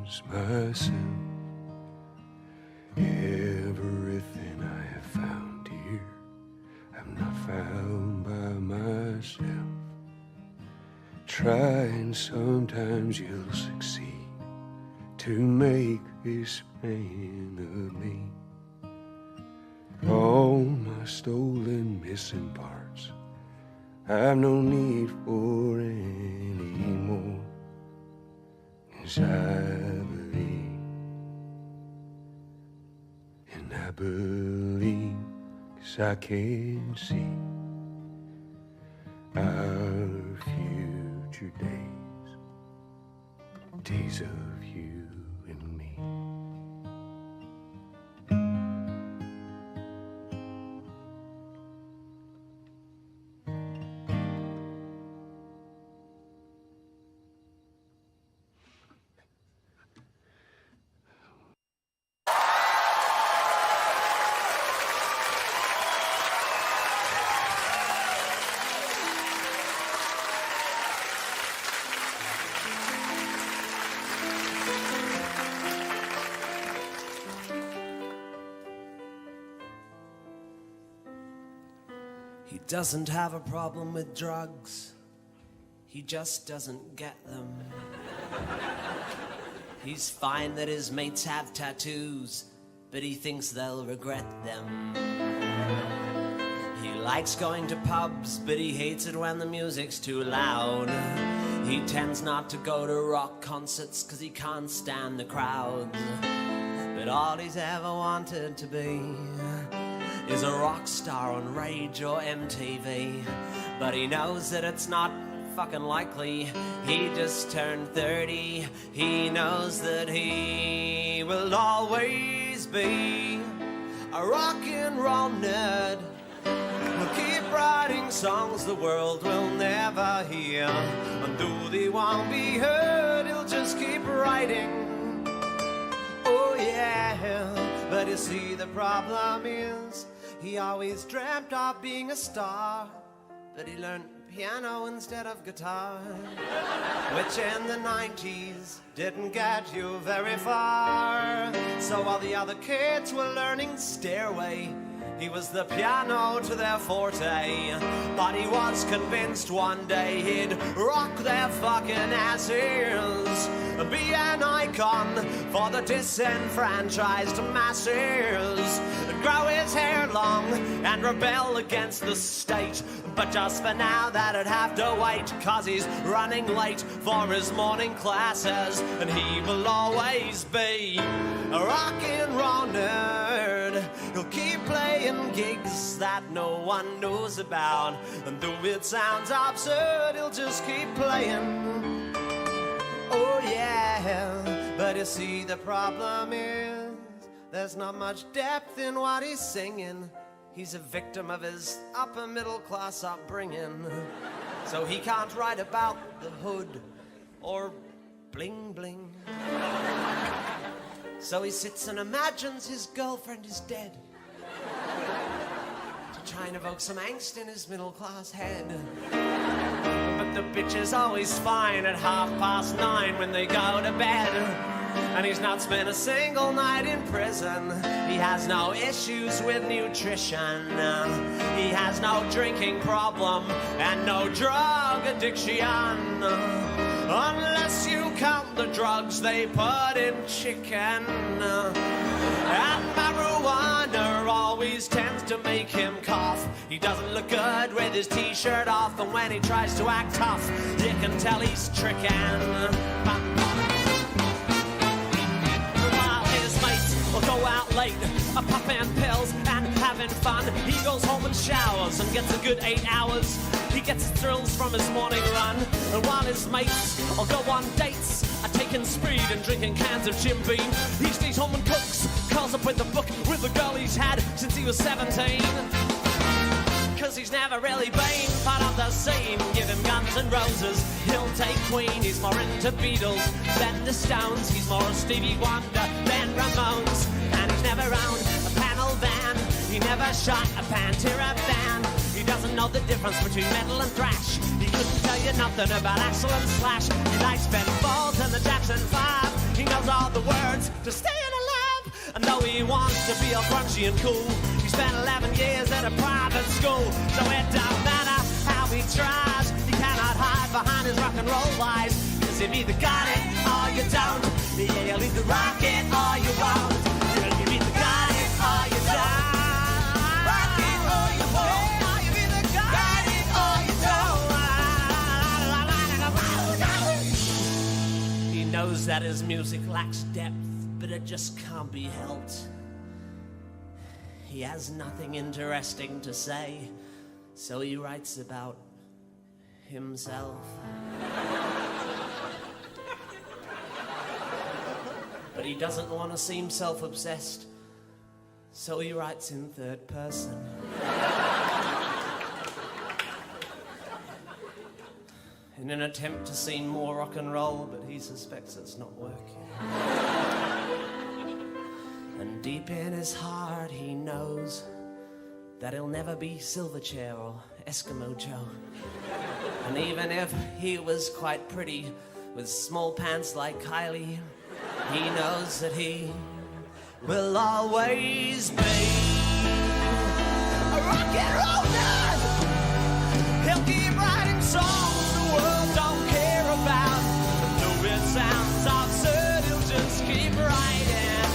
lose myself. Everything I have found here, I'm not found by myself. Try and sometimes you'll succeed to make this man of me. All my stolen missing parts I've no need for anymore. 'Cause I believe, and I believe 'cause I can see our future days, days of you and me. He doesn't have a problem with drugs. He just doesn't get them. He's fine that his mates have tattoos, but he thinks they'll regret them. He likes going to pubs, but he hates it when the music's too loud. He tends not to go to rock concerts 'cause he can't stand the crowds. But all he's ever wanted to be is a rock star on Rage or MTV. But he knows that it's not fucking likely. He just turned 30. He knows that he will always be a rock and roll nerd. He'll keep writing songs the world will never hear, and though they won't be heard, he'll just keep writing. Oh yeah, but you see the problem is he always dreamt of being a star, but he learned piano instead of guitar, which in the 90s didn't get you very far. So while the other kids were learning Stairway, he was the piano to their forte. But he was convinced one day he'd rock their fucking asses, be an icon for the disenfranchised masses, grow his hair long and rebel against the state. But just for now that'd have to wait, 'cause he's running late for his morning classes, and he will always be a rock and roll nerd. He'll keep playing gigs that no one knows about, and though it sounds absurd, he'll just keep playing. Oh yeah, but you see the problem is there's not much depth in what he's singing. He's a victim of his upper middle class upbringing, so he can't write about the hood or bling bling. So he sits and imagines his girlfriend is dead, to try and evoke some angst in his middle class head. But the bitch is always fine at 9:30 when they go to bed. And he's not spent a single night in prison. He has no issues with nutrition. He has no drinking problem and no drug addiction, unless you count the drugs they put in chicken. And marijuana always tends to make him cough. He doesn't look good with his t-shirt off, and when he tries to act tough, you can tell he's tricking. Will go out late, popping pills and having fun. He goes home and showers and gets a good 8 hours. He gets thrills from his morning run, and while his mates will go on dates, taking speed and drinking cans of Jim Beam, he stays home and cooks, curls up with the book with the girl he's had since he was 17. 'Cause he's never really been part of the scene. Give him Guns N' Roses, he'll take Queen. He's more into Beatles than the Stones. He's more Stevie Wonder than Ramones. And he's never owned a panel van. He never shot a Pantera band. He doesn't know the difference between metal and thrash. He couldn't tell you nothing about Axl and Slash. He likes Ben Folds and the Jackson 5. He knows all the words to staying alive. And though he wants to be all crunchy and cool, he spent 11 years at a private school. So it don't matter how he tries, he cannot hide behind his rock and roll lies. Cause you've either got it or you don't. Yeah, you'll either rock it or you won't. You've either got it or you don't. Rock it or you won't. You've either got it or you don't. He knows that his music lacks depth, but it just can't be helped. He has nothing interesting to say, so he writes about himself. But he doesn't want to seem self-obsessed, so he writes in third person. In an attempt to seem more rock and roll, but he suspects it's not working. And deep in his heart he knows that he'll never be Silverchair or Eskimo Joe. And even if he was quite pretty with small pants like Kylie, he knows that he will always be a rock and roll nerd. He'll keep writing songs the world don't care about. Though it sounds absurd, he'll just keep writing.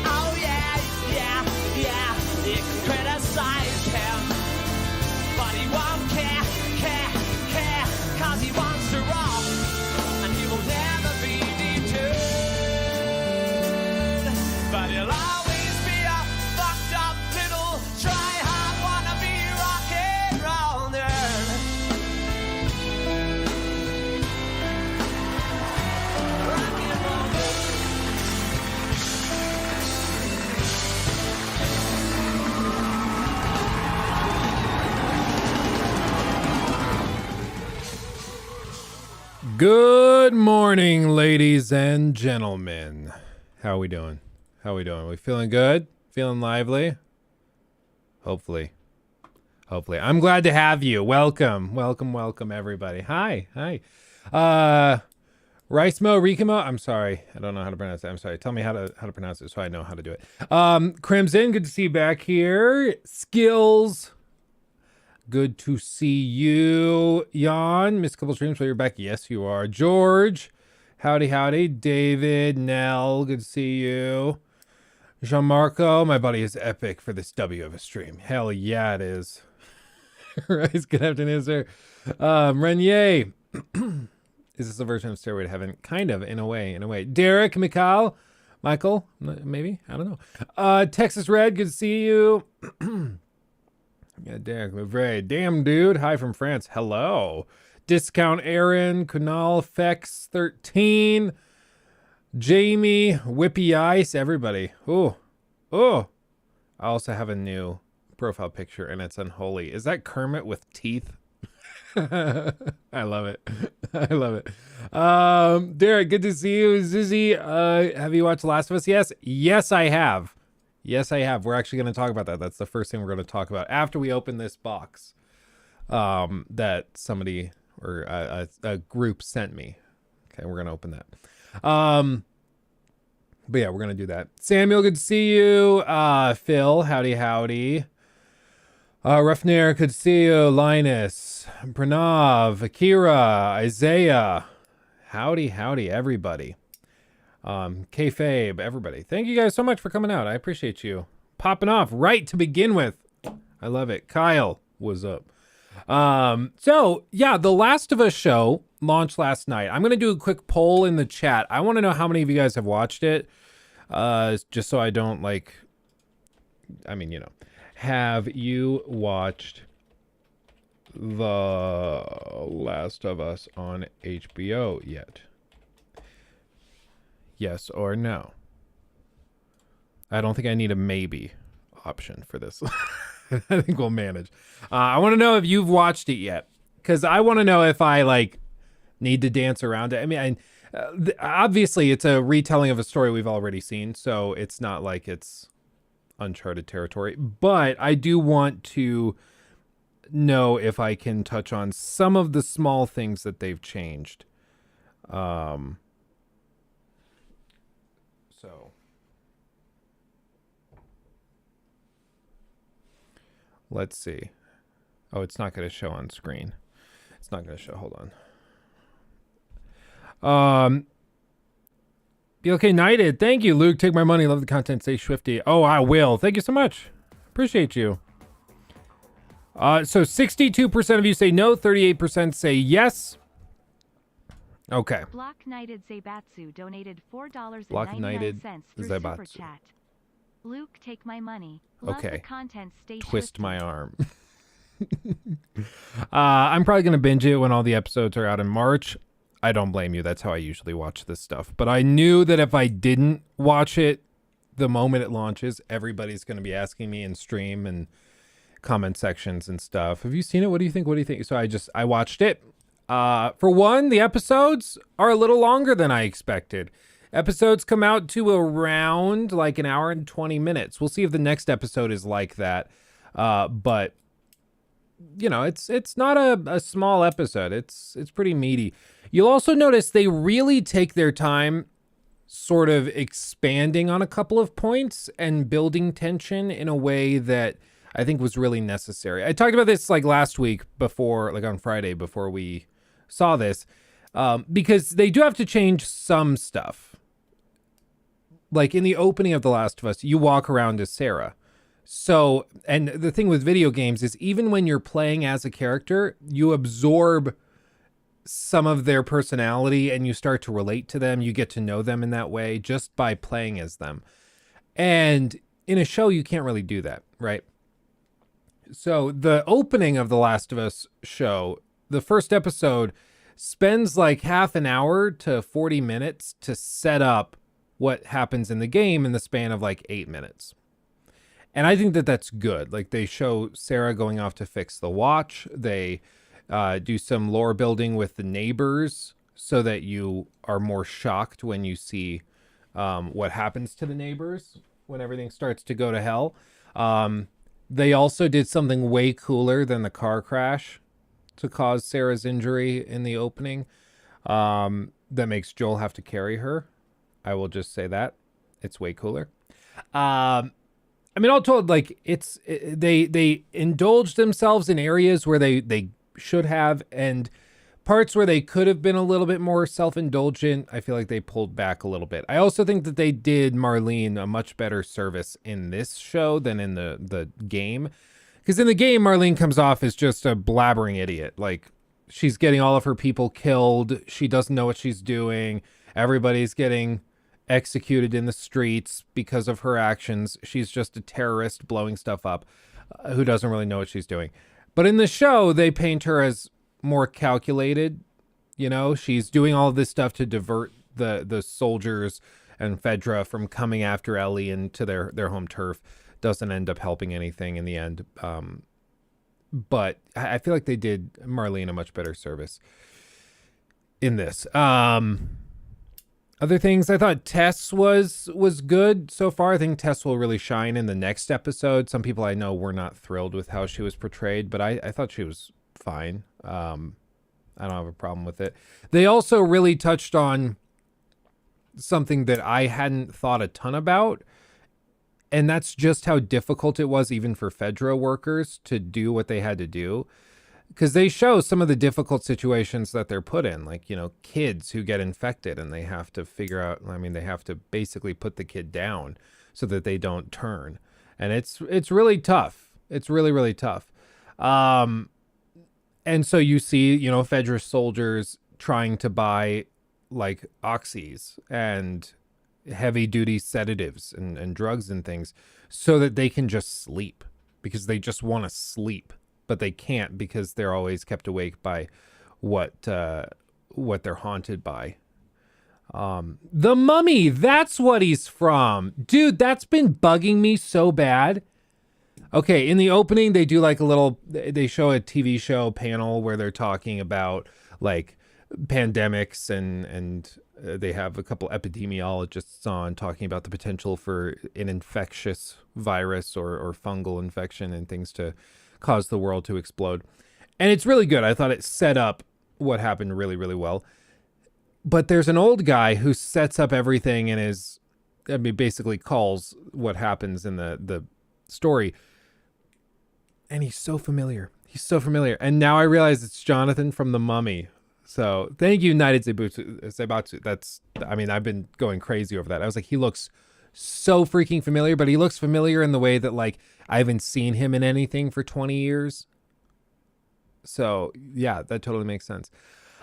Oh yeah, yeah, yeah, you can criticize him, but he won't care, cause he wants to rock, and he will never be deterred. But he'll always be a fucked up little try-hard wannabe rock and roll nerd. Rock and roll nerd. Good morning, ladies and gentlemen. How are we doing? We feeling good? Feeling lively? Hopefully. I'm glad to have you. Welcome, everybody. Hi. Ricemo, Rikimo. I'm sorry. I don't know how to pronounce it. I'm sorry. Tell me how to pronounce it so I know how to do it. Crimson, good to see you back here. Skills. Good to see you. Jan, missed a couple streams, so you're back. Yes, you are. George, howdy. David, Nell, good to see you. Jean-Marco, my buddy is epic for this W of a stream. Hell yeah, it is. Right, good afternoon, sir. Renier, is this a version of Stairway to Heaven? Kind of, in a way. Derek, Michael, maybe? I don't know. Texas Red, good to see you. Yeah, Derek Levray. Damn, dude. Hi from France. Hello. Discount Aaron, Kunal, Fex, 13. Jamie, Whippy Ice, everybody. Oh. I also have a new profile picture, and it's unholy. Is that Kermit with teeth? I love it. Derek, good to see you. Zizzy, have you watched Last of Us? Yes, I have. We're actually going to talk about that. That's the first thing we're going to talk about after we open this box that somebody or a group sent me. Okay, we're going to open that. But yeah, we're going to do that. Samuel, good to see you. Phil, howdy. Ruffner, good to see you. Linus, Pranav, Akira, Isaiah. Howdy, everybody. Kayfabe, everybody. Thank you guys so much for coming out. I appreciate you popping off right to begin with. I love it. Kyle, what's up? So yeah, The Last of Us show launched last night. I'm going to do a quick poll in the chat. I want to know how many of you guys have watched it. Just so I don't have you watched The Last of Us on HBO yet? Yes or no? I don't think I need a maybe option for this. I think we'll manage. I want to know if you've watched it yet, because I want to know if I need to dance around it. I mean, obviously it's a retelling of a story we've already seen, so it's not like it's uncharted territory. But I do want to know if I can touch on some of the small things that they've changed. So let's see. Oh, it's not going to show on screen. It's not going to show. Hold on. Be okay, Knighted. Thank you, Luke. Take my money. Love the content. Stay swifty. Oh, I will. Thank you so much. Appreciate you. So 62% of you say no. 38% say yes. Okay. Block Knighted Zaibatsu donated $4.99 Block Knighted through Zaibatsu. Super Chat. Luke, take my money. Love Okay. the content. Stay Twist swifty. my arm. I'm probably going to binge it when all the episodes are out in March. I don't blame you. That's how I usually watch this stuff. But I knew that if I didn't watch it the moment it launches, everybody's going to be asking me in stream and comment sections and stuff. Have you seen it? What do you think? What do you think? So I watched it. For one, the episodes are a little longer than I expected. Episodes come out to around like an hour and 20 minutes. We'll see if the next episode is like that. But you know, it's not a small episode. It's pretty meaty. You'll also notice they really take their time sort of expanding on a couple of points and building tension in a way that I think was really necessary. I talked about this like last week before, like on Friday before we saw this, because they do have to change some stuff. Like in the opening of The Last of Us, you walk around as Sarah. So, and the thing with video games is even when you're playing as a character, you absorb some of their personality and you start to relate to them. You get to know them in that way just by playing as them. And in a show, you can't really do that, right? So the opening of The Last of Us show, the first episode spends like half an hour to 40 minutes to set up what happens in the game in the span of like 8 minutes. And I think that that's good. Like they show Sarah going off to fix the watch. They do some lore building with the neighbors so that you are more shocked when you see what happens to the neighbors when everything starts to go to hell. They also did something way cooler than the car crash to cause Sarah's injury in the opening that makes Joel have to carry her. I will just say that. It's way cooler. I mean, all told, like they indulged themselves in areas where they should have, and parts where they could have been a little bit more self-indulgent. I feel like they pulled back a little bit. I also think that they did Marlene a much better service in this show than in the game, because in the game Marlene comes off as just a blabbering idiot. Like she's getting all of her people killed. She doesn't know what she's doing. Everybody's getting executed in the streets because of her actions. She's just a terrorist blowing stuff up who doesn't really know what she's doing. But in the show, they paint her as more calculated. You know, she's doing all of this stuff to divert the soldiers and Fedra from coming after Ellie into their home turf. Doesn't end up helping anything in the end. But I feel like they did Marlene a much better service in this. Other things, I thought Tess was good so far. I think Tess will really shine in the next episode. Some people I know were not thrilled with how she was portrayed, but I thought she was fine. I don't have a problem with it. They also really touched on something that I hadn't thought a ton about, and that's just how difficult it was even for Fedra workers to do what they had to do. Because they show some of the difficult situations that they're put in, like, you know, kids who get infected and they have to figure out, I mean, they have to basically put the kid down so that they don't turn. And it's really tough. It's really, really tough. And so you see, you know, Fedra soldiers trying to buy like oxys and heavy duty sedatives and drugs and things so that they can just sleep, because they just want to sleep. But they can't because they're always kept awake by what they're haunted by. The Mummy, that's what he's from. Dude, that's been bugging me so bad. Okay, in the opening, they do like they show a TV show panel where they're talking about like pandemics and they have a couple epidemiologists on talking about the potential for an infectious virus or fungal infection and things to cause the world to explode. And it's really good. I thought it set up what happened really, really well. But there's an old guy who sets up everything and is I mean, basically calls what happens in the story. And he's so familiar. He's so familiar. And now I realize it's Jonathan from The Mummy. So thank you, United Zaibatsu. That's, I mean, I've been going crazy over that. I was like, he looks so freaking familiar, but he looks familiar in the way that, like, I haven't seen him in anything for 20 years. So yeah, that totally makes sense.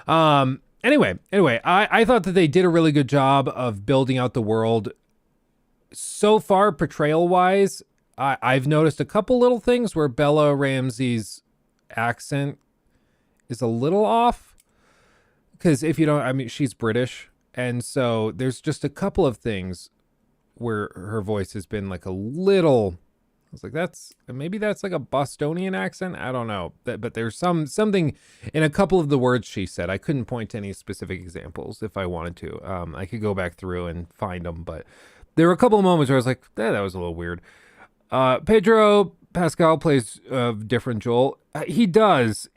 Anyway, I thought that they did a really good job of building out the world. So far, portrayal wise, I've noticed a couple little things where Bella Ramsey's accent is a little off. Because if you don't, I mean, she's British. And so there's just a couple of things where her voice has been like a little, I was like, maybe that's like a Bostonian accent. I don't know. But there's something in a couple of the words she said. I couldn't point to any specific examples if I wanted to. I could go back through and find them. But there were a couple of moments where I was like, that was a little weird. Pedro Pascal plays different Joel. He does.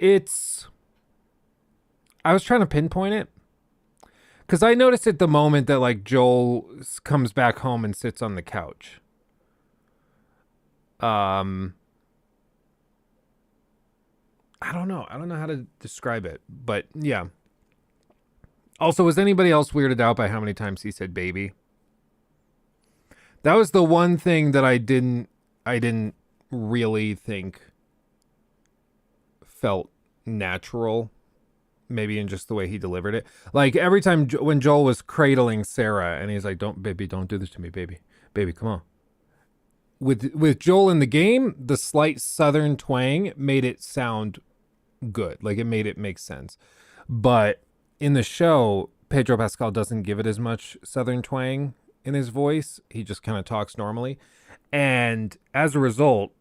I was trying to pinpoint it. Because I noticed at the moment that, like, Joel comes back home and sits on the couch. I don't know. I don't know how to describe it. But, yeah. Also, was anybody else weirded out by how many times he said baby? That was the one thing that I didn't really think felt natural. Maybe in just the way he delivered it. Like every time when Joel was cradling Sarah and he's like, don't do this to me, baby. Baby, come on. With Joel in the game, the slight Southern twang made it sound good. Like it made it make sense. But in the show, Pedro Pascal doesn't give it as much Southern twang in his voice. He just kind of talks normally. And as a result,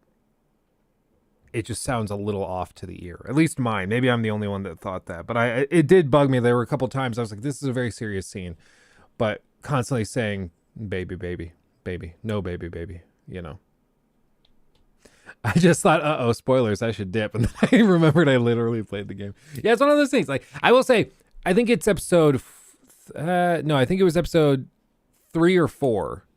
it just sounds a little off to the ear. At least mine. Maybe I'm the only one that thought that. But it did bug me. There were a couple times I was like, this is a very serious scene. But constantly saying, baby, baby, baby. No, baby, baby. You know. I just thought, spoilers, I should dip. And then I remembered I literally played the game. Yeah, it's one of those things. Like, I will say, I think it's episode... I think it was episode 3 or 4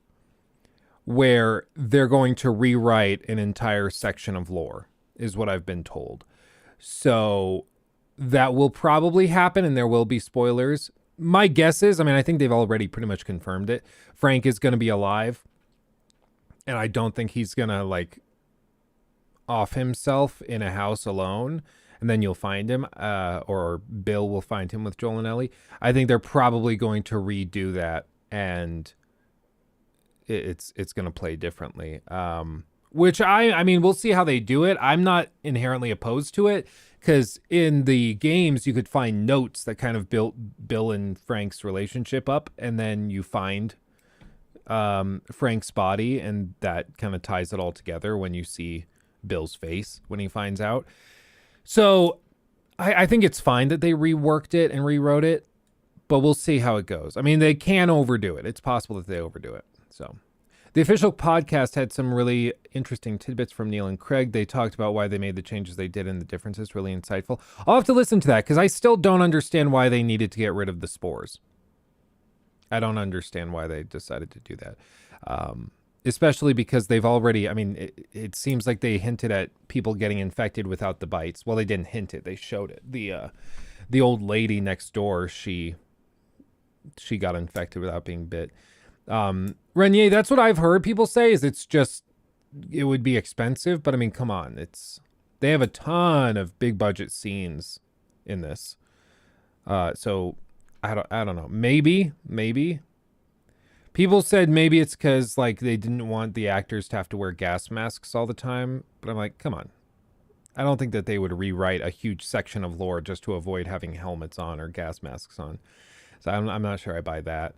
where they're going to rewrite an entire section of lore, is what I've been told. So that will probably happen and there will be spoilers. My guess is, I mean, I think they've already pretty much confirmed it. Frank is going to be alive. And I don't think he's going to, like, off himself in a house alone. And then you'll find him, or Bill will find him with Joel and Ellie. I think they're probably going to redo that, and it's going to play differently. Which I mean, we'll see how they do it. I'm not inherently opposed to it, because in the games you could find notes that kind of built Bill and Frank's relationship up, and then you find Frank's body, and that kind of ties it all together when you see Bill's face when he finds out. So I think it's fine that they reworked it and rewrote it, but we'll see how it goes. I mean, they can overdo it. It's possible that they overdo it. So the official podcast had some really interesting tidbits from Neil and Craig. They talked about why they made the changes they did and the differences. Really insightful. I'll have to listen to that because I still don't understand why they needed to get rid of the spores. I don't understand why they decided to do that. Especially because they've already, I mean, it seems like they hinted at people getting infected without the bites. Well, they didn't hint it. They showed it. The old lady next door, she got infected without being bit. Renier, that's what I've heard people say, is it would be expensive. But I mean, come on. They have a ton of big budget scenes in this. So I don't know. Maybe. People said maybe it's because, like, they didn't want the actors to have to wear gas masks all the time. But I'm like, come on. I don't think that they would rewrite a huge section of lore just to avoid having helmets on or gas masks on. So I'm not sure I buy that.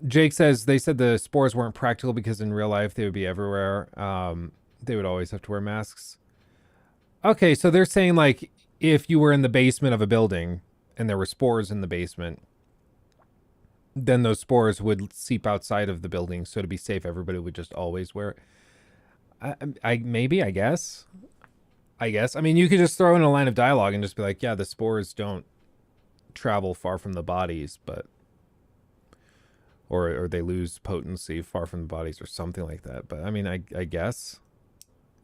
Jake says they said the spores weren't practical because in real life they would be everywhere. They would always have to wear masks. Okay, so they're saying, like, if you were in the basement of a building and there were spores in the basement, then those spores would seep outside of the building. So to be safe, everybody would just always wear it. I guess. I mean, you could just throw in a line of dialogue and just be like, yeah, the spores don't travel far from the bodies, but or they lose potency far from the bodies or something like that. But I mean, I guess,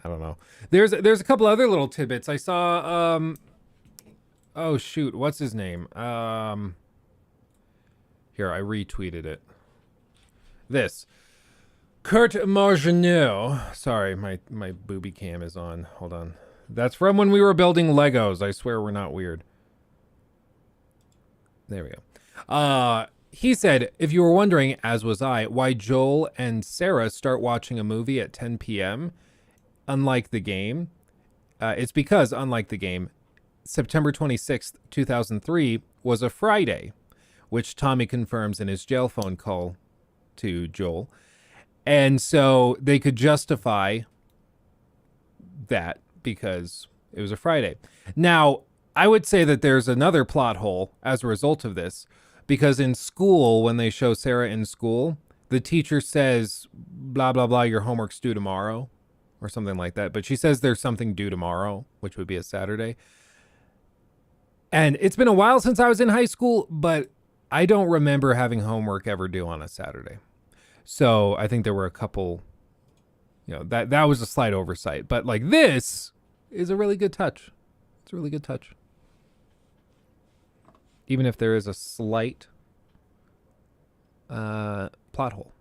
I don't know. There's a couple other little tidbits I saw. Oh shoot, what's his name? Here, I retweeted it. This Kurt Margeneau. Sorry, my booby cam is on. Hold on. That's from when we were building Legos. I swear we're not weird. There we go. He said, if you were wondering, as was I, why Joel and Sarah start watching a movie at 10 p.m., unlike the game, it's because, unlike the game, September 26th, 2003 was a Friday, which Tommy confirms in his jail phone call to Joel. And so they could justify that because it was a Friday. Now, I would say that there's another plot hole as a result of this, because in school, when they show Sarah in school, the teacher says, blah, blah, blah, your homework's due tomorrow, or something like that. But she says there's something due tomorrow, which would be a Saturday. And it's been a while since I was in high school, but I don't remember having homework ever due on a Saturday. So I think there were a couple, that was a slight oversight. But like, this is a really good touch. It's a really good touch. Even if there is a slight plot hole.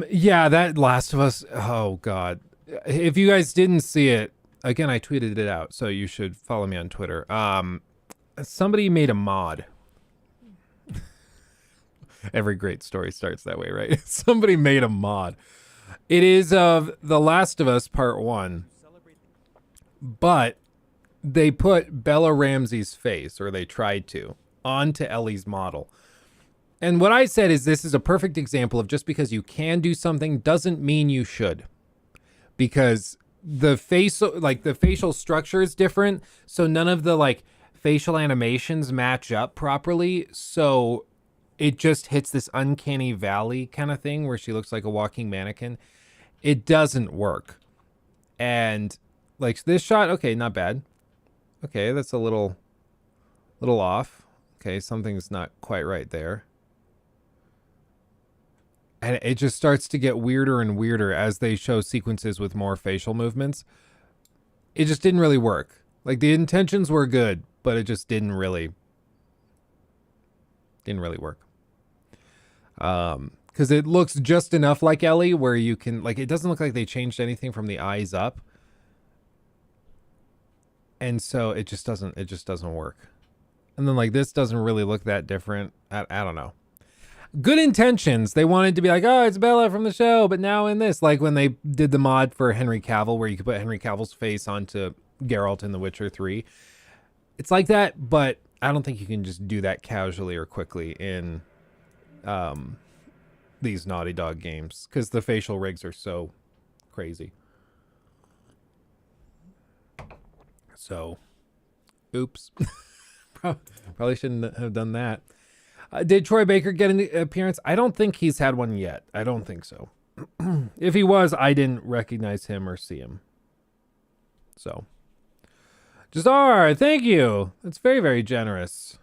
Yeah, that Last of Us, oh God. If you guys didn't see it, again, I tweeted it out, so you should follow me on Twitter. Somebody made a mod. Every great story starts that way, right? Somebody made a mod. It is of The Last of Us Part 1. But they put Bella Ramsey's face, or they tried to, onto Ellie's model. And what I said is this is a perfect example of just because you can do something doesn't mean you should. Because the facial structure is different, so none of the facial animations match up properly. So it just hits this uncanny valley kind of thing where she looks like a walking mannequin. It doesn't work. And this shot, okay, not bad. Okay, that's a little off. Okay, something's not quite right there. And it just starts to get weirder and weirder as they show sequences with more facial movements. It just didn't really work. The intentions were good, but it just didn't really work. Because it looks just enough like Ellie where you can, it doesn't look like they changed anything from the eyes up. And so it just doesn't work. And then this doesn't really look that different. I don't know. Good intentions. They wanted to be oh, it's Bella from the show, but now in this, when they did the mod for Henry Cavill, where you could put Henry Cavill's face onto Geralt in The Witcher 3. It's like that, but I don't think you can just do that casually or quickly in these Naughty Dog games, because the facial rigs are so crazy. So, oops. Probably shouldn't have done that. Did Troy Baker get an appearance? I don't think he's had one yet. I don't think so. If he was, I didn't recognize him or see him. So, Jazar, thank you. That's very, very generous.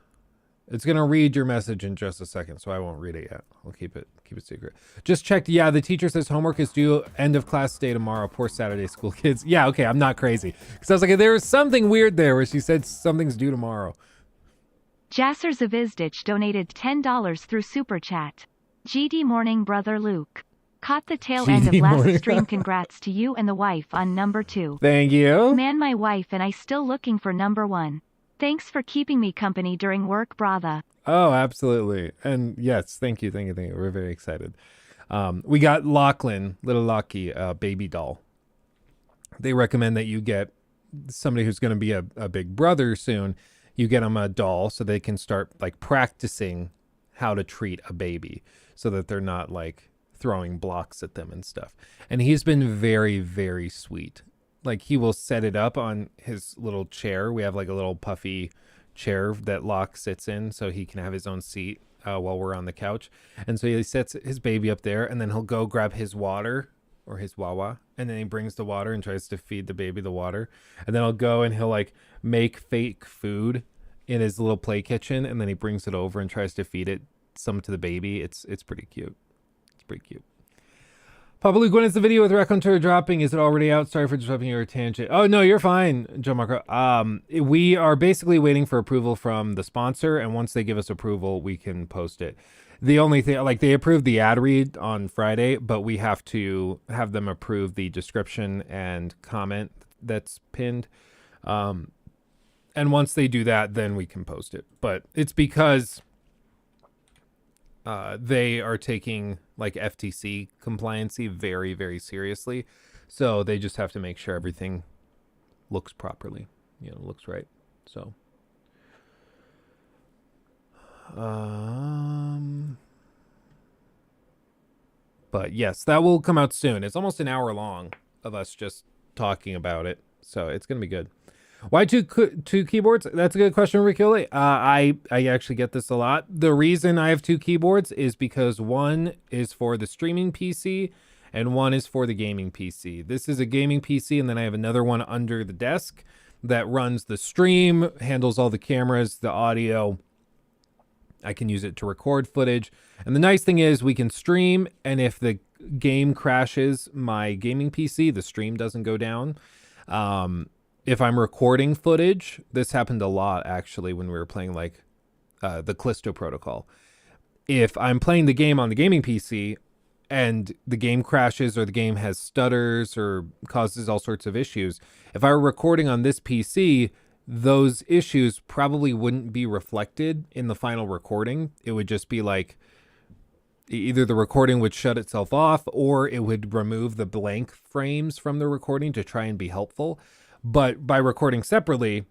It's gonna read your message in just a second, so I won't read it yet. I'll keep it secret. Just checked. Yeah, the teacher says homework is due end of class day tomorrow. Poor Saturday school kids. Yeah, okay, I'm not crazy. Because I was there was something weird there where she said something's due tomorrow. Jasser Zavizdich donated $10 through Super Chat. GD morning, brother Luke. Caught the tail end of last stream. Congrats to you and the wife on number 2. Thank you. Man, my wife and I still looking for number 1. Thanks for keeping me company during work, brother. Oh, absolutely. And yes, thank you. We're very excited. We got Lachlan, little Lockie, baby doll. They recommend that you get somebody who's going to be a big brother soon. You get them a doll so they can start practicing how to treat a baby so that they're not throwing blocks at them and stuff. And he's been very, very sweet. He will set it up on his little chair. We have a little puffy chair that Locke sits in so he can have his own seat while we're on the couch. And so he sets his baby up there, and then he'll go grab his water or his Wawa, and then he brings the water and tries to feed the baby the water. And then he'll go and he'll make fake food in his little play kitchen, and then he brings it over and tries to feed it some to the baby. It's pretty cute. It's pretty cute. Papa Luke, when is the video with Raconteur dropping? Is it already out? Sorry for disrupting your tangent. Oh, no, you're fine, Joe Marco. We are basically waiting for approval from the sponsor, and once they give us approval, we can post it. The only thing, like, they approved the ad read on Friday, but we have to have them approve the description and comment that's pinned. And once they do that, then we can post it. But it's because they are taking like FTC compliancy very, very seriously. So they just have to make sure everything looks properly, looks right. So, but yes, that will come out soon. It's almost an hour long of us just talking about it. So it's going to be good. Why two keyboards? That's a good question, Riccioli. I actually get this a lot. The reason I have two keyboards is because one is for the streaming PC and one is for the gaming PC. This is a gaming PC, and then I have another one under the desk that runs the stream, handles all the cameras, the audio. I can use it to record footage. And the nice thing is we can stream, and if the game crashes my gaming PC, the stream doesn't go down. If I'm recording footage, this happened a lot actually when we were playing like the Callisto Protocol. If I'm playing the game on the gaming PC and the game crashes or the game has stutters or causes all sorts of issues, if I were recording on this PC, those issues probably wouldn't be reflected in the final recording. It would just be like either the recording would shut itself off or it would remove the blank frames from the recording to try and be helpful. But by recording separately,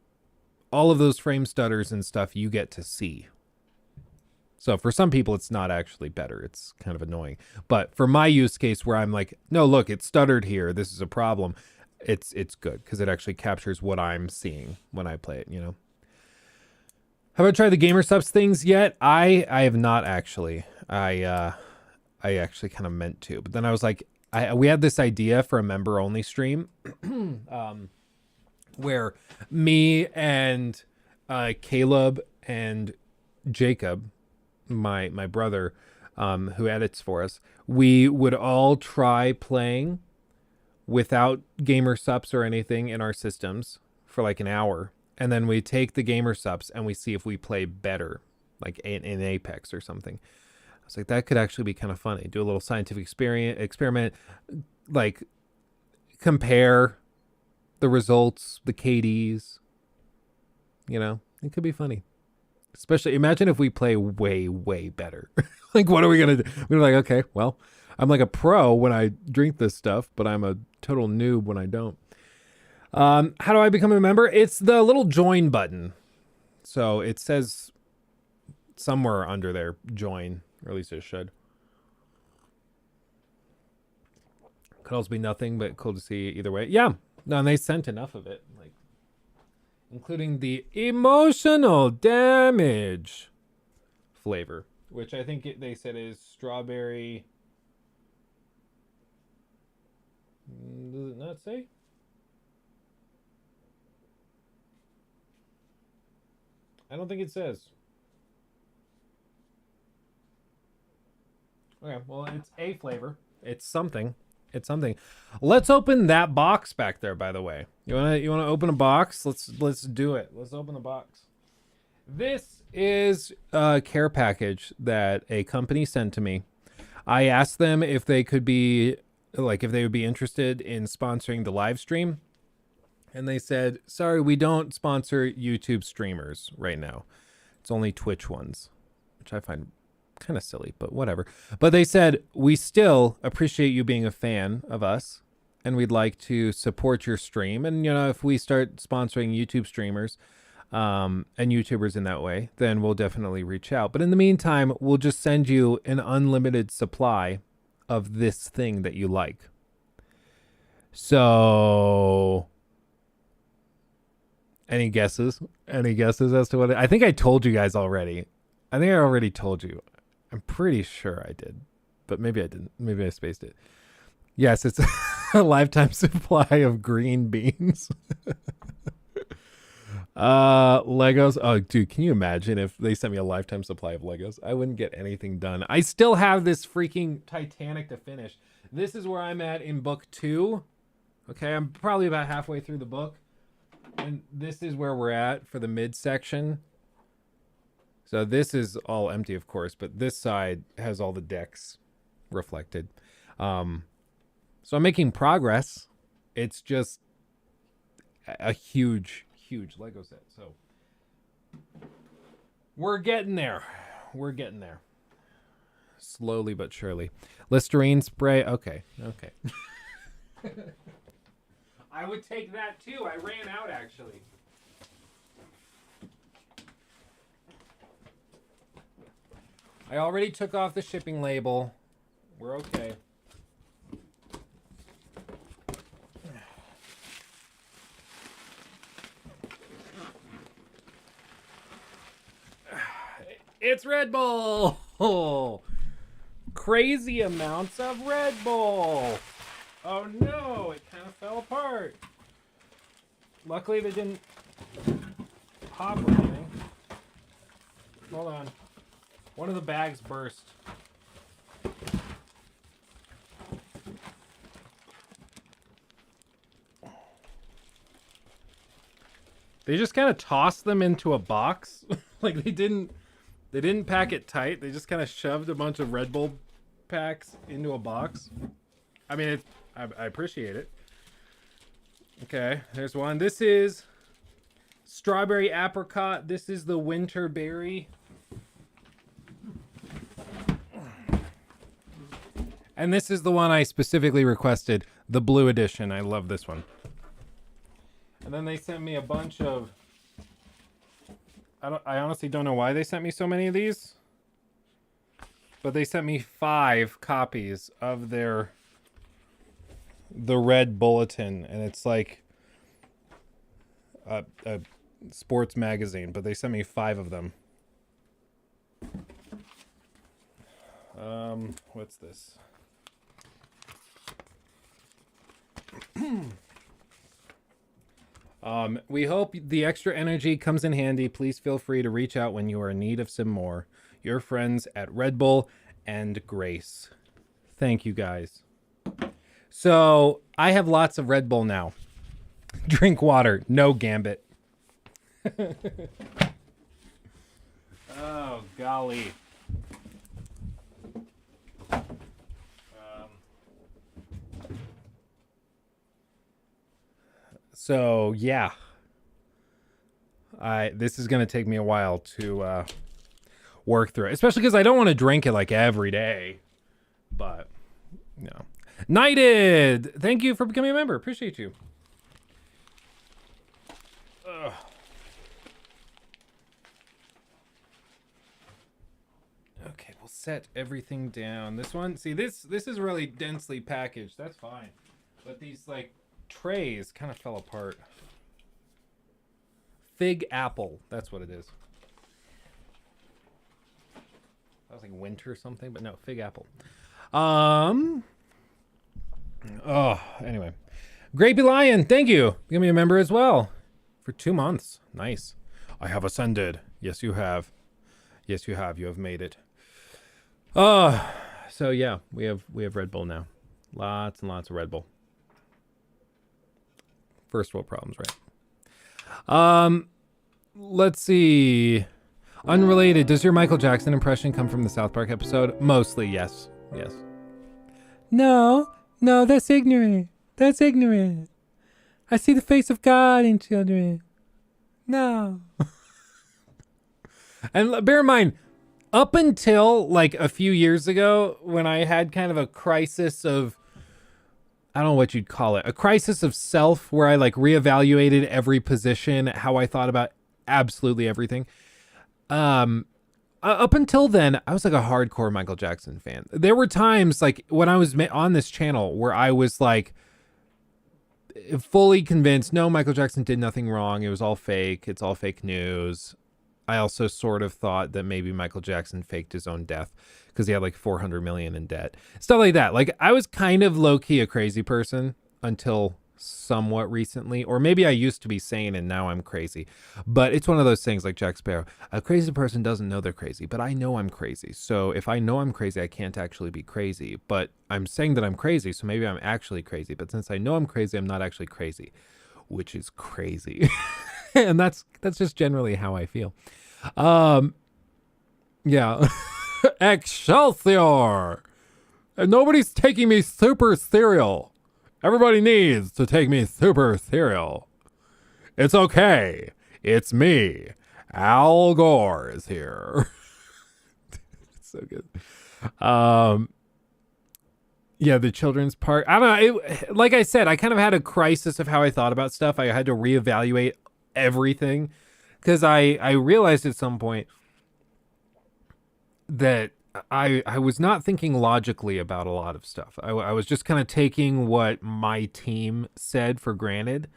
all of those frame stutters and stuff you get to see. So for some people, it's not actually better. It's kind of annoying. But for my use case where I'm like, no, look, it stuttered here. This is a problem. It's good because it actually captures what I'm seeing when I play it, Have I tried the Gamer Subs things yet? I have not actually. I actually kind of meant to. But then I was like, we had this idea for a member-only stream. Where me and Caleb and Jacob, my brother, who edits for us, we would all try playing without gamer subs or anything in our systems for like an hour. And then we take the gamer subs and we see if we play better, like in Apex or something. I was like, that could actually be kind of funny. Do a little scientific experiment, like compare the results, the KDs, it could be funny. Especially imagine if we play way, way better. Like, what are we going to do? We're like, okay, well, I'm like a pro when I drink this stuff, but I'm a total noob when I don't. How do I become a member? It's the little join button. So it says somewhere under there, join, or at least it should. Could also be nothing, but cool to see either way. Yeah. No, and they sent enough of it, like including the emotional damage flavor, which I think they said is strawberry. Does it not say? I don't think it says. Okay, well, it's a flavor. It's something. It's something. Let's open that box back there, by the way. You wanna open a box? Let's do it. Let's open the box. This is a care package that a company sent to me. I asked them if they could be if they would be interested in sponsoring the live stream. And they said, sorry, we don't sponsor YouTube streamers right now. It's only Twitch ones, which I find kind of silly, but whatever. But they said, we still appreciate you being a fan of us and we'd like to support your stream. And, if we start sponsoring YouTube streamers and YouTubers in that way, then we'll definitely reach out. But in the meantime, we'll just send you an unlimited supply of this thing that you like. So any guesses? Any guesses as to what I think I told you guys already. I think I already told you. I'm pretty sure I did, but maybe I didn't. Maybe I spaced it. Yes, it's a lifetime supply of green beans. Legos. Oh, dude, can you imagine if they sent me a lifetime supply of Legos? I wouldn't get anything done. I still have this freaking Titanic to finish. This is where I'm at in book 2. Okay, I'm probably about halfway through the book. And this is where we're at for the midsection. So this is all empty, of course, but this side has all the decks reflected. So I'm making progress. It's just a huge Lego set. So we're getting there. Slowly but surely. Listerine spray. Okay. I would take that too. I ran out actually. I already took off the shipping label. We're okay. It's Red Bull! Crazy amounts of Red Bull! Oh no, it kind of fell apart. Luckily they didn't pop or anything. Hold on. One of the bags burst. They just kind of tossed them into a box. Like they didn't pack it tight. They just kind of shoved a bunch of Red Bull packs into a box. I mean, I appreciate it. Okay, there's one. This is strawberry apricot. This is the winter berry. And this is the one I specifically requested, the blue edition. I love this one. And then they sent me a bunch of... I honestly don't know why they sent me so many of these. But they sent me 5 copies of the Red Bulletin. And it's like a sports magazine. But they sent me 5 of them. What's this? We hope the extra energy comes in handy. Please feel free to reach out when you are in need of some more. Your friends at Red Bull and Grace. Thank you guys. So I have lots of Red Bull now. Drink water. No Gambit. Oh, golly. So yeah, this is gonna take me a while to work through it, especially because I don't want to drink it like every day. But you know, Knighted, thank you for becoming a member. Appreciate you. Ugh. Okay, we'll set everything down. This one, see this is really densely packaged. That's fine, but these like trays kind of fell apart. Fig apple, that's what it is. I was like winter or something, but no, fig apple. Anyway, Grapey Lion, thank you. Give me a member as well for 2 months. Nice. I have ascended. Yes, you have. Yes, you have. You have made it. So yeah, we have Red Bull now. Lots and lots of Red Bull. First world problems, right? Let's see. Unrelated. Does your Michael Jackson impression come from the South Park episode? Mostly, yes. Yes. No, that's ignorant. That's ignorant. I see the face of God in children. No. And bear in mind, up until like a few years ago, when I had kind of a crisis of, I don't know what you'd call it, a crisis of self, where I like reevaluated every position, how I thought about absolutely everything. Up until then, I was like a hardcore Michael Jackson fan. There were times like when I was on this channel where I was like fully convinced, no, Michael Jackson did nothing wrong. It was all fake. It's all fake news. I also sort of thought that maybe Michael Jackson faked his own death because he had like 400 million in debt. Stuff like that. Like I was kind of low key a crazy person until somewhat recently, or maybe I used to be sane and now I'm crazy. But it's one of those things like Jack Sparrow. A crazy person doesn't know they're crazy, but I know I'm crazy. So if I know I'm crazy, I can't actually be crazy. But I'm saying that I'm crazy, so maybe I'm actually crazy. But since I know I'm crazy, I'm not actually crazy, which is crazy. And that's just generally how I feel. Yeah. Excelsior! And nobody's taking me super cereal. Everybody needs to take me super cereal. It's okay. It's me. Al Gore is here. It's so good. Yeah, the children's part. I don't know. Like I said, I kind of had a crisis of how I thought about stuff. I had to reevaluate everything because I realized at some point that I was not thinking logically about a lot of stuff. I was just kind of taking what my team said for granted,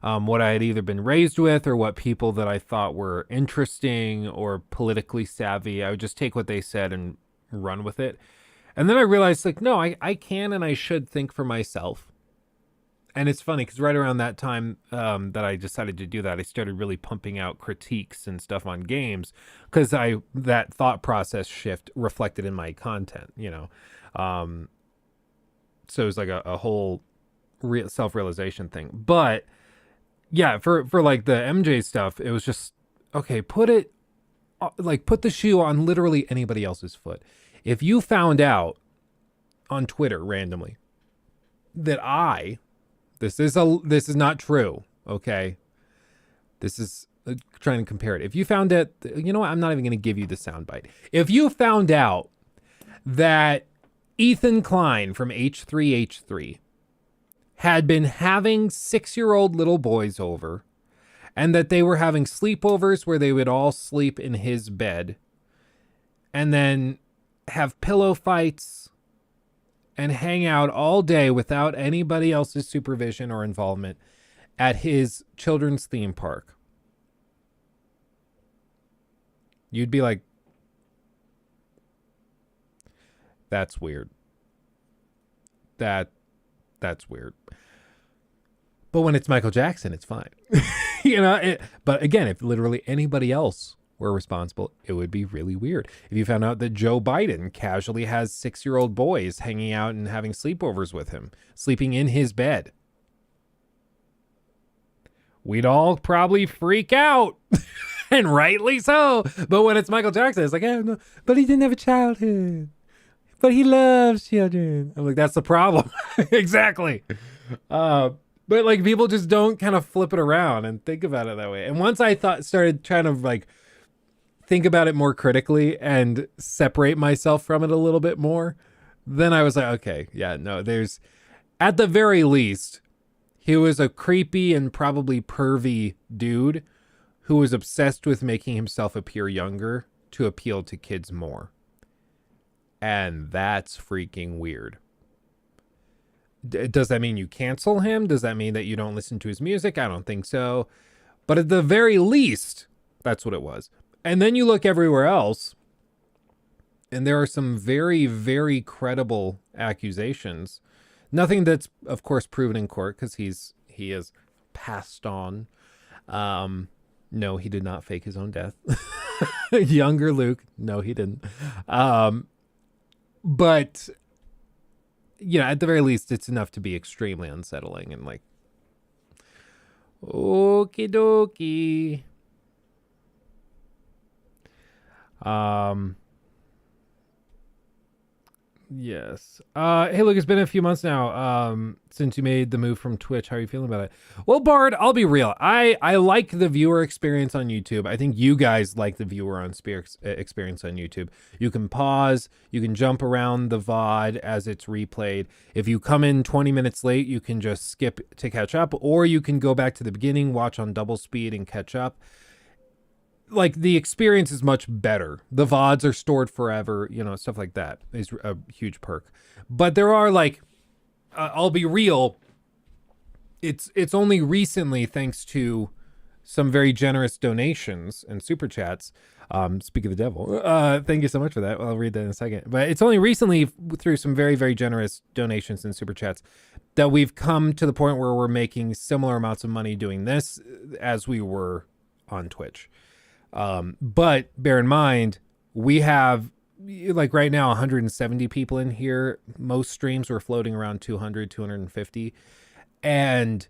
what I had either been raised with or what people that I thought were interesting or politically savvy. I would just take what they said and run with it. And then I realized, like, no, I can and I should think for myself. And it's funny because right around that time that I decided to do that, I started really pumping out critiques and stuff on games because that thought process shift reflected in my content, you know. So it was like a whole self-realization thing. But yeah, for like the MJ stuff, it was just, okay, put the shoe on literally anybody else's foot. If you found out on Twitter randomly that this is not true, okay? This is trying to compare it. If you found out, you know what? I'm not even going to give you the soundbite. If you found out that Ethan Klein from H3H3 had been having 6-year-old little boys over and that they were having sleepovers where they would all sleep in his bed and then have pillow fights and hang out all day without anybody else's supervision or involvement at his children's theme park, you'd be like, that's weird. That's weird. But when it's Michael Jackson, it's fine. You know, but again, if literally anybody else were responsible, it would be really weird. If you found out that Joe Biden casually has 6-year-old boys hanging out and having sleepovers with him, sleeping in his bed, we'd all probably freak out. And rightly so. But when it's Michael Jackson, it's like, oh, no, but he didn't have a childhood. But he loves children. I'm like, that's the problem. Exactly. But like people just don't kind of flip it around and think about it that way. And once I started trying to like think about it more critically and separate myself from it a little bit more, then I was like, okay, yeah, no, there's, at the very least, he was a creepy and probably pervy dude who was obsessed with making himself appear younger to appeal to kids more. And that's freaking weird. Does that mean you cancel him? Does that mean that you don't listen to his music? I don't think so. But at the very least, that's what it was. And then you look everywhere else, and there are some very, very credible accusations. Nothing that's, of course, proven in court because he is passed on. No, he did not fake his own death. Younger Luke. No, he didn't. But, you know, at the very least, it's enough to be extremely unsettling and like, okie dokie. Yes. Hey, look, it's been a few months now since you made the move from Twitch. How are you feeling about it? Well, Bard, I'll be real. I like the viewer experience on YouTube. I think you guys like the viewer experience on YouTube. You can pause. You can jump around the VOD as it's replayed. If you come in 20 minutes late, you can just skip to catch up, or you can go back to the beginning, watch on double speed and catch up. Like, the experience is much better. The VODs are stored forever, you know, stuff like that is a huge perk. But there are, like, I'll be real, it's only recently, thanks to some very generous donations and super chats, speak of the devil, thank you so much for that. I'll read that in a second. But it's only recently through some very, very generous donations and super chats that we've come to the point where we're making similar amounts of money doing this as we were on Twitch. But bear in mind, we have like right now 170 people in here. Most streams were floating around 200, 250. And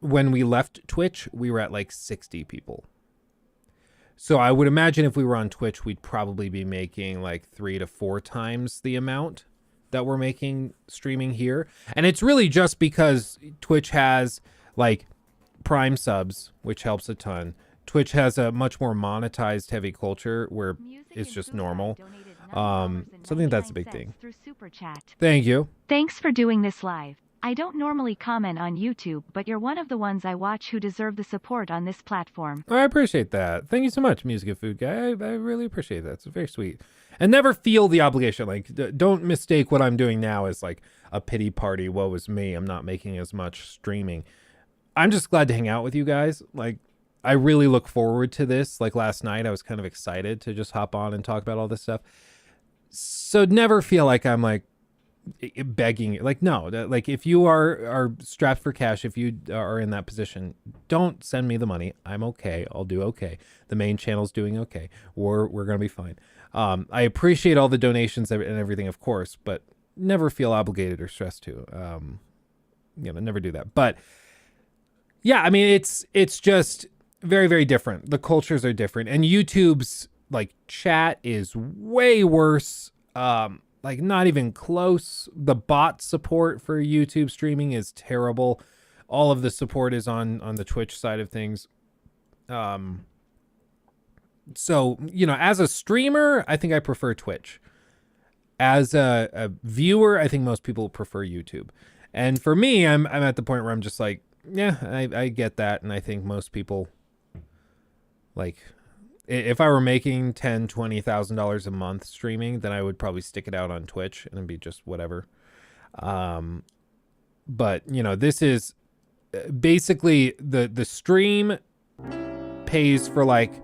when we left Twitch, we were at like 60 people. So I would imagine if we were on Twitch, we'd probably be making like 3 to 4 times the amount that we're making streaming here. And it's really just because Twitch has like Prime subs, which helps a ton. Twitch has a much more monetized heavy culture where it's just normal. So I think that's a big thing. Thank you. Thanks for doing this live. I don't normally comment on YouTube, but you're one of the ones I watch who deserve the support on this platform. I appreciate that. Thank you so much, Music and Food Guy. I really appreciate that. It's very sweet. And never feel the obligation. Like, don't mistake what I'm doing now as like a pity party. Woe is me. I'm not making as much streaming. I'm just glad to hang out with you guys. Like, I really look forward to this. Like last night, I was kind of excited to just hop on and talk about all this stuff. So never feel like I'm like begging. Like, no, like if you are strapped for cash, if you are in that position, don't send me the money. I'm okay. I'll do okay. The main channel's doing okay. We're going to be fine. I appreciate all the donations and everything, of course, but never feel obligated or stressed to, never do that. But yeah, I mean, it's just very, very different. The cultures are different, and YouTube's like chat is way worse. Like not even close. The bot support for YouTube streaming is terrible. All of the support is on the Twitch side of things. So, as a streamer, I think I prefer Twitch. As a viewer, I think most people prefer YouTube. And for me, I'm at the point where I'm just like, yeah, I get that. And I think most people, like, if I were making $10,000, $20,000 a month streaming, then I would probably stick it out on Twitch and it'd be just whatever. But this is basically the stream pays for like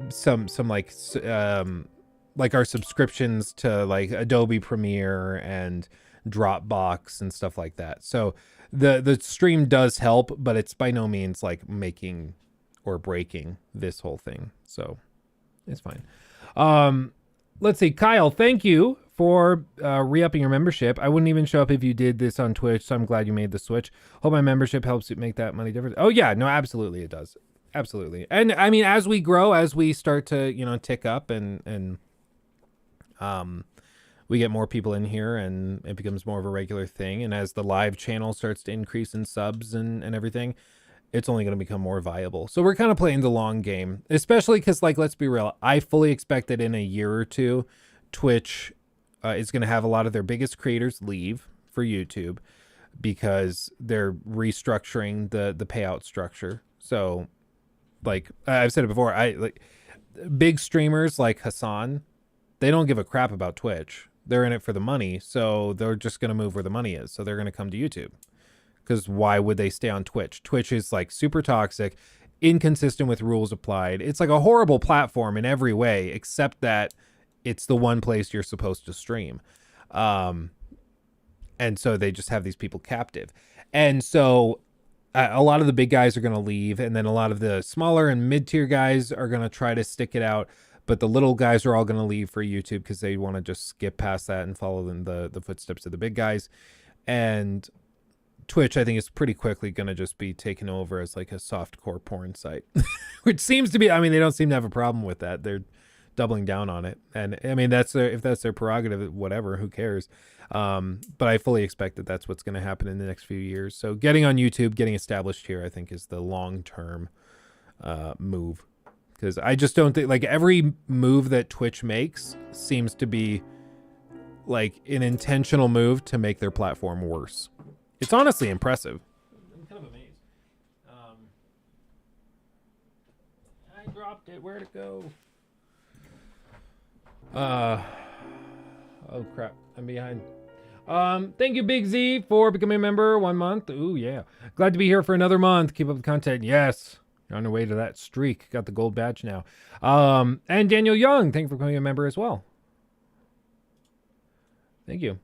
some like our subscriptions to like Adobe Premiere and Dropbox and stuff like that. So the stream does help, but it's by no means like making or breaking this whole thing. So it's fine. Let's see. Kyle, thank you for re-upping your membership. I wouldn't even show up if you did this on Twitch, so I'm glad you made the switch. Hope my membership helps you make that money difference. Oh yeah, no, absolutely it does. Absolutely. And I mean, as we grow, as we start to, tick up and we get more people in here and it becomes more of a regular thing. And as the live channel starts to increase in subs and everything, it's only going to become more viable. So we're kind of playing the long game, especially because, like, let's be real. I fully expect that in a year or two, Twitch is going to have a lot of their biggest creators leave for YouTube because they're restructuring the payout structure. So, like I've said it before, like big streamers like Hassan, they don't give a crap about Twitch. They're in it for the money, so they're just going to move where the money is. So they're going to come to YouTube. Because why would they stay on Twitch? Twitch is like super toxic, inconsistent with rules applied. It's like a horrible platform in every way, except that it's the one place you're supposed to stream. And so they just have these people captive. And so a lot of the big guys are going to leave. And then a lot of the smaller and mid-tier guys are going to try to stick it out. But the little guys are all going to leave for YouTube because they want to just skip past that and follow in the footsteps of the big guys. And Twitch, I think, is pretty quickly going to just be taken over as like a softcore porn site, which seems to be, I mean, they don't seem to have a problem with that. They're doubling down on it. And I mean, if that's their prerogative, whatever, who cares? But I fully expect that that's what's going to happen in the next few years. So getting on YouTube, getting established here, I think is the long-term move. Because I just don't think, like, every move that Twitch makes seems to be like an intentional move to make their platform worse. It's honestly impressive. I'm kind of amazed. I dropped it. Where'd it go? Oh crap. I'm behind. Thank you, Big Z, for becoming a member 1 month. Ooh, yeah. Glad to be here for another month. Keep up the content. Yes. You're on your way to that streak. Got the gold badge now. And Daniel Young, thank you for becoming a member as well. Thank you.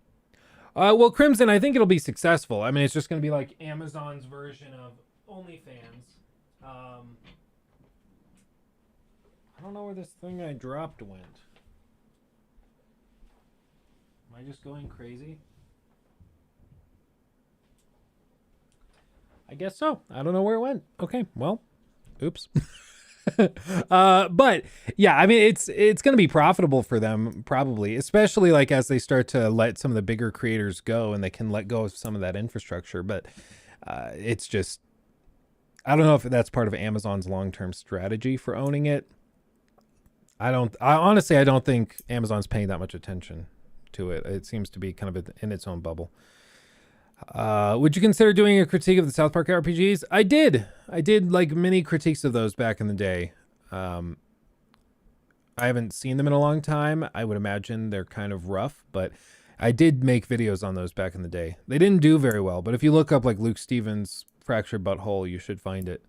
Well, Crimson, I think it'll be successful. I mean, it's just going to be like Amazon's version of OnlyFans. I don't know where this thing I dropped went. Am I just going crazy? I guess so. I don't know where it went. Okay, well, oops. But yeah, I mean, it's going to be profitable for them probably, especially like as they start to let some of the bigger creators go and they can let go of some of that infrastructure. But it's just, I don't know if that's part of Amazon's long-term strategy for owning it. I honestly, I don't think Amazon's paying that much attention to it. It seems to be kind of in its own bubble. Would you consider doing a critique of the South Park RPGs? I did like mini critiques of those back in the day. I haven't seen them in a long time. I would imagine they're kind of rough, but I did make videos on those back in the day. They didn't do very well, but if you look up like Luke Stevens' Fractured Butthole, you should find it.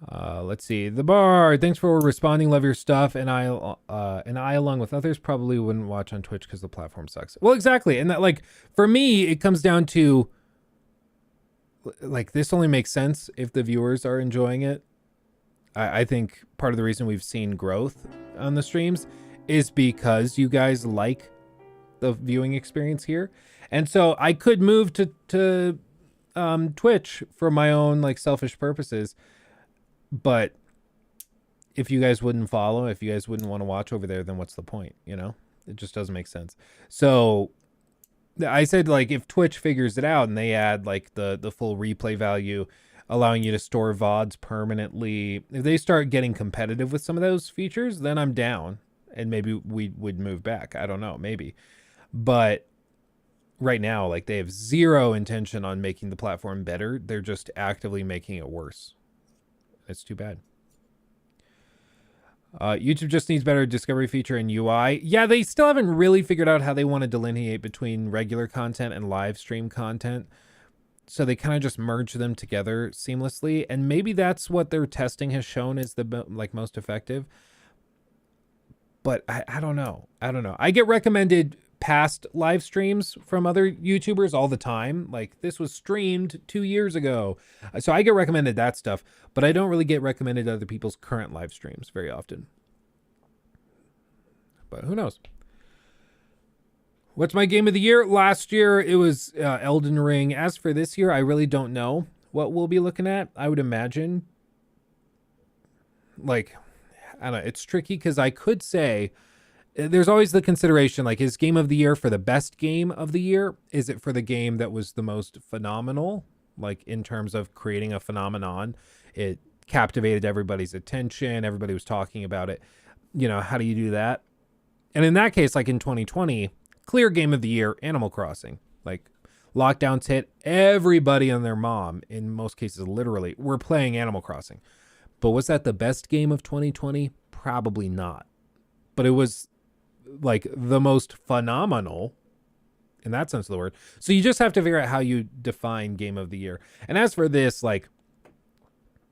Let's see. The Bard, thanks for responding. Love your stuff. And I, along with others, probably wouldn't watch on Twitch because the platform sucks. Well, exactly. And that, like, for me, it comes down to, like, this only makes sense if the viewers are enjoying it. I think part of the reason we've seen growth on the streams is because you guys like the viewing experience here. And so I could move to Twitch for my own, like, selfish purposes. But if you guys wouldn't follow, if you guys wouldn't want to watch over there, then what's the point? You know, it just doesn't make sense. So I said, like, if Twitch figures it out and they add like the full replay value, allowing you to store VODs permanently, if they start getting competitive with some of those features, then I'm down and maybe we would move back. I don't know, maybe. But right now, like, they have zero intention on making the platform better. They're just actively making it worse. It's too bad. YouTube just needs better discovery feature and UI. Yeah, they still haven't really figured out how they want to delineate between regular content and live stream content. So they kind of just merge them together seamlessly. And maybe that's what their testing has shown is the most effective. But I don't know. I get recommended past live streams from other YouTubers all the time. Like, this was streamed 2 years ago. So I get recommended that stuff, but I don't really get recommended other people's current live streams very often. But who knows? What's my game of the year? Last year, it was Elden Ring. As for this year, I really don't know what we'll be looking at. I would imagine, like, I don't know. It's tricky because I could say, there's always the consideration, like, is game of the year for the best game of the year? Is it for the game that was the most phenomenal, like, in terms of creating a phenomenon? It captivated everybody's attention. Everybody was talking about it. You know, how do you do that? And in that case, like in 2020, clear game of the year, Animal Crossing. Like, lockdowns hit, everybody and their mom, in most cases, literally, were playing Animal Crossing. But was that the best game of 2020? Probably not. But it was, like, the most phenomenal in that sense of the word. So you just have to figure out how you define game of the year. And as for this, like,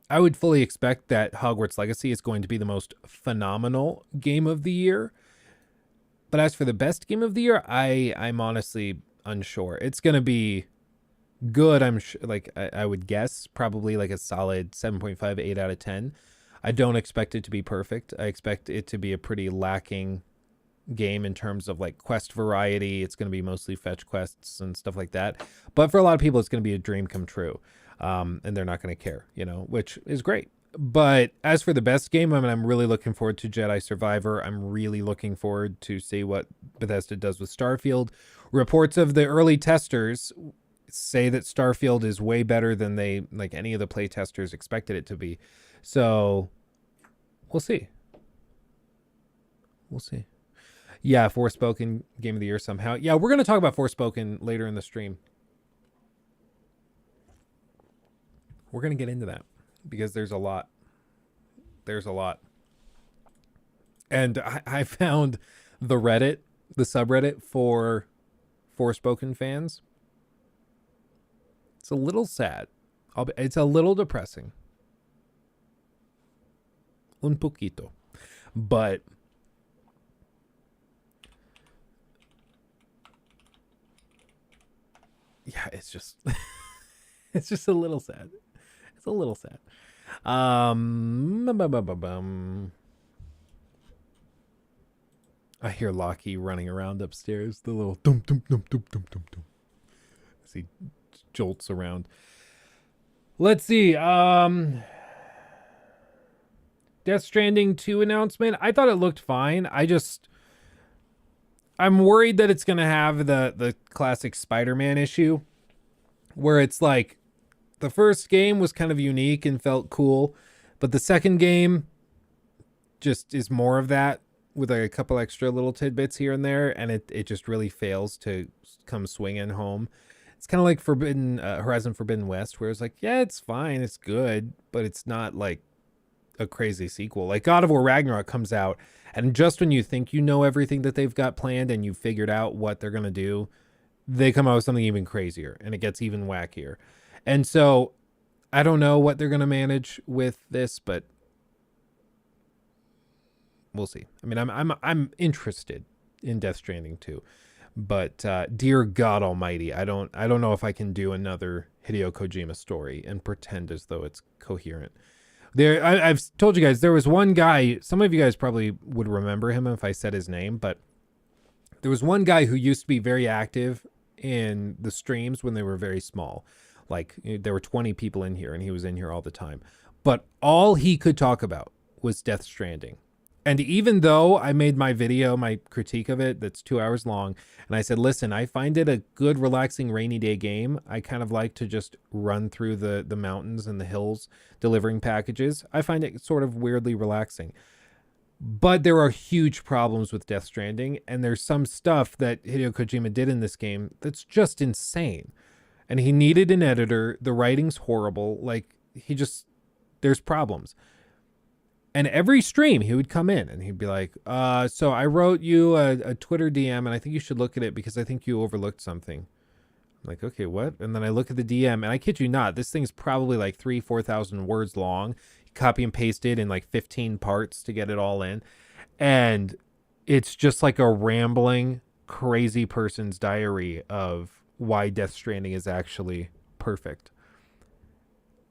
I would fully expect that Hogwarts Legacy is going to be the most phenomenal game of the year. But as for the best game of the year, I'm honestly unsure. It's going to be good. I'm sure, like, I would guess probably like a solid 7.5, 8 out of 10. I don't expect it to be perfect. I expect it to be a pretty lacking game in terms of, like, quest variety. It's going to be mostly fetch quests and stuff like that. But for a lot of people, it's going to be a dream come true. And they're not going to care, you know, which is great. But as for the best game, I mean, I'm really looking forward to Jedi Survivor. I'm really looking forward to see what Bethesda does with Starfield. Reports of the early testers say that Starfield is way better than they, like, any of the play testers expected it to be. So we'll see. Yeah, Forspoken game of the year somehow. Yeah, we're going to talk about Forspoken later in the stream. We're going to get into that because there's a lot. And I found the subreddit for Forspoken fans. It's a little sad. It's a little depressing. Un poquito. But yeah, it's just it's just a little sad. It's a little sad. Bum. I hear Lockie running around upstairs. The little dum dum dum dum dum dum dum as he jolts around. Let's see. Death Stranding 2 announcement. I thought it looked fine. I'm worried that it's gonna have the classic Spider-Man issue, where it's like the first game was kind of unique and felt cool, but the second game just is more of that with like a couple extra little tidbits here and there, and it just really fails to come swinging home. It's kind of like Horizon Forbidden West, where it's like, yeah, it's fine, it's good, but it's not like a crazy sequel. Like God of War Ragnarok comes out, and just when you think you know everything that they've got planned and you've figured out what they're going to do, they come out with something even crazier, and it gets even wackier. And so I don't know what they're going to manage with this, but we'll see. I mean, I'm interested in Death Stranding 2, but dear God Almighty, I don't know if I can do another Hideo Kojima story and pretend as though it's coherent. I've told you guys, there was one guy, some of you guys probably would remember him if I said his name, but there was one guy who used to be very active in the streams when they were very small. Like there were 20 people in here and he was in here all the time, but all he could talk about was Death Stranding. And even though I made my video, my critique of it, that's 2 hours long, and I said, listen, I find it a good, relaxing, rainy day game. I kind of like to just run through the mountains and the hills delivering packages. I find it sort of weirdly relaxing. But there are huge problems with Death Stranding, and there's some stuff that Hideo Kojima did in this game that's just insane. And he needed an editor. The writing's horrible. Like, there's problems. And every stream he would come in and he'd be like, so I wrote you a Twitter DM and I think you should look at it because I think you overlooked something. I'm like, okay, what? And then I look at the DM and I kid you not, this thing's probably like 4,000 words long. Copy and pasted in like 15 parts to get it all in. And it's just like a rambling, crazy person's diary of why Death Stranding is actually perfect.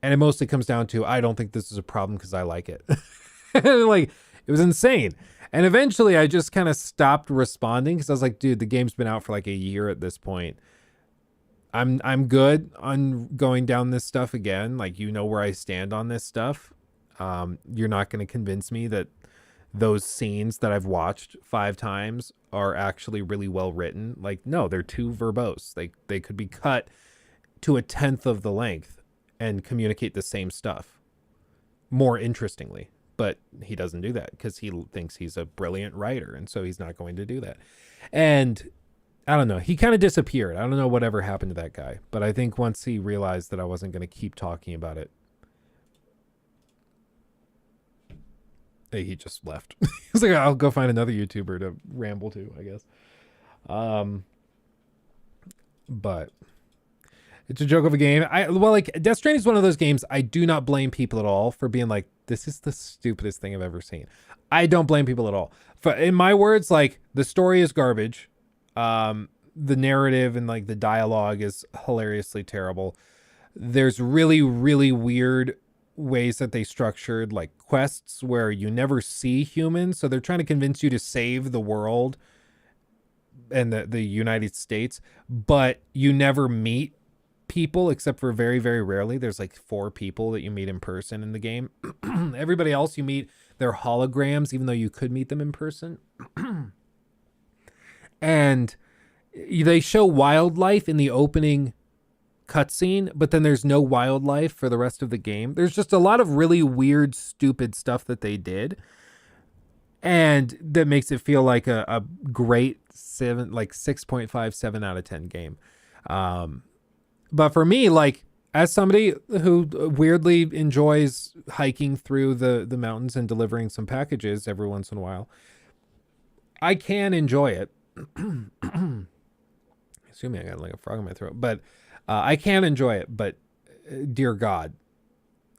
And it mostly comes down to, I don't think this is a problem because I like it. Like, it was insane. And eventually I just kind of stopped responding because I was like, dude, the game's been out for like a year at this point. I'm good on going down this stuff again. Like, you know where I stand on this stuff. You're not going to convince me that those scenes that I've watched 5 times are actually really well written. Like, no, they're too verbose. They could be cut to 1/10 of the length and communicate the same stuff more interestingly. But he doesn't do that because he thinks he's a brilliant writer. And so he's not going to do that. And I don't know. He kind of disappeared. I don't know whatever happened to that guy. But I think once he realized that I wasn't going to keep talking about it, he just left. He's like, I'll go find another YouTuber to ramble to, I guess. But it's a joke of a game. Death Stranding is one of those games I do not blame people at all for being like, this is the stupidest thing I've ever seen. I don't blame people at all. In my words, like, the story is garbage. The narrative and like the dialogue is hilariously terrible. There's really, really weird ways that they structured like quests where you never see humans. So they're trying to convince you to save the world and the United States, but you never meet people except for very, very rarely. There's like 4 people that you meet in person in the game. Everybody else you meet, they're holograms, even though you could meet them in person. And they show wildlife in the opening cutscene, but then there's no wildlife for the rest of the game. There's just a lot of really weird, stupid stuff that they did, and that makes it feel like a great 6.5, 7 out of 10 game. But for me, like, as somebody who weirdly enjoys hiking through the mountains and delivering some packages every once in a while, I can enjoy it. Excuse me, I got like a frog in my throat. But I can enjoy it. But dear God,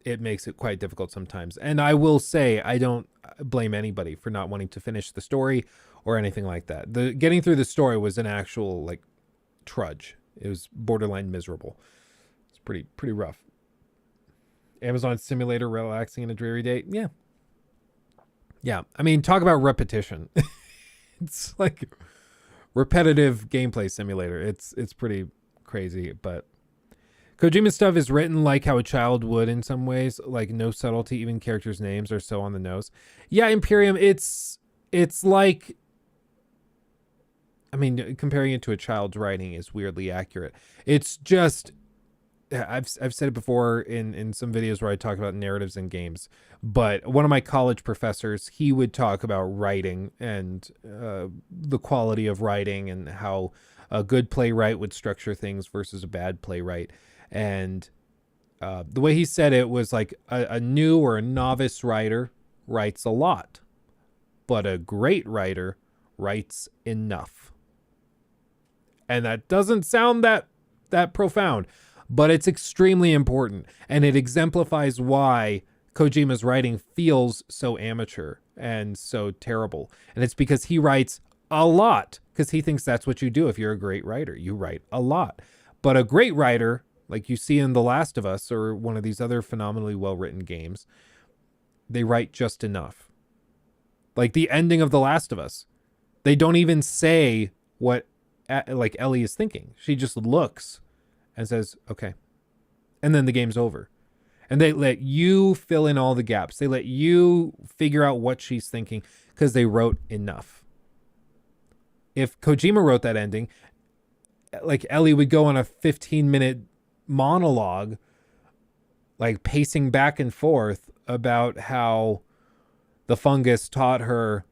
it makes it quite difficult sometimes. And I will say, I don't blame anybody for not wanting to finish the story or anything like that. The getting through the story was an actual like trudge. It was borderline miserable. It's pretty rough. Amazon Simulator, relaxing in a dreary day. Yeah. Yeah. I mean, talk about repetition. It's like repetitive gameplay simulator. It's pretty crazy, but Kojima stuff is written like how a child would in some ways, like no subtlety, even characters' names are so on the nose. Yeah, Imperium, it's like, I mean, comparing it to a child's writing is weirdly accurate. It's just, I've said it before in some videos where I talk about narratives in games, but one of my college professors, he would talk about writing and the quality of writing and how a good playwright would structure things versus a bad playwright. And the way he said it was like a new or a novice writer writes a lot, but a great writer writes enough. And that doesn't sound that profound, but it's extremely important. And it exemplifies why Kojima's writing feels so amateur and so terrible. And it's because he writes a lot, because he thinks that's what you do if you're a great writer. You write a lot. But a great writer, like you see in The Last of Us or one of these other phenomenally well-written games, they write just enough. Like the ending of The Last of Us. They don't even say what like Ellie is thinking. She just looks and says, okay. And then the game's over. And they let you fill in all the gaps. They let you figure out what she's thinking because they wrote enough. If Kojima wrote that ending, like Ellie would go on a 15-minute monologue, like pacing back and forth about how the fungus taught her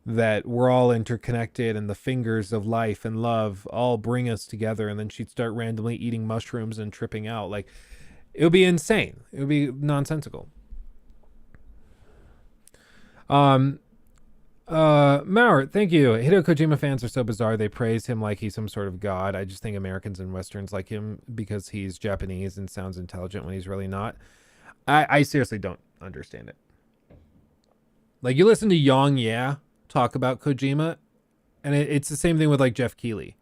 that we're all interconnected and the fingers of life and love all bring us together. And then she'd start randomly eating mushrooms and tripping out. Like, it would be insane. It would be nonsensical. Mauer, thank you. Hideo Kojima fans are so bizarre. They praise him like he's some sort of god. I just think Americans and Westerns like him because he's Japanese and sounds intelligent when he's really not. I seriously don't understand it. Like, you listen to Yang Yeah talk about Kojima, and it's the same thing with like Jeff Keighley.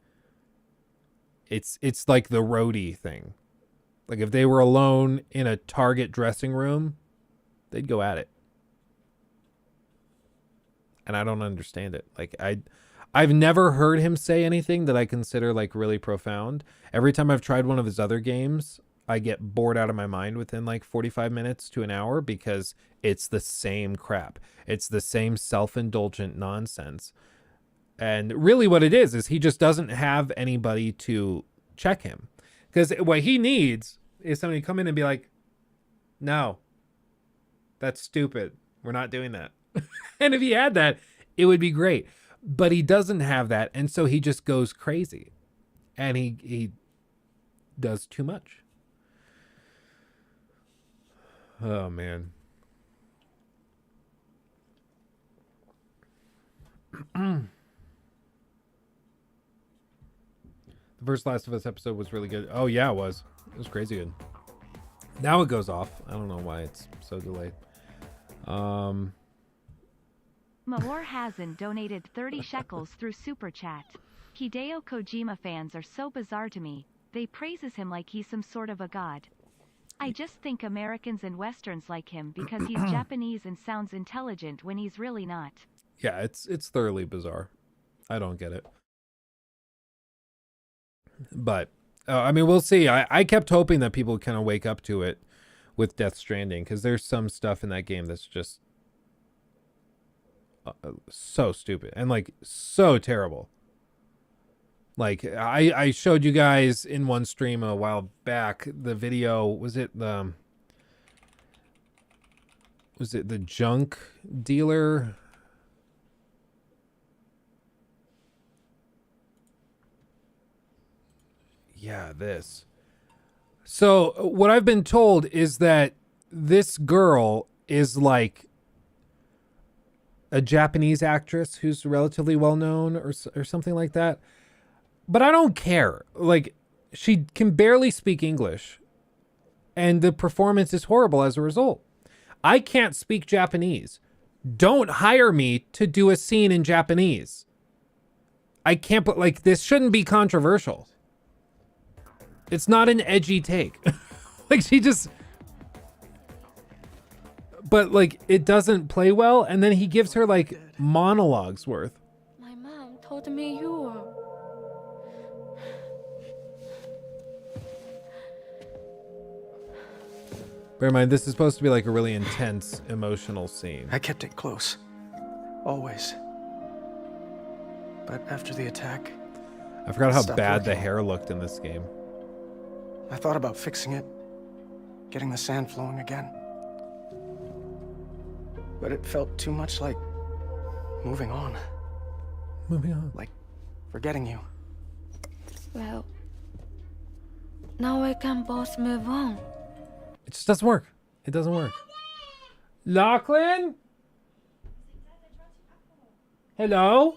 It's like the roadie thing. Like if they were alone in a Target dressing room, they'd go at it. And I don't understand it. Like I've never heard him say anything that I consider like really profound. Every time I've tried one of his other games, I get bored out of my mind within like 45 minutes to an hour because it's the same crap. It's the same self-indulgent nonsense. And really what it is he just doesn't have anybody to check him. Because what he needs is somebody to come in and be like, no, that's stupid. We're not doing that. And if he had that, it would be great. But he doesn't have that. And so he just goes crazy. And he does too much. Oh, man. The first Last of Us episode was really good. Oh, yeah, it was. It was crazy good. Now it goes off. I don't know why it's so delayed. Mahor Hazen donated 30 shekels through Super Chat. Hideo Kojima fans are so bizarre to me. They praises him like he's some sort of a god. I just think Americans and Westerns like him because he's Japanese and sounds intelligent when he's really not. Yeah, it's thoroughly bizarre. I don't get it. But, I mean, we'll see. I kept hoping that people would kind of wake up to it with Death Stranding, because there's some stuff in that game that's just so stupid and, like, so terrible. Like, I showed you guys in one stream a while back the video, was it the junk dealer? Yeah, this. So what I've been told is that this girl is like a Japanese actress who's relatively well known or something like that. But I don't care. Like, she can barely speak English, and the performance is horrible as a result. I can't speak Japanese. Don't hire me to do a scene in Japanese. I can't, but like, this shouldn't be controversial. It's not an edgy take. Like she just, but like it doesn't play well. And then he gives her like monologues worth. My mom told me you were. Bear in mind, this is supposed to be like a really intense emotional scene. I kept it close. Always. But after the attack, I forgot how Stopped bad the working. hair looked in this game. I thought about fixing it, getting the sand flowing again. But it felt too much like moving on, Moving on. like forgetting you. Well, now we can both move on. It just doesn't work. It doesn't work. Lachlan? Hello?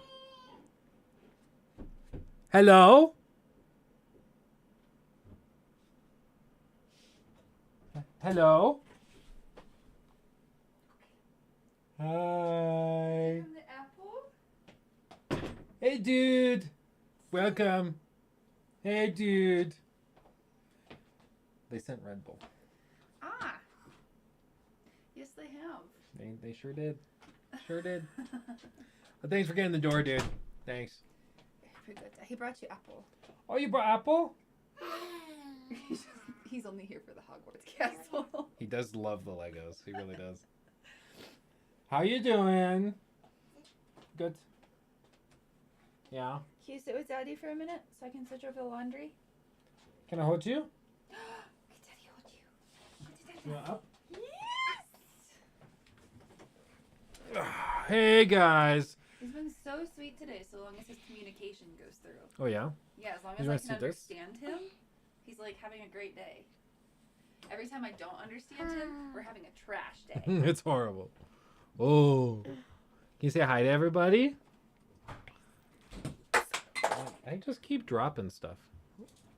Hello? Hello? Hi. Hey, dude. Welcome. Hey, dude. They sent Red Bull. Ah. Yes, they have. They sure did. Sure did. But thanks for getting the door, dude. Thanks. Pretty good. He brought you apple. Oh, you brought Apple? He's only here for the Hogwarts castle. He does love the Legos. He really does. How you doing? Good. Yeah. Can you sit with Daddy for a minute so I can switch over the laundry? Can I hold you? Okay, Daddy, hold you. You want up? Yes! Hey, guys. He's been so sweet today, so long as his communication goes through. Oh, yeah? Yeah, as long You as I wanna can see this? understand him, he's like having a great day. Every time I don't understand him, we're having a trash day. It's horrible. Oh. Can you say hi to everybody? I just keep dropping stuff.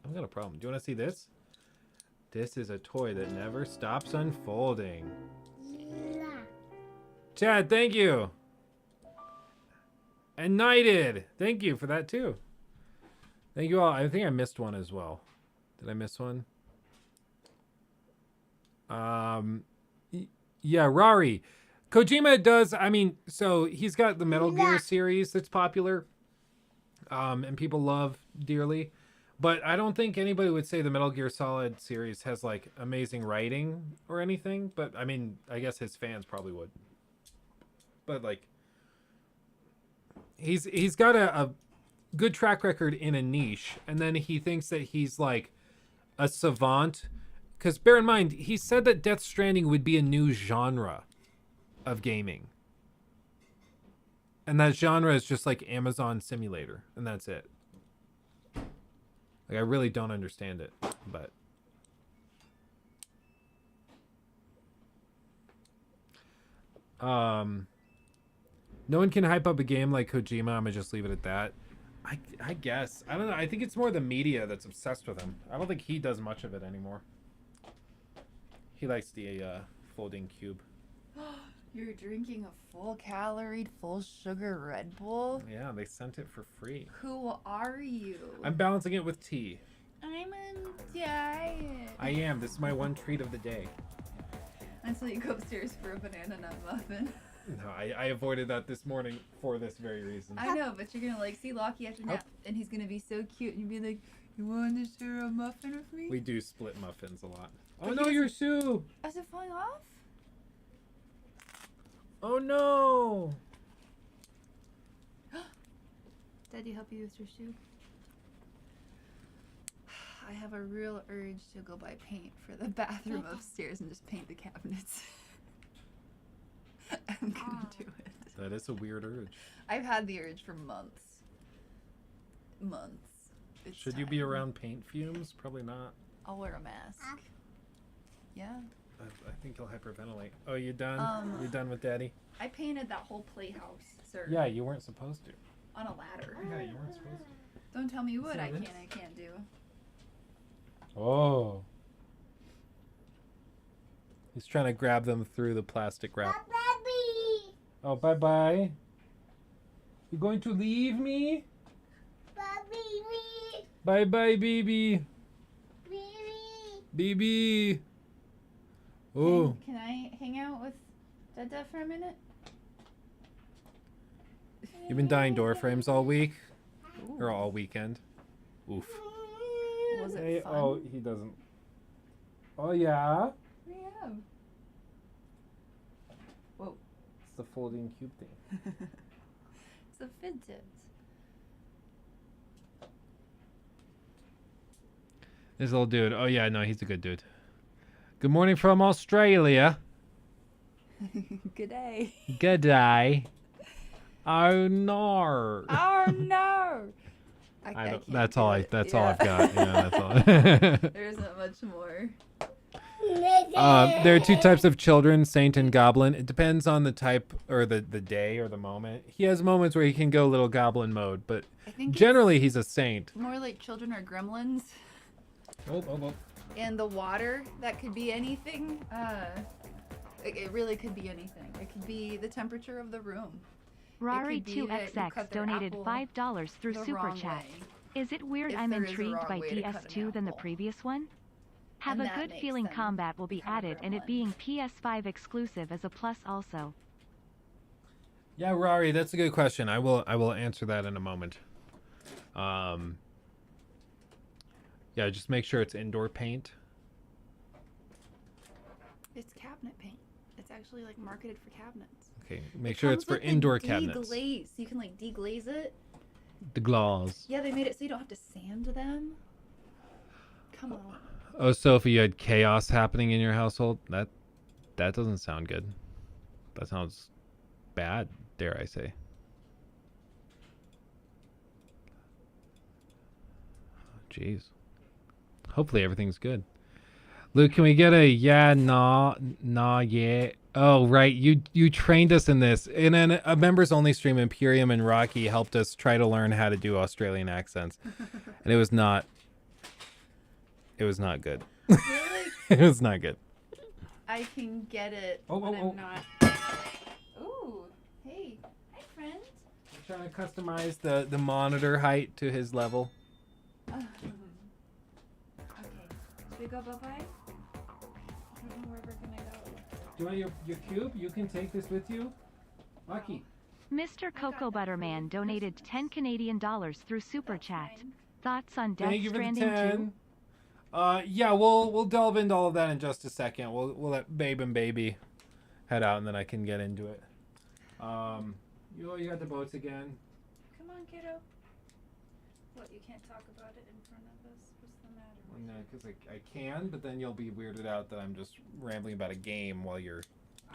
I've got a problem. Do you want to see this? This is a toy that never stops unfolding. Chad, thank you. And Knighted, thank you for that too. Thank you all. I think I missed one as well. Did I miss one? Yeah, Rari. Kojima does, I mean, so he's got the Metal Gear series that's popular. And people love dearly. But I don't think anybody would say the Metal Gear Solid series has like amazing writing or anything. But I mean, I guess his fans probably would. But like, he's got a good track record in a niche, and then he thinks that he's like a savant. Because bear in mind, he said that Death Stranding would be a new genre of gaming. And that genre is just like Amazon Simulator, and that's it. Like, I really don't understand it, but... No one can hype up a game like Kojima. I'm gonna just leave it at that. I guess. I don't know. I think it's more the media that's obsessed with him. I don't think he does much of it anymore. He likes the folding cube. You're drinking a full-caloried, full-sugar Red Bull? Yeah, they sent it for free. Who are you? I'm balancing it with tea. I'm on diet. I am. This is my one treat of the day. Until you go upstairs for a banana nut muffin. No, I avoided that this morning for this very reason. I know, but you're gonna like see Lockie after nap, and he's gonna be so cute, and you'll be like, "You want to share a muffin with me?" We do split muffins a lot. Oh But no, he's- your shoe! Is it falling off? Oh no! Daddy, help you with your shoe? I have a real urge to go buy paint for the bathroom upstairs and just paint the cabinets. I'm gonna do it. That is a weird urge. I've had the urge for months. Months. It's Should you be time. around paint fumes? Probably not. I'll wear a mask. Yeah. I think you'll hyperventilate. Oh, you done? You done with Daddy? I painted that whole playhouse, sir. Yeah, you weren't supposed to. On a ladder. Yeah, you weren't supposed to. Don't tell me what So I this- can't do. Oh. He's trying to grab them through the plastic wrap. Baby, Oh, bye-bye. You going to leave me? baby, Bye-bye, baby. BB. Oh. Can I hang out with Dada for a minute? You've been dyeing door frames all week? Or all weekend? Oof. Was it Hey, fun? oh, he doesn't. Oh, yeah? What do you have? Whoa. It's the folding cube thing. It's a fidget. This little dude. Oh, yeah, no, he's a good dude. Good morning from Australia. Good day. Good day. Oh, no. Oh no! I don't, can't that's do all it. that's Yeah. all I've got. Yeah, that's all. There isn't much more. There are two types of children, saint and goblin. It depends on the type or the day or the moment. He has moments where he can go little goblin mode, but I think generally he's a saint. it's more like children are gremlins. Oh. And the water, that could be anything. It really could be anything. It could be the temperature of the room. Rari could be that you 2XX cut their donated apple $5 through the Super wrong Chat. way. Is it weird If I'm there is a intrigued wrong by way to cut an DS2 than the apple. previous one? Have And a that good makes feeling them combat will be become a added and it gremlin. being PS5 exclusive is a plus also. Yeah, Rari, that's a good question. I will answer that in a moment. Yeah, just make sure it's indoor paint. It's cabinet paint. It's actually like marketed for cabinets. Okay, make It sure it's comes for with the indoor cabinets. Deglaze. You can like deglaze it. The glass. Yeah, they made it so you don't have to sand them. Come on. Oh, Sophie, you had chaos happening in your household? That doesn't sound good. That sounds bad, dare I say. Jeez. Hopefully everything's good. Luke, can we get a yeah, nah, yeah? Oh, right. You trained us in this. In a members only stream, Imperium and Rocky helped us try to learn how to do Australian accents. And it was not good. Really? It was not good. I can get it Oh, when oh, I'm not. Ooh, hey, hi friend. I'm trying to customize the monitor height to his level. Okay, should we go bye bye? I don't know where we're gonna go. Do you want your cube? You can take this with you. Lucky. Mr. Cocoa Butterman donated 10 Canadian dollars through Super Chat. Fine. Thoughts on Death Thank you for the Stranding 2? 10. Yeah, we'll delve into all of that in just a second. We'll let Babe and Baby head out, and then I can get into it. You got the boats again. Come on, kiddo. What, you can't talk about it in front of us? What's the matter? No, because I can, but then you'll be weirded out that I'm just rambling about a game while you're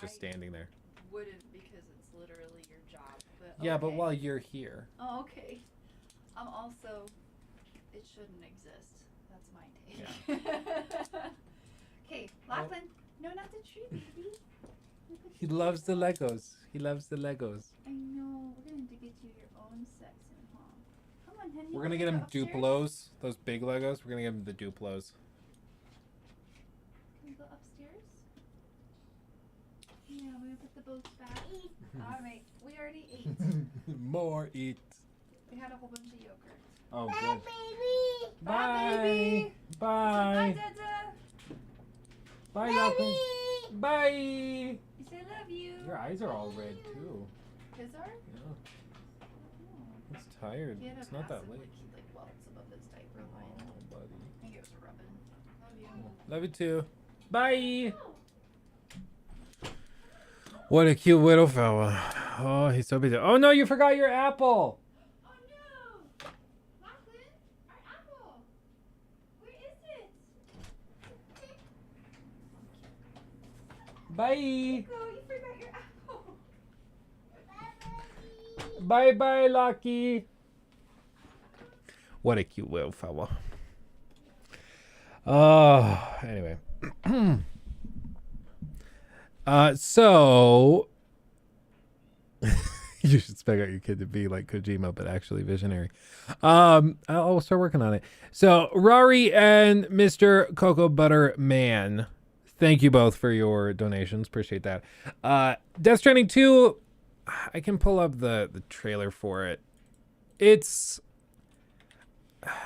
just standing there. Wouldn't, because it's literally your job. But Yeah, but okay. while you're here. Oh, okay. Also, it shouldn't exist. That's my take. Okay, Lachlan. No, not the tree, baby. Look at He the loves the tree. Legos. He loves the Legos. I know. We're gonna have to get you your own section, huh? Come on, honey. We're gonna wanna get go him upstairs? Duplos, those big Legos. We're gonna get him the Duplos. Can we go upstairs? Yeah, we're gonna put the boats back. Alright, we already ate. More eat. We had a whole bunch of yogurt. Oh, good. Bye, Bye. baby. Bye. Say bye, Dada. Bye, Lachlan. Bye. You say love you. Your eyes are all red too. His are? Yeah. He's tired. He had a It's not that massive, late. like welts above his diaper line. Oh, buddy. I think it was rubbing. Love you. Love you too. Bye. What a cute little fella. Oh, he's so busy. Oh no, you forgot your apple. Oh no! Lachlan, our apple! Where is it? Bye. Nico, you forgot your apple. Bye bye, Lucky. What a cute little fella. Oh, anyway. So you should spec out your kid to be like Kojima, but actually visionary. I'll start working on it. So Rari and Mr. Cocoa Butter Man, thank you both for your donations. Appreciate that. Death Stranding 2, I can pull up the trailer for it. It's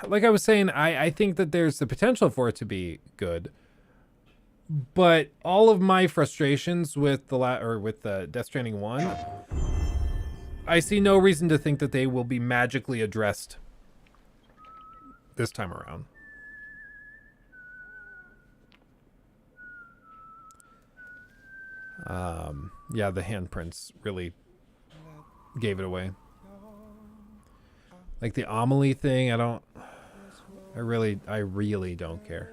like I was saying, I think that there's the potential for it to be good. But all of my frustrations with the Death Stranding 1, I see no reason to think that they will be magically addressed this time around. Yeah, the handprints really gave it away. Like the Amelie thing, I really don't care.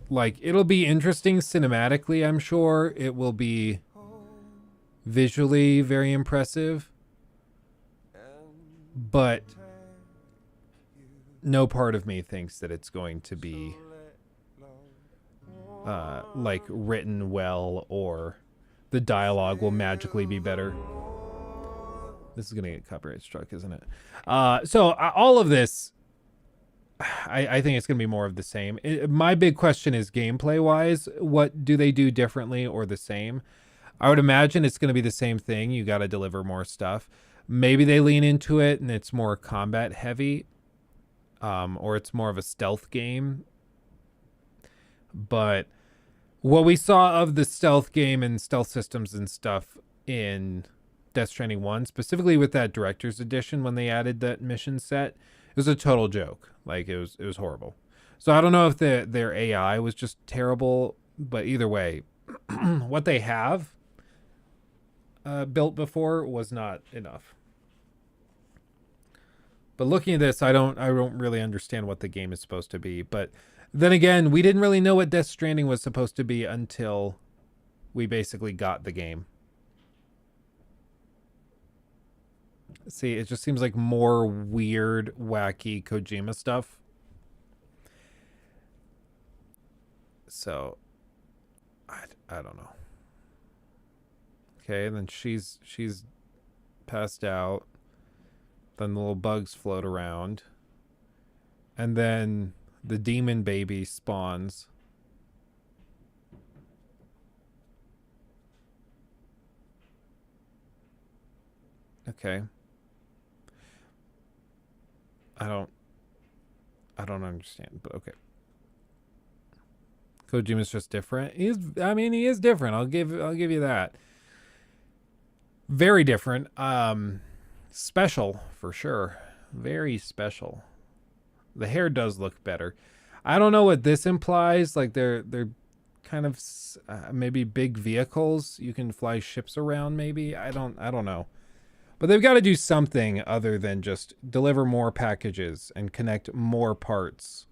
Like, it'll be interesting cinematically, I'm sure. It will be visually very impressive. But no part of me thinks that it's going to be like written well, or the dialogue will magically be better. This is gonna get copyright struck, isn't it? So all of this, I think it's gonna be more of the same. My big question is gameplay wise, what do they do differently or the same? I would imagine it's gonna be the same thing. You got to deliver more stuff. Maybe they lean into it and it's more combat heavy, or it's more of a stealth game. But what we saw of the stealth game and stealth systems and stuff in Death Stranding 1, specifically with that director's edition when they added that mission set, it was a total joke. Like, it was horrible. So I don't know if their AI was just terrible, but either way, what they have built before was not enough. But looking at this, I don't really understand what the game is supposed to be. But then again, we didn't really know what Death Stranding was supposed to be until we basically got the game. See, it just seems like more weird, wacky Kojima stuff. So, I don't know. Okay, and then she's passed out. Then the little bugs float around. And then the demon baby spawns. Okay. I don't understand, but okay. Kojima's just different. He is different. I'll give you that. Very different. Special for sure. Very special. The hair does look better. I don't know what this implies. Like they're kind of maybe big vehicles. You can fly ships around maybe. I don't know. But they've got to do something other than just deliver more packages and connect more parts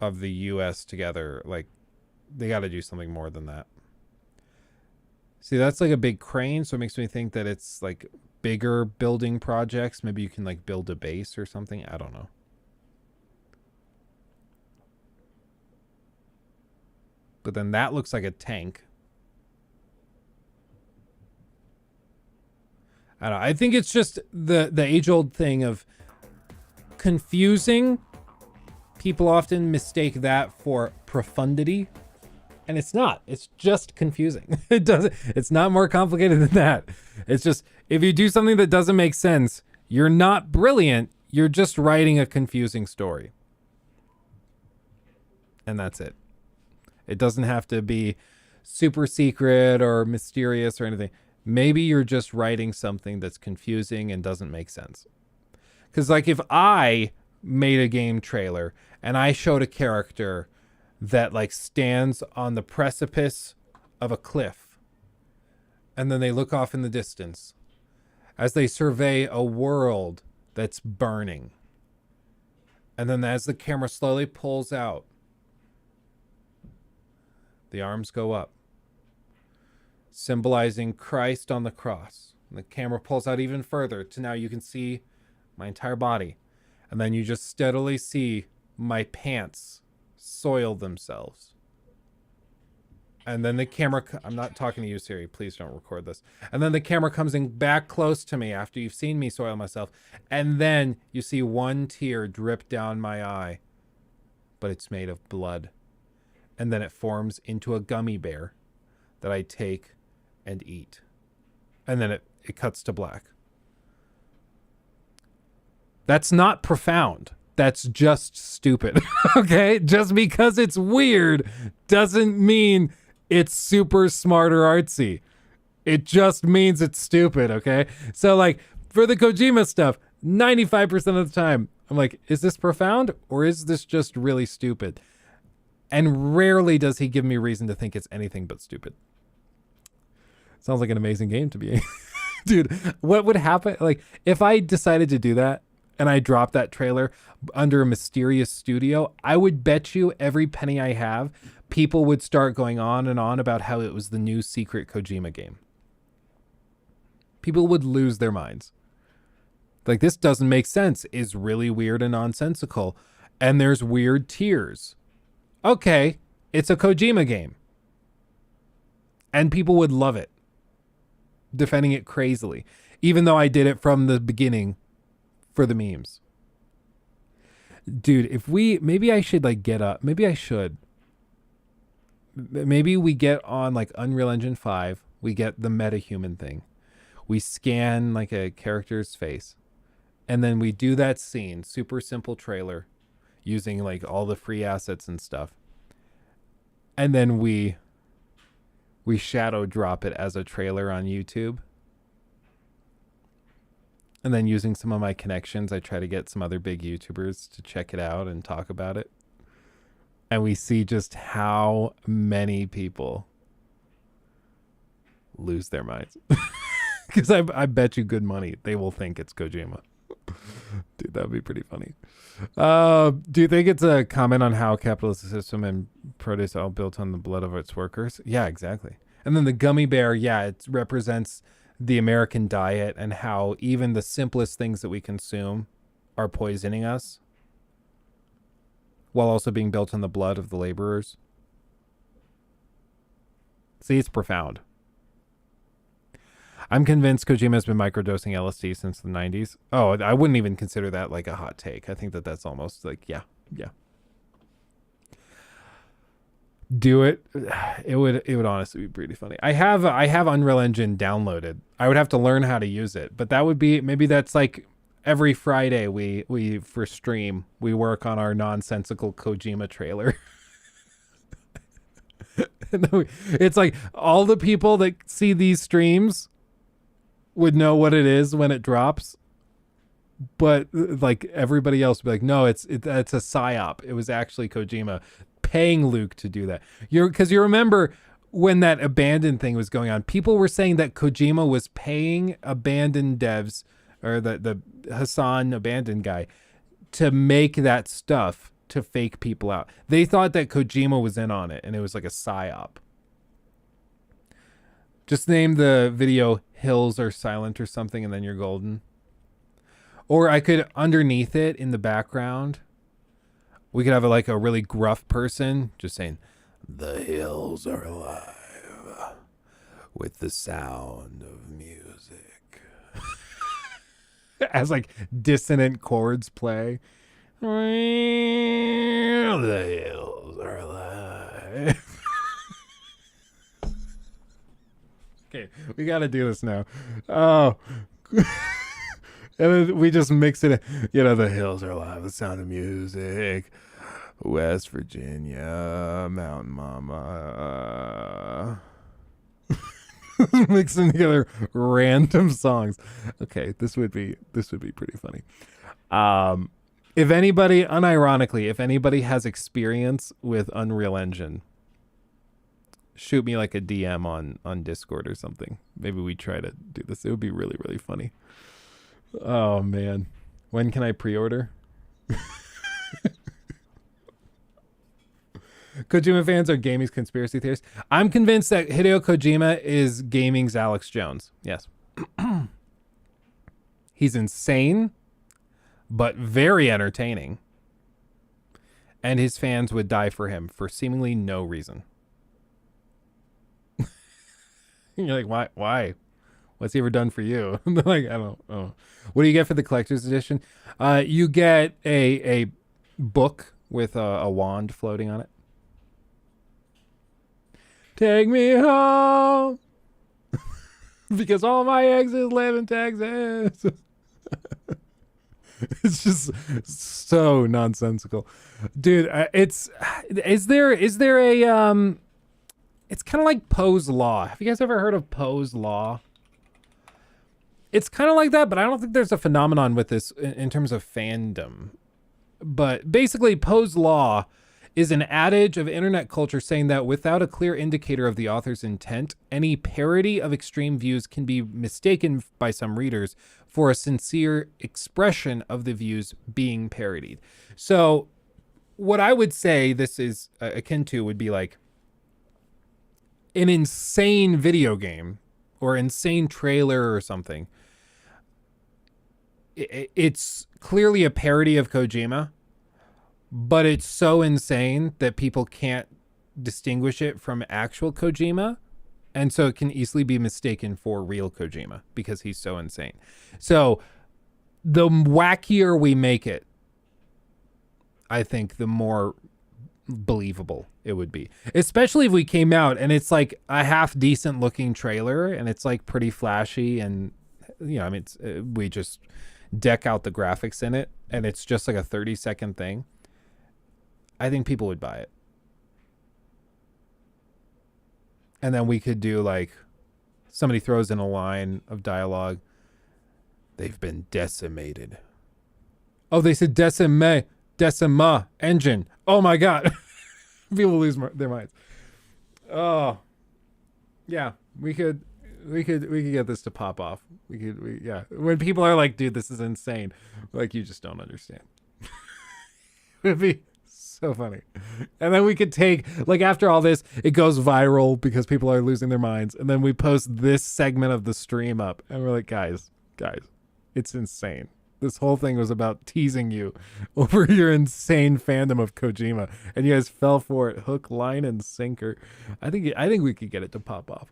of the US together. Like, they got to do something more than that. See, that's like a big crane, so it makes me think that it's like bigger building projects. Maybe you can like build a base or something. I don't know. But then that looks like a tank. I don't know. I think it's just the age-old thing of confusing. People often mistake that for profundity, and it's not. It's just confusing. It's not more complicated than that. It's just, if you do something that doesn't make sense, you're not brilliant. You're just writing a confusing story. And that's it. It doesn't have to be super secret or mysterious or anything. Maybe you're just writing something that's confusing and doesn't make sense. Because, like, if I made a game trailer and I showed a character that, like, stands on the precipice of a cliff, and then they look off in the distance as they survey a world that's burning, and then as the camera slowly pulls out, the arms go up, symbolizing Christ on the cross. And the camera pulls out even further to now you can see my entire body. And then you just steadily see my pants soil themselves. And then the camera, I'm not talking to you, Siri, please don't record this. And then the camera comes in back close to me after you've seen me soil myself. And then you see one tear drip down my eye, but it's made of blood. And then it forms into a gummy bear that I take and eat. And then it cuts to black. That's not profound. That's just stupid. Okay? Just because it's weird doesn't mean it's super smart or artsy. It just means it's stupid, okay? So like for the Kojima stuff, 95% of the time, I'm like, is this profound or is this just really stupid? And rarely does he give me reason to think it's anything but stupid. Sounds like an amazing game to me. Dude, what would happen? Like, if I decided to do that and I dropped that trailer under a mysterious studio, I would bet you every penny I have, people would start going on and on about how it was the new secret Kojima game. People would lose their minds. Like, this doesn't make sense. It's really weird and nonsensical. And there's weird tears. Okay, it's a Kojima game. And people would love it. Defending it crazily. Even though I did it from the beginning for the memes. Dude, maybe I should like get up. Maybe I should. Maybe we get on like Unreal Engine 5. We get the metahuman thing. We scan like a character's face. And then we do that scene, super simple trailer, using like all the free assets and stuff. And then we shadow drop it as a trailer on YouTube. And then using some of my connections, I try to get some other big YouTubers to check it out and talk about it. And we see just how many people lose their minds. Because I bet you good money they will think it's Kojima. Dude, that would be pretty funny. Do you think it's a comment on how capitalist system and produce all built on the blood of its workers? Yeah, exactly. And then the gummy bear, yeah, it represents the American diet and how even the simplest things that we consume are poisoning us while also being built on the blood of the laborers. See, it's profound. I'm convinced Kojima has been microdosing LSD since the 90s. Oh, I wouldn't even consider that like a hot take. I think that that's almost like, yeah. Do it. It would honestly be pretty funny. I have Unreal Engine downloaded. I would have to learn how to use it, but that would be, maybe that's like every Friday we for stream, we work on our nonsensical Kojima trailer. It's like all the people that see these streams would know what it is when it drops, but like everybody else would be like, no, it's a psyop. It was actually Kojima paying Luke to do that. Because you remember when that abandoned thing was going on, people were saying that Kojima was paying abandoned devs, or the Hassan abandoned guy, to make that stuff to fake people out. They thought that Kojima was in on it and it was like a psyop. Just name the video Hills Are Silent or something and then you're golden. Or I could, underneath it in the background, we could have a really gruff person just saying, "The hills are alive with the sound of music." As like dissonant chords play. The hills are alive. Okay, we got to do this now. Oh. And then we just mix it in. The hills are alive, the sound of music. West Virginia, Mountain Mama. Mixing together random songs. Okay, this would be pretty funny. If anybody, unironically, if anybody has experience with Unreal Engine, shoot me like a DM on Discord or something. Maybe we try to do this. It would be really, really funny. Oh man, when can I pre-order? Kojima fans are gaming's conspiracy theorists. I'm convinced that Hideo Kojima is gaming's Alex Jones. Yes. He's insane, but very entertaining. And his fans would die for him for seemingly no reason. You're like, why? What's he ever done for you? Like, I don't know. What do you get for the collector's edition? You get a book with a wand floating on it. Take me home. Because all my exes live in Texas. It's just so nonsensical, dude. Is there a it's kind of like Poe's Law. Have you guys ever heard of Poe's Law? It's kind of like that, but I don't think there's a phenomenon with this in terms of fandom. But basically, Poe's Law is an adage of internet culture saying that without a clear indicator of the author's intent, any parody of extreme views can be mistaken by some readers for a sincere expression of the views being parodied. So what I would say this is akin to would be like an insane video game or insane trailer or something. It's clearly a parody of Kojima, but it's so insane that people can't distinguish it from actual Kojima. And so it can easily be mistaken for real Kojima because he's so insane. So the wackier we make it, I think the more believable it would be. Especially if we came out and it's like a half decent looking trailer and it's like pretty flashy and, you know, I mean, we just deck out the graphics in it and it's just like a 30-second thing. I think people would buy it. And then we could do like somebody throws in a line of dialogue. They've been decimated. Oh, they said decima engine. Oh my God. People lose their minds. Oh, yeah. We could get this to pop off. Yeah. When people are like, dude, this is insane. Like, you just don't understand. It'd be so funny. And then we could take, like, after all this, it goes viral because people are losing their minds. And then we post this segment of the stream up. And we're like, guys, it's insane. This whole thing was about teasing you over your insane fandom of Kojima. And you guys fell for it, hook, line, and sinker. I think we could get it to pop off.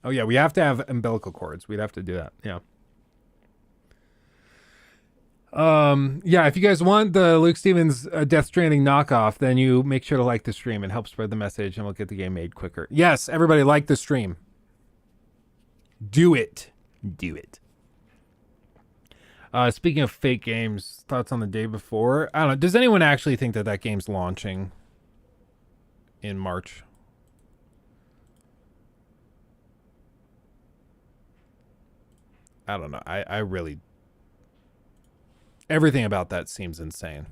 Oh, yeah, we have to have umbilical cords. We'd have to do that. Yeah. Yeah, if you guys want the Luke Stevens Death Stranding knockoff, then you make sure to like the stream and help spread the message, and we'll get the game made quicker. Yes, everybody like the stream. Do it. Speaking of fake games, thoughts on the day before? I don't know. Does anyone actually think that game's launching in March? I don't know. I really... Everything about that seems insane.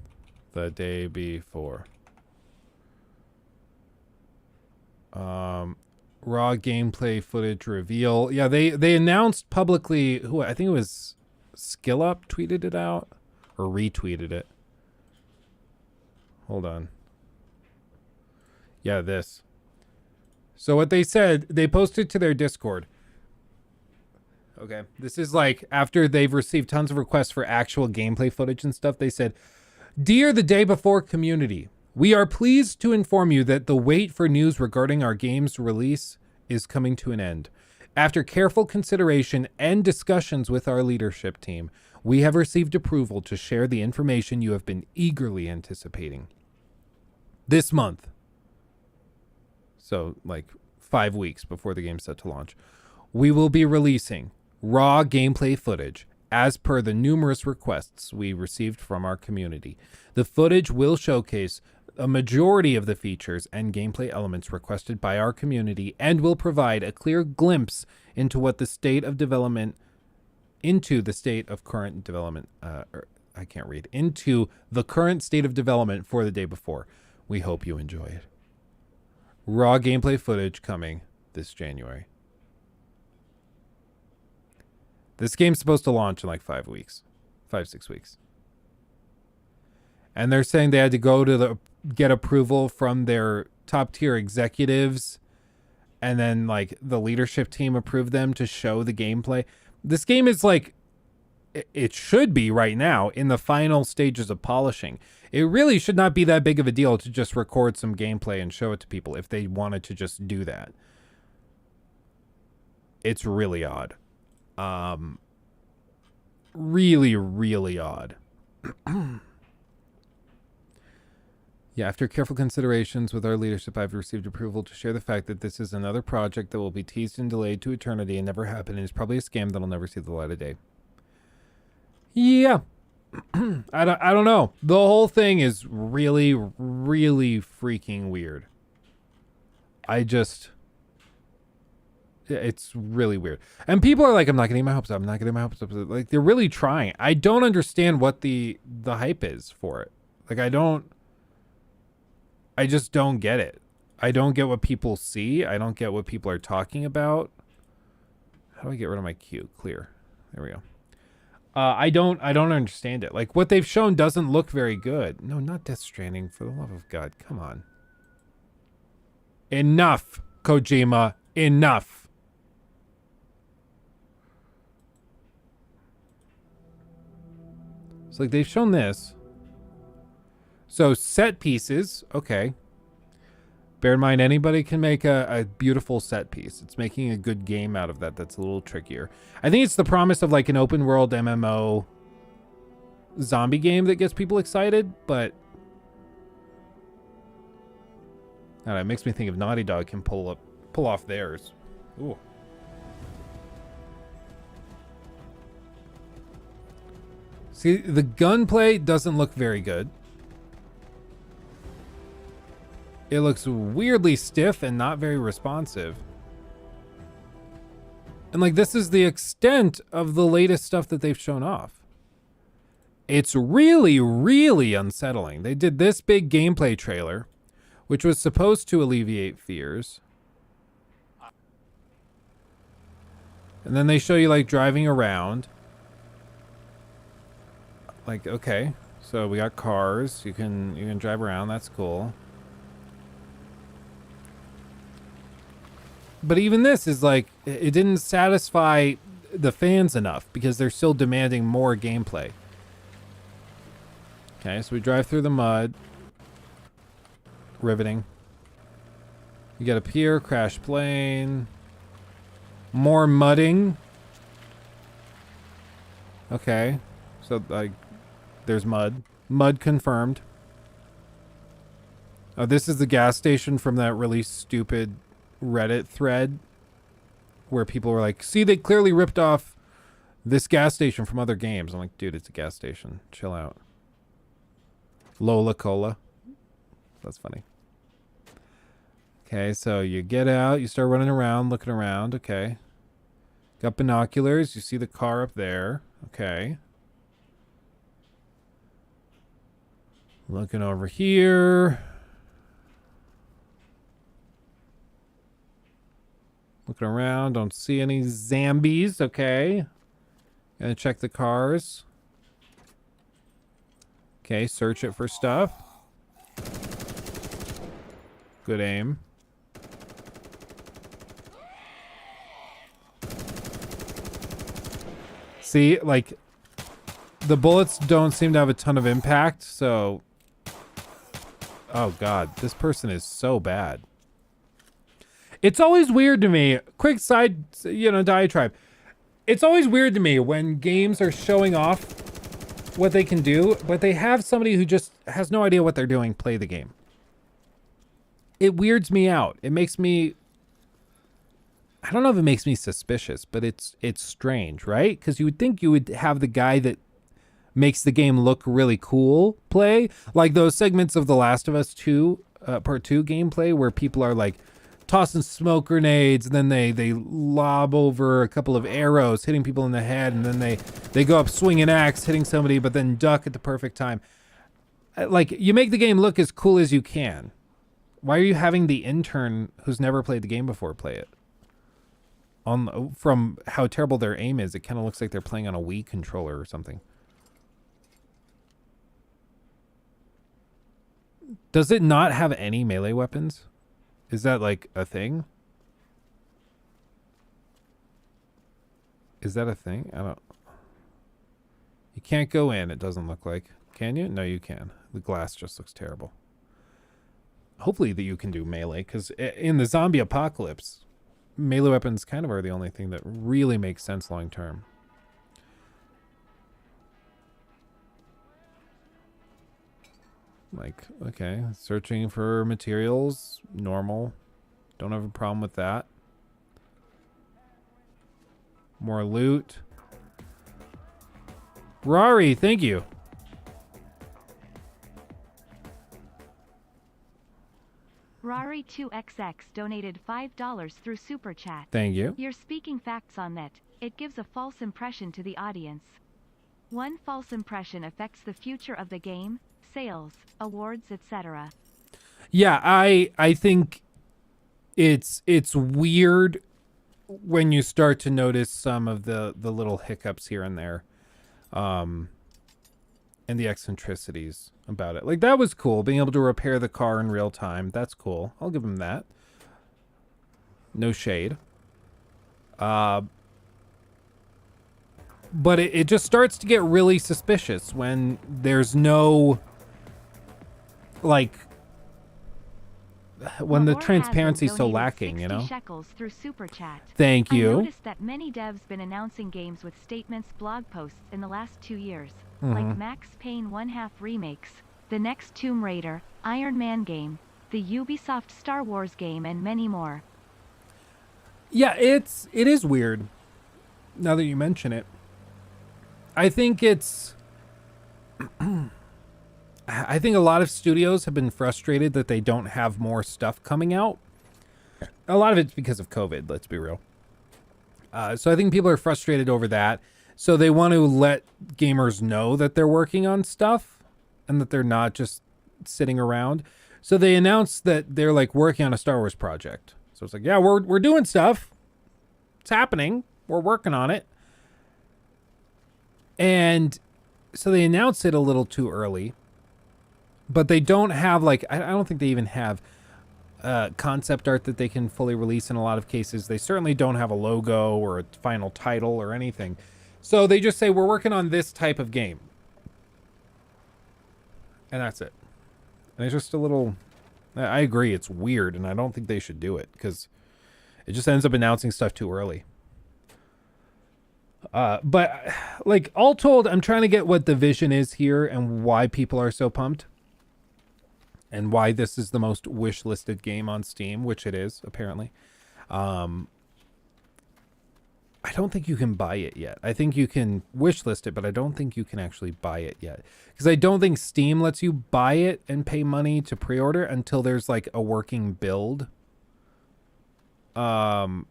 The day before. Raw gameplay footage reveal. Yeah, they announced publicly, who I think it was SkillUp tweeted it out or retweeted it. Hold on. Yeah, this. So what they said, they posted to their Discord. Okay, this is like after they've received tons of requests for actual gameplay footage and stuff. They said, "Dear the day before community, we are pleased to inform you that the wait for news regarding our game's release is coming to an end. After careful consideration and discussions with our leadership team, we have received approval to share the information you have been eagerly anticipating. This month," so like 5 weeks before the game's set to launch, "we will be releasing raw gameplay footage as per the numerous requests we received from our community. The footage will showcase a majority of the features and gameplay elements requested by our community and will provide a clear glimpse into the state of current development, into the current state of development for the day before. We hope you enjoy it. Raw gameplay footage coming this January." This game's supposed to launch in like 5 weeks, 6 weeks. And they're saying they had to go to get approval from their top tier executives. And then like the leadership team approved them to show the gameplay. This game is like, it should be right now in the final stages of polishing. It really should not be that big of a deal to just record some gameplay and show it to people if they wanted to just do that. It's really odd. Really, really odd. Yeah, after careful considerations with our leadership, I've received approval to share the fact that this is another project that will be teased and delayed to eternity and never happen, and is probably a scam that'll never see the light of day. Yeah. I don't know. The whole thing is really, really freaking weird. It's really weird. And people are like, I'm not getting my hopes up. I'm not getting my hopes up. Like, they're really trying. I don't understand what the hype is for it. Like, I just don't get it. I don't get what people see. I don't get what people are talking about. How do I get rid of my queue? Clear. There we go. I don't understand it. Like, what they've shown doesn't look very good. No, not Death Stranding. For the love of God, come on. Enough, Kojima. Enough. It's like they've shown this. So set pieces, okay. Bear in mind, anybody can make a beautiful set piece. It's making a good game out of that that's a little trickier. I think it's the promise of like an open world MMO zombie game that gets people excited, but I don't know, it makes me think if Naughty Dog can pull off theirs. Ooh. See, the gunplay doesn't look very good. It looks weirdly stiff and not very responsive. And like, this is the extent of the latest stuff that they've shown off. It's really, really unsettling. They did this big gameplay trailer, which was supposed to alleviate fears. And then they show you like driving around. Like, okay, so we got cars. You can drive around. That's cool. But even this is like, it didn't satisfy the fans enough because they're still demanding more gameplay. Okay, so we drive through the mud. Riveting. You get up here, crash plane. More mudding. Okay, so like, there's mud. Mud confirmed. Oh, this is the gas station from that really stupid Reddit thread where people were like, see, they clearly ripped off this gas station from other games. I'm like, dude, it's a gas station. Chill out. Lola Cola. That's funny. Okay, so you get out, you start running around, looking around. Okay. Got binoculars. You see the car up there. Okay. Looking over here. Looking around, don't see any zombies. Okay. Gonna check the cars. Okay, search it for stuff. Good aim. See, like, the bullets don't seem to have a ton of impact, so... Oh god, this person is so bad. It's always weird to me, quick side, diatribe. It's always weird to me when games are showing off what they can do, but they have somebody who just has no idea what they're doing play the game. It weirds me out. It makes me... I don't know if it makes me suspicious, but it's strange, right? Because you would think you would have the guy that makes the game look really cool play. Like those segments of The Last of Us 2, Part 2 gameplay where people are like tossing smoke grenades and then they lob over a couple of arrows hitting people in the head, and then they go up swinging an axe hitting somebody but then duck at the perfect time. Like, you make the game look as cool as you can. Why are you having the intern who's never played the game before play it? From how terrible their aim is, it kind of looks like they're playing on a Wii controller or something. Does it not have any melee weapons? Is that like a thing? Is that a thing? I don't... You can't go in, it doesn't look like. Can you? No, you can. The glass just looks terrible. Hopefully that you can do melee, because in the zombie apocalypse, melee weapons kind of are the only thing that really makes sense long term. Like, okay, searching for materials, normal. Don't have a problem with that. More loot. Rari, thank you. Rari2XX donated $5 through Super Chat. Thank you. You're speaking facts on that. It gives a false impression to the audience. One false impression affects the future of the game, sales, awards, etc. Yeah, I think it's weird when you start to notice some of the little hiccups here and there. And the eccentricities about it. Like, that was cool. Being able to repair the car in real time. That's cool. I'll give him that. No shade. But it just starts to get really suspicious when there's no, like, when the transparency's so lacking, you know? Shekels through Super Chat. Thank you. I noticed that many devs been announcing games with statements, blog posts in the last 2 years, like Max Payne 1/2 remakes, the next Tomb Raider, Iron Man game, the Ubisoft Star Wars game, and many more. Yeah, it is weird. Now that you mention it, I think it's. I think a lot of studios have been frustrated that they don't have more stuff coming out. A lot of it's because of COVID, let's be real. So I think people are frustrated over that. So they want to let gamers know that they're working on stuff and that they're not just sitting around. So they announced that they're like working on a Star Wars project. So it's like, yeah, we're doing stuff. It's happening. We're working on it. And so they announced it a little too early. But they don't have, like, I don't think they even have concept art that they can fully release in a lot of cases. They certainly don't have a logo or a final title or anything. So they just say, we're working on this type of game. And that's it. And it's just a little, I agree, it's weird, and I don't think they should do it, because it just ends up announcing stuff too early. But, like, all told, I'm trying to get what the vision is here and why people are so pumped. And why this is the most wish-listed game on Steam, which it is, apparently. I don't think you can buy it yet. I think you can wish-list it, but I don't think you can actually buy it yet. Because I don't think Steam lets you buy it and pay money to pre-order until there's, like, a working build. That's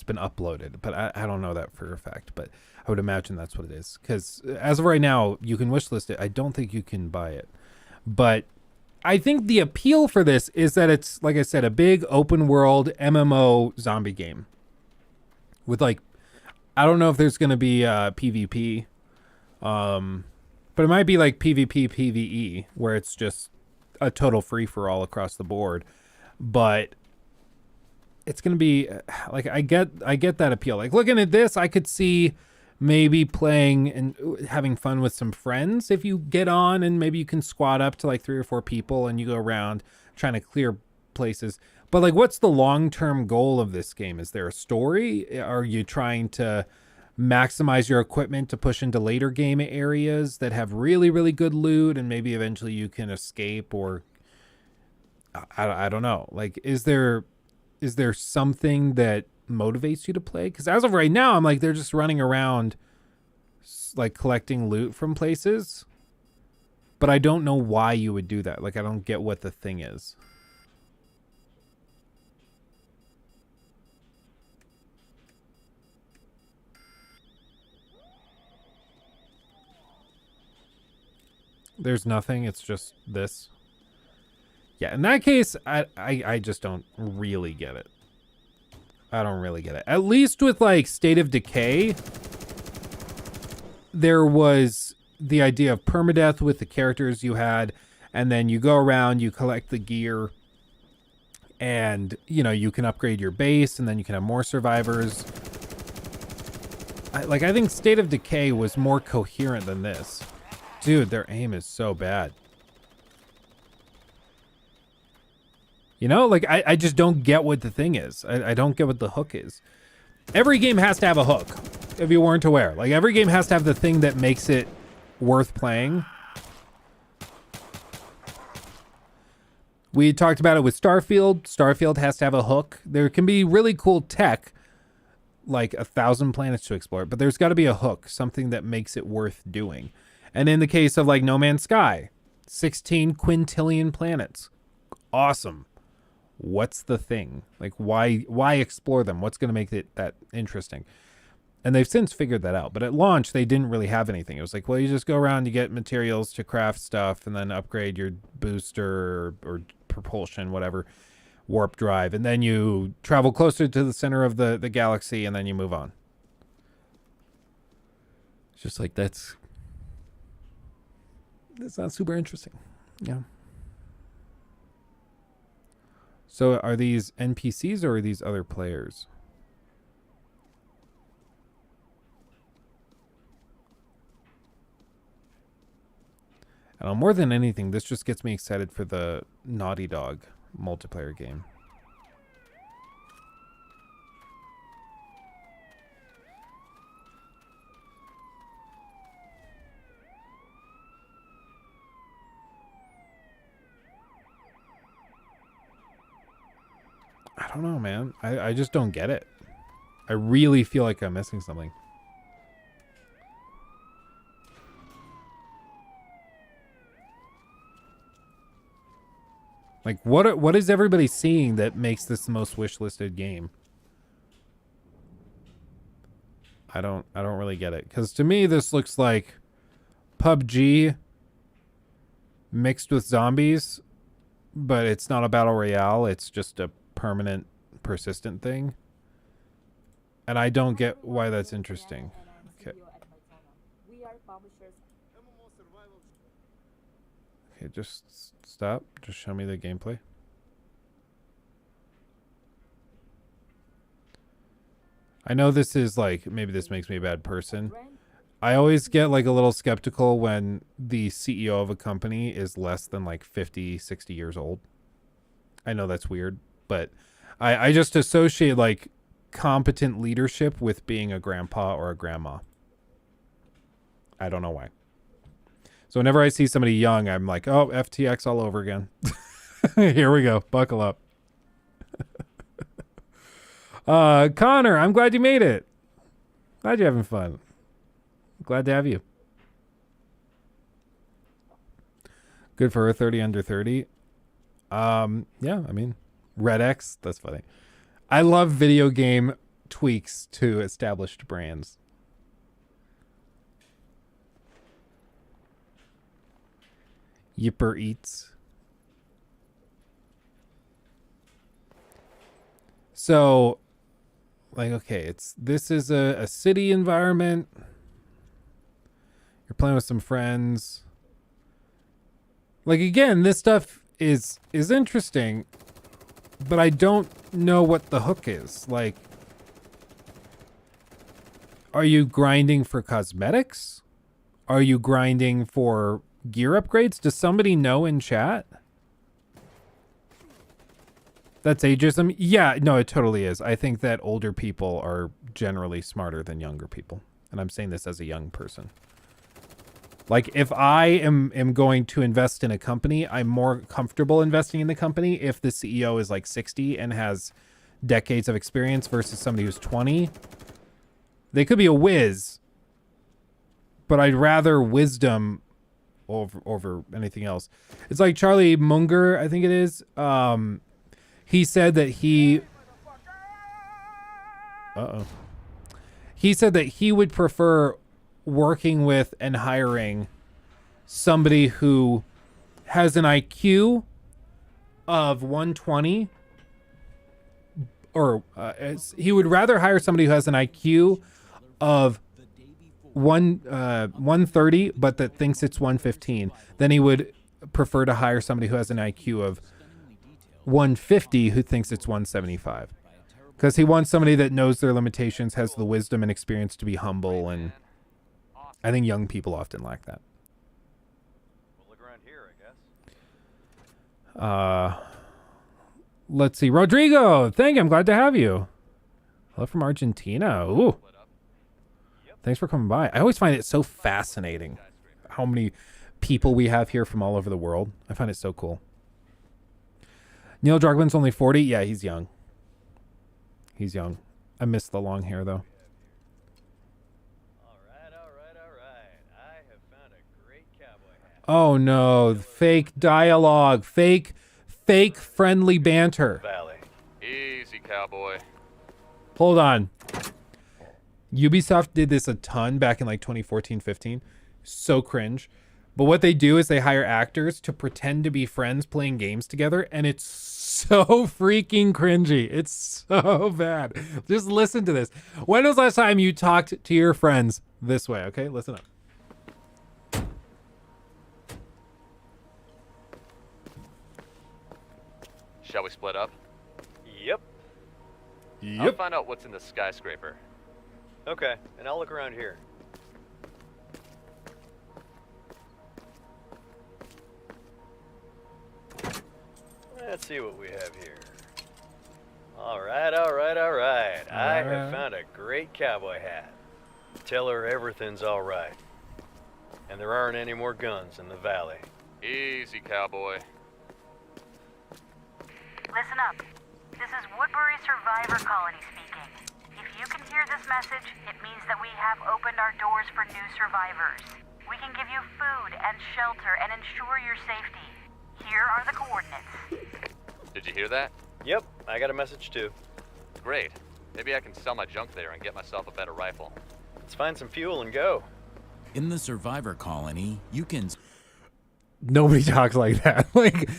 been uploaded. But I don't know that for a fact, but I would imagine that's what it is. Because as of right now, you can wishlist it. I don't think you can buy it. But I think the appeal for this is that it's, like I said, a big open world MMO zombie game. With, like, I don't know if there's going to be PvP. But it might be like PvP, PvE, where it's just a total free-for-all across the board. But it's going to be, like, I get that appeal. Like, looking at this, I could see maybe playing and having fun with some friends if you get on, and maybe you can squad up to like 3 or 4 people and you go around trying to clear places. But, like, what's the long-term goal of this game? Is there a story? Are you trying to maximize your equipment to push into later game areas that have really, really good loot, and maybe eventually you can escape? Or I don't know. Like, is there something that motivates you to play? Because as of right now, I'm like, they're just running around like collecting loot from places, but I don't know why you would do that. Like, I don't get what the thing is. There's nothing. It's just this. Yeah, in that case, I just don't really get it. I don't really get it. At least with, like, State of Decay, there was the idea of permadeath with the characters you had, and then you go around, you collect the gear, and, you know, you can upgrade your base, and then you can have more survivors. I think State of Decay was more coherent than this. Dude, their aim is so bad. You know, like, I just don't get what the thing is. I don't get what the hook is. Every game has to have a hook, if you weren't aware. Like, every game has to have the thing that makes it worth playing. We talked about it with Starfield. Starfield has to have a hook. There can be really cool tech, like 1,000 planets to explore, but there's got to be a hook, something that makes it worth doing. And in the case of like No Man's Sky, 16 quintillion planets. Awesome. What's the thing? Like, why explore them? What's going to make it that interesting? And they've since figured that out. But at launch, they didn't really have anything. It was like, well, you just go around, you get materials to craft stuff, and then upgrade your booster or propulsion, whatever, warp drive. And then you travel closer to the center of the galaxy, and then you move on. It's just like, that's not super interesting. Yeah. So are these NPCs or are these other players? And more than anything, this just gets me excited for the Naughty Dog multiplayer game. I don't know, man. I just don't get it. I really feel like I'm missing something. Like, what is everybody seeing that makes this the most wishlisted game? I don't really get it. Because to me, this looks like PUBG mixed with zombies, but it's not a battle royale. It's just a permanent, persistent thing. And I don't get why that's interesting. Okay. Okay, just stop. Just show me the gameplay. I know this is like, maybe this makes me a bad person. I always get like a little skeptical when the CEO of a company is less than like 50, 60 years old. I know that's weird, but I just associate like competent leadership with being a grandpa or a grandma. I don't know why. So whenever I see somebody young, I'm like, oh, FTX all over again. Here we go. Buckle up. Connor, I'm glad you made it. Glad you're having fun. Glad to have you. Good for her, 30 under 30. Yeah, I mean, Red X, that's funny. I love video game tweaks to established brands. Yipper Eats. So, like, okay, this is a city environment. You're playing with some friends. Like, again, this stuff is interesting, but I don't know what the hook is. Like, are you grinding for cosmetics? Are you grinding for gear upgrades? Does somebody know in chat? That's ageism? Yeah, no, it totally is. I think that older people are generally smarter than younger people. And I'm saying this as a young person. Like, if I am going to invest in a company, I'm more comfortable investing in the company if the CEO is like 60 and has decades of experience versus somebody who's 20. They could be a whiz, but I'd rather wisdom over anything else. It's like Charlie Munger, I think it is. He said that he said that he would prefer working with and hiring somebody who has an IQ of 120, or he would rather hire somebody who has an IQ of 130 but that thinks it's 115 than he would prefer to hire somebody who has an IQ of 150 who thinks it's 175, because he wants somebody that knows their limitations, has the wisdom and experience to be humble, and I think young people often lack that. We'll look around here, I guess. Let's see. Rodrigo, thank you. I'm glad to have you. Hello from Argentina. Ooh. Thanks for coming by. I always find it so fascinating how many people we have here from all over the world. I find it so cool. Neil Druckmann's only 40. Yeah, he's young. He's young. I miss the long hair though. All right. I have found a great cowboy hat. Oh no, fake dialogue, fake friendly banter. Valley. Easy, cowboy. Hold on. Ubisoft did this a ton back in like 2014, 15. So cringe. But what they do is they hire actors to pretend to be friends playing games together, and it's so freaking cringy. It's so bad. Just listen to this. When was the last time you talked to your friends this way? Okay, listen up. Shall we split up? Yep. I'll find out what's in the skyscraper. Okay, and I'll look around here. Let's see what we have here. All right. I have found a great cowboy hat. Tell her everything's all right. And there aren't any more guns in the valley. Easy, cowboy. Listen up. This is Woodbury Survivor Colony speaking. If you can hear this message, it means that we have opened our doors for new survivors. We can give you food and shelter and ensure your safety. Here are the coordinates. Did you hear that? Yep, I got a message too. Great. Maybe I can sell my junk there and get myself a better rifle. Let's find some fuel and go. In the Survivor Colony, you can... Nobody talks like that. Like,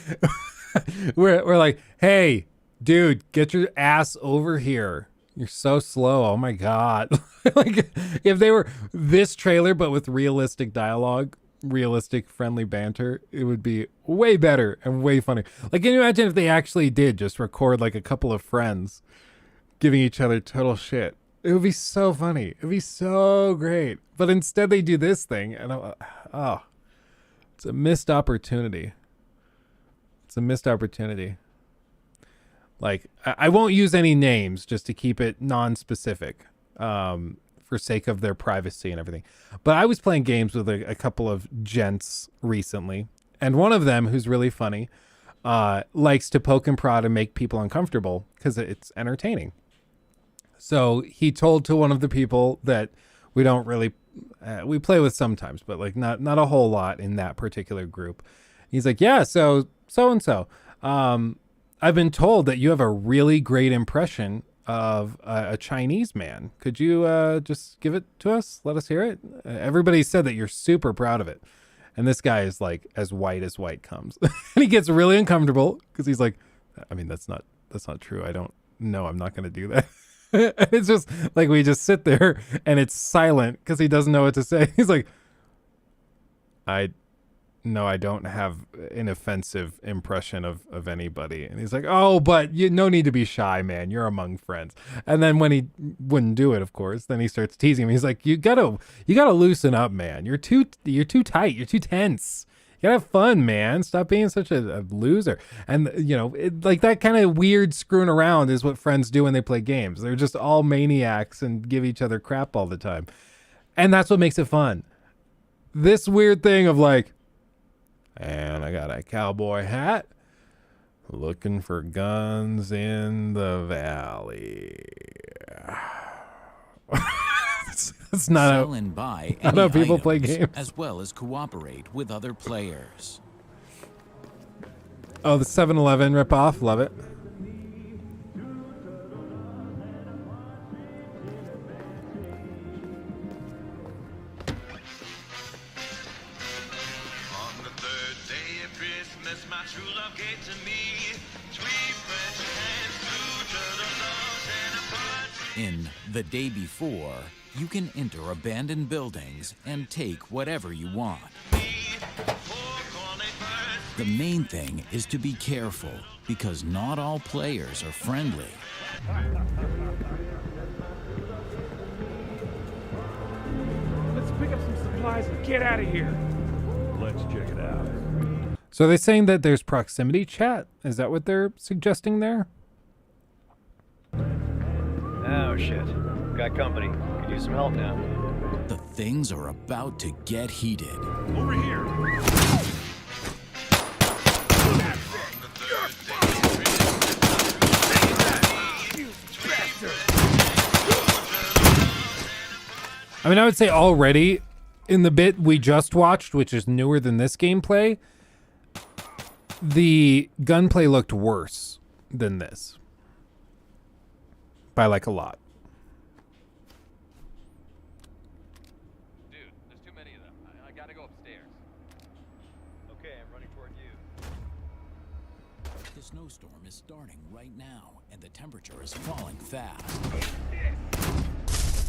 we're like, hey, dude, get your ass over here. You're so slow. Oh my God. Like, if they were this trailer, but with realistic dialogue, realistic friendly banter, it would be way better and way funnier. Like, can you imagine if they actually did just record like a couple of friends giving each other total shit? It would be so funny. It'd be so great. But instead they do this thing, and it's a missed opportunity. It's a missed opportunity. Like, I won't use any names just to keep it non-specific, for sake of their privacy and everything. But I was playing games with a couple of gents recently, and one of them, who's really funny, likes to poke and prod and make people uncomfortable because it's entertaining. So he told to one of the people that we don't really, we play with sometimes, but like not a whole lot in that particular group. He's like, yeah, so-and-so. I've been told that you have a really great impression of a Chinese man. Could you just give it to us? Let us hear it. Everybody said that you're super proud of it. And this guy is like as white comes. And he gets really uncomfortable because he's like, I mean, that's not true. I don't know. I'm not going to do that. It's just like we just sit there and it's silent because he doesn't know what to say. He's like, no, I don't have an offensive impression of anybody. And he's like, oh, but no need to be shy, man. You're among friends. And then when he wouldn't do it, of course, then he starts teasing him. He's like, you gotta loosen up, man. You're too tight. You're too tense. You gotta have fun, man. Stop being such a loser. And, like that kind of weird screwing around is what friends do when they play games. They're just all maniacs and give each other crap all the time. And that's what makes it fun. This weird thing of like, and I got a cowboy hat, looking for guns in the valley. That's not sell and buy not any how people play items, games. as well as cooperate with other players. Oh, the 7-Eleven ripoff. Love it. In The Day Before, you can enter abandoned buildings and take whatever you want. The main thing is to be careful, because not all players are friendly. Let's pick up some supplies and get out of here. Let's check it out. So they're saying that there's proximity chat? Is that what they're suggesting there? Oh shit. Got company. Could use some help now. The things are about to get heated. Over here. I mean, I would say already in the bit we just watched, which is newer than this gameplay, the gunplay looked worse than this. By like a lot. Dude, there's too many of them. I gotta go upstairs. Okay, I'm running toward you. The snowstorm is starting right now, and the temperature is falling fast.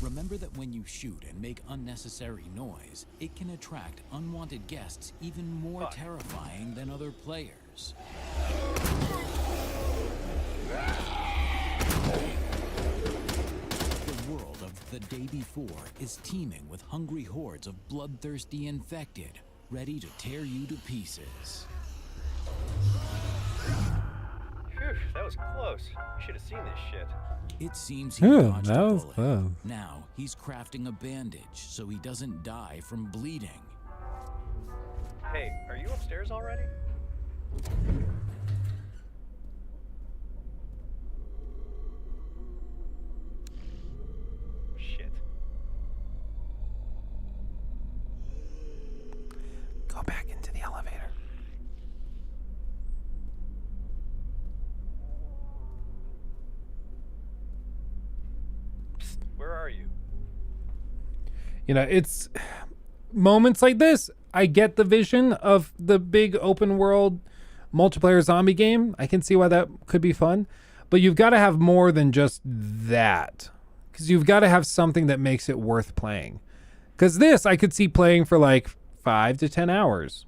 Remember that when you shoot and make unnecessary noise, it can attract unwanted guests even more terrifying than other players. The world of The Day Before is teeming with hungry hordes of bloodthirsty infected, ready to tear you to pieces. Phew, that was close. You should have seen this shit. It seems he Ooh, dodged that a was bullet. close. Now he's crafting a bandage so he doesn't die from bleeding. Hey, are you upstairs already? Shit. Go back into the elevator. Psst, where are you? You know, it's moments like this. I get the vision of the big open world multiplayer zombie game. I can see why that could be fun. But you've got to have more than just that. Because you've got to have something that makes it worth playing. Because this, I could see playing for like 5 to 10 hours.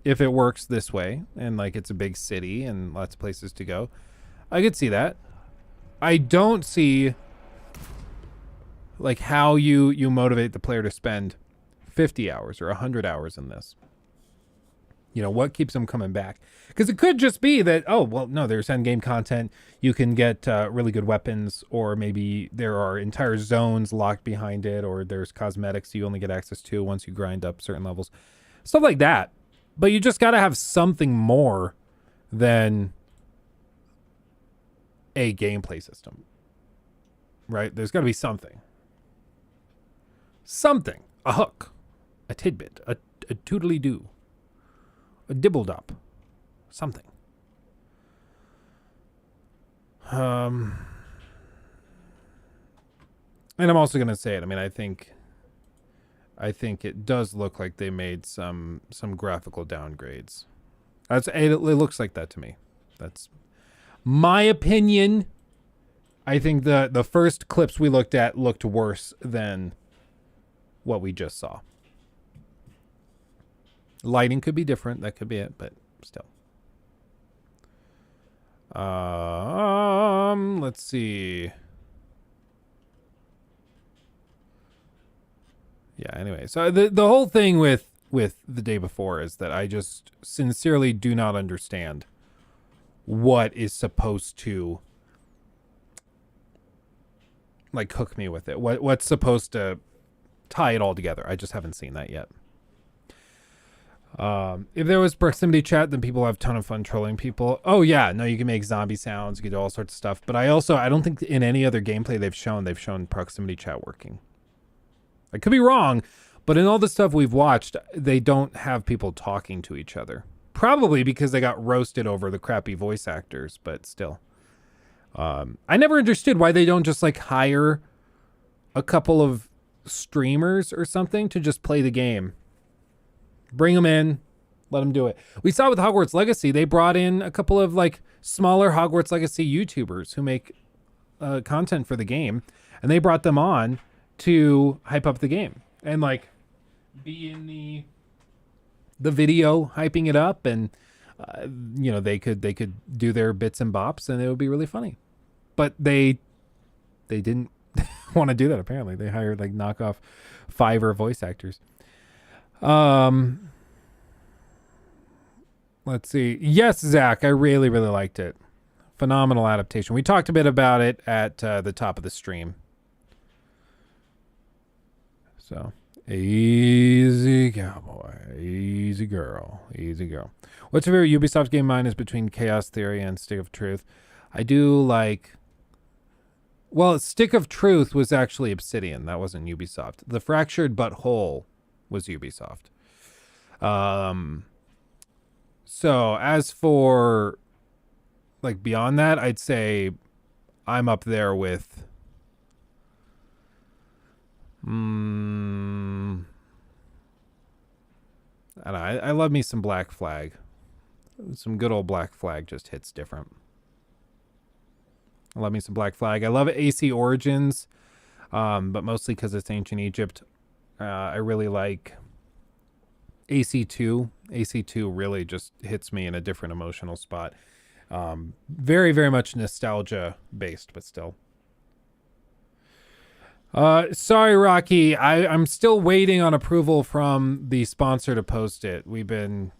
If it works this way. And like it's a big city and lots of places to go. I could see that. I don't see like how you motivate the player to spend 50 hours or 100 hours in this. You know, what keeps them coming back? Because it could just be that, oh, well, no, there's endgame content. You can get really good weapons, or maybe there are entire zones locked behind it, or there's cosmetics you only get access to once you grind up certain levels. Stuff like that. But you just got to have something more than a gameplay system. Right? There's got to be something. Something. A hook. A tidbit. A toodly-doo. A dibble-dop. Something. And I'm also going to say it. I mean, I think it does look like they made some graphical downgrades. It looks like that to me. That's my opinion. I think the first clips we looked at looked worse than what we just saw. Lighting could be different. That could be it, but still. Let's see. Yeah, anyway. So the whole thing with The Day Before is that I just sincerely do not understand what is supposed to like hook me with it. What's supposed to tie it all together. I just haven't seen that yet. If there was proximity chat, then people have a ton of fun trolling people. Oh yeah, no, you can make zombie sounds, you can do all sorts of stuff. But I don't think in any other gameplay they've shown proximity chat working. I could be wrong, but in all the stuff we've watched, they don't have people talking to each other. Probably because they got roasted over the crappy voice actors, but still. I never understood why they don't just like hire a couple of streamers or something to just play the game. Bring them in, let them do it. We saw with Hogwarts Legacy, they brought in a couple of like smaller Hogwarts Legacy YouTubers who make content for the game, and they brought them on to hype up the game and like be in the video hyping it up, and you know, they could do their bits and bops and it would be really funny. But they didn't want to do that. Apparently they hired like knockoff Fiverr voice actors. Let's see. Yes, Zach, I really liked it. Phenomenal adaptation. We talked a bit about it at the top of the stream. So Easy cowboy, easy girl, easy girl. What's your favorite Ubisoft game? Mine is between Chaos Theory and Stick of Truth. I do like... Well, Stick of Truth was actually Obsidian. That wasn't Ubisoft. The Fractured But Whole was Ubisoft. So as for like beyond that, I'd say I'm up there with I don't know, I love me some Black Flag. Some good old Black Flag just hits different. I love me some Black Flag. I love AC Origins, but mostly because it's ancient Egypt. I really like AC2. AC2 really just hits me in a different emotional spot. Very, very much nostalgia based, but still. Sorry, Rocky. I'm still waiting on approval from the sponsor to post it. We've been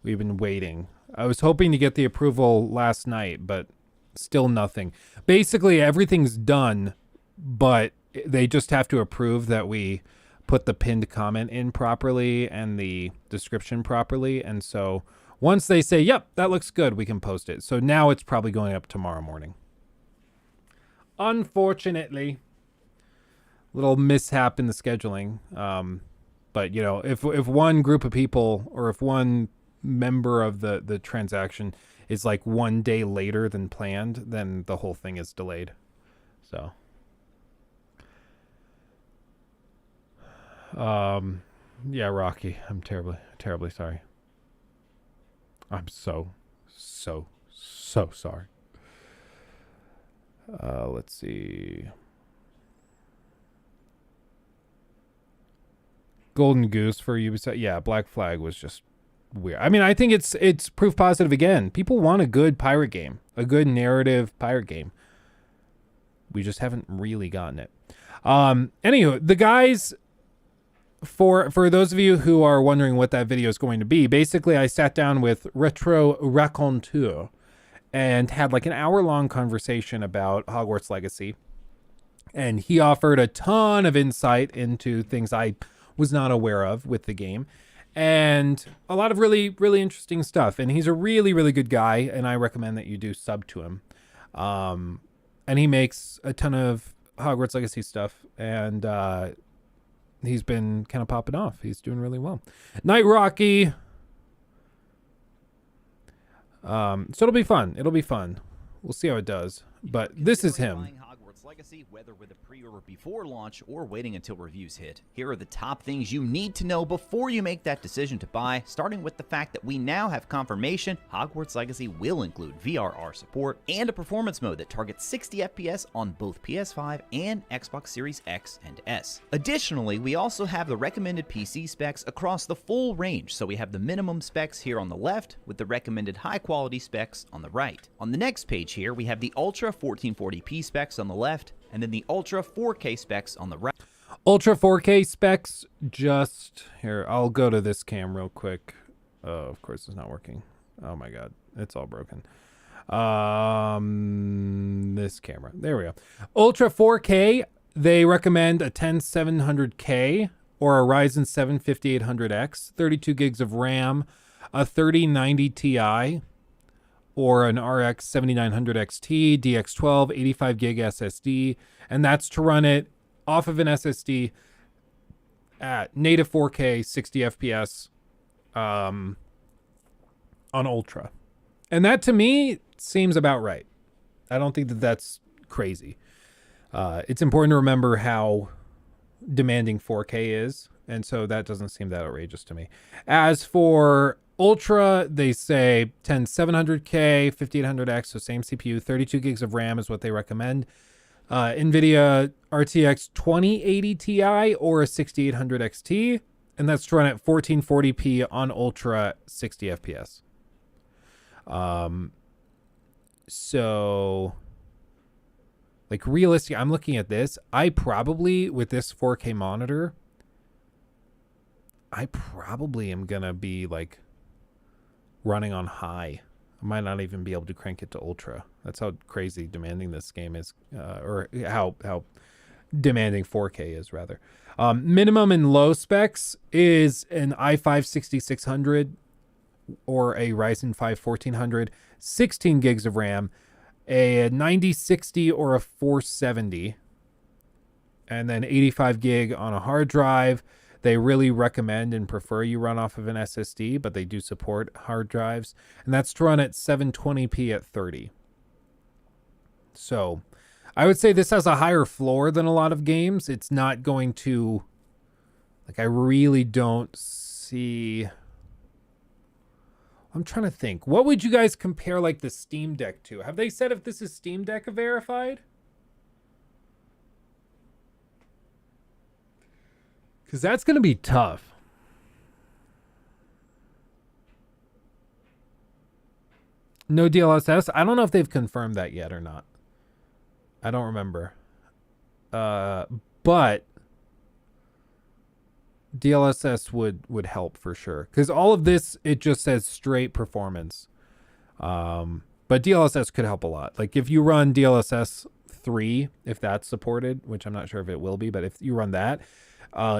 waiting. I was hoping to get the approval last night, but still nothing. Basically, everything's done, but they just have to approve that we put the pinned comment in properly and the description properly. And so once they say, yep, that looks good, we can post it. So now it's probably going up tomorrow morning. Unfortunately, little mishap in the scheduling. But you know, if one group of people or if one member of the transaction is like 1 day later than planned, then the whole thing is delayed. So, yeah, Rocky, I'm terribly sorry. I'm so sorry. Let's see. Golden Goose for Ubisoft. Yeah, Black Flag was just weird. I mean, I think it's proof positive again. People want a good pirate game, a good narrative pirate game. We just haven't really gotten it. Anywho, the guys, for those of you who are wondering what that video is going to be, basically I sat down with Retro Raconteur and had like an hour-long conversation about Hogwarts Legacy. And he offered a ton of insight into things I was not aware of with the game. And a lot of really, really interesting stuff. And he's a really, really good guy, and I recommend that you do sub to him. And he makes a ton of Hogwarts Legacy stuff, and he's been kind of popping off. He's doing really well. Night Rocky. So it'll be fun. It'll be fun. We'll see how it does. But this is him. Hogwarts Legacy, whether with a pre-order before launch or waiting until reviews hit. Here are the top things you need to know before you make that decision to buy, starting with the fact that we now have confirmation Hogwarts Legacy will include VRR support and a performance mode that targets 60 FPS on both PS5 and Xbox Series X and S. Additionally, we also have the recommended PC specs across the full range, so we have the minimum specs here on the left with the recommended high-quality specs on the right. On the next page here, we have the Ultra 1440p specs on the left, and then the Ultra 4K specs on the right. Ultra 4K specs, just here. I'll go to this cam real quick. Oh, of course it's not working. Oh my God, it's all broken. This camera. There we go. Ultra 4K, they recommend a 10700K or a Ryzen 7 5800X, 32 gigs of RAM, a 3090 Ti, or an RX 7900 XT, DX12, 85 gig SSD, and that's to run it off of an SSD at native 4K, 60 FPS on Ultra. And that to me seems about right. I don't think that that's crazy. It's important to remember how demanding 4K is, and so that doesn't seem that outrageous to me. As for Ultra, they say 10700K, 5800X, so same CPU, 32 gigs of RAM is what they recommend. NVIDIA RTX 2080 Ti or a 6800 XT, and that's to run at 1440p on Ultra, 60 FPS. So, like, realistic, I'm looking at this. I probably, with this 4K monitor, I probably am going to be, like, running on high. I might not even be able to crank it to ultra. That's how crazy demanding this game is, or how demanding 4K is, rather. Minimum and low specs is an i5-6600 or a Ryzen 5 1400, 16 gigs of RAM, a 9060 or a 470, and then 85 gig on a hard drive. They really recommend and prefer you run off of an SSD, but they do support hard drives, and that's to run at 720p at 30. So I would say this has a higher floor than a lot of games. It's not going to, like, I really don't see, I'm trying to think. What would you guys compare, like, the Steam Deck to? Have they said if this is Steam Deck verified? Because that's going to be tough. No DLSS? I don't know if they've confirmed that yet or not. I don't remember. But DLSS would help for sure. Because all of this, it just says straight performance. But DLSS could help a lot. Like if you run DLSS 3, if that's supported, which I'm not sure if it will be, but if you run that,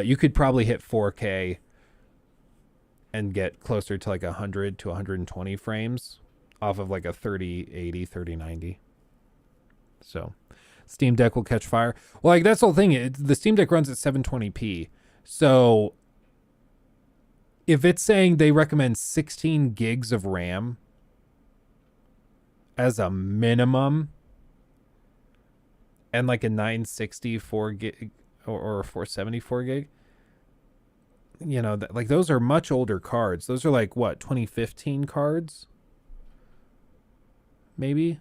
you could probably hit 4K and get closer to like 100 to 120 frames off of like a 3080, 3090. So Steam Deck will catch fire. Well, like that's the whole thing. The Steam Deck runs at 720p. So if it's saying they recommend 16 gigs of RAM as a minimum and like a 964 gig or 474 gig, you know, like those are much older cards. Those are like what, 2015 cards? Maybe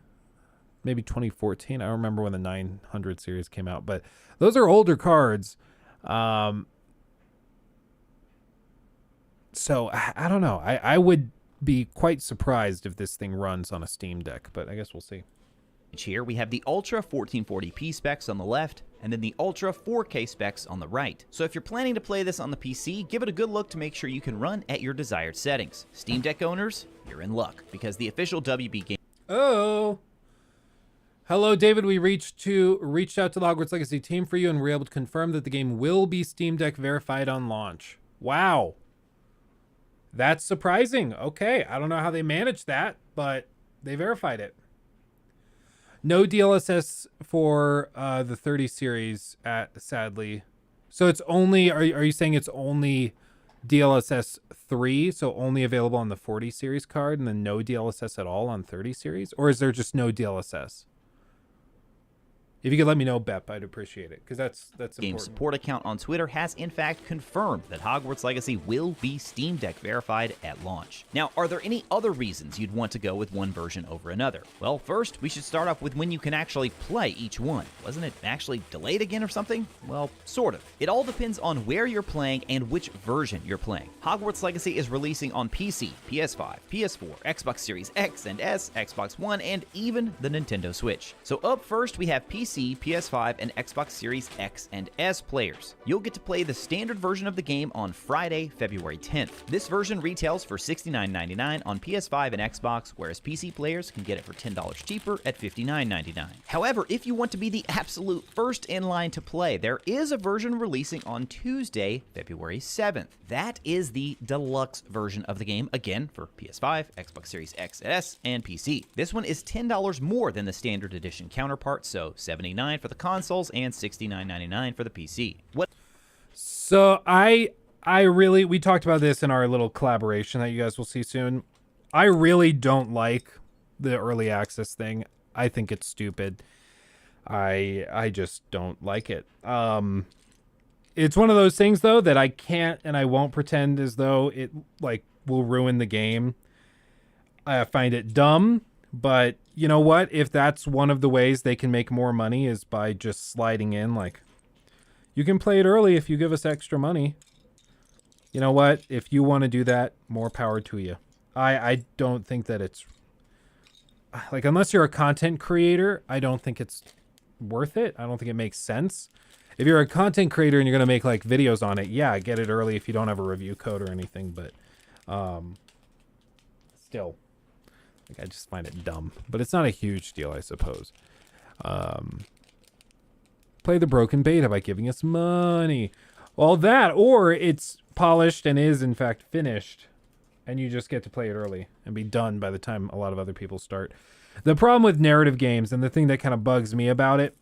2014. I don't remember when the 900 series came out, but those are older cards. So I don't know. I would be quite surprised if this thing runs on a Steam Deck, but I guess we'll see. Here we have the Ultra 1440p specs on the left, and then the Ultra 4K specs on the right. So if you're planning to play this on the PC, give it a good look to make sure you can run at your desired settings. Steam Deck owners, you're in luck, because the official WB game... Oh! Hello, David. We reached out to the Hogwarts Legacy team for you, and we're able to confirm that the game will be Steam Deck verified on launch. Wow. That's surprising. Okay. I don't know how they managed that, but they verified it. No DLSS for the 30 series, sadly. So it's only, are you saying it's only DLSS 3, so only available on the 40 series card, and then no DLSS at all on 30 series? Or is there just no DLSS? If you could let me know, Bep, I'd appreciate it, because that's important. Game support account on Twitter has in fact confirmed that Hogwarts Legacy will be Steam Deck verified at launch. Now, are there any other reasons you'd want to go with one version over another? Well, first, we should start off with when you can actually play each one. Wasn't it actually delayed again or something? Well, sort of. It all depends on where you're playing and which version you're playing. Hogwarts Legacy is releasing on PC, PS5, PS4, Xbox Series X and S, Xbox One, and even the Nintendo Switch. So up first, we have PC, PS5, and Xbox Series X and S players. You'll get to play the standard version of the game on Friday, February 10th. This version retails for $69.99 on PS5 and Xbox, whereas PC players can get it for $10 cheaper at $59.99. However, if you want to be the absolute first in line to play, there is a version releasing on Tuesday, February 7th. That is the deluxe version of the game, again for PS5, Xbox Series X, S, and PC. This one is $10 more than the standard edition counterpart, so $79 for the consoles and $69.99 for the PC. So we talked about this in our little collaboration that you guys will see soon. I really don't like the early access thing. I think it's stupid. I just don't like it. It's one of those things though that I can't and I won't pretend as though it like will ruin the game. I find it dumb. But you know what? If that's one of the ways they can make more money is by just sliding in, like, you can play it early if you give us extra money. You know what? If you want to do that, more power to you. I don't think that it's, like, unless you're a content creator, I don't think it's worth it. I don't think it makes sense. If you're a content creator and you're going to make, like, videos on it, yeah, get it early if you don't have a review code or anything. But still. Like, I just find it dumb, but it's not a huge deal, I suppose. play the broken beta by giving us money. Well, that, or it's polished and is in fact finished, and you just get to play it early and be done by the time a lot of other people start. The problem with narrative games, and the thing that kind of bugs me about it,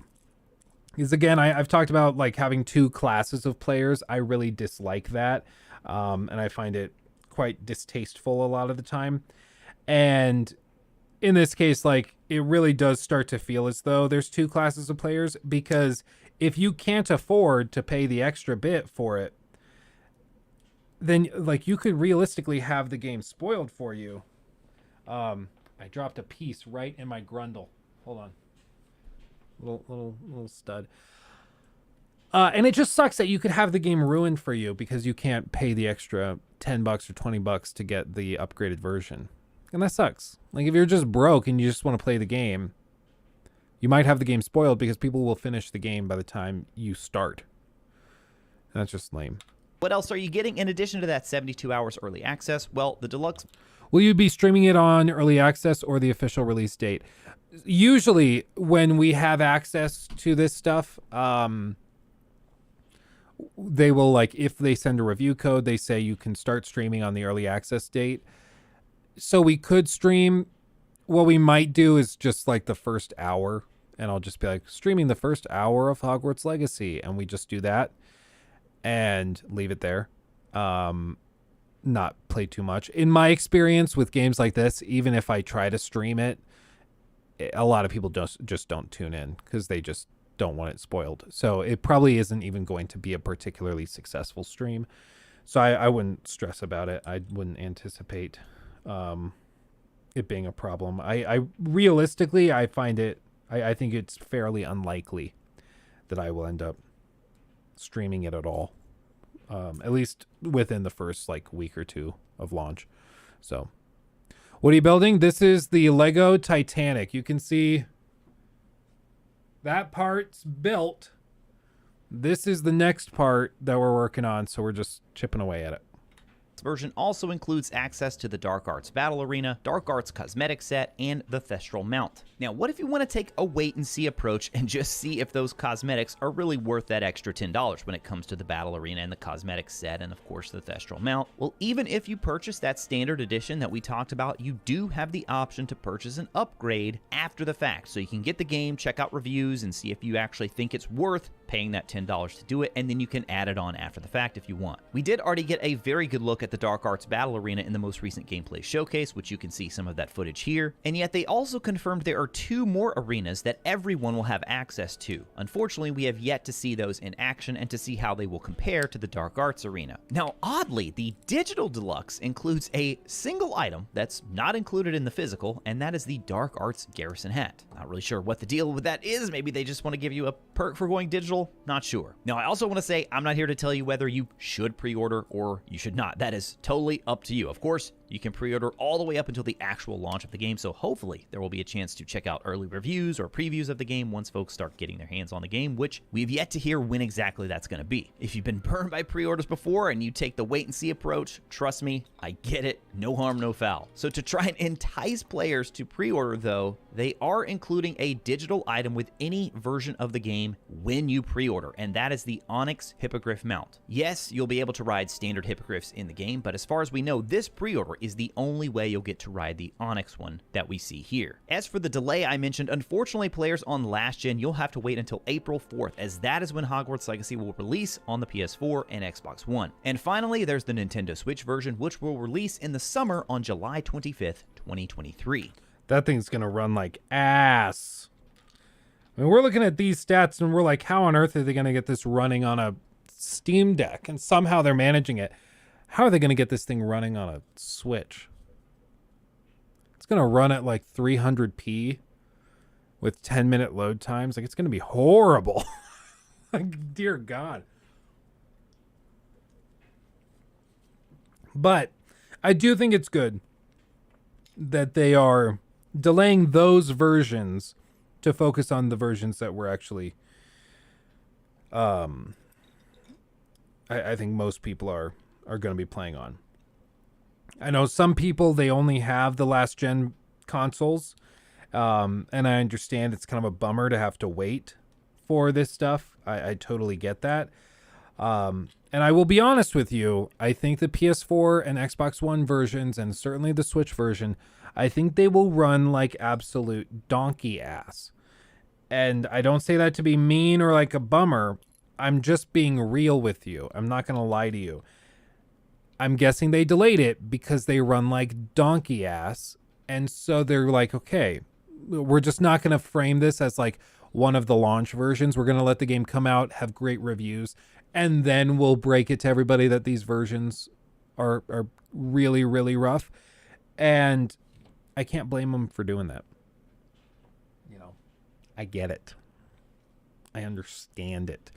is, again, I've talked about like having two classes of players. I really dislike that, and I find it quite distasteful a lot of the time. And in this case, like, it really does start to feel as though there's two classes of players, because if you can't afford to pay the extra bit for it, then like you could realistically have the game spoiled for you. I dropped a piece right in my grundle. Hold on. Little stud. And it just sucks that you could have the game ruined for you because you can't pay the extra $10 or $20 to get the upgraded version. And that sucks. Like, if you're just broke and you just want to play the game, you might have the game spoiled because people will finish the game by the time you start. And that's just lame. What else are you getting in addition to that 72 hours early access? Well, the deluxe... Will you be streaming it on early access or the official release date? Usually, when we have access to this stuff, they will, like, if they send a review code, they say you can start streaming on the early access date. So we could stream. What we might do is just like the first hour, and I'll just be like, streaming the first hour of Hogwarts Legacy, and we just do that and leave it there. Not play too much. In my experience with games like this, even if I try to stream it, a lot of people just don't tune in because they just don't want it spoiled. So it probably isn't even going to be a particularly successful stream. So I wouldn't stress about it. I wouldn't anticipate it being a problem. I realistically, I find it, I think it's fairly unlikely that I will end up streaming it at all. At least within the first like week or two of launch. So what are you building? This is the Lego Titanic. You can see that part's built. This is the next part that we're working on. So we're just chipping away at it. Version also includes access to the Dark Arts Battle Arena, Dark Arts Cosmetic Set, and the Thestral Mount. Now, what if you want to take a wait-and-see approach and just see if those cosmetics are really worth that extra $10 when it comes to the Battle Arena and the Cosmetic Set and, of course, the Thestral Mount? Well, even if you purchase that standard edition that we talked about, you do have the option to purchase an upgrade after the fact. So you can get the game, check out reviews, and see if you actually think it's worth paying that $10 to do it, and then you can add it on after the fact if you want. We did already get a very good look at the Dark Arts Battle Arena in the most recent gameplay showcase, which you can see some of that footage here, and yet they also confirmed there are 2 more arenas that everyone will have access to. Unfortunately, we have yet to see those in action and to see how they will compare to the Dark Arts Arena. Now, oddly, the Digital Deluxe includes a single item that's not included in the physical, and that is the Dark Arts Garrison Hat. Not really sure what the deal with that is. Maybe they just want to give you a perk for going digital. Not sure. Now, I also want to say I'm not here to tell you whether you should pre-order or you should not. That is totally up to you. Of course, you can pre-order all the way up until the actual launch of the game, so hopefully there will be a chance to check out early reviews or previews of the game once folks start getting their hands on the game, which we've yet to hear when exactly that's going to be. If you've been burned by pre-orders before and you take the wait-and-see approach, trust me, I get it. No harm, no foul. So to try and entice players to pre-order, though, they are including a digital item with any version of the game when you pre-order, and that is the Onyx Hippogriff Mount. Yes, you'll be able to ride standard hippogriffs in the game, but as far as we know, this pre-order is the only way you'll get to ride the Onyx one that we see here. As for the delay I mentioned, unfortunately, players on last gen, you'll have to wait until April 4th, as that is when Hogwarts Legacy will release on the PS4 and Xbox One. And finally, there's the Nintendo Switch version, which will release in the summer on July 25th, 2023. That thing's gonna run like ass. I mean, we're looking at these stats and we're like, how on earth are they gonna get this running on a Steam Deck? And somehow they're managing it. How are they gonna get this thing running on a Switch? It's gonna run at like 300p with 10-minute load times. Like, it's gonna be horrible. Like, dear God. But I do think it's good that they are delaying those versions to focus on the versions that we're actually I think most people are going to be playing on. I know some people, they only have the last gen consoles, and I understand it's kind of a bummer to have to wait for this stuff. I totally get that. And I will be honest with you. I think the PS4 and Xbox One versions, and certainly the Switch version, I think they will run like absolute donkey ass. And I don't say that to be mean or like a bummer. I'm just being real with you. I'm not going to lie to you. I'm guessing they delayed it because they run like donkey ass. And so they're like, okay, we're just not going to frame this as like one of the launch versions. We're going to let the game come out, have great reviews, and then we'll break it to everybody that these versions are really, really rough. And I can't blame them for doing that. You know, I get it. I understand it.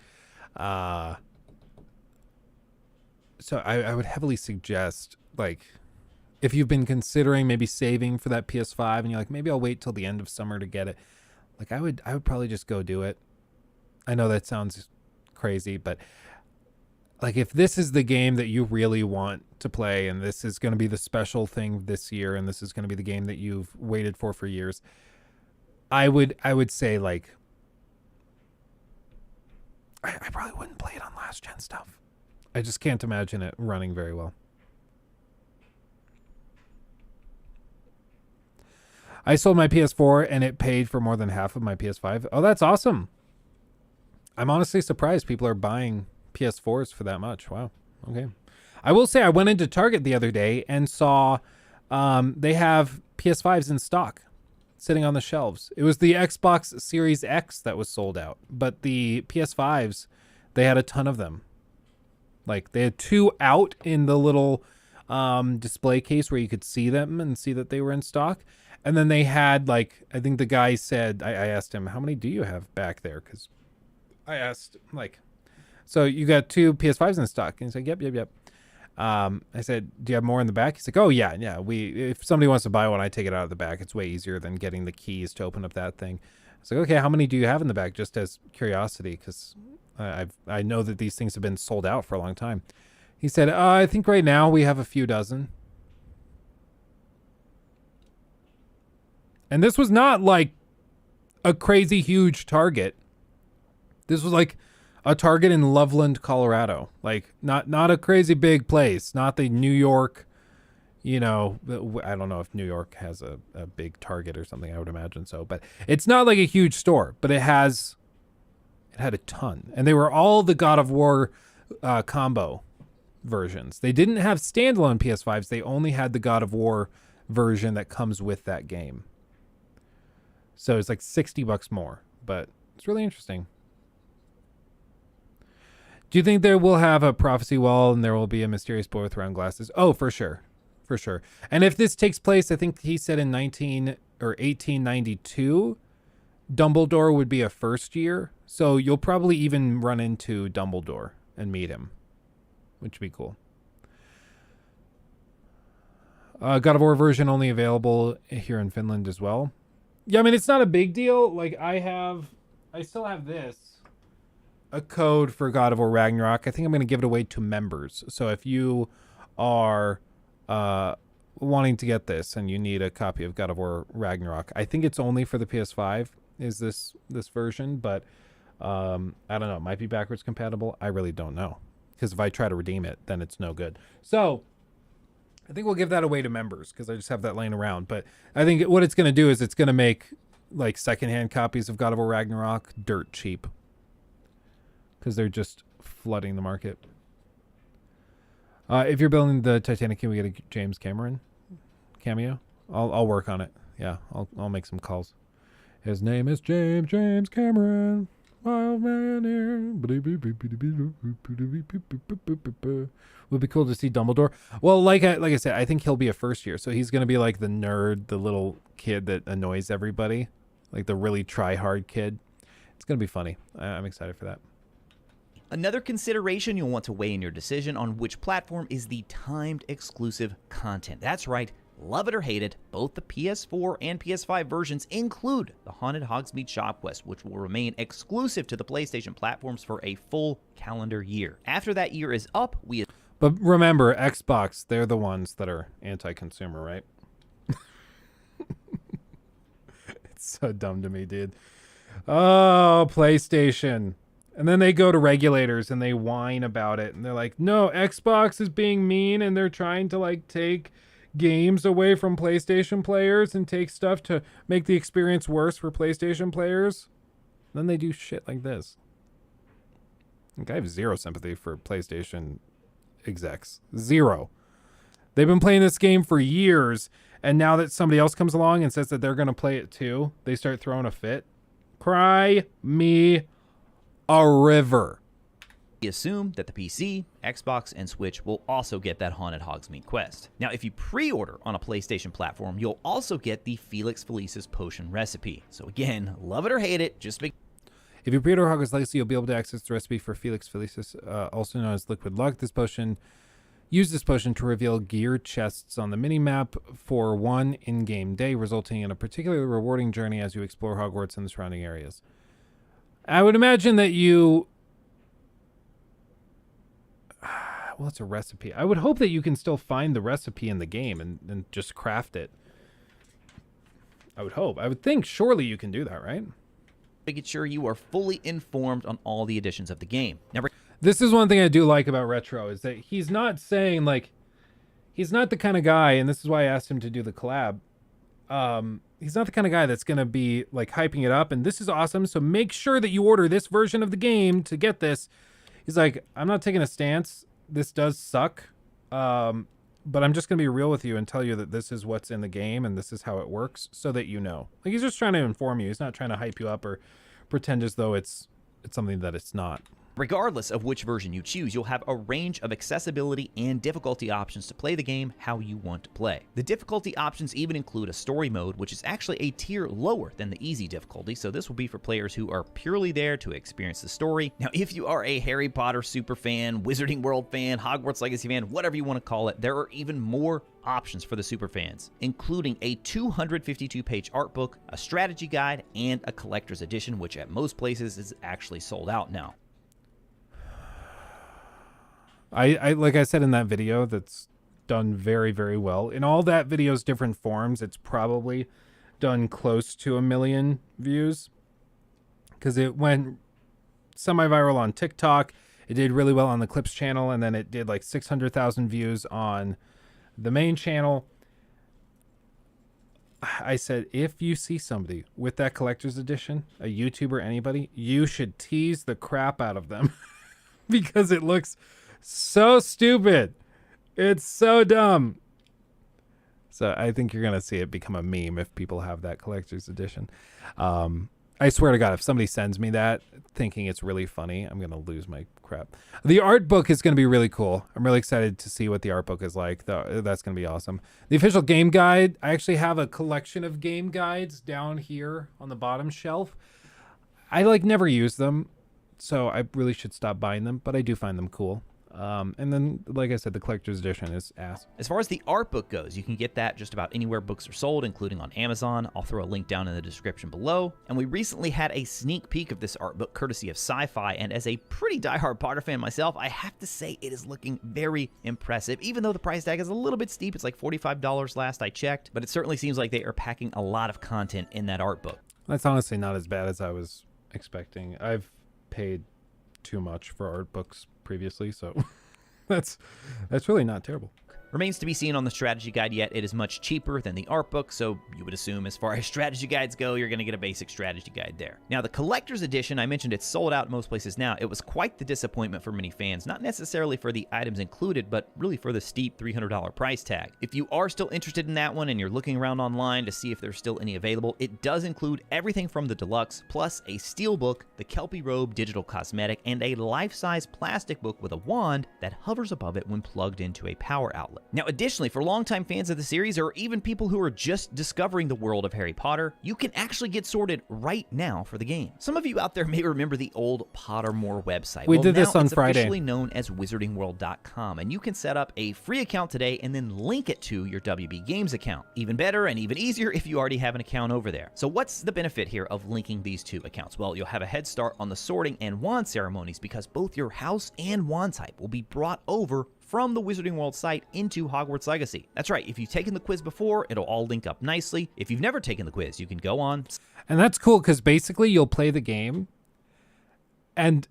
So I would heavily suggest, like, if you've been considering maybe saving for that PS5 and you're like, maybe I'll wait till the end of summer to get it. Like, I would probably just go do it. I know that sounds crazy, but like, if this is the game that you really want to play, and this is going to be the special thing this year, and this is going to be the game that you've waited for years, I would say, like, I probably wouldn't play it on last gen stuff. I just can't imagine it running very well. I sold my PS4 and it paid for more than half of my PS5. Oh, that's awesome. I'm honestly surprised people are buying PS4s for that much. Wow. Okay. I will say I went into Target the other day and saw they have PS5s in stock sitting on the shelves. It was the Xbox Series X that was sold out, but the PS5s, they had a ton of them. Like, they had 2 out in the little display case where you could see them and see that they were in stock. And then they had, like, I think the guy said, I asked him, how many do you have back there? Because I asked, like, so you got 2 PS5s in stock? And he said, yep. I said, do you have more in the back? He's like, oh, yeah. If somebody wants to buy one, I take it out of the back. It's way easier than getting the keys to open up that thing. I was like, okay, how many do you have in the back? Just as curiosity, because I know that these things have been sold out for a long time. He said, I think right now we have a few dozen. And this was not like a crazy huge Target. This was like a Target in Loveland, Colorado. Like, not a crazy big place. Not the New York, you know, I don't know if New York has a big Target or something. I would imagine so. But it's not like a huge store, but it had a ton. And they were all the God of War combo versions. They didn't have standalone PS5s. They only had the God of War version that comes with that game. So it's like $60 more, but it's really interesting. Do you think there will have a prophecy wall and there will be a mysterious boy with round glasses? Oh, for sure. For sure. And if this takes place, I think he said in 1892, Dumbledore would be a first year. So you'll probably even run into Dumbledore and meet him, which would be cool. God of War version only available here in Finland as well. Yeah, I mean, it's not a big deal. Like, I still have this, a code for God of War Ragnarok. I think I'm going to give it away to members. So if you are wanting to get this and you need a copy of God of War Ragnarok, I think it's only for the PS5 is this version, but I don't know. It might be backwards compatible. I really don't know, because if I try to redeem it, then it's no good. So I think we'll give that away to members because I just have that laying around. But I think what it's going to do is it's going to make like secondhand copies of God of War Ragnarok dirt cheap because they're just flooding the market. If you're building the Titanic, can we get a James Cameron cameo? I'll work on it. Yeah, I'll make some calls. His name is James Cameron. Wild man here. Would be cool to see Dumbledore. Well, like I said, I think he'll be a first year. So he's going to be like the nerd, the little kid that annoys everybody. Like the really try-hard kid. It's going to be funny. I'm excited for that. Another consideration you'll want to weigh in your decision on which platform is the timed exclusive content. That's right. Love it or hate it, both the PS4 and PS5 versions include the Haunted Hogsmeade Shop Quest, which will remain exclusive to the PlayStation platforms for a full calendar year. After that year is up, But remember, Xbox, they're the ones that are anti-consumer, right? It's so dumb to me, dude. Oh, PlayStation. And then they go to regulators and they whine about it. And they're like, no, Xbox is being mean and they're trying to like take games away from PlayStation players and take stuff to make the experience worse for PlayStation players. Then they do shit like this. Like, I have zero sympathy for PlayStation execs. Zero. They've been playing this game for years, and now that somebody else comes along and says that they're going to play it too, they start throwing a fit. Cry me a river. We assume that the PC, Xbox, and Switch will also get that Haunted Hogsmeade quest. Now, if you pre-order on a PlayStation platform, you'll also get the Felix Felicis potion recipe. So again, love it or hate it, just make... If you pre-order Hogwarts Legacy, you'll be able to access the recipe for Felix Felicis, also known as Liquid Luck. Use this potion to reveal gear chests on the mini-map for one in-game day, resulting in a particularly rewarding journey as you explore Hogwarts and the surrounding areas. I would imagine that you... Well, it's a recipe. I would hope that you can still find the recipe in the game and just craft it. I would hope. I would think surely you can do that, right? Making sure you are fully informed on all the editions of the game. Now, this is one thing I do like about Retro, is that he's not saying, like, he's not the kind of guy, and this is why I asked him to do the collab. He's not the kind of guy that's going to be, like, hyping it up, and this is awesome, so make sure that you order this version of the game to get this. He's like, I'm not taking a stance. This does suck, but I'm just going to be real with you and tell you that this is what's in the game and this is how it works so that you know. Like, he's just trying to inform you. He's not trying to hype you up or pretend as though it's something that it's not. Regardless of which version you choose, you'll have a range of accessibility and difficulty options to play the game how you want to play. The difficulty options even include a story mode, which is actually a tier lower than the easy difficulty, so this will be for players who are purely there to experience the story. Now, if you are a Harry Potter super fan, Wizarding World fan, Hogwarts Legacy fan, whatever you want to call it, there are even more options for the super fans, including a 252-page art book, a strategy guide, and a collector's edition, which at most places is actually sold out now. I like I said in that video, that's done very, very well. In all that video's different forms, it's probably done close to 1 million views, because it went semi-viral on TikTok. It did really well on the Clips channel, and then it did like 600,000 views on the main channel. I said, if you see somebody with that collector's edition, a YouTuber, anybody, you should tease the crap out of them because it looks so stupid. It's so dumb. So I think you're going to see it become a meme if people have that collector's edition. I swear to God, if somebody sends me that thinking it's really funny, I'm going to lose my crap. The art book is going to be really cool. I'm really excited to see what the art book is like. That's going to be awesome. The official game guide, I actually have a collection of game guides down here on the bottom shelf. I never use them, so I really should stop buying them, but I do find them cool. And then, like I said, the collector's edition is ass. As far as the art book goes, you can get that just about anywhere books are sold, including on Amazon. I'll throw a link down in the description below. And we recently had a sneak peek of this art book courtesy of Sci-Fi, and as a pretty diehard Potter fan myself, I have to say it is looking very impressive, even though the price tag is a little bit steep. It's like $45 last I checked, but it certainly seems like they are packing a lot of content in that art book. That's honestly not as bad as I was expecting. I've paid too much for art books previously, so that's really not terrible. Remains to be seen on the strategy guide yet. It is much cheaper than the art book, so you would assume as far as strategy guides go, you're going to get a basic strategy guide there. Now, the collector's edition, I mentioned it's sold out in most places now. It was quite the disappointment for many fans, not necessarily for the items included, but really for the steep $300 price tag. If you are still interested in that one and you're looking around online to see if there's still any available, it does include everything from the deluxe, plus a steel book, the Kelpie robe digital cosmetic, and a life-size plastic book with a wand that hovers above it when plugged into a power outlet. Now, additionally, for longtime fans of the series, or even people who are just discovering the world of Harry Potter, you can actually get sorted right now for the game. Some of you out there may remember the old Pottermore website. We did this on It's Friday. officially known as wizardingworld.com, and you can set up a free account today and then link it to your WB Games account. Even better and even easier if you already have an account over there. So what's the benefit here of linking these two accounts? Well, you'll have a head start on the sorting and wand ceremonies because both your house and wand type will be brought over from the Wizarding World site into Hogwarts Legacy. That's right, if you've taken the quiz before, it'll all link up nicely. If you've never taken the quiz, you can go on. And that's cool because basically you'll play the game, and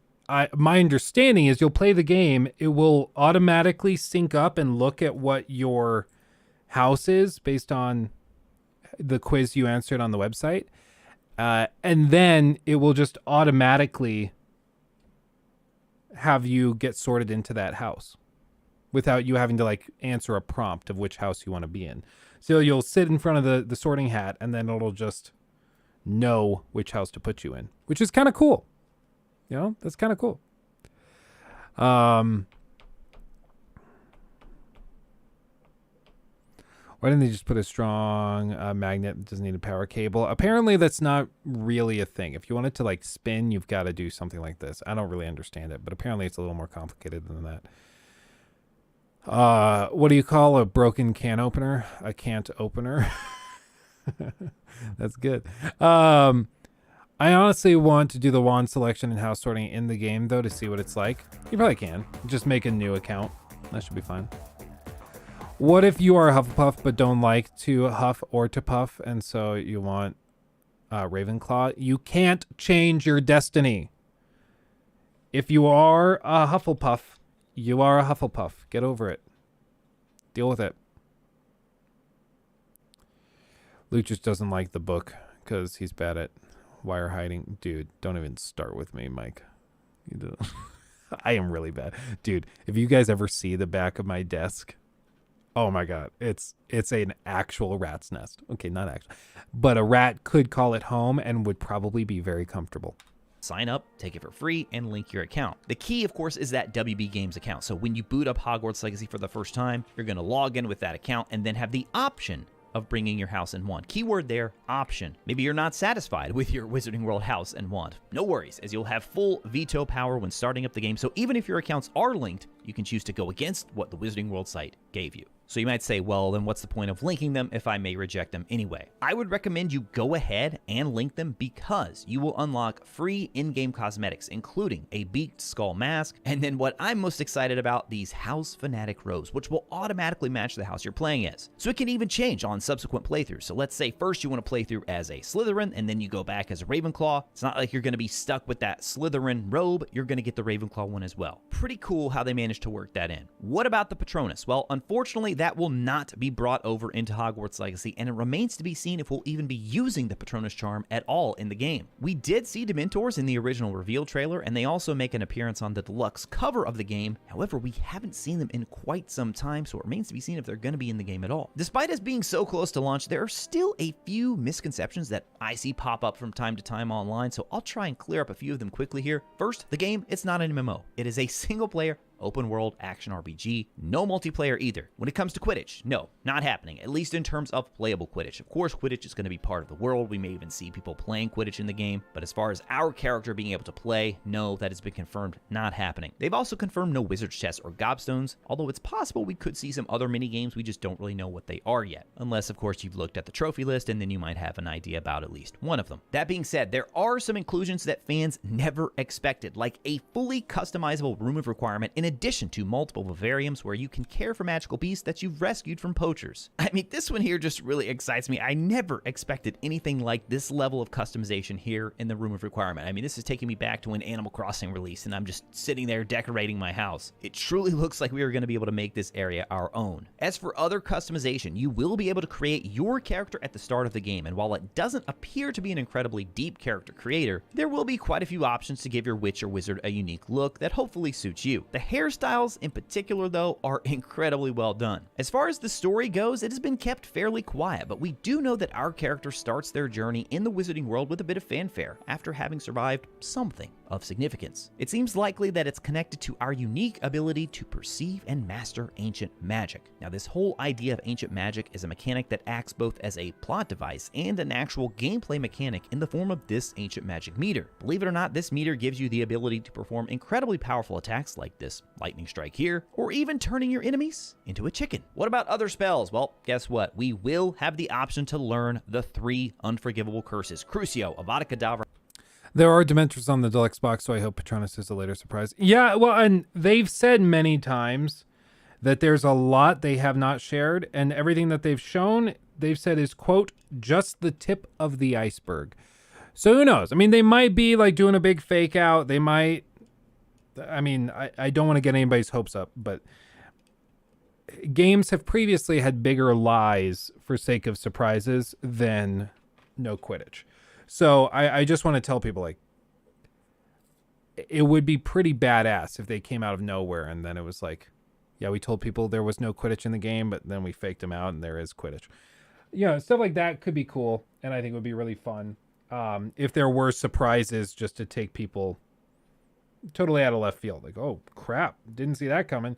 my understanding is you'll play the game, it will automatically sync up and look at what your house is based on the quiz you answered on the website. And then it will just automatically have you get sorted into that house without you having to like answer a prompt of which house you want to be in. So you'll sit in front of the sorting hat and then it'll just know which house to put you in, which is kind of cool. You know, that's kind of cool. Why didn't they just put a strong magnet that doesn't need a power cable? Apparently that's not really a thing. If you want it to like spin, you've got to do something like this. I don't really understand it, but apparently it's a little more complicated than that. What do you call a broken can opener? A can't opener. That's good. I honestly want to do the wand selection and house sorting in the game though to see what it's like. You probably can. Just make a new account. That should be fine. What if you are a Hufflepuff but don't like to huff or to puff, and so you want Ravenclaw? You can't change your destiny. If you are a Hufflepuff, you are a Hufflepuff. Get over it. Deal with it. Luke just doesn't like the book because he's bad at wire hiding. Dude, don't even start with me, Mike. You do. I am really bad. Dude, if you guys ever see the back of my desk, oh my God, it's an actual rat's nest. Okay, not actual, but a rat could call it home and would probably be very comfortable. Sign up, take it for free, and link your account. The key, of course, is that WB Games account. So when you boot up Hogwarts Legacy for the first time, you're going to log in with that account and then have the option of bringing your house and wand. Keyword there, option. Maybe you're not satisfied with your Wizarding World house and wand. No worries, as you'll have full veto power when starting up the game. So even if your accounts are linked, you can choose to go against what the Wizarding World site gave you. So you might say, well, then what's the point of linking them if I may reject them anyway? I would recommend you go ahead and link them because you will unlock free in-game cosmetics, including a beaked skull mask, and then what I'm most excited about, these House Fanatic robes, which will automatically match the house you're playing as. So it can even change on subsequent playthroughs. So let's say first you want to play through as a Slytherin, and then you go back as a Ravenclaw. It's not like you're going to be stuck with that Slytherin robe. You're going to get the Ravenclaw one as well. Pretty cool how they managed to work that in. What about the Patronus? Well, unfortunately, that will not be brought over into Hogwarts Legacy, and it remains to be seen if we'll even be using the Patronus charm at all in the game. We did see Dementors in the original reveal trailer, and they also make an appearance on the deluxe cover of the game. However, we haven't seen them in quite some time, so it remains to be seen if they're going to be in the game at all. Despite us being so close to launch, there are still a few misconceptions that I see pop up from time to time online, so I'll try and clear up a few of them quickly here. First, the game, it's not an MMO. It is a single-player open world action RPG, no multiplayer either. When it comes to Quidditch, no, not happening, at least in terms of playable Quidditch. Of course, Quidditch is going to be part of the world. We may even see people playing Quidditch in the game, but as far as our character being able to play, no, that has been confirmed, not happening. They've also confirmed no wizard's chess or gobstones, although it's possible we could see some other mini games, we just don't really know what they are yet. Unless, of course, you've looked at the trophy list and then you might have an idea about at least one of them. That being said, there are some inclusions that fans never expected, like a fully customizable room of requirement in addition to multiple vivariums where you can care for magical beasts that you've rescued from poachers. I mean, this one here just really excites me. I never expected anything like this level of customization here in the room of requirement. I mean, this is taking me back to when Animal Crossing released and I'm just sitting there decorating my house. It truly looks like we are going to be able to make this area our own. As for other customization, you will be able to create your character at the start of the game, and while it doesn't appear to be an incredibly deep character creator, there will be quite a few options to give your witch or wizard a unique look that hopefully suits you. The hairstyles in particular, though, are incredibly well done. As far as the story goes, it has been kept fairly quiet, but we do know that our character starts their journey in the Wizarding World with a bit of fanfare after having survived something of significance. It seems likely that it's connected to our unique ability to perceive and master ancient magic. Now, this whole idea of ancient magic is a mechanic that acts both as a plot device and an actual gameplay mechanic in the form of this ancient magic meter. Believe it or not, this meter gives you the ability to perform incredibly powerful attacks like this lightning strike here, or even turning your enemies into a chicken. What about other spells? Well, guess what? We will have the option to learn the 3 unforgivable curses: Crucio, Avada Kedavra. There are Dementors on the deluxe box, so I hope Patronus is a later surprise. Yeah, well, and they've said many times that there's a lot they have not shared, and everything that they've shown, they've said is, quote, just the tip of the iceberg. So who knows? I mean, they might be like doing a big fake out. They might, I mean, I don't want to get anybody's hopes up, but games have previously had bigger lies for sake of surprises than no Quidditch. So I just want to tell people, like, it would be pretty badass if they came out of nowhere and then it was like, yeah, we told people there was no Quidditch in the game, but then we faked them out and there is Quidditch. You know, stuff like that could be cool, and I think it would be really fun if there were surprises just to take people totally out of left field. Like, oh, crap, didn't see that coming.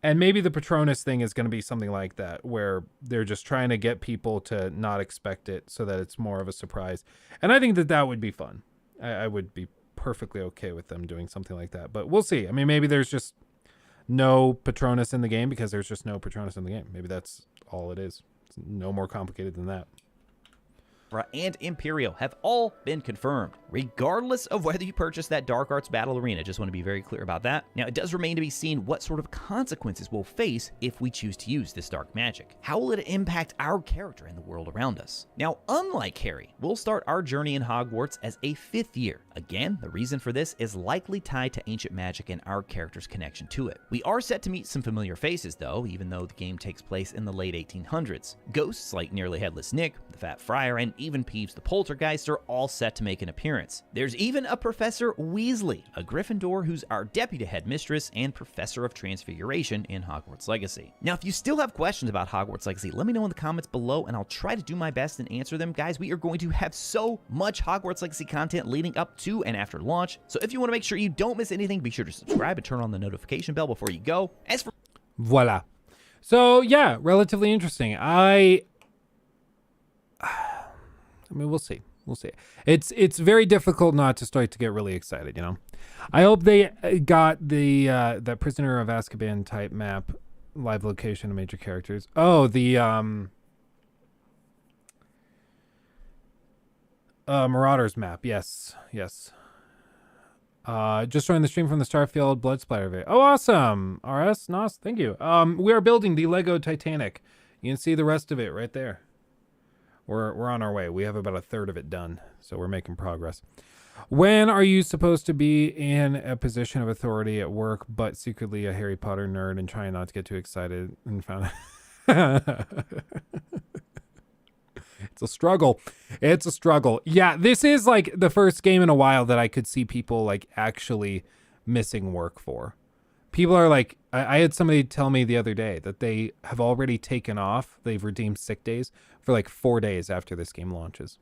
And maybe the Patronus thing is going to be something like that, where they're just trying to get people to not expect it so that it's more of a surprise. And I think that that would be fun. I would be perfectly okay with them doing something like that. But we'll see. I mean, maybe there's just no Patronus in the game because there's just no Patronus in the game. Maybe that's all it is. It's no more complicated than that. And Imperial have all been confirmed, regardless of whether you purchase that Dark Arts Battle Arena. Just want to be very clear about that. Now, it does remain to be seen what sort of consequences we'll face if we choose to use this dark magic. How will it impact our character and the world around us? Now, unlike Harry, we'll start our journey in Hogwarts as a 5th year. Again, the reason for this is likely tied to ancient magic and our character's connection to it. We are set to meet some familiar faces, though, even though the game takes place in the late 1800s. Ghosts like Nearly Headless Nick, the Fat Friar, and even Peeves the Poltergeist are all set to make an appearance. There's even a Professor Weasley, a Gryffindor who's our deputy headmistress and Professor of Transfiguration in Hogwarts Legacy. Now, if you still have questions about Hogwarts Legacy, let me know in the comments below and I'll try to do my best and answer them. Guys, we are going to have so much Hogwarts Legacy content leading up to and after launch, so if you want to make sure you don't miss anything, be sure to subscribe and turn on the notification bell before you go. As for voila. So yeah, relatively interesting. I mean, we'll see. We'll see. It's very difficult not to start to get really excited, you know. I hope they got the that Prisoner of Azkaban type map, live location of major characters. Oh, the Marauders map. Yes. Just joined the stream from the Starfield Blood Splatter video. Oh, awesome. RS, Nos, thank you. We are building the Lego Titanic. You can see the rest of it right there. We're on our way. We have about a third of it done, so we're making progress. When are you supposed to be in a position of authority at work, but secretly a Harry Potter nerd and trying not to get too excited and found It's a struggle. It's a struggle. Yeah, this is like the first game in a while that I could see people like actually missing work for. People are like, I had somebody tell me the other day that they have already taken off. They've redeemed sick days for like 4 days after this game launches.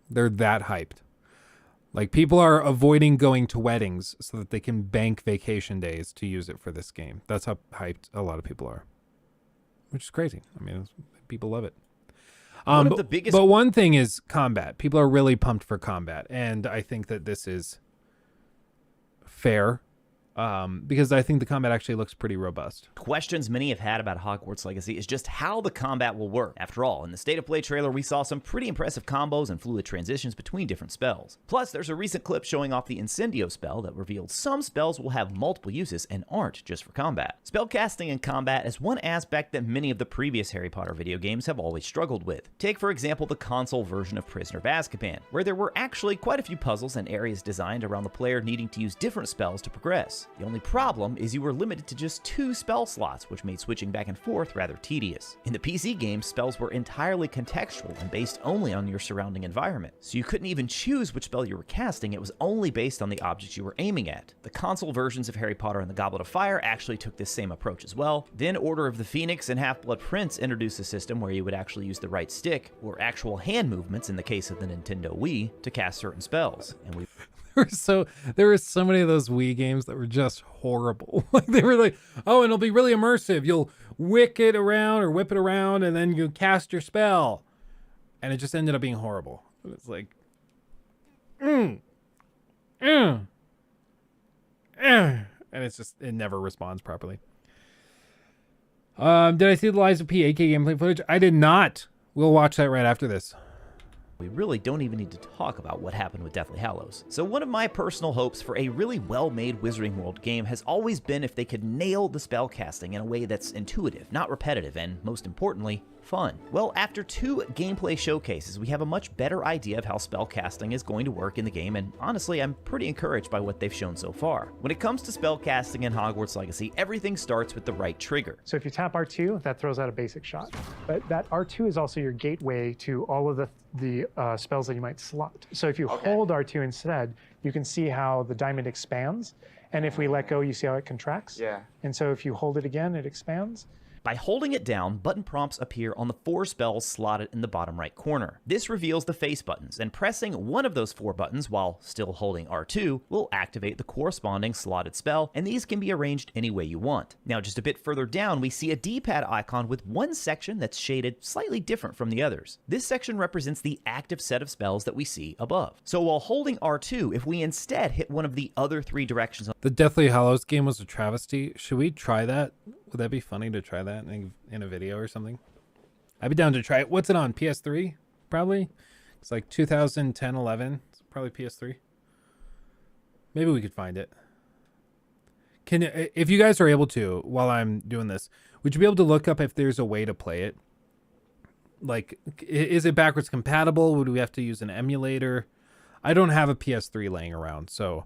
They're that hyped. Like, people are avoiding going to weddings so that they can bank vacation days to use it for this game. That's how hyped a lot of people are, which is crazy. I mean, people love it. But one thing is combat. People are really pumped for combat, and I think that this is fair. Because I think the combat actually looks pretty robust. Questions many have had about Hogwarts Legacy is just how the combat will work. After all, in the State of Play trailer, we saw some pretty impressive combos and fluid transitions between different spells. Plus, there's a recent clip showing off the Incendio spell that revealed some spells will have multiple uses and aren't just for combat. Spellcasting and combat is one aspect that many of the previous Harry Potter video games have always struggled with. Take, for example, the console version of Prisoner of Azkaban, where there were actually quite a few puzzles and areas designed around the player needing to use different spells to progress. The only problem is you were limited to just 2 spell slots, which made switching back and forth rather tedious. In the PC games, spells were entirely contextual and based only on your surrounding environment, so you couldn't even choose which spell you were casting. It was only based on the objects you were aiming at. The console versions of Harry Potter and the Goblet of Fire actually took this same approach as well. Then Order of the Phoenix and Half-Blood Prince introduced a system where you would actually use the right stick, or actual hand movements in the case of the Nintendo Wii, to cast certain spells. And there were so many of those Wii games that were just horrible. Like, they were like, oh, and it'll be really immersive. You'll whip it around and then you cast your spell. And it just ended up being horrible. It's like, and it's just, it never responds properly. Did I see the Lies of P AK gameplay footage? I did not. We'll watch that right after this. We really don't even need to talk about what happened with Deathly Hallows. So one of my personal hopes for a really well-made Wizarding World game has always been if they could nail the spell casting in a way that's intuitive, not repetitive, and most importantly, fun. Well, after 2 gameplay showcases, we have a much better idea of how spell casting is going to work in the game, and honestly, I'm pretty encouraged by what they've shown so far. When it comes to spell casting in Hogwarts Legacy, everything starts with the right trigger. So if you tap R2, that throws out a basic shot. But that R2 is also your gateway to all of the spells that you might slot. So if you hold R2 instead, you can see how the diamond expands, and if we let go, you see how it contracts? Yeah. And so if you hold it again, it expands. By holding it down, button prompts appear on the 4 spells slotted in the bottom right corner. This reveals the face buttons, and pressing one of those 4 buttons while still holding R2 will activate the corresponding slotted spell, and these can be arranged any way you want. Now, just a bit further down, we see a D-pad icon with one section that's shaded slightly different from the others. This section represents the active set of spells that we see above. So while holding R2, if we instead hit one of the other 3 directions... The Deathly Hallows game was a travesty. Should we try that? Would that be funny to try that in a video or something? I'd be down to try it. What's it on? PS3? Probably. It's like 2010, 11. It's probably PS3. Maybe we could find it. If you guys are able to, while I'm doing this, would you be able to look up if there's a way to play it? Like, is it backwards compatible? Would we have to use an emulator? I don't have a PS3 laying around, so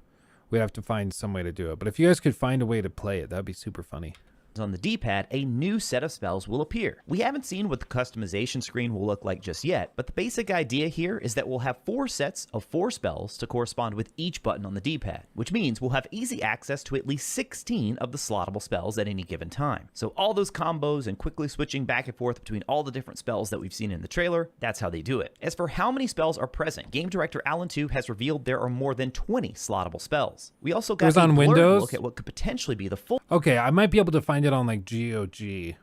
we'd have to find some way to do it. But if you guys could find a way to play it, that'd be super funny. On the D-pad, a new set of spells will appear. We haven't seen what the customization screen will look like just yet, but the basic idea here is that we'll have 4 sets of 4 spells to correspond with each button on the D-pad, which means we'll have easy access to at least 16 of the slottable spells at any given time. So all those combos and quickly switching back and forth between all the different spells that we've seen in the trailer, that's how they do it. As for how many spells are present, game director Alan Tuve has revealed there are more than 20 slottable spells. We also got a blurred look at what could potentially be the full... Okay, I might be able to find it on like GOG.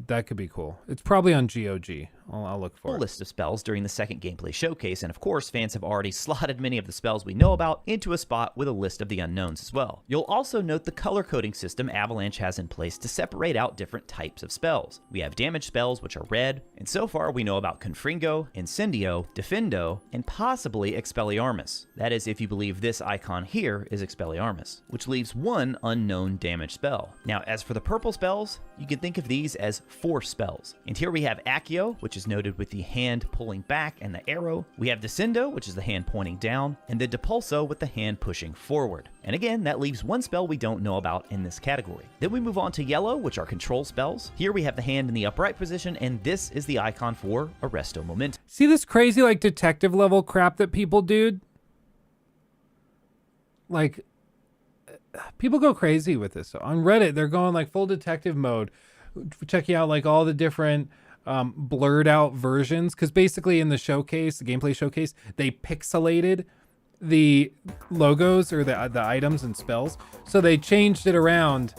That could be cool. It's probably on GOG. I'll look for it. List of spells during the second gameplay showcase, and of course, fans have already slotted many of the spells we know about into a spot with a list of the unknowns as well. You'll also note the color coding system Avalanche has in place to separate out different types of spells. We have damage spells, which are red, and so far we know about Confringo, Incendio, Defendo, and possibly Expelliarmus. That is, if you believe this icon here is Expelliarmus, which leaves one unknown damage spell. Now, as for the purple spells, you can think of these as force spells. And here we have Accio, which is noted with the hand pulling back and the arrow. We have Descendo, which is the hand pointing down, and the Depulso with the hand pushing forward. And again, that leaves one spell we don't know about in this category. Then we move on to yellow, which are control spells. Here we have the hand in the upright position, and this is the icon for Arresto Momentum. See this crazy like detective level crap that people do? Like, people go crazy with this. On Reddit, they're going like full detective mode, checking out like all the different blurred out versions, because basically in the showcase, the gameplay showcase, they pixelated the logos or the items and spells, so they changed it around,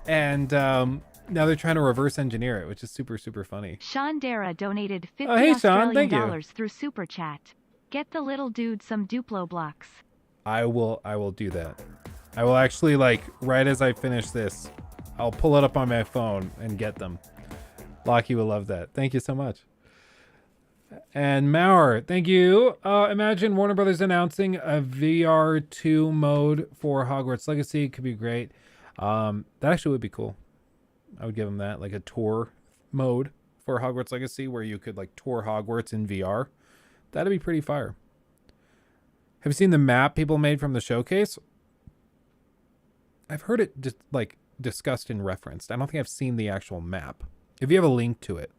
and now they're trying to reverse engineer it, which is super funny. Sean Dara donated 50 hey, Sean, Australian thank you. dollars through Super Chat. Get the little dude some Duplo blocks. I will do that. I will actually, like, right as I finish this, I'll pull it up on my phone and get them. Lockie will love that. Thank you so much. And Maurer, thank you. Imagine Warner Brothers announcing a VR2 mode for Hogwarts Legacy. Could be great. That actually would be cool. I would give them that, like a tour mode for Hogwarts Legacy where you could like tour Hogwarts in VR. That'd be pretty fire. Have you seen the map people made from the showcase? I've heard it just like discussed and referenced. I don't think I've seen the actual map. If you have a link to it,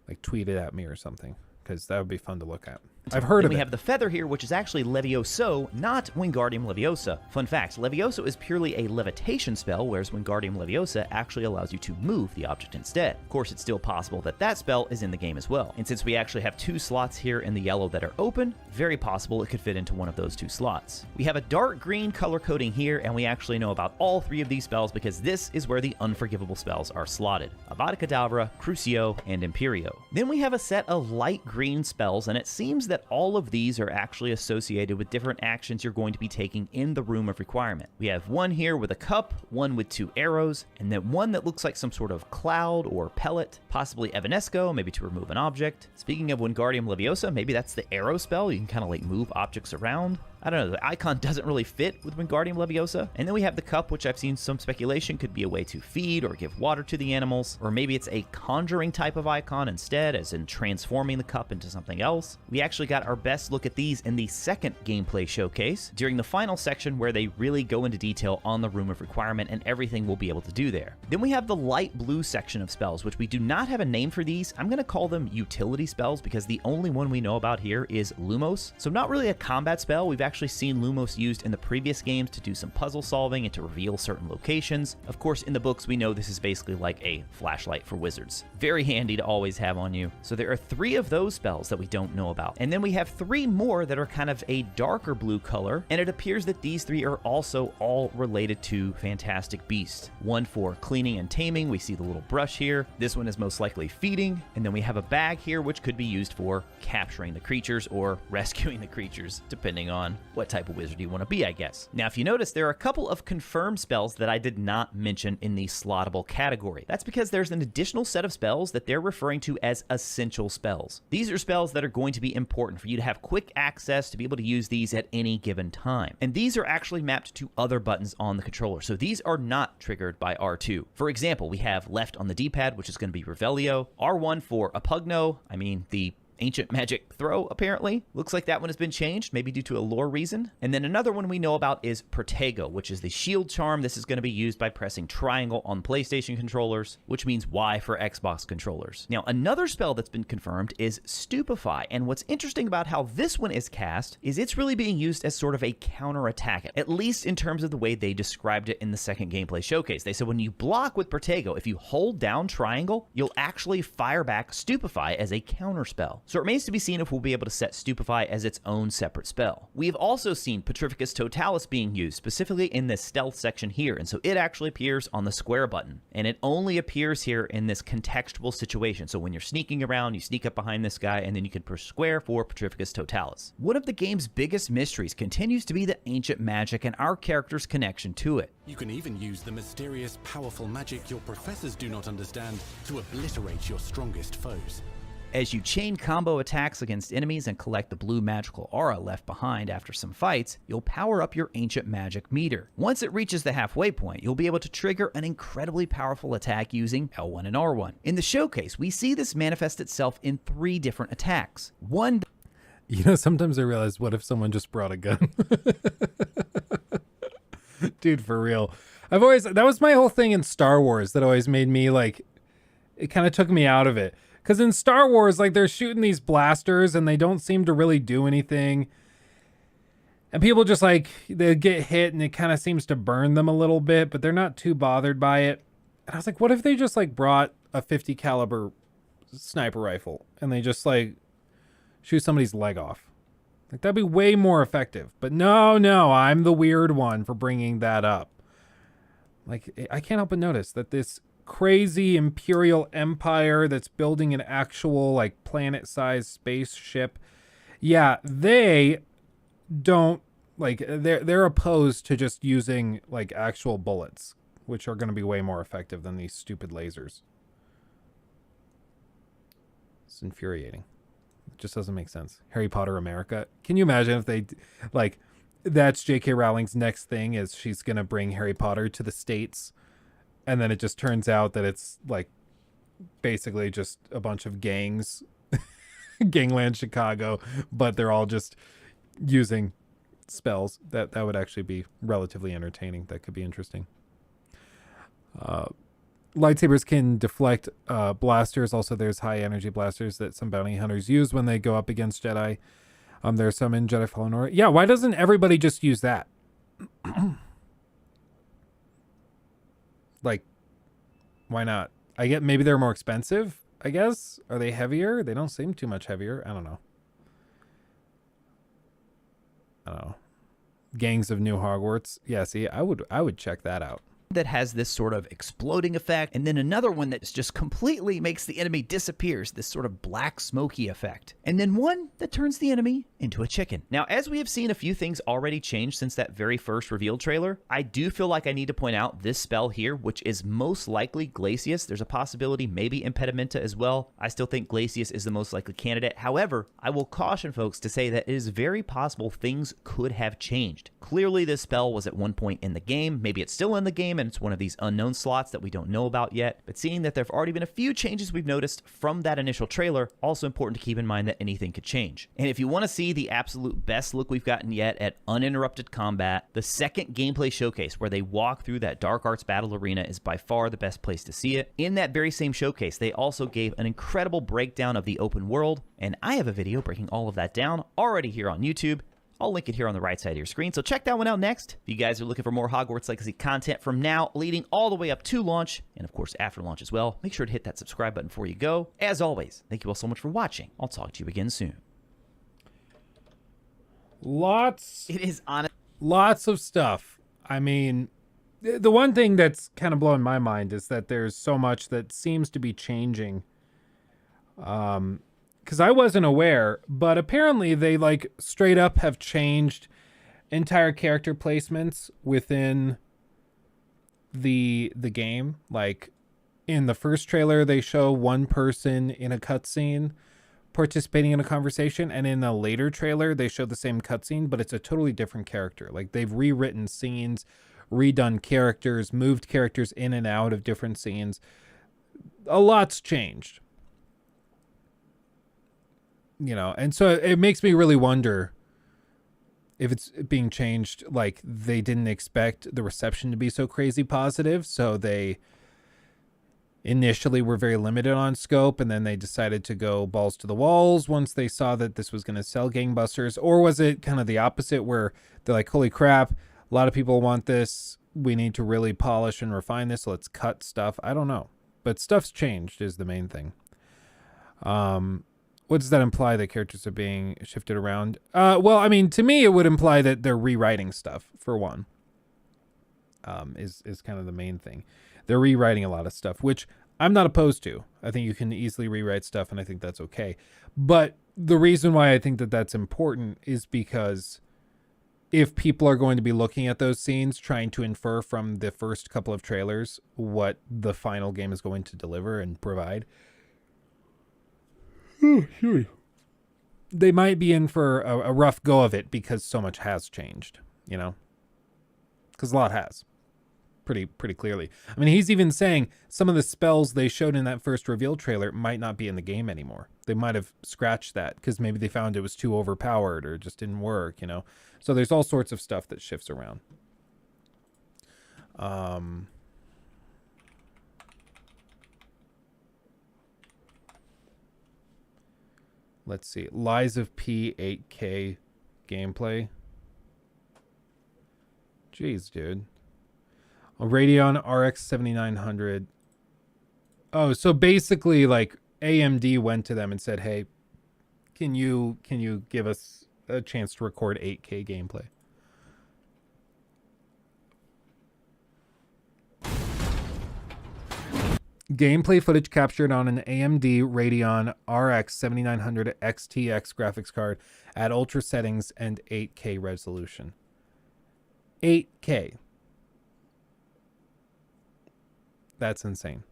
like tweet it at me or something, because that would be fun to look at. I've heard of it. We have the feather here, which is actually Levioso, not Wingardium Leviosa. Fun fact, Levioso is purely a levitation spell, whereas Wingardium Leviosa actually allows you to move the object instead. Of course, it's still possible that that spell is in the game as well. And since we actually have 2 slots here in the yellow that are open, very possible it could fit into one of those 2 slots. We have a dark green color coding here, and we actually know about all 3 of these spells because this is where the unforgivable spells are slotted. Avada Kedavra, Crucio, and Imperio. Then we have a set of light green spells, and it seems that that all of these are actually associated with different actions you're going to be taking in the Room of Requirement. We have one here with a cup, one with 2 arrows, and then one that looks like some sort of cloud or pellet, possibly Evanesco, maybe to remove an object. Speaking of Wingardium Leviosa, maybe that's the arrow spell. You can kind of like move objects around. I don't know, the icon doesn't really fit with Wingardium Leviosa. And then we have the cup, which I've seen some speculation could be a way to feed or give water to the animals, or maybe it's a conjuring type of icon instead, as in transforming the cup into something else. We actually got our best look at these in the second gameplay showcase, during the final section where they really go into detail on the Room of Requirement and everything we'll be able to do there. Then we have the light blue section of spells, which we do not have a name for these. I'm going to call them utility spells because the only one we know about here is Lumos. So not really a combat spell. We've actually seen Lumos used in the previous games to do some puzzle solving and to reveal certain locations. Of course, in the books, we know this is basically like a flashlight for wizards. Very handy to always have on you. So there are 3 of those spells that we don't know about. And then we have 3 more that are kind of a darker blue color, and it appears that these 3 are also all related to Fantastic Beasts. One for cleaning and taming, we see the little brush here. This one is most likely feeding, and then we have a bag here which could be used for capturing the creatures or rescuing the creatures, depending on what type of wizard you want to be, I guess. Now, if you notice, there are a couple of confirmed spells that I did not mention in the slottable category. That's because there's an additional set of spells that they're referring to as essential spells. These are spells that are going to be important for you to have quick access to be able to use these at any given time. And these are actually mapped to other buttons on the controller, so these are not triggered by R2. For example, we have left on the D-pad, which is going to be Revelio, R1 for Apugno, the ancient magic throw, apparently. Looks like that one has been changed, maybe due to a lore reason. And then another one we know about is Protego, which is the shield charm. This is going to be used by pressing triangle on PlayStation controllers, which means Y for Xbox controllers. Now, another spell that's been confirmed is Stupefy. And what's interesting about how this one is cast is it's really being used as sort of a counterattack, at least in terms of the way they described it in the second gameplay showcase. They said when you block with Protego, if you hold down triangle, you'll actually fire back Stupefy as a counter spell. So it remains to be seen if we'll be able to set Stupefy as its own separate spell. We have also seen Petrificus Totalis being used, specifically in this stealth section here, and so it actually appears on the square button, and it only appears here in this contextual situation. So when you're sneaking around, you sneak up behind this guy, and then you can push square for Petrificus Totalis. One of the game's biggest mysteries continues to be the ancient magic and our character's connection to it. You can even use the mysterious, powerful magic your professors do not understand to obliterate your strongest foes. As you chain combo attacks against enemies and collect the blue magical aura left behind after some fights, you'll power up your ancient magic meter. Once it reaches the halfway point, you'll be able to trigger an incredibly powerful attack using L1 and R1. In the showcase, we see this manifest itself in 3 different attacks. One... Sometimes I realize, what if someone just brought a gun? Dude, for real. That was my whole thing in Star Wars that always made me, it kind of took me out of it. Because in Star Wars, they're shooting these blasters and they don't seem to really do anything. And people just, they get hit and it kind of seems to burn them a little bit, but they're not too bothered by it. And I was like, what if they just, brought a 50 caliber sniper rifle and they just, shoot somebody's leg off? That'd be way more effective. But no, I'm the weird one for bringing that up. I can't help but notice that this crazy imperial empire that's building an actual planet-sized spaceship, they don't they're opposed to just using actual bullets, which are going to be way more effective than these stupid lasers. It's infuriating. It just doesn't make sense. Harry Potter America. Can you imagine if they that's J.K. Rowling's next thing, is she's going to bring Harry Potter to the States? And then it just turns out that it's basically just a bunch of gangs, Gangland Chicago, but they're all just using spells. That would actually be relatively entertaining. That could be interesting. Lightsabers can deflect blasters. Also, there's high energy blasters that some bounty hunters use when they go up against Jedi. There's some in Jedi Fallen Order. Yeah, why doesn't everybody just use that? Why not? I get maybe they're more expensive, I guess. Are they heavier? They don't seem too much heavier. I don't know. Gangs of New Hogwarts. Yeah, see, I would check that out. that has this sort of exploding effect, and then another one that just completely makes the enemy disappears, this sort of black smoky effect, and then one that turns the enemy into a chicken. Now, as we have seen a few things already change since that very first reveal trailer, I do feel like I need to point out this spell here, which is most likely Glacius. There's a possibility maybe Impedimenta as well. I still think Glacius is the most likely candidate. However, I will caution folks to say that it is very possible things could have changed. Clearly, this spell was at one point in the game. Maybe it's still in the game and it's one of these unknown slots that we don't know about yet. But seeing that there have already been a few changes we've noticed from that initial trailer, also important to keep in mind that anything could change. And if you want to see the absolute best look we've gotten yet at uninterrupted combat, the second gameplay showcase where they walk through that Dark Arts battle arena is by far the best place to see it. In that very same showcase, they also gave an incredible breakdown of the open world, and I have a video breaking all of that down already here on YouTube. I'll link it here on the right side of your screen, so check that one out next. If you guys are looking for more Hogwarts Legacy content from now leading all the way up to launch, and of course after launch as well, make sure to hit that subscribe button before you go. As always, thank you all so much for watching. I'll talk to you again soon. It is honest. Lots of stuff. I mean, the one thing that's kind of blowing my mind is that there's so much that seems to be changing. Because I wasn't aware, but apparently they like straight up have changed entire character placements within the game. Like in the first trailer, they show one person in a cutscene participating in a conversation, and in a later trailer, they show the same cutscene, but it's a totally different character. Like they've rewritten scenes, redone characters, moved characters in and out of different scenes. A lot's changed. You know, and so it makes me really wonder if it's being changed, like they didn't expect the reception to be so crazy positive, so they initially were very limited on scope, and then they decided to go balls to the walls once they saw that this was going to sell gangbusters. Or was it kind of the opposite, where they're like, holy crap, a lot of people want this, we need to really polish and refine this, let's cut stuff. I don't know, but stuff's changed is the main thing. What does that imply, that characters are being shifted around? Well, I mean, to me, it would imply that they're rewriting stuff, for one. Is kind of the main thing. They're rewriting a lot of stuff, which I'm not opposed to. I think you can easily rewrite stuff, and I think that's okay. But the reason why I think that that's important is because if people are going to be looking at those scenes, trying to infer from the first couple of trailers what the final game is going to deliver and provide, they might be in for a rough go of it, because so much has changed, you know? Because a lot has. Pretty clearly. I mean, he's even saying some of the spells they showed in that first reveal trailer might not be in the game anymore. They might have scratched that because maybe they found it was too overpowered or just didn't work, you know? So there's all sorts of stuff that shifts around. Let's see. Lies of P 8K gameplay. Jeez, dude. A Radeon RX 7900. Oh, so basically, like, AMD went to them and said, "Hey, can you give us a chance to record 8K gameplay?" Gameplay footage captured on an AMD Radeon RX 7900 XTX graphics card at ultra settings and 8K resolution. 8K. That's insane.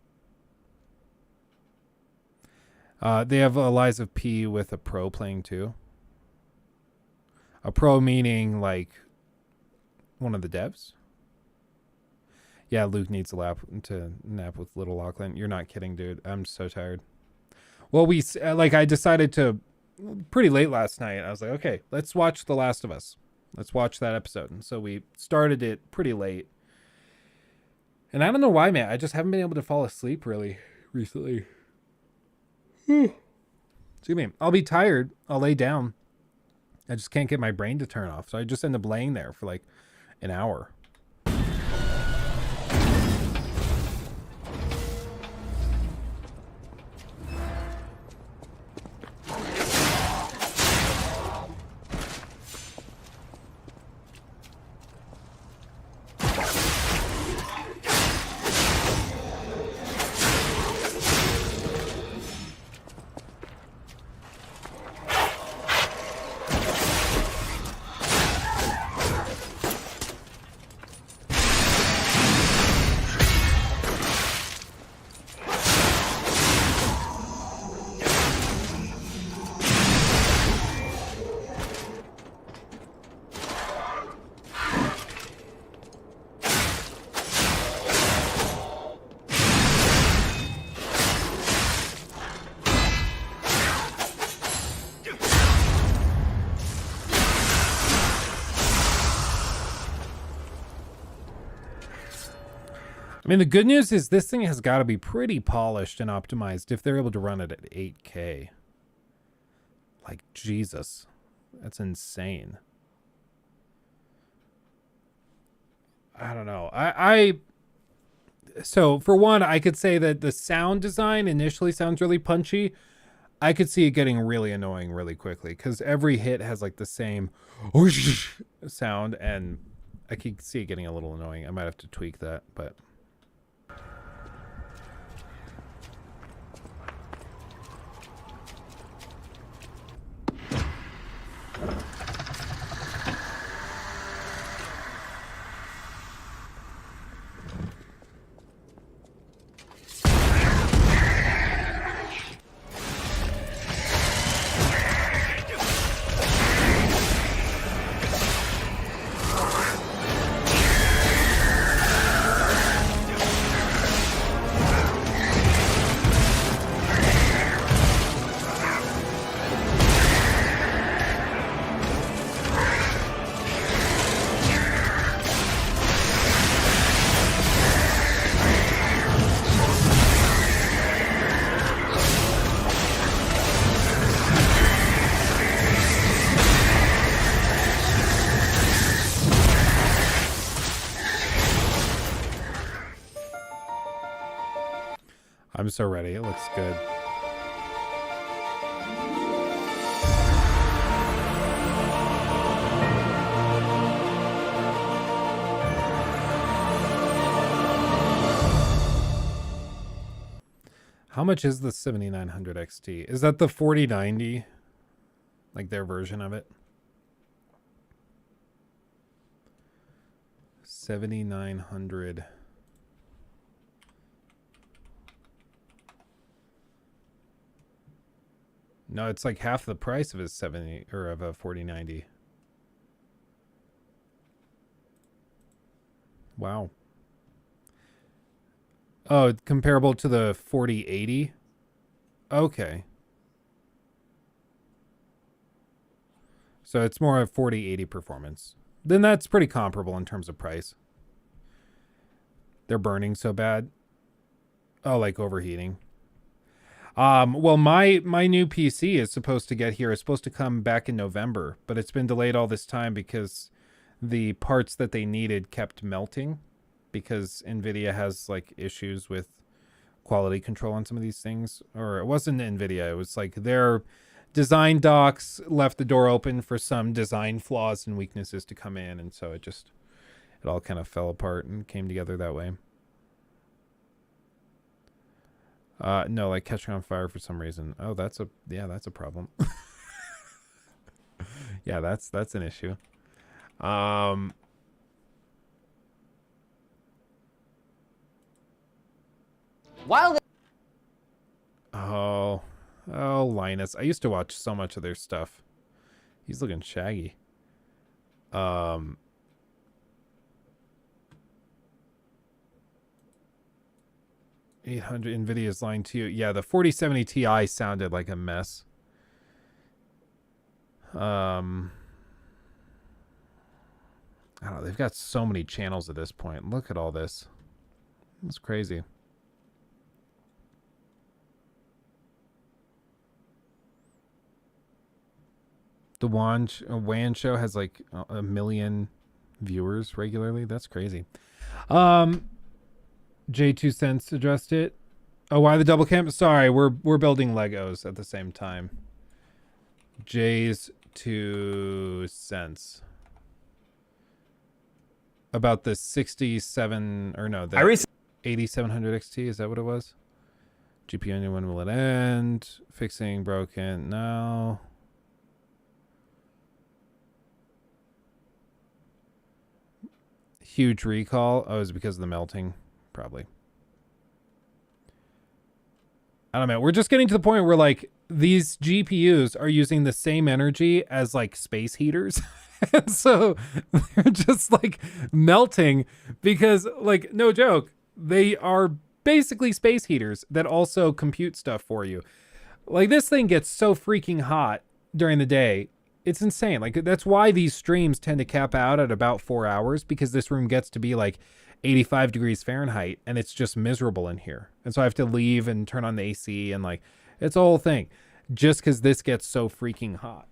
They have a Lies of P with a pro playing too. A pro meaning like one of the devs. Yeah, Luke needs to nap with little Lachlan. You're not kidding, dude. I'm so tired. Well, I decided to pretty late last night. I was like, okay, let's watch The Last of Us. Let's watch that episode. And so we started it pretty late. And I don't know why, man. I just haven't been able to fall asleep really recently. Excuse me. I'll be tired. I'll lay down. I just can't get my brain to turn off. So I just end up laying there for like an hour. I mean, the good news is this thing has got to be pretty polished and optimized if they're able to run it at 8K. Like, Jesus. That's insane. I don't know. So, for one, I could say that the sound design initially sounds really punchy. I could see it getting really annoying really quickly because every hit has like the same sound, and I could see it getting a little annoying. I might have to tweak that, but... I'm so ready. It looks good. How much is the 7900 XT? Is that the 4090? Like their version of it? 7900. No, it's like half the price of a 70 or of a 4090. Wow. Oh, comparable to the 4080? Okay. So it's more of 4080 performance. Then that's pretty comparable in terms of price. They're burning so bad. Oh, like overheating. Well, my new PC is supposed to get here. It's supposed to come back in November, but it's been delayed all this time because the parts that they needed kept melting because NVIDIA has like issues with quality control on some of these things. Or it wasn't NVIDIA. It was like their design docs left the door open for some design flaws and weaknesses to come in. And so it all kind of fell apart and came together that way. No, like catching on fire for some reason. Oh, that's a problem. Yeah, that's an issue. While Oh, Linus. I used to watch so much of their stuff. He's looking shaggy. 800 NVIDIA's line 2. Yeah, the 4070 Ti sounded like a mess. I don't know. They've got so many channels at this point. Look at all this. It's crazy. The WAN show has like a million viewers regularly. That's crazy. J2 Cents addressed it. Oh, why the double cam? Sorry, we're building Legos at the same time. J's 2 cents. About the 67 or no, the 8700 XT, is that what it was? GPU ending, when will it end? Fixing broken. No. Huge recall. Oh, it's because of the melting. Probably. I don't know. We're just getting to the point where like these GPUs are using the same energy as like space heaters. And so they're just like melting because like no joke, they are basically space heaters that also compute stuff for you. Like this thing gets so freaking hot during the day. It's insane. Like that's why these streams tend to cap out at about 4 hours because this room gets to be like 85 degrees Fahrenheit, and it's just miserable in here. And so I have to leave and turn on the AC, and like, it's a whole thing just because this gets so freaking hot.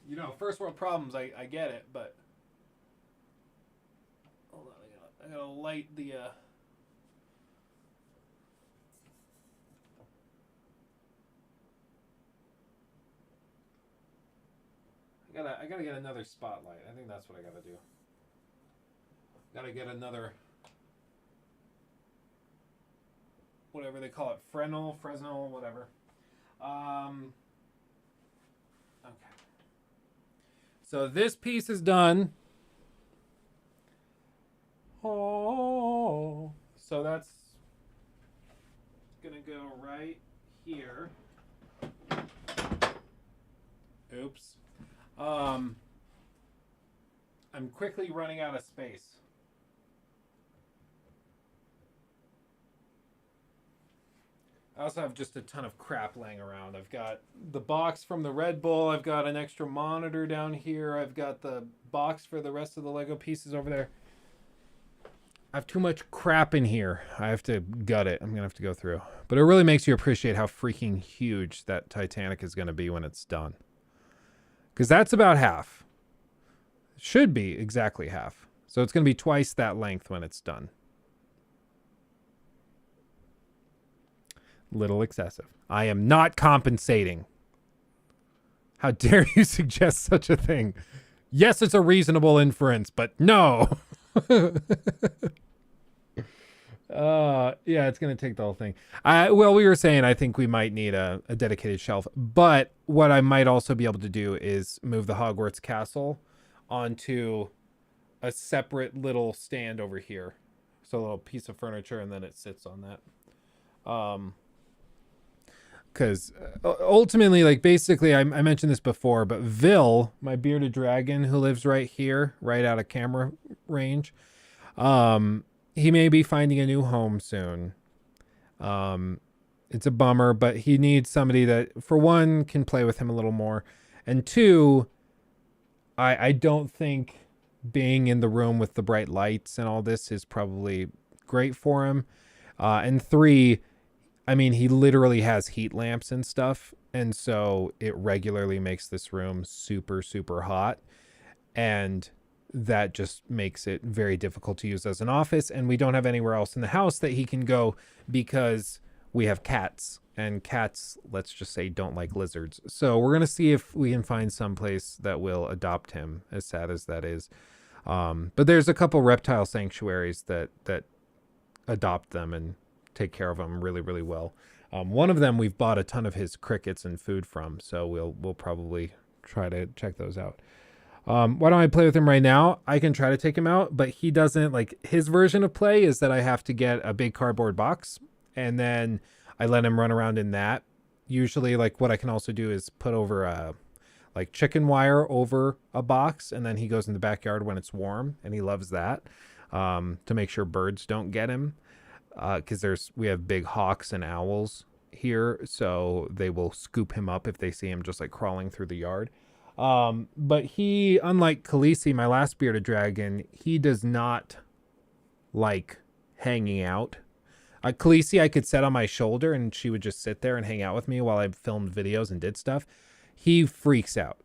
You know, first world problems, I get it, but hold on, I gotta light the I gotta get another spotlight. I think that's what I gotta do. Gotta get another, whatever they call it, Fresnel, whatever. Okay. So this piece is done. Oh, so that's gonna go right here. Oops. I'm quickly running out of space. I also have just a ton of crap laying around. I've got the box from the Red Bull. I've got an extra monitor down here. I've got the box for the rest of the Lego pieces over there. I have too much crap in here. I have to gut it. I'm going to have to go through. But it really makes you appreciate how freaking huge that Titanic is going to be when it's done. Because that's about half. Should be exactly half. So it's going to be twice that length when it's done. Little excessive. I am not compensating. How dare you suggest such a thing? Yes, it's a reasonable inference, but no. Yeah, it's going to take the whole thing. Well, we were saying I think we might need a dedicated shelf, but what I might also be able to do is move the Hogwarts castle onto a separate little stand over here. So a little piece of furniture, and then it sits on that. Because ultimately, like, basically, I mentioned this before, but Vil, my bearded dragon who lives right here, right out of camera range, he may be finding a new home soon. It's a bummer, but he needs somebody that, for one, can play with him a little more, and two, I don't think being in the room with the bright lights and all this is probably great for him. And three, I mean, he literally has heat lamps and stuff, and so it regularly makes this room super, super hot, and that just makes it very difficult to use as an office, and we don't have anywhere else in the house that he can go because we have cats, and cats, let's just say, don't like lizards. So we're going to see if we can find some place that will adopt him, as sad as that is. But there's a couple reptile sanctuaries that adopt them and take care of them really, really well. One of them we've bought a ton of his crickets and food from, so we'll probably try to check those out. Why don't I play with him right now? I can try to take him out, but he doesn't, like, his version of play is that I have to get a big cardboard box, and then I let him run around in that. Usually, like, what I can also do is put over like chicken wire over a box, and then he goes in the backyard when it's warm, and he loves that, to make sure birds don't get him. Because we have big hawks and owls here, so they will scoop him up if they see him just like crawling through the yard. But he, unlike Khaleesi, my last bearded dragon, he does not like hanging out. Khaleesi, I could set on my shoulder and she would just sit there and hang out with me while I filmed videos and did stuff. He freaks out.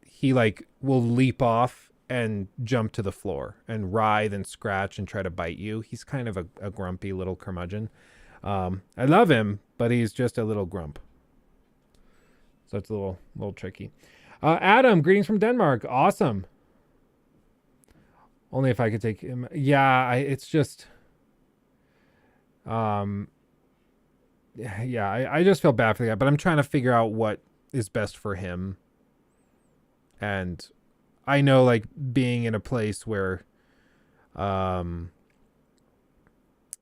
He like will leap off and jump to the floor and writhe and scratch and try to bite you. He's kind of a grumpy little curmudgeon. I love him, but he's just a little grump. So it's a little tricky. Adam, greetings from Denmark. Awesome. Only if I could take him. Yeah, it's just... I just feel bad for the guy, but I'm trying to figure out what is best for him. And I know, like, being in a place where, what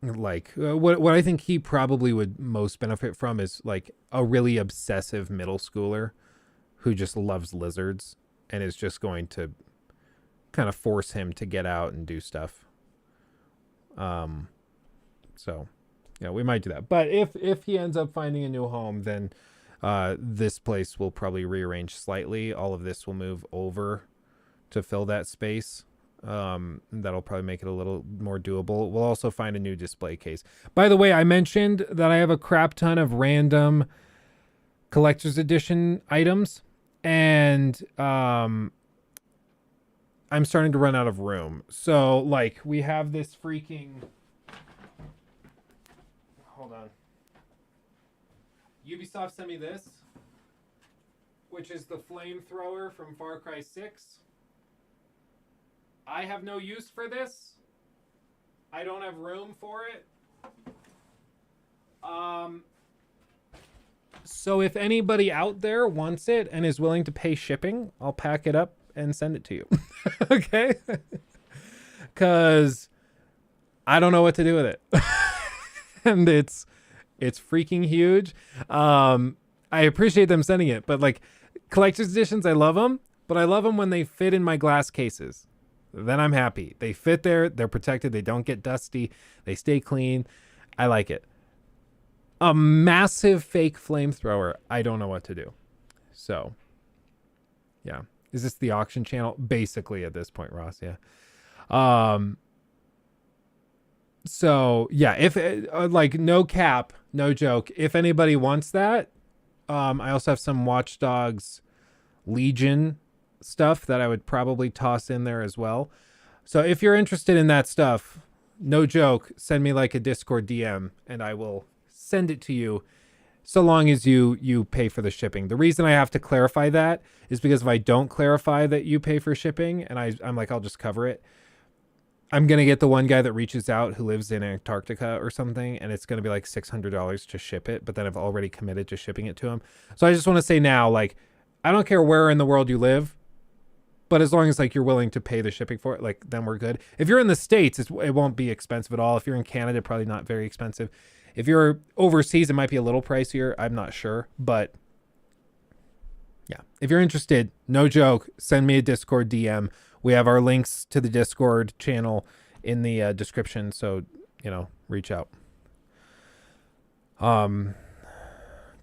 I think he probably would most benefit from is, like, a really obsessive middle schooler who just loves lizards and is just going to kind of force him to get out and do stuff. So, yeah, we might do that. But if he ends up finding a new home, then this place will probably rearrange slightly. All of this will move over to fill that space. That'll probably make it a little more doable. We'll also find a new display case. By the way, I mentioned that I have a crap ton of random collector's edition items, and I'm starting to run out of room. So, like, we have this freaking... Hold on. Ubisoft sent me this, which is the flamethrower from Far Cry 6. I have no use for this. I don't have room for it. So if anybody out there wants it and is willing to pay shipping, I'll pack it up and send it to you. Okay? Because I don't know what to do with it. And it's freaking huge. I appreciate them sending it, but like collector's editions, I love them, but I love them when they fit in my glass cases. Then I'm happy. They fit there. They're protected. They don't get dusty. They stay clean. I like it. A massive fake flamethrower. I don't know what to do. So, yeah. Is this the auction channel? Basically at this point, Ross. Yeah. So, yeah. If like no cap, no joke. If anybody wants that, I also have some Watch Dogs Legion stuff that I would probably toss in there as well. So if you're interested in that stuff, no joke, send me like a Discord DM and I will send it to you, so long as you pay for the shipping. The reason I have to clarify that is because if I don't clarify that you pay for shipping and I'm like, I'll just cover it, I'm going to get the one guy that reaches out who lives in Antarctica or something, and it's going to be like $600 to ship it, but then I've already committed to shipping it to him. So I just want to say now, like, I don't care where in the world you live, but as long as like you're willing to pay the shipping for it, like then we're good. If you're in the States, it won't be expensive at all. If you're in Canada, probably not very expensive. If you're overseas, it might be a little pricier. I'm not sure, but yeah. If you're interested, no joke, send me a Discord DM. We have our links to the Discord channel in the description, so reach out.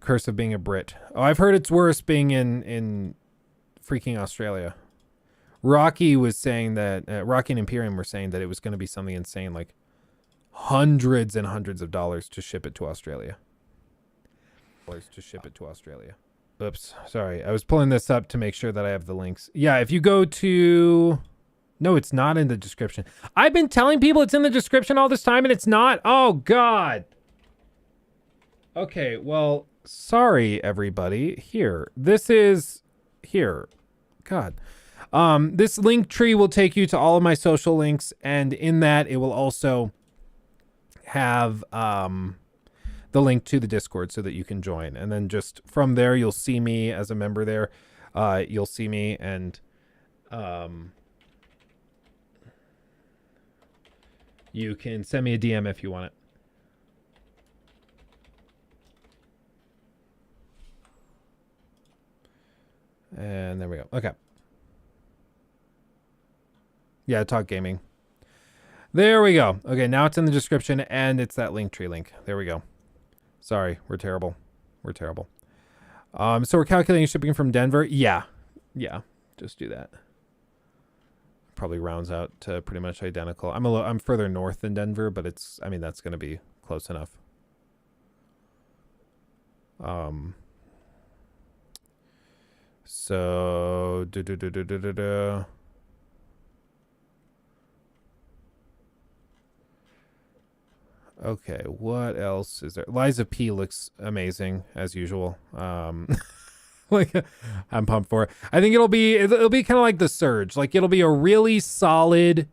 Curse of being a Brit. Oh, I've heard it's worse being in freaking Australia. Rocky was saying that Rocky and Imperium were saying that it was going to be something insane, like hundreds and hundreds of dollars to ship it to Australia. Oops, sorry. I was pulling this up to make sure that I have the links. Yeah, if you go to... No, it's not in the description. I've been telling people it's in the description all this time and it's not. Oh, God. Okay, well, sorry, everybody. Here. This is... Here. God. This link tree will take you to all of my social links, and in that it will also have the link to the Discord so that you can join. And then just from there, you'll see me as a member there. You'll see me, and you can send me a DM if you want it. And there we go. Okay. Yeah, Talk Gaming. There we go. Okay, now it's in the description, and it's that Linktree link. There we go. Sorry, we're terrible. We're terrible. So we're calculating shipping from Denver. Yeah, just do that. Probably rounds out to pretty much identical. I'm further north than Denver, but that's going to be close enough. So okay, what else is there? Liza P looks amazing as usual. Like, I'm pumped for it. I think it'll be kind of like The Surge. Like, it'll be a really solid,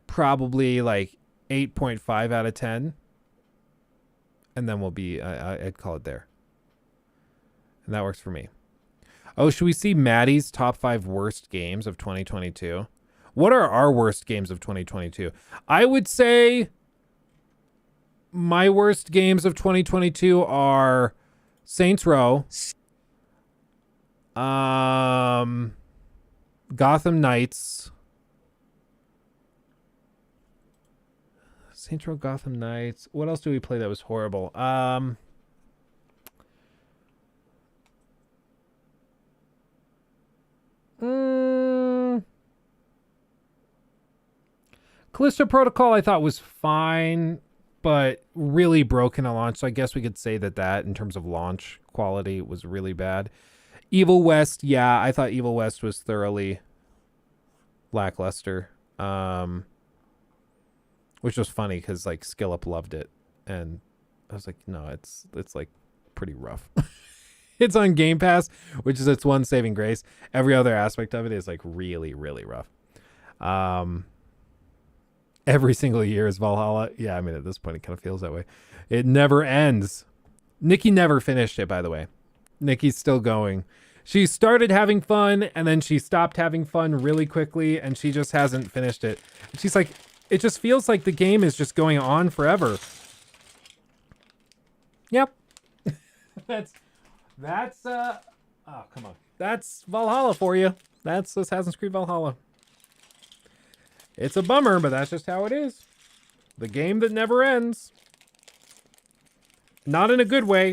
probably like 8.5 out of 10. And then we'll be, I'd call it there. And that works for me. Oh, should we see Maddie's top 5 worst games of 2022? What are our worst games of 2022? I would say my worst games of 2022 are Saints Row, Gotham Knights, Saints Row, Gotham Knights. What else do we play that was horrible? Callisto Protocol I thought was fine, but really broken at launch. So I guess we could say that in terms of launch quality was really bad. Evil West, yeah, I thought Evil West was thoroughly lackluster. Which was funny because like Skill Up loved it, and I was like, no, it's like pretty rough. It's on Game Pass, which is its one saving grace. Every other aspect of it is like really, really rough. Every single year is Valhalla. Yeah, I mean at this point it kind of feels that way. It never ends. Nikki never finished it, by the way. Nikki's still going. She started having fun and then she stopped having fun really quickly and she just hasn't finished it. She's like, it just feels like the game is just going on forever. Yep. That's oh, come on. That's Valhalla for you. That's Assassin's Creed Valhalla. It's a bummer, but that's just how it is. The game that never ends. Not in a good way.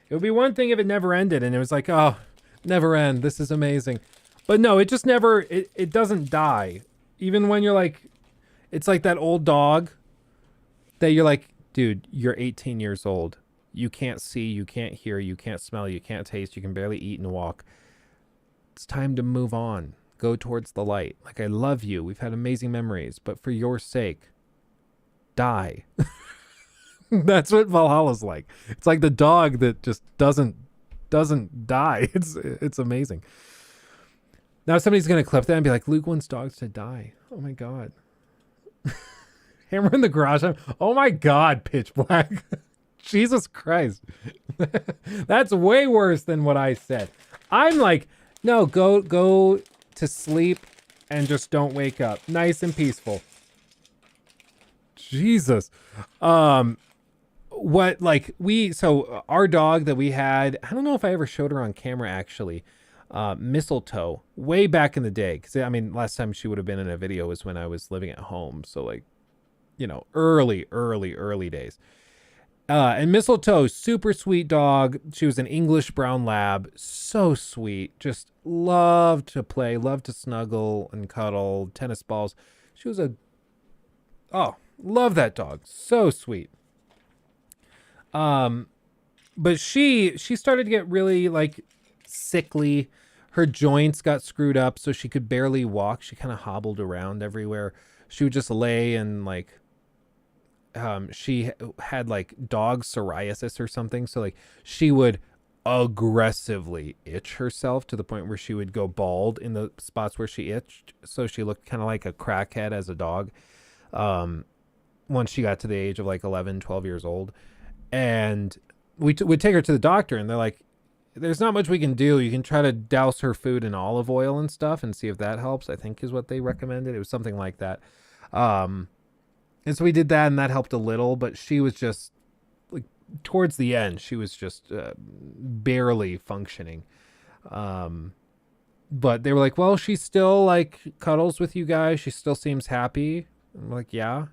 It would be one thing if it never ended and it was like, oh, never end. This is amazing. But no, it just never, it doesn't die. Even when you're like, it's like that old dog that you're like, dude, you're 18 years old. You can't see, you can't hear, you can't smell, you can't taste, you can barely eat and walk. It's time to move on. Go towards the light. Like, I love you. We've had amazing memories, but for your sake, die. That's what Valhalla's like. It's like the dog that just doesn't die. It's amazing. Now somebody's gonna clip that and be like, Luke wants dogs to die. Oh my god. Hammer in the garage. Oh my god, Pitch Black. Jesus Christ. That's way worse than what I said. I'm like, no, go to sleep and just don't wake up. Nice and peaceful. Jesus. What, like, so our dog that we had, I don't know if I ever showed her on camera actually, Mistletoe, way back in the day. Because, I mean, last time she would have been in a video was when I was living at home. So, like, you know, early days. And Mistletoe, super sweet dog. She was an English brown lab. So sweet. Just loved to play, loved to snuggle and cuddle, tennis balls. She was love that dog. So sweet. But she started to get really like sickly. Her joints got screwed up so she could barely walk. She kind of hobbled around everywhere. She would just lay and like, she had like dog psoriasis or something. So like she would aggressively itch herself to the point where she would go bald in the spots where she itched. So she looked kind of like a crackhead as a dog. Once she got to the age of like 11, 12 years old. And we'd take her to the doctor and they're like, there's not much we can do. You can try to douse her food in olive oil and stuff and see if that helps, I think is what they recommended. It was something like that. And so we did that and that helped a little, but she was just like towards the end, she was just barely functioning. But they were like, well, she still like cuddles with you guys. She still seems happy. I'm like, yeah.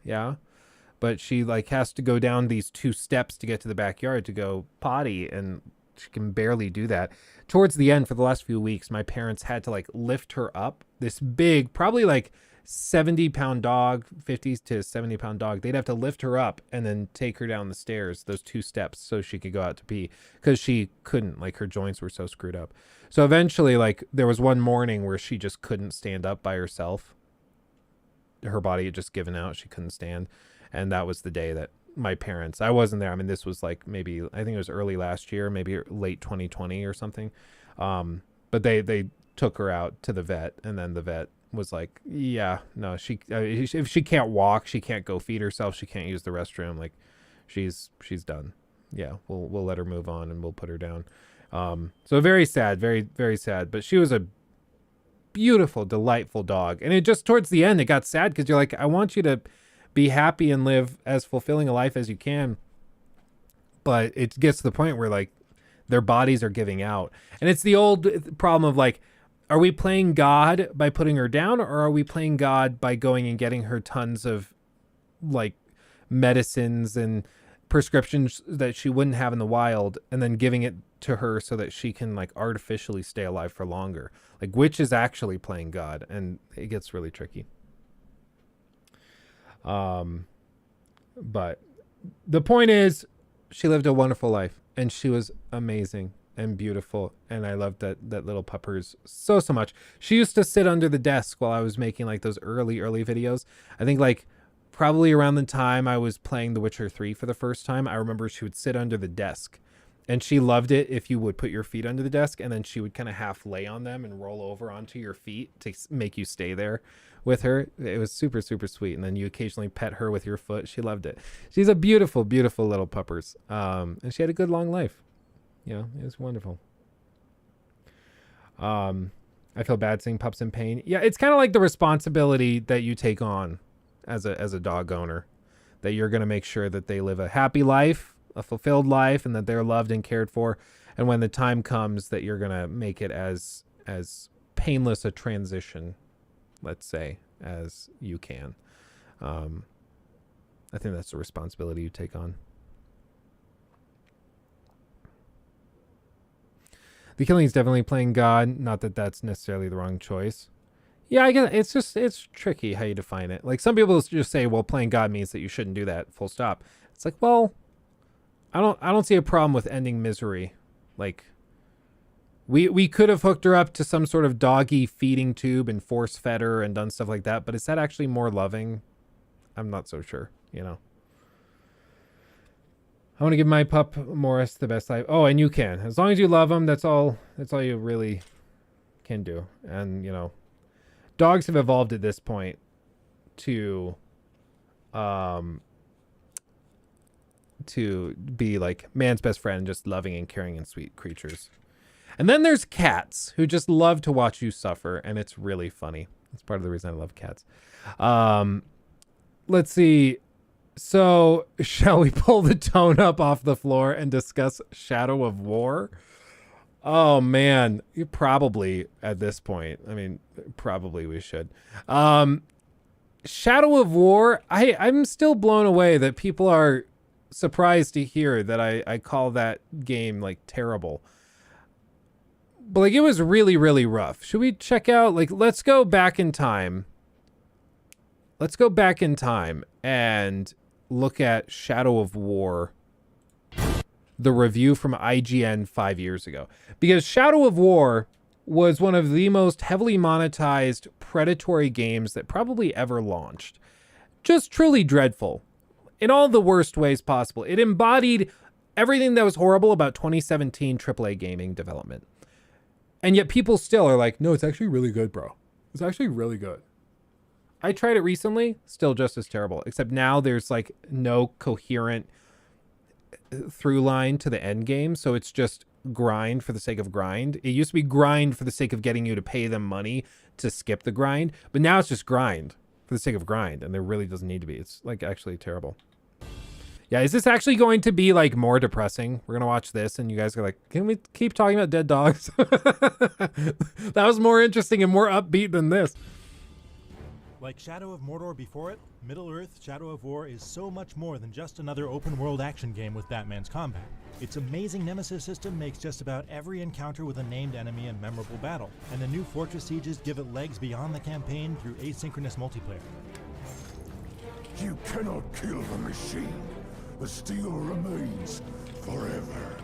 But she like has to go down these 2 steps to get to the backyard to go potty, and she can barely do that. Towards the end, for the last few weeks, my parents had to like lift her up. This big, probably like 70-pound dog, 50 to 70-pound dog. They'd have to lift her up and then take her down the stairs, those 2 steps, so she could go out to pee because she couldn't, like her joints were so screwed up. So eventually, like there was one morning where she just couldn't stand up by herself. Her body had just given out. She couldn't stand. And that was the day that my parents, I wasn't there. I mean, this was like maybe, I think it was early last year, maybe late 2020 or something. But they took her out to the vet, and then the vet was like, yeah, no, if she can't walk, she can't go feed herself, she can't use the restroom, like she's done. Yeah, we'll let her move on and we'll put her down. So very sad, very, very sad. But she was a beautiful, delightful dog. And it just towards the end, it got sad because you're like, I want you to be happy and live as fulfilling a life as you can. But it gets to the point where like their bodies are giving out. And it's the old problem of like, are we playing God by putting her down, or are we playing God by going and getting her tons of like medicines and prescriptions that she wouldn't have in the wild and then giving it to her so that she can like artificially stay alive for longer? Like, which is actually playing God? And it gets really tricky. But the point is, she lived a wonderful life, and she was amazing and beautiful, and I loved that little puppers so much. She used to sit under the desk while I was making like those early videos. I think like probably around the time I was playing The Witcher 3 for the first time, I remember she would sit under the desk, and she loved it if you would put your feet under the desk, and then she would kind of half lay on them and roll over onto your feet to make you stay there with her. It was super sweet. And then you occasionally pet her with your foot. She loved it. She's a beautiful little puppers. And she had a good long life. It was wonderful. I feel bad seeing pups in pain. Yeah, it's kind of like the responsibility that you take on as a dog owner, that you're going to make sure that they live a happy life, a fulfilled life, and that they're loved and cared for. And when the time comes, that you're going to make it as painless a transition, let's say, as you can. I think that's the responsibility you take on. The Killing is definitely playing God. Not that that's necessarily the wrong choice. Yeah, I guess it's tricky how you define it. Like some people just say, well, playing God means that you shouldn't do that, full stop. It's like, well, I don't see a problem with ending misery. Like we could have hooked her up to some sort of doggy feeding tube and force fed her and done stuff like that, but is that actually more loving? I'm not so sure, I want to give my pup Morris the best life. Oh, and you can. As long as you love him, that's all you really can do. And, dogs have evolved at this point to be like man's best friend, just loving and caring and sweet creatures. And then there's cats who just love to watch you suffer, and it's really funny. That's part of the reason I love cats. Let's see. So, shall we pull the tone up off the floor and discuss Shadow of War? Oh, man. Probably at this point. I mean, probably we should. Shadow of War, I'm still blown away that people are surprised to hear that I call that game, like, terrible. But, like, it was really, really rough. Should we check out, like, let's go back in time. Let's go back in time and look at Shadow of War, the review from IGN 5 years ago. Because Shadow of War was one of the most heavily monetized predatory games that probably ever launched. Just truly dreadful in all the worst ways possible. It embodied everything that was horrible about 2017 AAA gaming development. And yet people still are like, no, it's actually really good, bro. It's actually really good. I tried it recently, still just as terrible, except now there's like no coherent through line to the end game. So it's just grind for the sake of grind. It used to be grind for the sake of getting you to pay them money to skip the grind. But now it's just grind for the sake of grind. And there really doesn't need to be. It's like actually terrible. Yeah, is this actually going to be like more depressing? We're going to watch this and you guys are like, can we keep talking about dead dogs? That was more interesting and more upbeat than this. Like Shadow of Mordor before it, Middle-earth Shadow of War is so much more than just another open-world action game with Batman's combat. Its amazing nemesis system makes just about every encounter with a named enemy a memorable battle, and the new fortress sieges give it legs beyond the campaign through asynchronous multiplayer. You cannot kill the machine. The steel remains forever.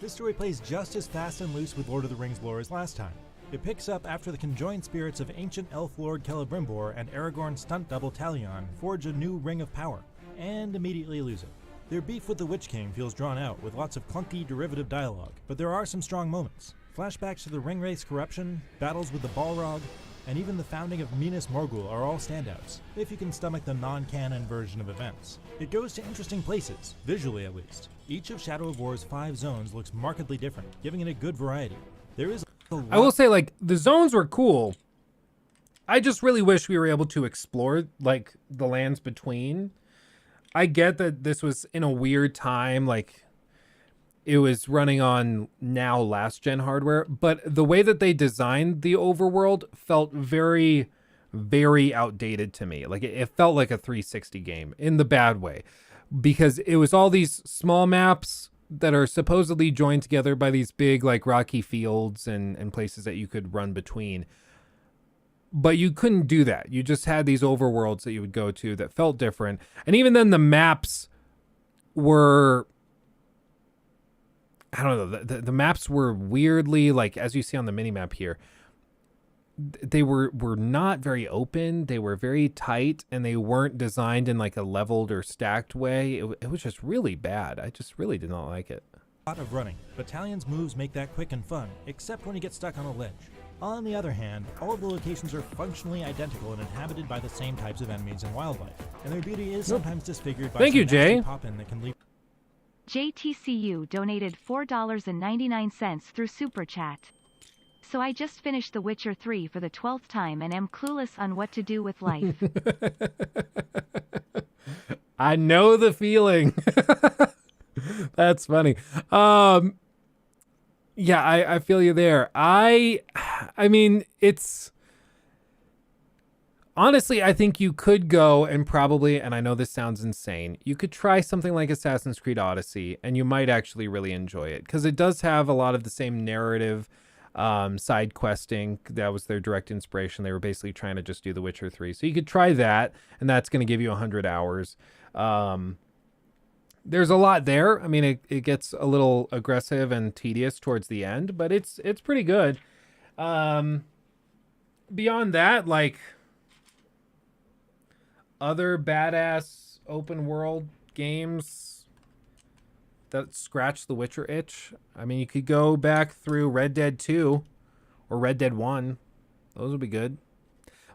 This story plays just as fast and loose with Lord of the Rings lore as last time. It picks up after the conjoined spirits of ancient elf lord Celebrimbor and Aragorn's stunt double Talion forge a new ring of power, and immediately lose it. Their beef with the Witch King feels drawn out, with lots of clunky derivative dialogue, but there are some strong moments. Flashbacks to the Ringwraith's corruption, battles with the Balrog, and even the founding of Minas Morgul are all standouts, if you can stomach the non-canon version of events. It goes to interesting places, visually at least. Each of Shadow of War's 5 zones looks markedly different, giving it a good variety. There is I will say, like, the zones were cool. I just really wish we were able to explore, like, the lands between. I get that this was in a weird time, like, it was running on now last-gen hardware, but the way that they designed the overworld felt very, very outdated to me. Like, it felt like a 360 game, in the bad way. Because it was all these small maps that are supposedly joined together by these big like rocky fields and places that you could run between. but you couldn't do that. You just had these overworlds that you would go to that felt different. And even then the maps were, I don't know, the maps were weirdly, like, as you see on the mini map here, they were not very open. They were very tight, and they weren't designed in like a leveled or stacked way. It was just really bad. I just really did not like it. A lot of running. Battalion's moves make that quick and fun, except when you get stuck on a ledge. On the other hand, all of the locations are functionally identical and inhabited by the same types of enemies and wildlife, and their beauty is sometimes disfigured by Thank you, some Jay. nasty pop-in that can leave. JTCU donated $4.99 through Super Chat. So I just finished The Witcher 3 for the 12th time and am clueless on what to do with life. I know the feeling. That's funny. Yeah, I feel you there. I mean, it's honestly, I think you could go and probably, and I know this sounds insane, you could try something like Assassin's Creed Odyssey, and you might actually really enjoy it, because it does have a lot of the same narrative, side questing. That was their direct inspiration. They were basically trying to just do The Witcher 3. So you could try that, and that's going to give you 100 hours. There's a lot there. I mean, it gets a little aggressive and tedious towards the end, but it's pretty good. Beyond that, like, other badass open world games that scratch the Witcher itch, I mean, you could go back through Red Dead 2 or Red Dead 1. Those would be good.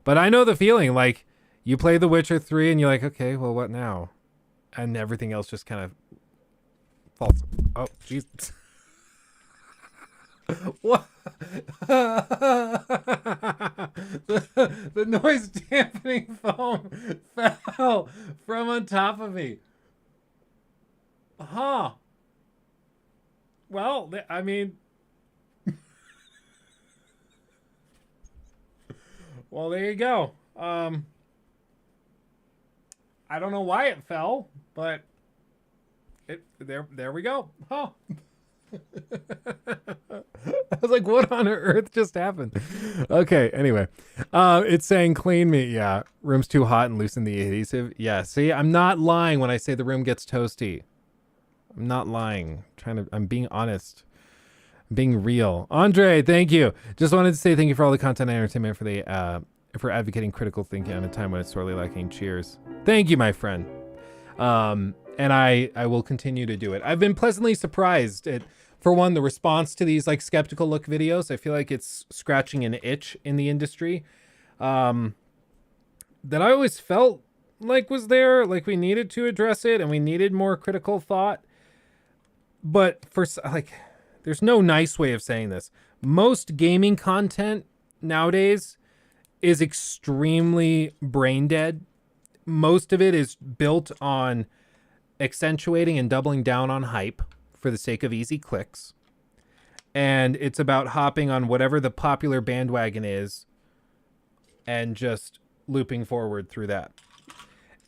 But I know the feeling, like, you play The Witcher 3 and you're like, okay, well, what now? And everything else just kind of falls. Oh, jeez. What? the noise dampening foam fell from on top of me. Huh. Well, I mean, well, there you go. I don't know why it fell, but there we go. Oh. I was like, what on earth just happened? Okay, anyway. It's saying clean me. Yeah, room's too hot and loosen the adhesive. Yeah, see, I'm not lying when I say the room gets toasty. I'm not lying. I'm being honest. I'm being real. Andre, thank you. Just wanted to say thank you for all the content and entertainment, for advocating critical thinking at a time when it's sorely lacking. Cheers. Thank you, my friend. And I will continue to do it. I've been pleasantly surprised at, for one, the response to these like skeptical look videos. I feel like it's scratching an itch in the industry that I always felt like was there, like we needed to address it and we needed more critical thought. But for like, there's no nice way of saying this. Most gaming content nowadays is extremely brain dead. Most of it is built on accentuating and doubling down on hype for the sake of easy clicks. And it's about hopping on whatever the popular bandwagon is and just looping forward through that.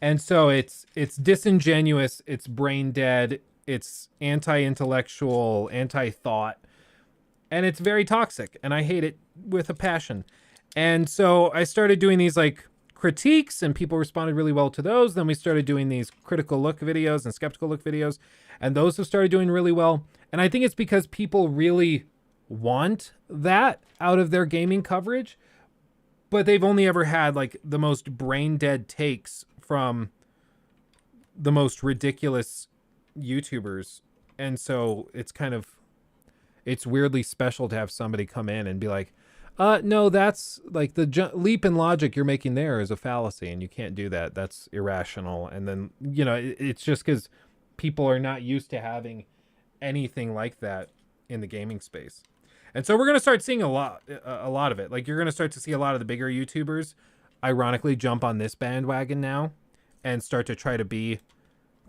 And so it's disingenuous, it's brain dead, it's anti-intellectual, anti-thought, and it's very toxic, and I hate it with a passion. And so I started doing these like critiques, and people responded really well to those. Then we started doing these critical look videos and skeptical look videos, and those have started doing really well. And I think it's because people really want that out of their gaming coverage, but they've only ever had like the most brain dead takes from the most ridiculous YouTubers. And so it's weirdly special to have somebody come in and be like, no, that's like the leap in logic you're making there is a fallacy and you can't do that. That's irrational. And then, you know, it's just because people are not used to having anything like that in the gaming space. And so we're going to start seeing a lot of it. Like, you're going to start to see a lot of the bigger YouTubers ironically jump on this bandwagon now and start to try to be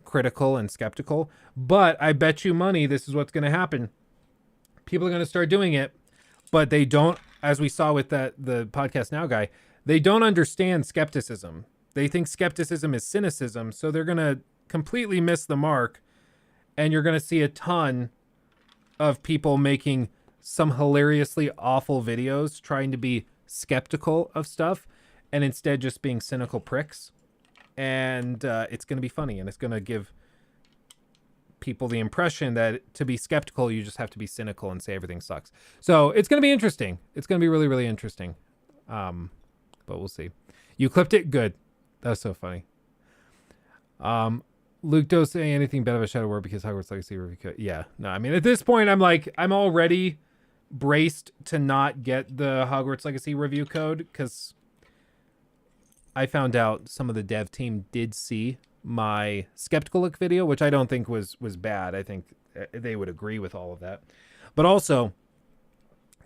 critical and skeptical. But I bet you money this is what's going to happen. People are going to start doing it, but they don't, as we saw with the Podcast Now guy, they don't understand skepticism. They think skepticism is cynicism, so they're going to completely miss the mark, and you're going to see a ton of people making some hilariously awful videos trying to be skeptical of stuff and instead just being cynical pricks. And it's going to be funny, and it's going to give people the impression that to be skeptical, you just have to be cynical and say everything sucks. So it's going to be interesting. It's going to be really, really interesting. But we'll see. You clipped it? Good. That's so funny. Luke, don't say anything bad about Shadow War because Hogwarts Legacy review code. Yeah. No, I mean, at this point, I'm already braced to not get the Hogwarts Legacy review code because I found out some of the dev team did see my skeptical look video, which I don't think was bad. I think they would agree with all of that. But also,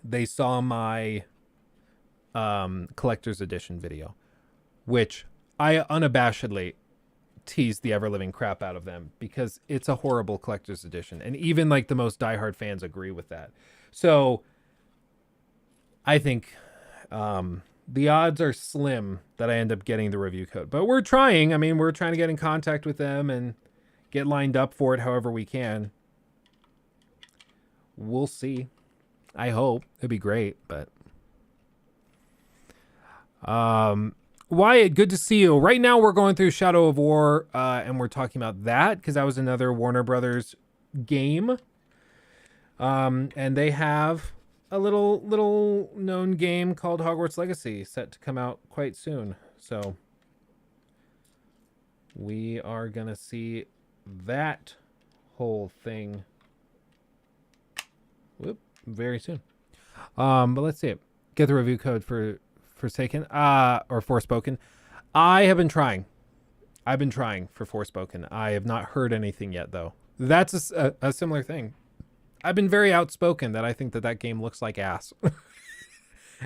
they saw my collector's edition video, which I unabashedly teased the ever-living crap out of them because it's a horrible collector's edition. And even like the most diehard fans agree with that. So I think the odds are slim that I end up getting the review code. But we're trying. I mean, we're trying to get in contact with them and get lined up for it however we can. We'll see. I hope. It'd be great, but... Wyatt, good to see you. Right now we're going through Shadow of War, and we're talking about that because that was another Warner Brothers game. And they have a little known game called Hogwarts Legacy set to come out quite soon. So we are going to see that whole thing very soon. But let's see it. Get the review code for Forsaken, or Forspoken. I have been trying. I've been trying for Forspoken. I have not heard anything yet, though. That's a similar thing. I've been very outspoken that I think that game looks like ass.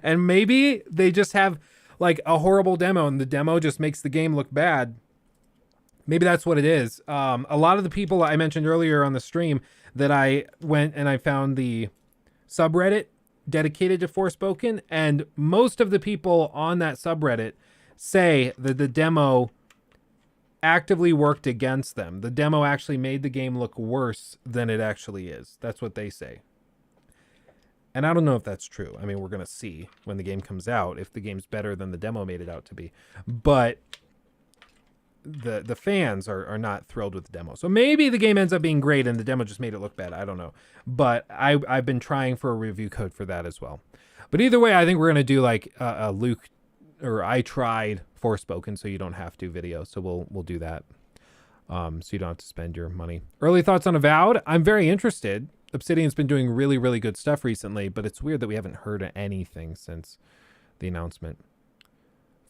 And maybe they just have like a horrible demo and the demo just makes the game look bad. Maybe that's what it is. A lot of the people I mentioned earlier on the stream that I went and I found the subreddit dedicated to Forspoken, and most of the people on that subreddit say that the demo actively worked against them. The demo actually made the game look worse than it actually is. That's what they say. And I don't know if that's true. I mean, we're going to see when the game comes out if the game's better than the demo made it out to be. But the fans are not thrilled with the demo. So maybe the game ends up being great and the demo just made it look bad. I don't know. But I've been trying for a review code for that as well. But either way, I think we're going to do like a Luke or I tried Forspoken so you don't have to video. So we'll do that. So you don't have to spend your money. Early thoughts on Avowed. I'm very interested. Obsidian's been doing really, really good stuff recently, but it's weird that we haven't heard anything since the announcement.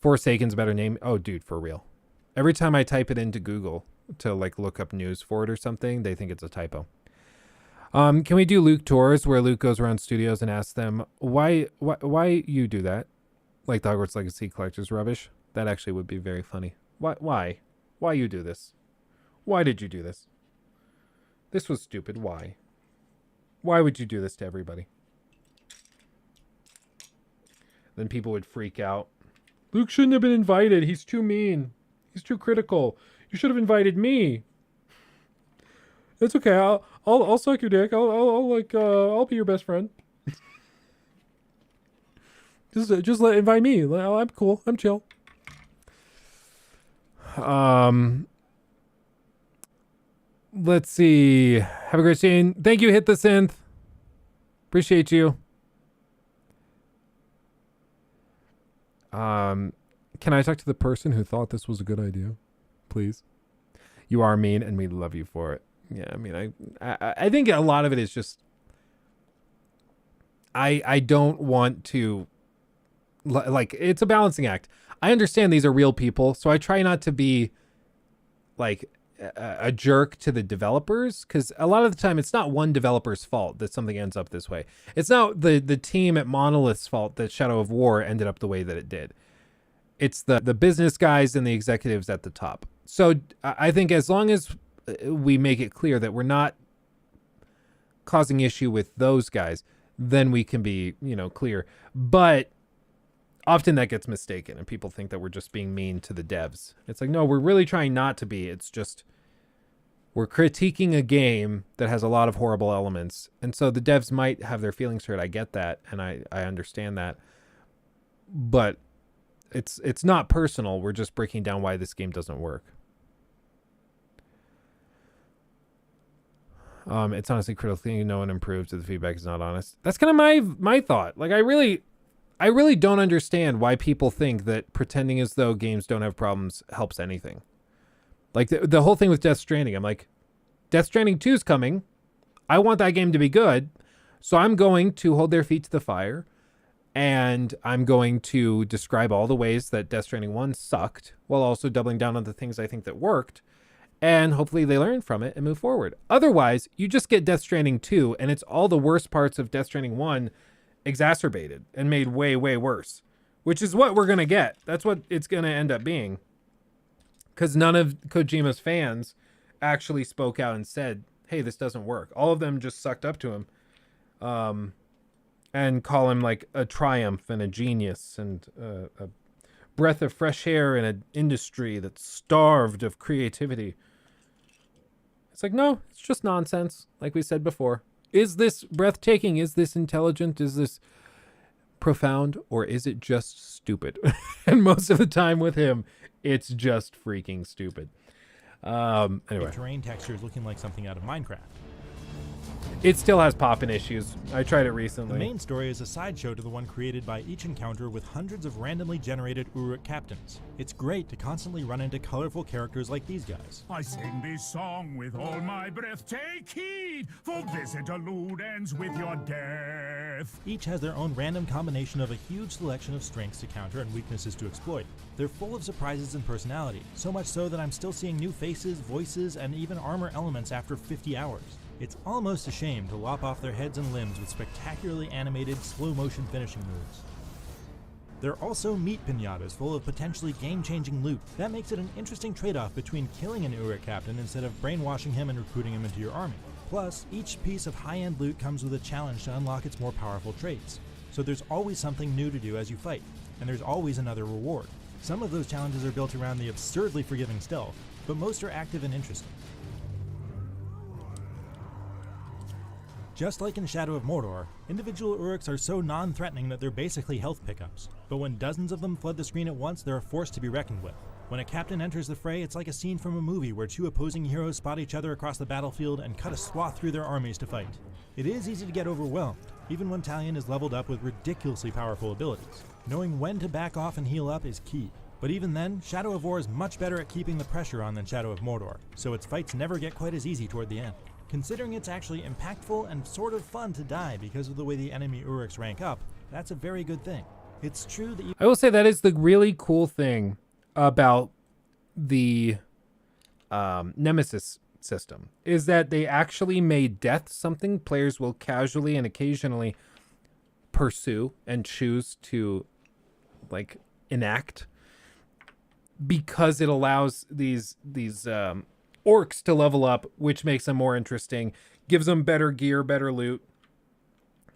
Forsaken's a better name. Oh, dude, for real. Every time I type it into Google to like look up news for it or something, they think it's a typo. Can we do Luke tours where Luke goes around studios and asks them why you do that? Like the Hogwarts Legacy collector's rubbish. That actually would be very funny. Why you do this? Why did you do this? This was stupid. Why would you do this to everybody? Then people would freak out. Luke shouldn't have been invited. He's too mean. He's too critical. You should have invited me. It's okay. I'll suck your dick. I'll be your best friend. just invite me. I'm cool. I'm chill. Let's see. Have a great scene. Thank you. Hit the synth. Appreciate you. Can I talk to the person who thought this was a good idea? Please. You are mean and we love you for it. Yeah, I mean, I think a lot of it is just I don't want to like it's a balancing act. I understand these are real people, so I try not to be like a jerk to the developers, because a lot of the time it's not one developer's fault that something ends up this way. It's not the team at Monolith's fault that Shadow of War ended up the way that it did. It's the business guys and the executives at the top. So I think as long as we make it clear that we're not causing issue with those guys, then we can be, clear. But often that gets mistaken and people think that we're just being mean to the devs. It's like, no, we're really trying not to be. It's just we're critiquing a game that has a lot of horrible elements. And so the devs might have their feelings hurt. I get that. And I understand that. but it's not personal. We're just breaking down why this game doesn't work. It's honestly critical thinking. No one improves if the feedback is not honest. That's kind of my thought. Like I really don't understand why people think that pretending as though games don't have problems helps anything. Like the whole thing with Death Stranding. I'm like, Death Stranding 2 is coming. I want that game to be good. So I'm going to hold their feet to the fire. And I'm going to describe all the ways that Death Stranding 1 sucked, while also doubling down on the things I think that worked. And hopefully they learn from it and move forward. Otherwise, you just get Death Stranding 2, and it's all the worst parts of Death Stranding 1 exacerbated and made way, way worse. Which is what we're going to get. That's what it's going to end up being. Because none of Kojima's fans actually spoke out and said, hey, this doesn't work. All of them just sucked up to him. And call him like a triumph and a genius and a breath of fresh air in an industry that's starved of creativity. It's like, no, it's just nonsense. Like we said before. Is this breathtaking? Is this intelligent? Is this profound? Or is it just stupid? And most of the time with him, it's just freaking stupid. Anyway. Terrain textures looking like something out of Minecraft. It still has popping issues. I tried it recently. The main story is a sideshow to the one created by each encounter with hundreds of randomly generated Uruk captains. It's great to constantly run into colorful characters like these guys. I sing this song with all my breath. Take heed, for this interlude ends with your death. Each has their own random combination of a huge selection of strengths to counter and weaknesses to exploit. They're full of surprises and personality, so much so that I'm still seeing new faces, voices, and even armor elements after 50 hours. It's almost a shame to lop off their heads and limbs with spectacularly animated, slow-motion finishing moves. There are also meat pinatas full of potentially game-changing loot. That makes it an interesting trade-off between killing an Uruk captain instead of brainwashing him and recruiting him into your army. Plus, each piece of high-end loot comes with a challenge to unlock its more powerful traits. So there's always something new to do as you fight, and there's always another reward. Some of those challenges are built around the absurdly forgiving stealth, but most are active and interesting. Just like in Shadow of Mordor, individual Uruks are so non-threatening that they're basically health pickups. But when dozens of them flood the screen at once, they're a force to be reckoned with. When a captain enters the fray, it's like a scene from a movie where two opposing heroes spot each other across the battlefield and cut a swath through their armies to fight. It is easy to get overwhelmed, even when Talion is leveled up with ridiculously powerful abilities. Knowing when to back off and heal up is key. But even then, Shadow of War is much better at keeping the pressure on than Shadow of Mordor, so its fights never get quite as easy toward the end. Considering it's actually impactful and sort of fun to die because of the way the enemy Uruks rank up, that's a very good thing. It's true that I will say that is the really cool thing about the Nemesis system, is that they actually made death something players will casually and occasionally pursue and choose to like enact, because it allows these orcs to level up, which makes them more interesting, gives them better gear, better loot.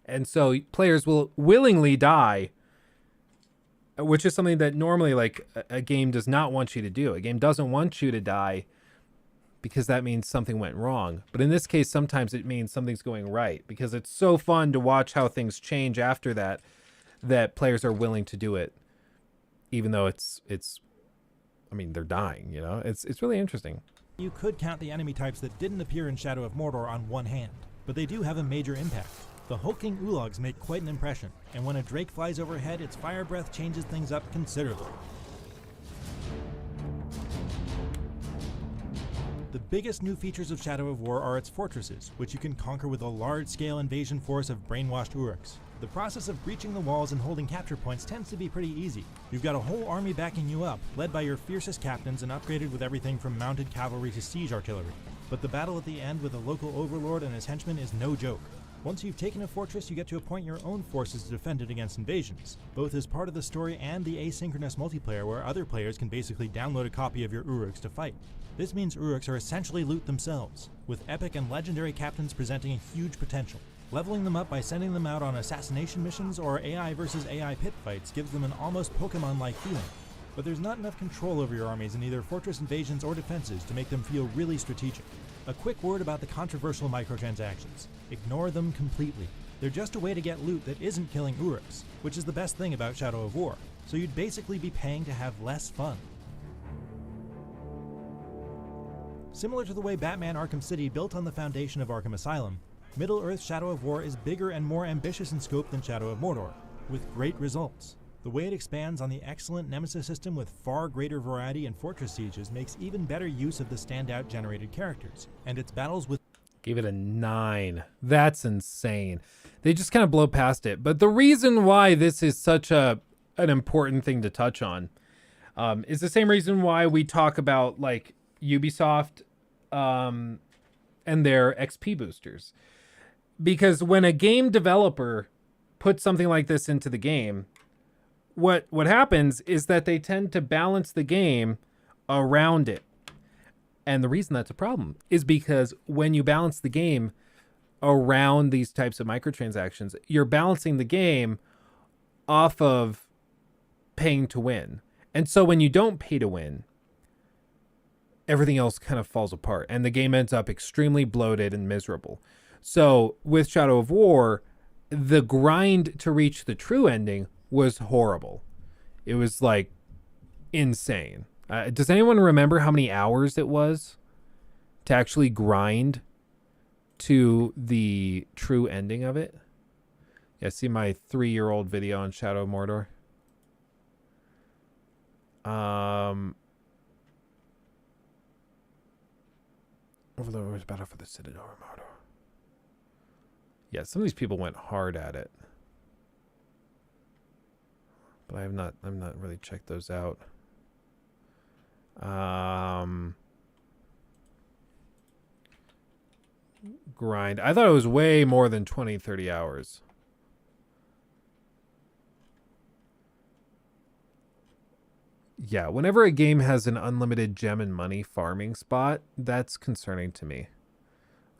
And so players will willingly die, which is something that normally like a game does not want you to do. A game doesn't want you to die because that means something went wrong. But in this case, sometimes it means something's going right, because it's so fun to watch how things change after that, that players are willing to do it, even though it's I mean, they're dying, you know? It's really interesting. You could count the enemy types that didn't appear in Shadow of Mordor on one hand, but they do have a major impact. The hulking Ulags make quite an impression, and when a drake flies overhead, its fire breath changes things up considerably. The biggest new features of Shadow of War are its fortresses, which you can conquer with a large-scale invasion force of brainwashed Uruks. The process of breaching the walls and holding capture points tends to be pretty easy. You've got a whole army backing you up, led by your fiercest captains and upgraded with everything from mounted cavalry to siege artillery. But the battle at the end with a local overlord and his henchmen is no joke. Once you've taken a fortress, you get to appoint your own forces to defend it against invasions, both as part of the story and the asynchronous multiplayer where other players can basically download a copy of your Uruks to fight. This means Uruks are essentially loot themselves, with epic and legendary captains presenting a huge potential. Leveling them up by sending them out on assassination missions or AI versus AI pit fights gives them an almost Pokemon-like feeling. But there's not enough control over your armies in either fortress invasions or defenses to make them feel really strategic. A quick word about the controversial microtransactions. Ignore them completely. They're just a way to get loot that isn't killing Uruks, which is the best thing about Shadow of War, so you'd basically be paying to have less fun. Similar to the way Batman Arkham City built on the foundation of Arkham Asylum, Middle-earth Shadow of War is bigger and more ambitious in scope than Shadow of Mordor, with great results. The way it expands on the excellent Nemesis system with far greater variety and fortress sieges makes even better use of the standout generated characters, and its battles with... Gave it a 9. That's insane. They just kind of blow past it. But the reason why this is such an important thing to touch on is the same reason why we talk about like Ubisoft and their XP boosters. Because when a game developer puts something like this into the game, what happens is that they tend to balance the game around it. And the reason that's a problem is because when you balance the game around these types of microtransactions, you're balancing the game off of paying to win. And so when you don't pay to win, everything else kind of falls apart and the game ends up extremely bloated and miserable. So with Shadow of War, the grind to reach the true ending was horrible. It was like insane. Does anyone remember how many hours it was to actually grind to the true ending of it? Yeah, see my 3-year-old video on Shadow of Mordor. Overlord was battle for the Citadel of Mordor. Yeah, some of these people went hard at it. But I've not really checked those out. Grind. I thought it was way more than 20, 30 hours. Yeah, whenever a game has an unlimited gem and money farming spot, that's concerning to me.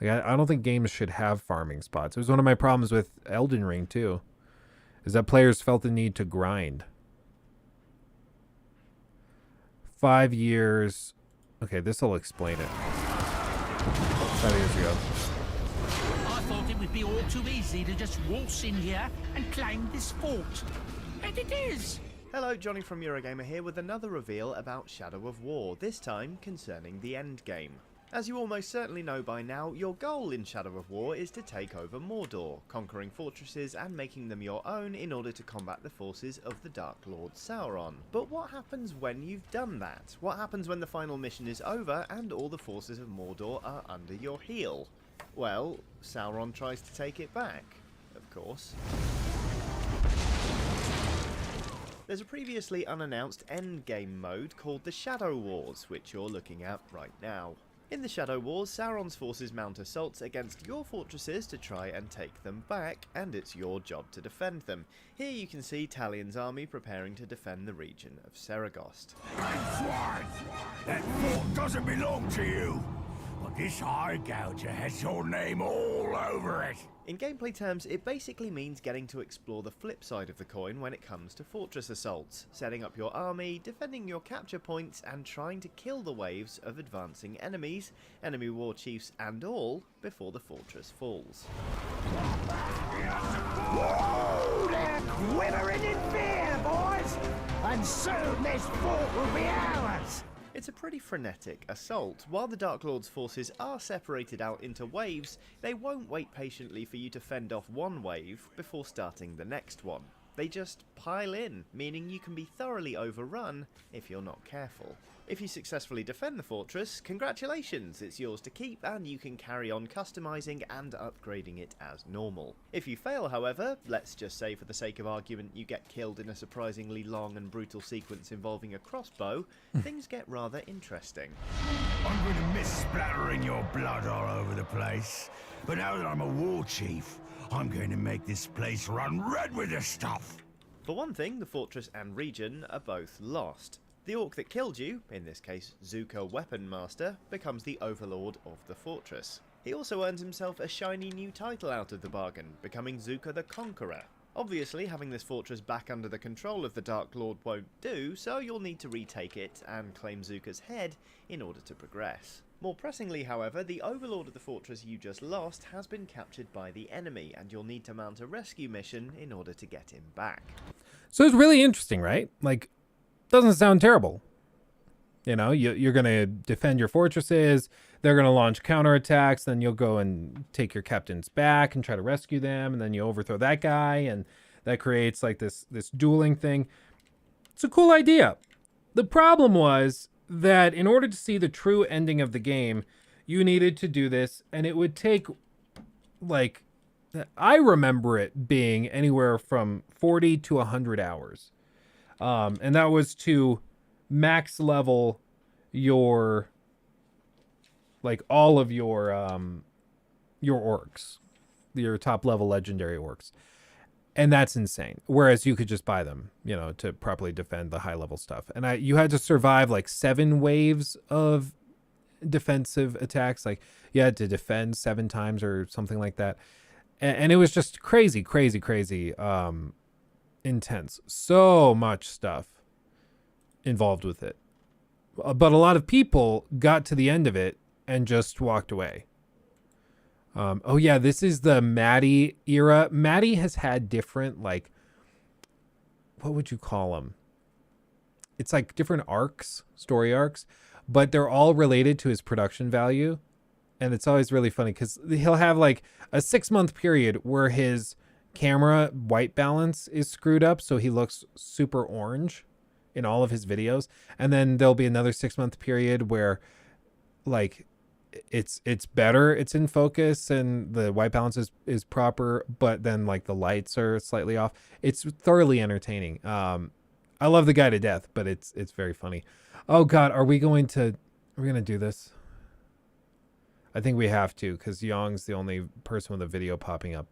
Like, I don't think games should have farming spots. It was one of my problems with Elden Ring, too, is that players felt the need to grind. 5 years. Okay, this will explain it. 5 years ago. I thought it would be all too easy to just waltz in here and claim this fort. And it is! Hello, Johnny from Eurogamer here with another reveal about Shadow of War, this time concerning the endgame. As you almost certainly know by now, your goal in Shadow of War is to take over Mordor, conquering fortresses and making them your own in order to combat the forces of the Dark Lord Sauron. But what happens when you've done that? What happens when the final mission is over and all the forces of Mordor are under your heel? Well, Sauron tries to take it back, of course. There's a previously unannounced endgame mode called the Shadow Wars, which you're looking at right now. In the Shadow Wars, Sauron's forces mount assaults against your fortresses to try and take them back, and it's your job to defend them. Here you can see Talion's army preparing to defend the region of Saragost. Swine! That fort doesn't belong to you! But this eye gouger has your name all over it! In gameplay terms, it basically means getting to explore the flip side of the coin when it comes to fortress assaults, setting up your army, defending your capture points, and trying to kill the waves of advancing enemies, enemy war chiefs and all, before the fortress falls. Whoa! They're quivering in fear, boys! And soon this fort will be ours! It's a pretty frenetic assault. While the Dark Lord's forces are separated out into waves, they won't wait patiently for you to fend off one wave before starting the next one. They just pile in, meaning you can be thoroughly overrun if you're not careful. If you successfully defend the fortress, congratulations, it's yours to keep and you can carry on customizing and upgrading it as normal. If you fail, however, let's just say for the sake of argument you get killed in a surprisingly long and brutal sequence involving a crossbow, things get rather interesting. I'm going to miss splattering your blood all over the place, but now that I'm a war chief, I'm going to make this place run red with this stuff! For one thing, the fortress and region are both lost. The orc that killed you, in this case Zuka Weapon Master, becomes the overlord of the fortress. He also earns himself a shiny new title out of the bargain, becoming Zuka the Conqueror. Obviously, having this fortress back under the control of the Dark Lord won't do, so you'll need to retake it and claim Zuka's head in order to progress. More pressingly, however, the overlord of the fortress you just lost has been captured by the enemy, and you'll need to mount a rescue mission in order to get him back. So it's really interesting, right? Like, doesn't sound terrible. You know, you're going to defend your fortresses. They're going to launch counterattacks. Then you'll go and take your captains back and try to rescue them. And then you overthrow that guy. And that creates like this dueling thing. It's a cool idea. The problem was that in order to see the true ending of the game, you needed to do this. And it would take, like, I remember it being anywhere from 40 to 100 hours. And that was to max level your, like, all of your orcs, your top level legendary orcs. And that's insane. Whereas you could just buy them, you know, to properly defend the high level stuff. And you had to survive like 7 waves of defensive attacks. Like you had to defend 7 times or something like that. And it was just crazy, intense. So much stuff involved with it. But a lot of people got to the end of it and just walked away. Oh yeah, this is the Maddie era. Maddie has had different, like, what would you call them? It's like different arcs, story arcs, but they're all related to his production value. And it's always really funny because he'll have like a 6-month period where his camera white balance is screwed up, so he looks super orange in all of his videos. And then there'll be another 6-month period where, like, it's better, it's in focus and the white balance is proper, but then like the lights are slightly off. It's thoroughly entertaining. I love the guy to death, but it's very funny. Oh god, are we gonna do this? I think we have to, because Yong's the only person with a video popping up.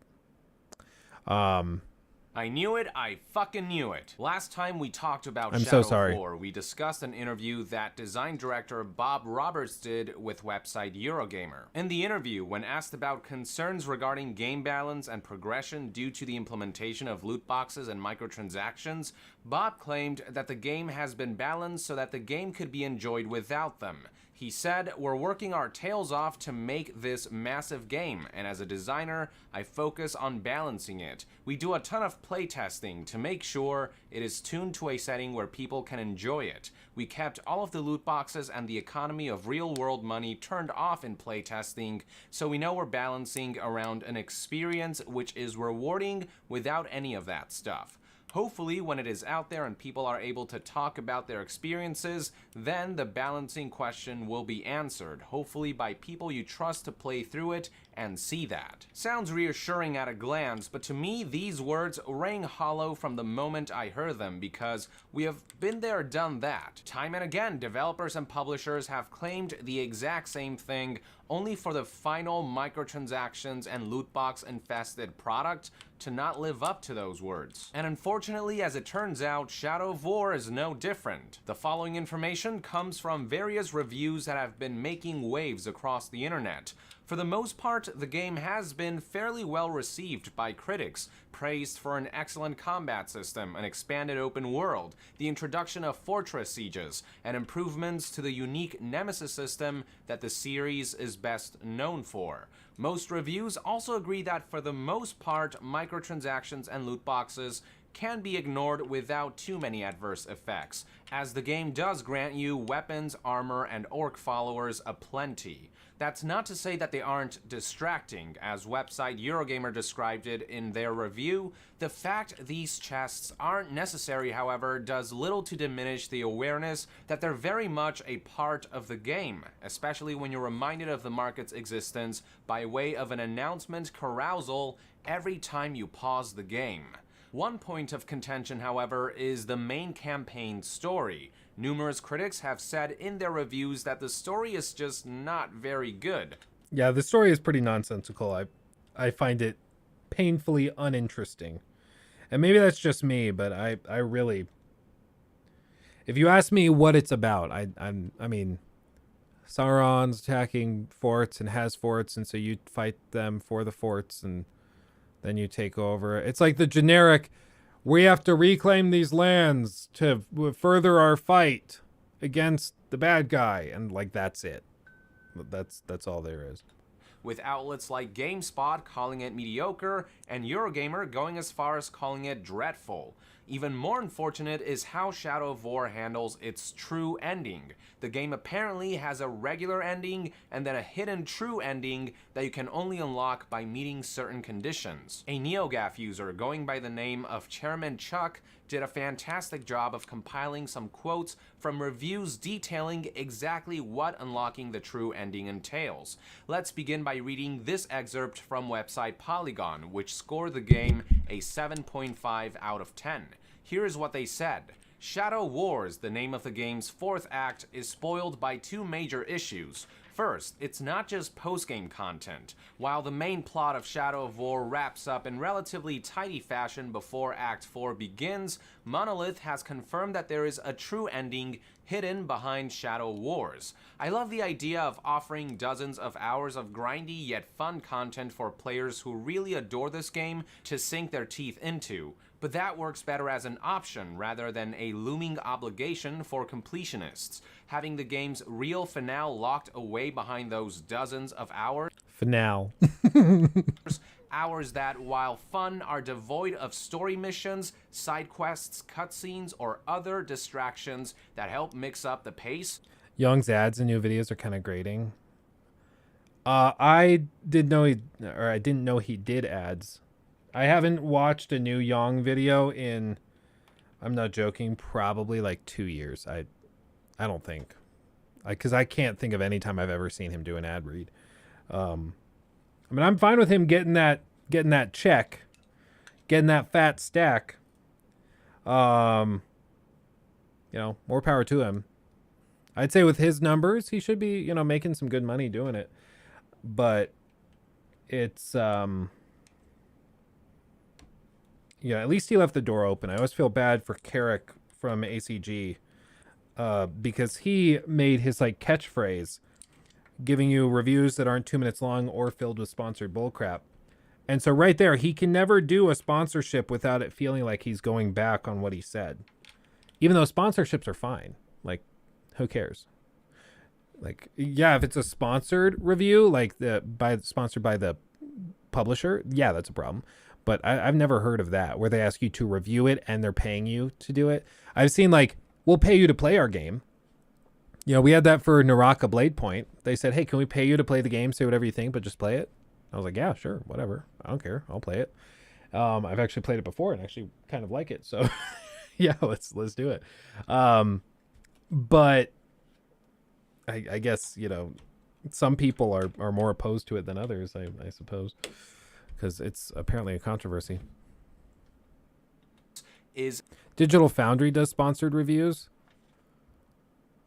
I knew it. I fucking knew it. Last time we talked about I'm Shadow so sorry. of War, we discussed an interview that design director Bob Roberts did with website Eurogamer. In the interview, when asked about concerns regarding game balance and progression due to the implementation of loot boxes and microtransactions, Bob claimed that the game has been balanced so that the game could be enjoyed without them. He said, "We're working our tails off to make this massive game, and as a designer, I focus on balancing it. We do a ton of playtesting to make sure it is tuned to a setting where people can enjoy it. We kept all of the loot boxes and the economy of real-world money turned off in playtesting, so we know we're balancing around an experience which is rewarding without any of that stuff. Hopefully, when it is out there and people are able to talk about their experiences, then the balancing question will be answered, hopefully by people you trust to play through it and see that." Sounds reassuring at a glance, but to me, these words rang hollow from the moment I heard them, because we have been there, done that. Time and again, developers and publishers have claimed the exact same thing, only for the final microtransactions and loot box infested product to not live up to those words. And unfortunately, as it turns out, Shadow of War is no different. The following information comes from various reviews that have been making waves across the internet. For the most part, the game has been fairly well received by critics, praised for an excellent combat system, an expanded open world, the introduction of fortress sieges, and improvements to the unique nemesis system that the series is best known for. Most reviews also agree that for the most part, microtransactions and loot boxes can be ignored without too many adverse effects, as the game does grant you weapons, armor, and orc followers aplenty. That's not to say that they aren't distracting. As website Eurogamer described it in their review, the fact these chests aren't necessary, however, does little to diminish the awareness that they're very much a part of the game, especially when you're reminded of the market's existence by way of an announcement carousal every time you pause the game. One point of contention, however, is the main campaign story. Numerous critics have said in their reviews that the story is just not very good. Yeah, the story is pretty nonsensical. I find it painfully uninteresting. And maybe that's just me, but I really... If you ask me what it's about, I mean, Sauron's attacking forts and has forts, and so you fight them for the forts, and then you take over. It's like the generic, we have to reclaim these lands to further our fight against the bad guy, and like that's it. That's all there is. With outlets like GameSpot calling it mediocre and Eurogamer going as far as calling it dreadful. Even more unfortunate is how Shadow of War handles its true ending. The game apparently has a regular ending and then a hidden true ending that you can only unlock by meeting certain conditions. A NeoGAF user going by the name of Chairman Chuck did a fantastic job of compiling some quotes from reviews detailing exactly what unlocking the true ending entails. Let's begin by reading this excerpt from website Polygon, which scored the game a 7.5 out of 10. Here's what they said. Shadow Wars, the name of the game's fourth act, is spoiled by two major issues. First, it's not just post-game content. While the main plot of Shadow of War wraps up in relatively tidy fashion before Act 4 begins, Monolith has confirmed that there is a true ending hidden behind Shadow Wars. I love the idea of offering dozens of hours of grindy yet fun content for players who really adore this game to sink their teeth into. But that works better as an option rather than a looming obligation for completionists. Having the game's real finale locked away behind those dozens of hours. Finale. Hours that, while fun, are devoid of story missions, side quests, cutscenes, or other distractions that help mix up the pace. Young's ads and new videos are kind of grating. I didn't know he did ads. I haven't watched a new Young video in, I'm not joking, probably like 2 years. I don't think. Because I can't think of any time I've ever seen him do an ad read. I mean, I'm fine with him getting that check, getting that fat stack. More power to him. I'd say with his numbers, he should be, making some good money doing it. But it's, at least he left the door open. I always feel bad for Carrick from ACG because he made his catchphrase giving you reviews that aren't 2 minutes long or filled with sponsored bullcrap. And so right there, he can never do a sponsorship without it feeling like he's going back on what he said. Even though sponsorships are fine. Who cares? If it's a sponsored review, sponsored by the publisher, yeah, that's a problem. But I've never heard of that, where they ask you to review it and they're paying you to do it. I've seen, we'll pay you to play our game. We had that for Naraka Blade Point. They said, hey, can we pay you to play the game, say whatever you think, but just play it? I was like, yeah, sure, whatever. I don't care. I'll play it. I've actually played it before and actually kind of like it. So, yeah, let's do it. But I guess, some people are more opposed to it than others, I suppose. Because it's apparently a controversy. Digital Foundry does sponsored reviews?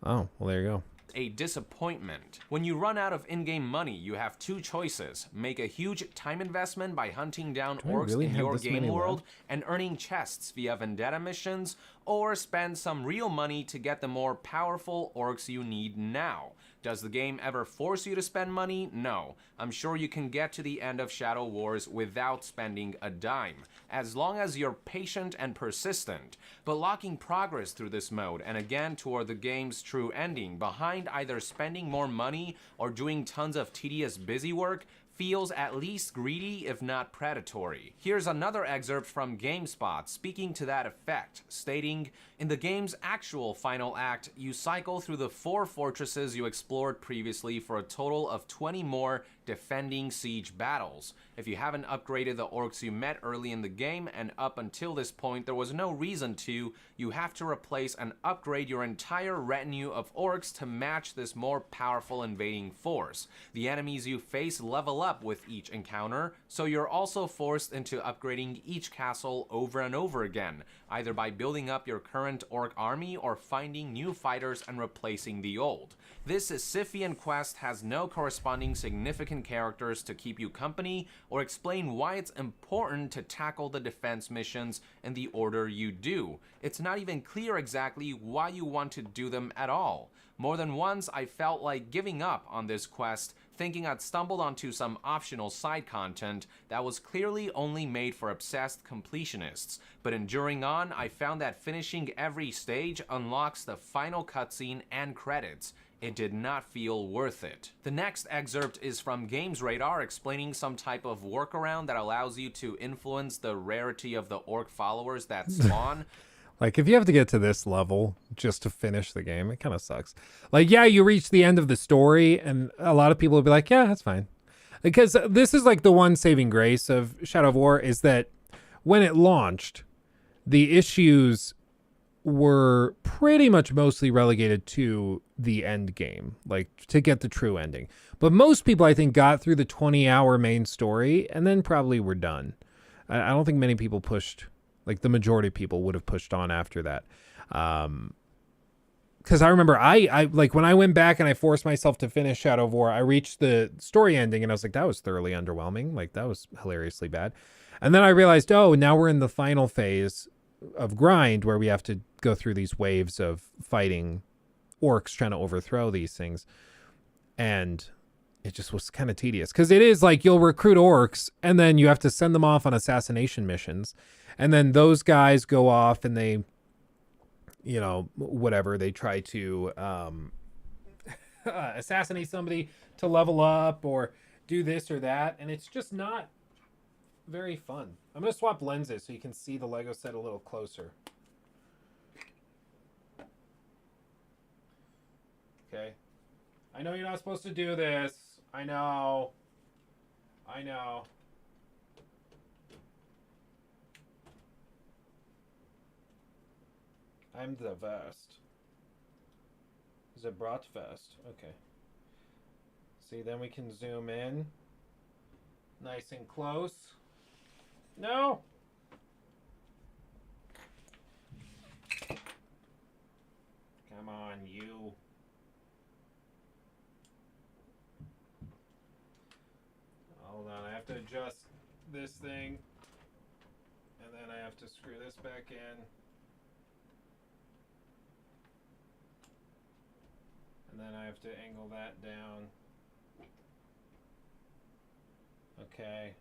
Oh, well, there you go. A disappointment. When you run out of in-game money, you have two choices. Make a huge time investment by hunting down orcs in your game world and earning chests via vendetta missions, or spend some real money to get the more powerful orcs you need now. Does the game ever force you to spend money? No. I'm sure you can get to the end of Shadow Wars without spending a dime, as long as you're patient and persistent. But locking progress through this mode, and again toward the game's true ending, behind either spending more money or doing tons of tedious busy work, feels at least greedy, if not predatory. Here's another excerpt from GameSpot speaking to that effect, stating, in the game's actual final act, you cycle through the 4 fortresses you explored previously for a total of 20 more defending siege battles. If you haven't upgraded the orcs you met early in the game, and up until this point there was no reason to, you have to replace and upgrade your entire retinue of orcs to match this more powerful invading force. The enemies you face level up with each encounter, so you're also forced into upgrading each castle over and over again, either by building up your current orc army or finding new fighters and replacing the old. This Sisyphean quest has no corresponding significant characters to keep you company or explain why it's important to tackle the defense missions in the order you do. It's not even clear exactly why you want to do them at all. More than once I felt like giving up on this quest, thinking I'd stumbled onto some optional side content that was clearly only made for obsessed completionists, but enduring on, I found that finishing every stage unlocks the final cutscene and credits. it did not feel worth it. The next excerpt is from Games Radar explaining some type of workaround that allows you to influence the rarity of the orc followers that spawn. Like, if you have to get to this level just to finish the game, it kind of sucks. Like, yeah, you reach the end of the story, and a lot of people will be like, yeah, that's fine. Because this is like the one saving grace of Shadow of War is that when it launched, the issues were pretty much mostly relegated to the end game, like to get the true ending. But most people, I think, got through the 20-hour main story and then probably were done. I don't think many people pushed, like the majority of people would have pushed on after that. Because I remember I like when I went back and I forced myself to finish Shadow of War, I reached the story ending and I was like, that was thoroughly underwhelming. Like that was hilariously bad. And then I realized, oh, now we're in the final phase of grind where we have to go through these waves of fighting orcs trying to overthrow these things. And it just was kind of tedious because it is like you'll recruit orcs and then you have to send them off on assassination missions. And then those guys go off and they, you know, whatever, they try to assassinate somebody to level up or do this or that. And it's just not very fun. I'm going to swap lenses so you can see the Lego set a little closer. Okay. I know you're not supposed to do this. I know. I know. I'm the vest. Is it brought vest? Okay. See, then we can zoom in. Nice and close. No! Come on, you. Hold on, I have to adjust this thing. And then I have to screw this back in. And then I have to angle that down. Okay.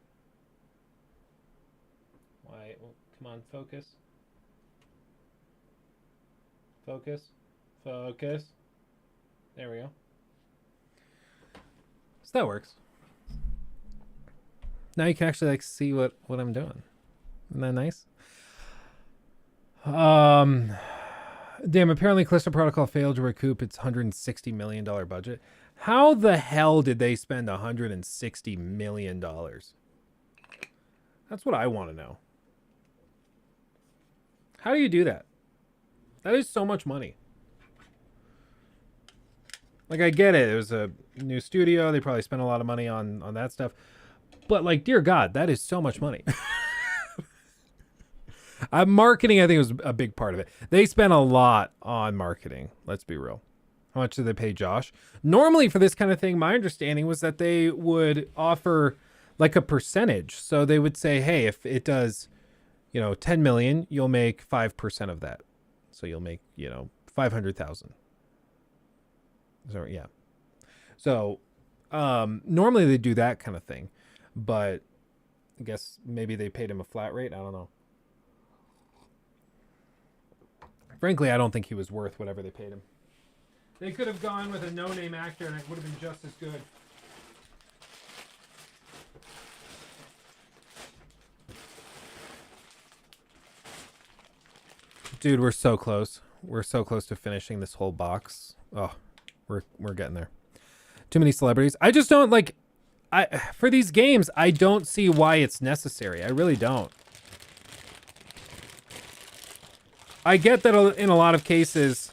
Why? Well, come on, focus. Focus. Focus. There we go. So that works. Now you can actually like see what I'm doing. Isn't that nice? Damn, apparently Callisto Protocol failed to recoup its $160 million budget. How the hell did they spend $160 million? That's what I want to know. How do you do that? That is so much money. Like, I get it. It was a new studio. They probably spent a lot of money on that stuff. But, like, dear God, that is so much money. Marketing, I think, was a big part of it. They spent a lot on marketing. Let's be real. How much did they pay Josh? Normally, for this kind of thing, my understanding was that they would offer, like, a percentage. So they would say, hey, if it does, you know, 10 million, you'll make 5% of that. So you'll make, you know, 500,000. So, yeah. So, normally they do that kind of thing. But I guess maybe they paid him a flat rate. I don't know. Frankly, I don't think he was worth whatever they paid him. They could have gone with a no-name actor and it would have been just as good. Dude, we're so close. We're so close to finishing this whole box. Oh, we're getting there. Too many celebrities. I just don't like... for these games, I don't see why it's necessary. I really don't. I get that in a lot of cases,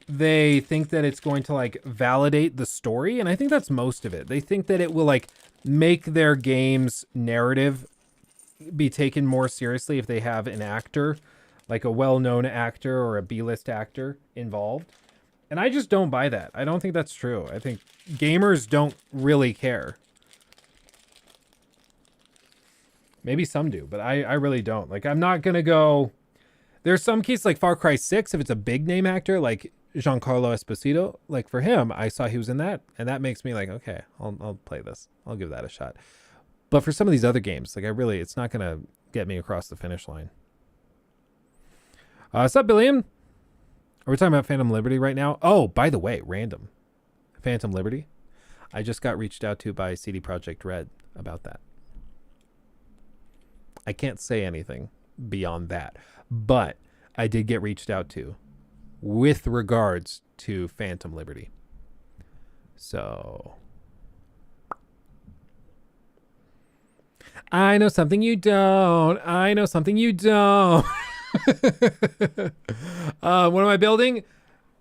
they think that it's going to like validate the story. And I think that's most of it. They think that it will like make their game's narrative be taken more seriously if they have an actor, like a well-known actor or a B-list actor involved. And I just don't buy that. I don't think that's true. I think gamers don't really care. Maybe some do, but I really don't. Like, I'm not going to go... There's some cases like Far Cry 6, if it's a big name actor, like Giancarlo Esposito, like for him, I saw he was in that, and that makes me like, okay, I'll play this. I'll give that a shot. But for some of these other games, like it's not going to get me across the finish line. What's up, Billiam? Are we talking about Phantom Liberty right now? Oh, by the way, random. Phantom Liberty. I just got reached out to by CD Projekt Red about that. I can't say anything beyond that, but I did get reached out to with regards to Phantom Liberty. So I know something you don't. I know something you don't. What am I building?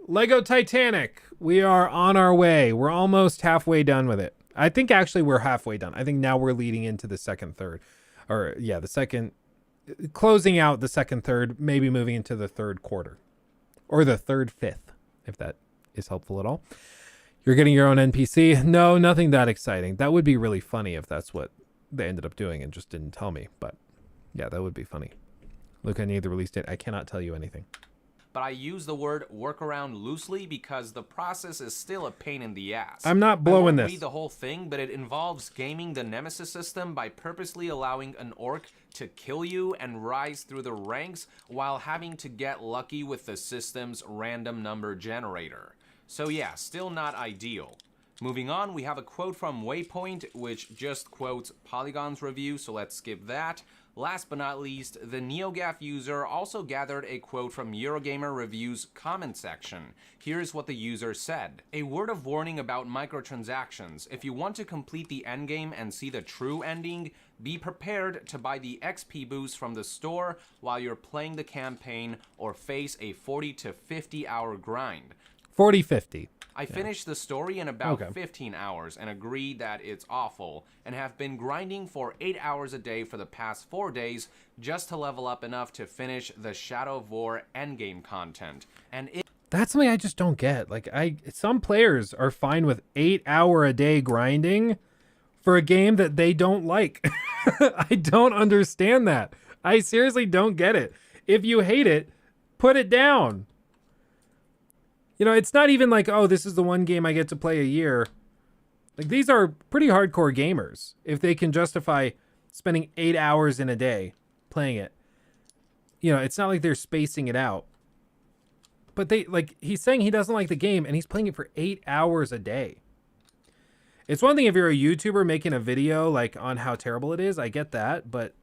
Lego Titanic. We are on our way. We're almost halfway done with it. I think actually we're halfway done. I think now we're leading into the second third. Or yeah, the second, closing out the second third, maybe moving into the third quarter. Or the third fifth, if that is helpful at all. You're getting your own NPC? No, nothing that exciting. That would be really funny if that's what they ended up doing and just didn't tell me. But yeah, that would be funny. Look, I need the release date. I cannot tell you anything. But I use the word workaround loosely because the process is still a pain in the ass. I'm not blowing I won't this. read the whole thing, but it involves gaming the Nemesis system by purposely allowing an orc to kill you and rise through the ranks while having to get lucky with the system's random number generator. So yeah, still not ideal. Moving on, we have a quote from Waypoint, which just quotes Polygon's review, so let's skip that. Last but not least, the NeoGAF user also gathered a quote from Eurogamer Review's comment section. Here's what the user said. A word of warning about microtransactions. If you want to complete the endgame and see the true ending, be prepared to buy the XP boost from the store while you're playing the campaign or face a 40 to 50 hour grind. 40-50. I finished the story in about 15 hours and agreed that it's awful and have been grinding for 8 hours a day for the past 4 days just to level up enough to finish the Shadow of War endgame content. And That's something I just don't get. Like, some players are fine with 8 hour a day grinding for a game that they don't like. I don't understand that. I seriously don't get it. If you hate it, put it down. You know, it's not even like, oh, this is the one game I get to play a year. Like, these are pretty hardcore gamers. If they can justify spending 8 hours in a day playing it. You know, it's not like they're spacing it out. But he's saying he doesn't like the game and he's playing it for 8 hours a day. It's one thing if you're a YouTuber making a video like on how terrible it is. I get that. But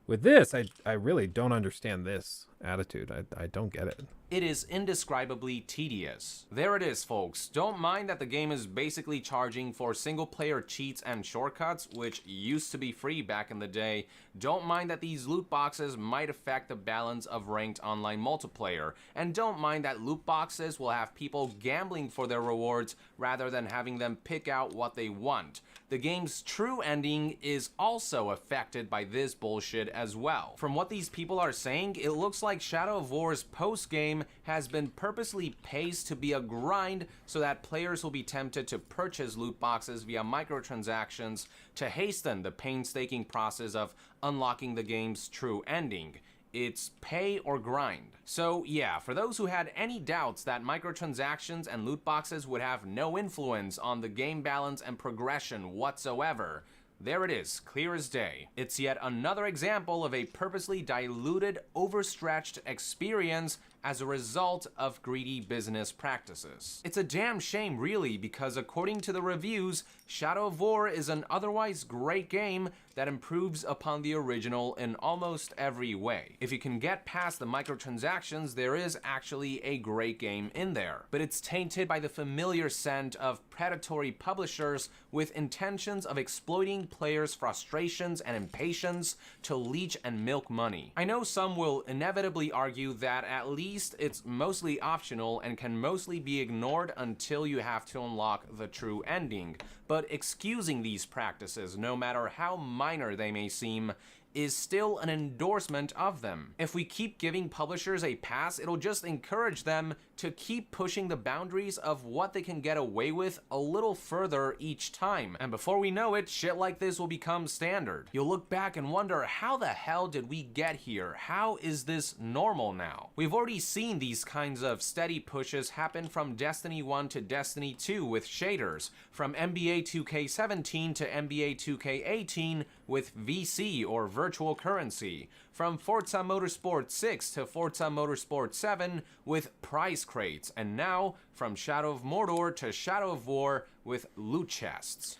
with this, I really don't understand this attitude. I don't get it. It is indescribably tedious. There it is, folks. Don't mind that the game is basically charging for single-player cheats and shortcuts, which used to be free back in the day. Don't mind that these loot boxes might affect the balance of ranked online multiplayer. And don't mind that loot boxes will have people gambling for their rewards rather than having them pick out what they want. The game's true ending is also affected by this bullshit as well. From what these people are saying, it looks like Shadow of War's post-game has been purposely paced to be a grind so that players will be tempted to purchase loot boxes via microtransactions to hasten the painstaking process of unlocking the game's true ending. It's pay or grind. So yeah, for those who had any doubts that microtransactions and loot boxes would have no influence on the game balance and progression whatsoever, there it is, clear as day. It's yet another example of a purposely diluted, overstretched experience as a result of greedy business practices. It's a damn shame really, because according to the reviews, Shadow of War is an otherwise great game that improves upon the original in almost every way. If you can get past the microtransactions, there is actually a great game in there, but it's tainted by the familiar scent of predatory publishers with intentions of exploiting players' frustrations and impatience to leech and milk money. I know some will inevitably argue that at least it's mostly optional and can mostly be ignored until you have to unlock the true ending, but excusing these practices, no matter how minor they may seem, is still an endorsement of them. If we keep giving publishers a pass, it'll just encourage them to keep pushing the boundaries of what they can get away with a little further each time. And before we know it, shit like this will become standard. You'll look back and wonder, how the hell did we get here? How is this normal now? We've already seen these kinds of steady pushes happen from Destiny 1 to Destiny 2 with shaders, from NBA 2K17 to NBA 2K18 with VC or virtual currency, from Forza Motorsport 6 to Forza Motorsport 7 with prize crates, and now from Shadow of Mordor to Shadow of War with loot chests.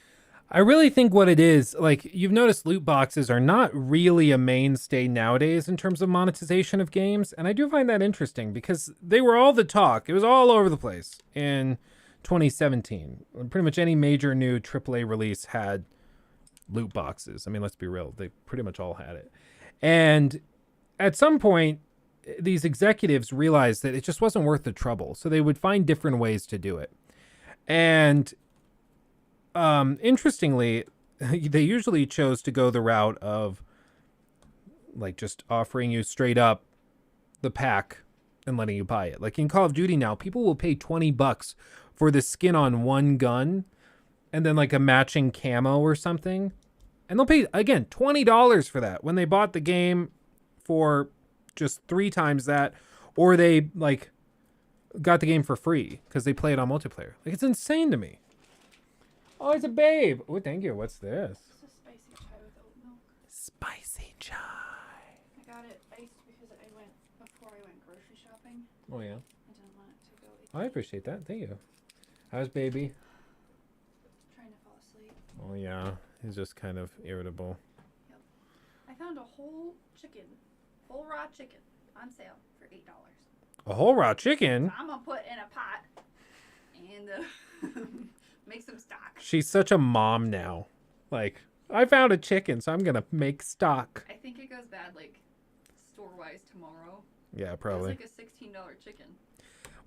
I really think what it is, like, you've noticed loot boxes are not really a mainstay nowadays in terms of monetization of games, and I do find that interesting because they were all the talk. It was all over the place in 2017. Pretty much any major new AAA release had loot boxes. I mean, let's be real. They pretty much all had it. And at some point, these executives realized that it just wasn't worth the trouble, so they would find different ways to do it. And interestingly, they usually chose to go the route of like just offering you straight up the pack and letting you buy it. Like in Call of Duty now, people will pay $20 for the skin on one gun and then like a matching camo or something. And they'll pay, again, $20 for that when they bought the game for just 3 times that, or they like got the game for free because they play it on multiplayer. Like, it's insane to me. Oh, it's a babe. Oh, thank you. What's this? It's a spicy chai with oat milk. Spicy chai. I got it iced because before I went grocery shopping. Oh, yeah. I didn't want it to go. I appreciate that. Thank you. How's baby? Trying to fall asleep. Oh, yeah. He's just kind of irritable. Yep. I found a whole chicken, full raw chicken, on sale for $8. A whole raw chicken? So I'm gonna put in a pot and make some stock. She's such a mom now. Like, I found a chicken, so I'm going to make stock. I think it goes bad, like, store-wise tomorrow. Yeah, probably. It's like a $16 chicken.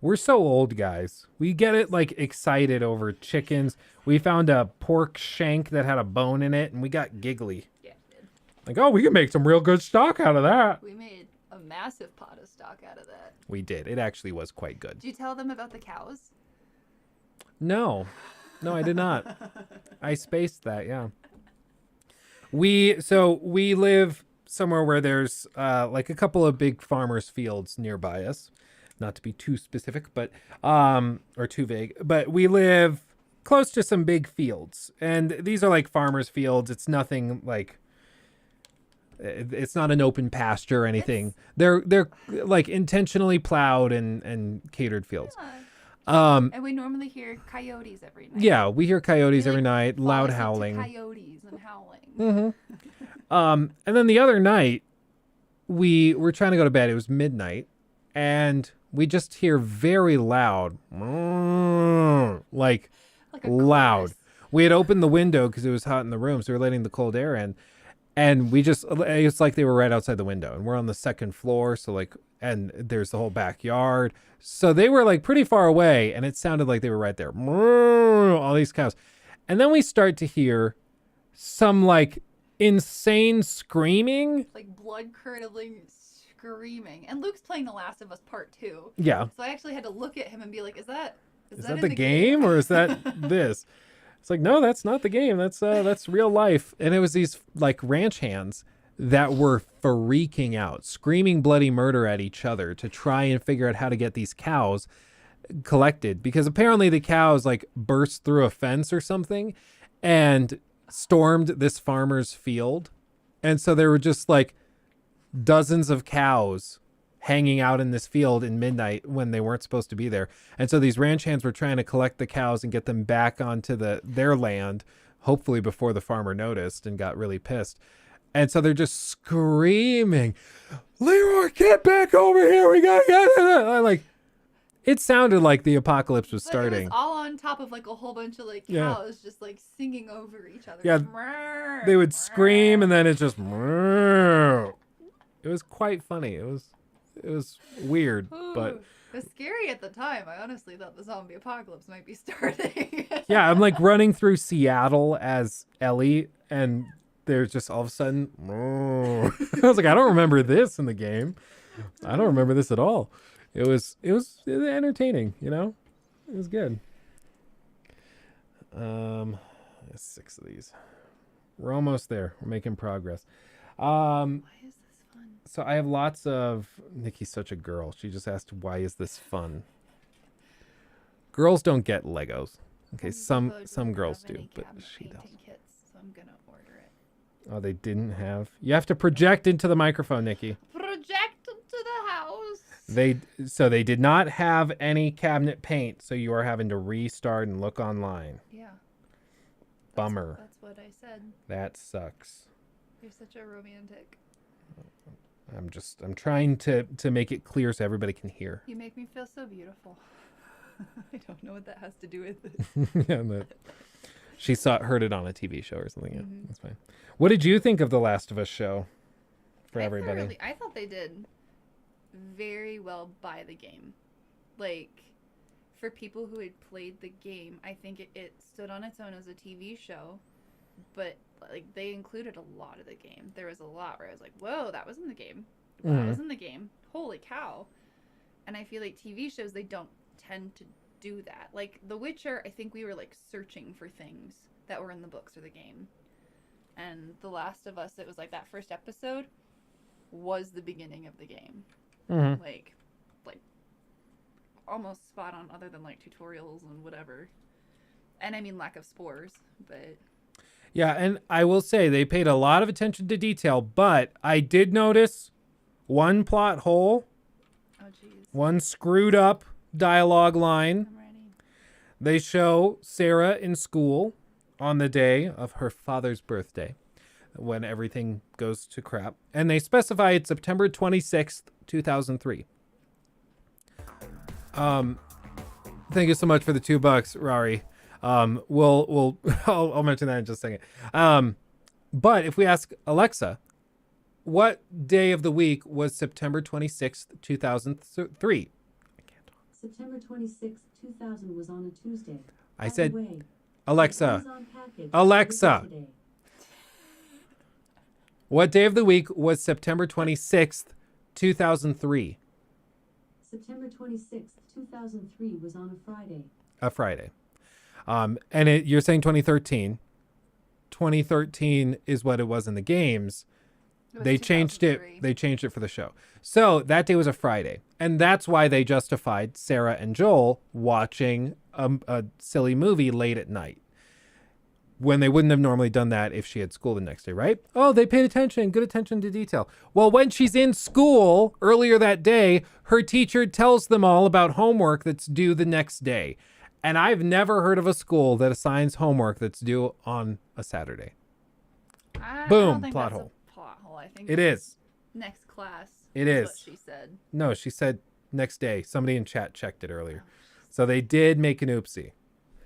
We're so old, guys. We get it, like, excited over chickens. We found a pork shank that had a bone in it, and we got giggly. Yeah, we did. Like, oh, we can make some real good stock out of that. We made a massive pot of stock out of that. We did. It actually was quite good. Did you tell them about the cows? No. No, I did not. I spaced that, yeah. We live somewhere where there's like a couple of big farmers' fields nearby us. Not to be too specific, but or too vague, but we live close to some big fields. And these are like farmers' fields. It's nothing like it's not an open pasture or anything. They're like intentionally plowed and catered fields. Yeah. And we normally hear coyotes every night. Yeah, we hear coyotes every night, loud Fall asleep to howling. Coyotes and howling. Mm-hmm. And then the other night, we were trying to go to bed. It was midnight, and we just hear very loud, like loud. Chorus. We had opened the window because it was hot in the room, so we were letting the cold air in. And it's like they were right outside the window, and we're on the second floor. So like, and there's the whole backyard. So they were like pretty far away, and it sounded like they were right there. All these cows. And then we start to hear some like insane screaming. Like blood curdling screaming. And Luke's playing The Last of Us Part 2. Yeah. So I actually had to look at him and be like, is that the game or is that this? It's like, no, that's not the game. That's real life. And it was these like ranch hands that were freaking out, screaming bloody murder at each other to try and figure out how to get these cows collected, because apparently the cows like burst through a fence or something and stormed this farmer's field. And so there were just like dozens of cows hanging out in this field in midnight when they weren't supposed to be there. And so these ranch hands were trying to collect the cows and get them back onto their land, hopefully before the farmer noticed and got really pissed. And so they're just screaming, "Leroy, get back over here. We got to get it." Like, it sounded like the apocalypse was starting. It was all on top of like a whole bunch of like cows just like singing over each other. Yeah. They would scream and then it just, it was quite funny. It was weird, but it was scary at the time. I honestly thought the zombie apocalypse might be starting. Yeah, I'm like running through Seattle as Ellie, and there's just all of a sudden, I was like, I don't remember this in the game. I don't remember this at all. It was entertaining, you know? It was good. 6 of these. We're almost there. We're making progress. Why is this fun? So I have lots of... Nikki's such a girl. She just asked, why is this fun? Girls don't get Legos. Okay, some girls do, but she does. Kits, so I'm gonna order it. Oh, they didn't have. You have to project into the microphone, Nikki. Project to the house. They did not have any cabinet paint, so you are having to restart and look online. Yeah. Bummer. That's what I said. That sucks. You're such a romantic. I'm trying to make it clear so everybody can hear. You make me feel so beautiful. I don't know what that has to do with it. Yeah, she heard it on a TV show or something. Yeah, that's fine. What did you think of the Last of Us show? For everybody, I thought they did very well by the game. Like, for people who had played the game, I think it stood on its own as a TV show. But like they included a lot of the game. There was a lot where I was like, "Whoa, that was in the game. That was in the game. Holy cow!" And I feel like TV shows they don't tend to do that. Like The Witcher, I think we were like searching for things that were in the books or the game. And The Last of Us, it was like that first episode was the beginning of the game. Like almost spot on, other than like tutorials and whatever. And I mean lack of spores, but. Yeah, and I will say they paid a lot of attention to detail, but I did notice one plot hole, one screwed up dialogue line. They show Sarah in school on the day of her father's birthday when everything goes to crap, and they specify it's September 26th, 2003. Thank you so much for the $2, Rari. I'll mention that in just a second. But if we ask Alexa, what day of the week was September 26th, 2003? September 26th, 2000 was on a Tuesday. I said, Alexa, what day of the week was September 26th, 2003? September 26th, 2003 was on a Friday. A Friday. And you're saying 2013. 2013 is what it was in the games. They changed it. They changed it for the show. So that day was a Friday. And that's why they justified Sarah and Joel watching a silly movie late at night, when they wouldn't have normally done that if she had school the next day, right? Oh, they paid attention, good attention to detail. Well, when she's in school earlier that day, her teacher tells them all about homework that's due the next day. And I've never heard of a school that assigns homework that's due on a Saturday. Boom, plot hole. Plot hole. I think it is. Next class. It is. What she said. No, she said next day. Somebody in chat checked it earlier. So they did make an oopsie.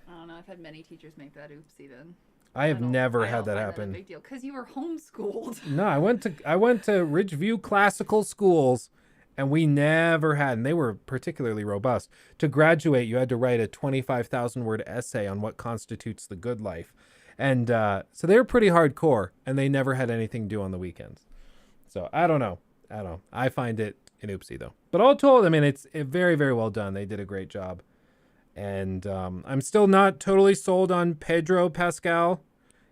I don't know. I've had many teachers make that oopsie then. I have never had that happen. Big deal, because you were homeschooled. No, I went to Ridgeview Classical Schools, and we never had, and they were particularly robust. To graduate, you had to write a 25,000-word essay on what constitutes the good life. And so they were pretty hardcore, and they never had anything due on the weekends. So I don't know. I find it an oopsie, though. But all told, I mean, it's very, very well done. They did a great job. And I'm still not totally sold on Pedro Pascal.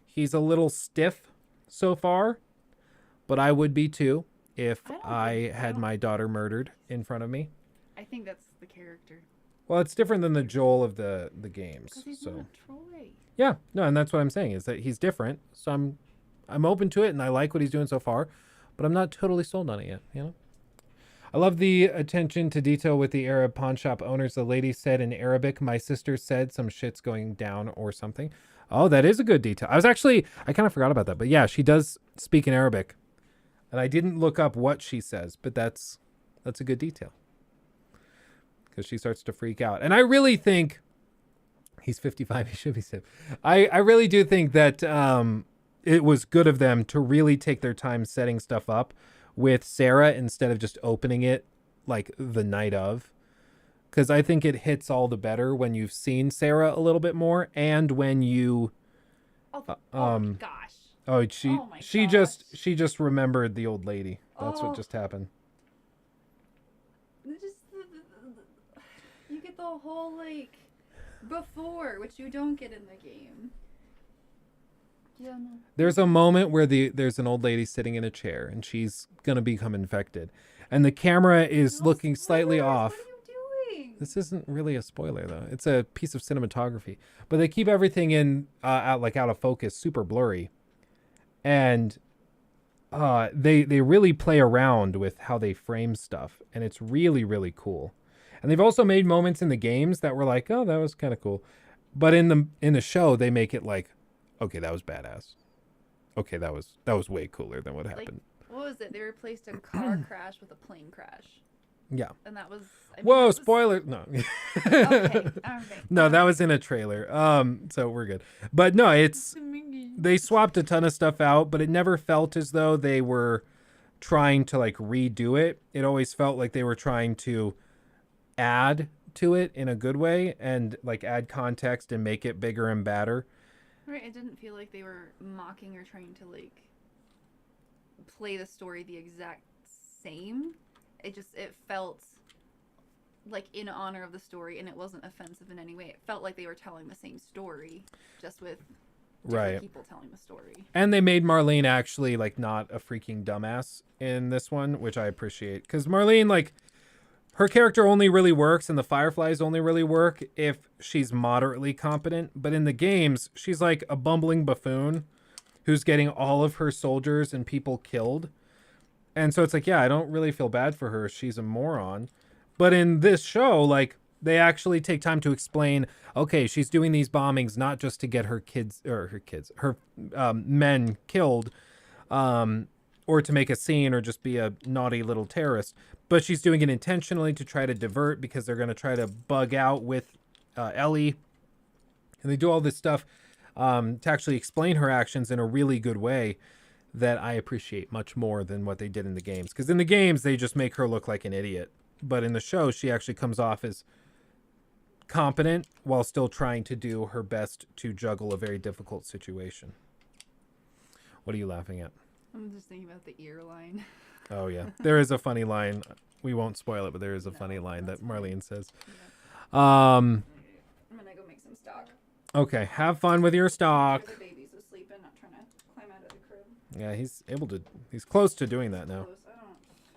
He's a little stiff so far, but I would be too if I had my daughter murdered in front of me. I think that's the character. Well, it's different than the Joel of the games. Because he's not Troy. Yeah, no, and that's what I'm saying is that he's different. So I'm open to it, and I like what he's doing so far, but I'm not totally sold on it yet. You know. I love the attention to detail with the Arab pawn shop owners. The lady said in Arabic, "My sister said some shit's going down" or something. Oh, that is a good detail. I kind of forgot about that. But yeah, she does speak in Arabic. And I didn't look up what she says, but that's a good detail. Because she starts to freak out. And I really think, he's 55, he should be safe. I really do think that it was good of them to really take their time setting stuff up with Sarah instead of just opening it like the night of. Because I think it hits all the better when you've seen Sarah a little bit more, and when you, she just remembered the old lady. That's what just happened. You get the whole before, which you don't get in the game. Yeah. No. There's a moment where there's an old lady sitting in a chair, and she's gonna become infected, and the camera is looking slightly off. This isn't really a spoiler, though. It's a piece of cinematography. But they keep everything out of focus, super blurry. and they really play around with how they frame stuff, and it's really, really cool. And they've also made moments in the games that were like, oh, that was kind of cool, but in the show they make it like, okay, that was badass. Okay, that was way cooler than what happened. What was it? They replaced a car crash with a plane crash. Yeah. And that was. Whoa! Spoiler! No. Okay. All right. No, that was in a trailer. So we're good. But no, they swapped a ton of stuff out, but it never felt as though they were trying to like redo it. It always felt like they were trying to add to it in a good way and like add context and make it bigger and badder. Right. It didn't feel like they were mocking or trying to like play the story the exact same. It felt like in honor of the story, and it wasn't offensive in any way. It felt like they were telling the same story, just with different people telling the story. And they made Marlene actually like not a freaking dumbass in this one, which I appreciate. Because Marlene, like, her character only really works and the Fireflies only really work if she's moderately competent. But in the games, she's like a bumbling buffoon who's getting all of her soldiers and people killed. And so it's like, yeah, I don't really feel bad for her. She's a moron. But in this show, like, they actually take time to explain, okay, she's doing these bombings not just to get her men killed, or to make a scene or just be a naughty little terrorist, but she's doing it intentionally to try to divert because they're going to try to bug out with Ellie. And they do all this stuff to actually explain her actions in a really good way that I appreciate much more than what they did in the games. Because in the games, they just make her look like an idiot. But in the show, she actually comes off as competent while still trying to do her best to juggle a very difficult situation. What are you laughing at? I'm just thinking about the ear line. Oh, yeah. There is a funny line. We won't spoil it, but there is a funny line that Marlene says. Yeah. I'm going to go make some stock. Okay. Have fun with your stock. The baby's asleep and not trying to climb out of the crib. Yeah, he's close to doing that now.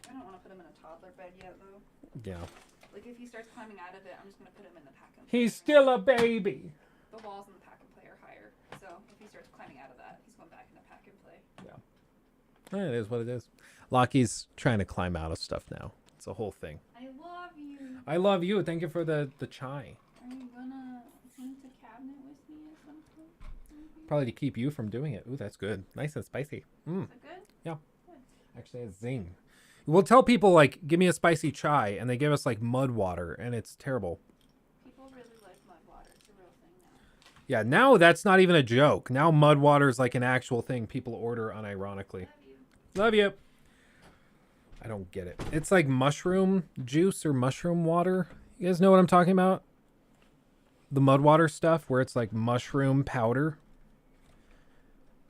I don't want to put him in a toddler bed yet, though. Yeah. Like, if he starts climbing out of it, I'm just going to put him in the pack and He's still a baby. The walls in the pack and play are higher. So if he starts climbing out of that, he's going back in the pack and play. Yeah. It is what it is. Lockie's trying to climb out of stuff now. It's a whole thing. I love you. I love you. Thank you for the chai. Are you gonna paint the cabinet with me at some point? Probably to keep you from doing it. Ooh, that's good. Nice and spicy. Is it good? Yeah. Good. Actually, it's zing. We'll tell people, like, give me a spicy chai, and they give us, like, mud water, and it's terrible. People really like mud water. It's a real thing now. Yeah, now that's not even a joke. Now mud water is, like, an actual thing people order unironically. Love you. I don't get it. It's like mushroom juice or mushroom water. You guys know what I'm talking about? The mud water stuff where it's like mushroom powder.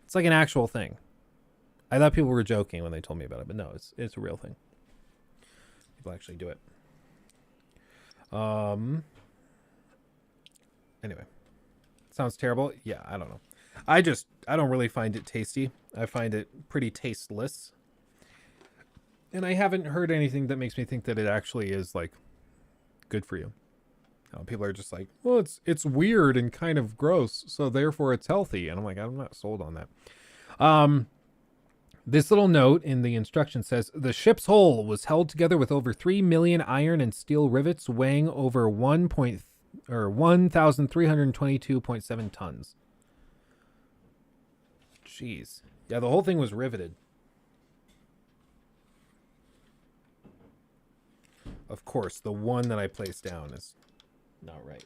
It's like an actual thing. I thought people were joking when they told me about it, but no, it's a real thing. People actually do it. Anyway. Sounds terrible. Yeah, I don't know. I don't really find it tasty. I find it pretty tasteless. And I haven't heard anything that makes me think that it actually is, like, good for you. People are just like, well, it's weird and kind of gross, so therefore it's healthy. And I'm like, I'm not sold on that. This little note in the instruction says, the ship's hull was held together with over 3 million iron and steel rivets weighing over 1,322.7 tons. Jeez. Yeah, the whole thing was riveted. Of course, the one that I placed down is not right.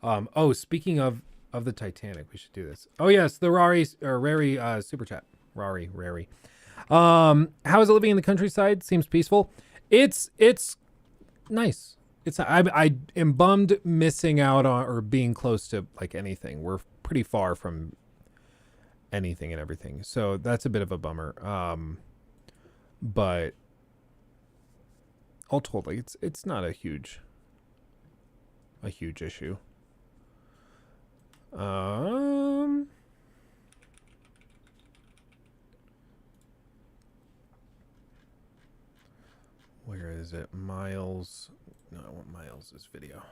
Oh, speaking of the Titanic, we should do this. Oh yes, the Rari super chat. Rari. How is it living in the countryside? Seems peaceful. It's nice. I am bummed missing out on or being close to like anything. We're pretty far from anything and everything, so that's a bit of a bummer. But all told, like it's not a huge issue. Where is it? Miles. No, I want Miles' video.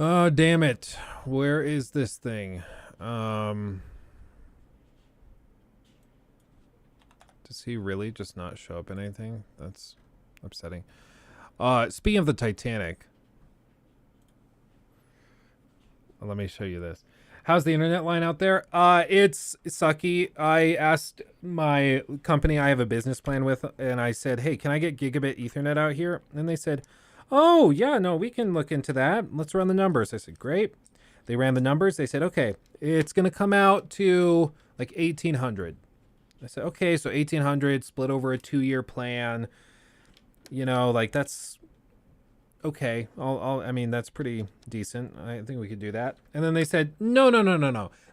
Oh, damn it. Where is this thing? Does he really just not show up in anything? That's upsetting. Speaking of the Titanic, let me show you this. How's the internet line out there? It's sucky. I asked my company I have a business plan with, and I said, hey, can I get gigabit Ethernet out here? And they said, oh, yeah, no, we can look into that. Let's run the numbers. I said, great. They ran the numbers. They said, okay, it's going to come out to like 1,800. I said, okay, so 1,800 split over a 2-year plan. You know, like that's okay. I mean, that's pretty decent. I think we could do that. And then they said, no.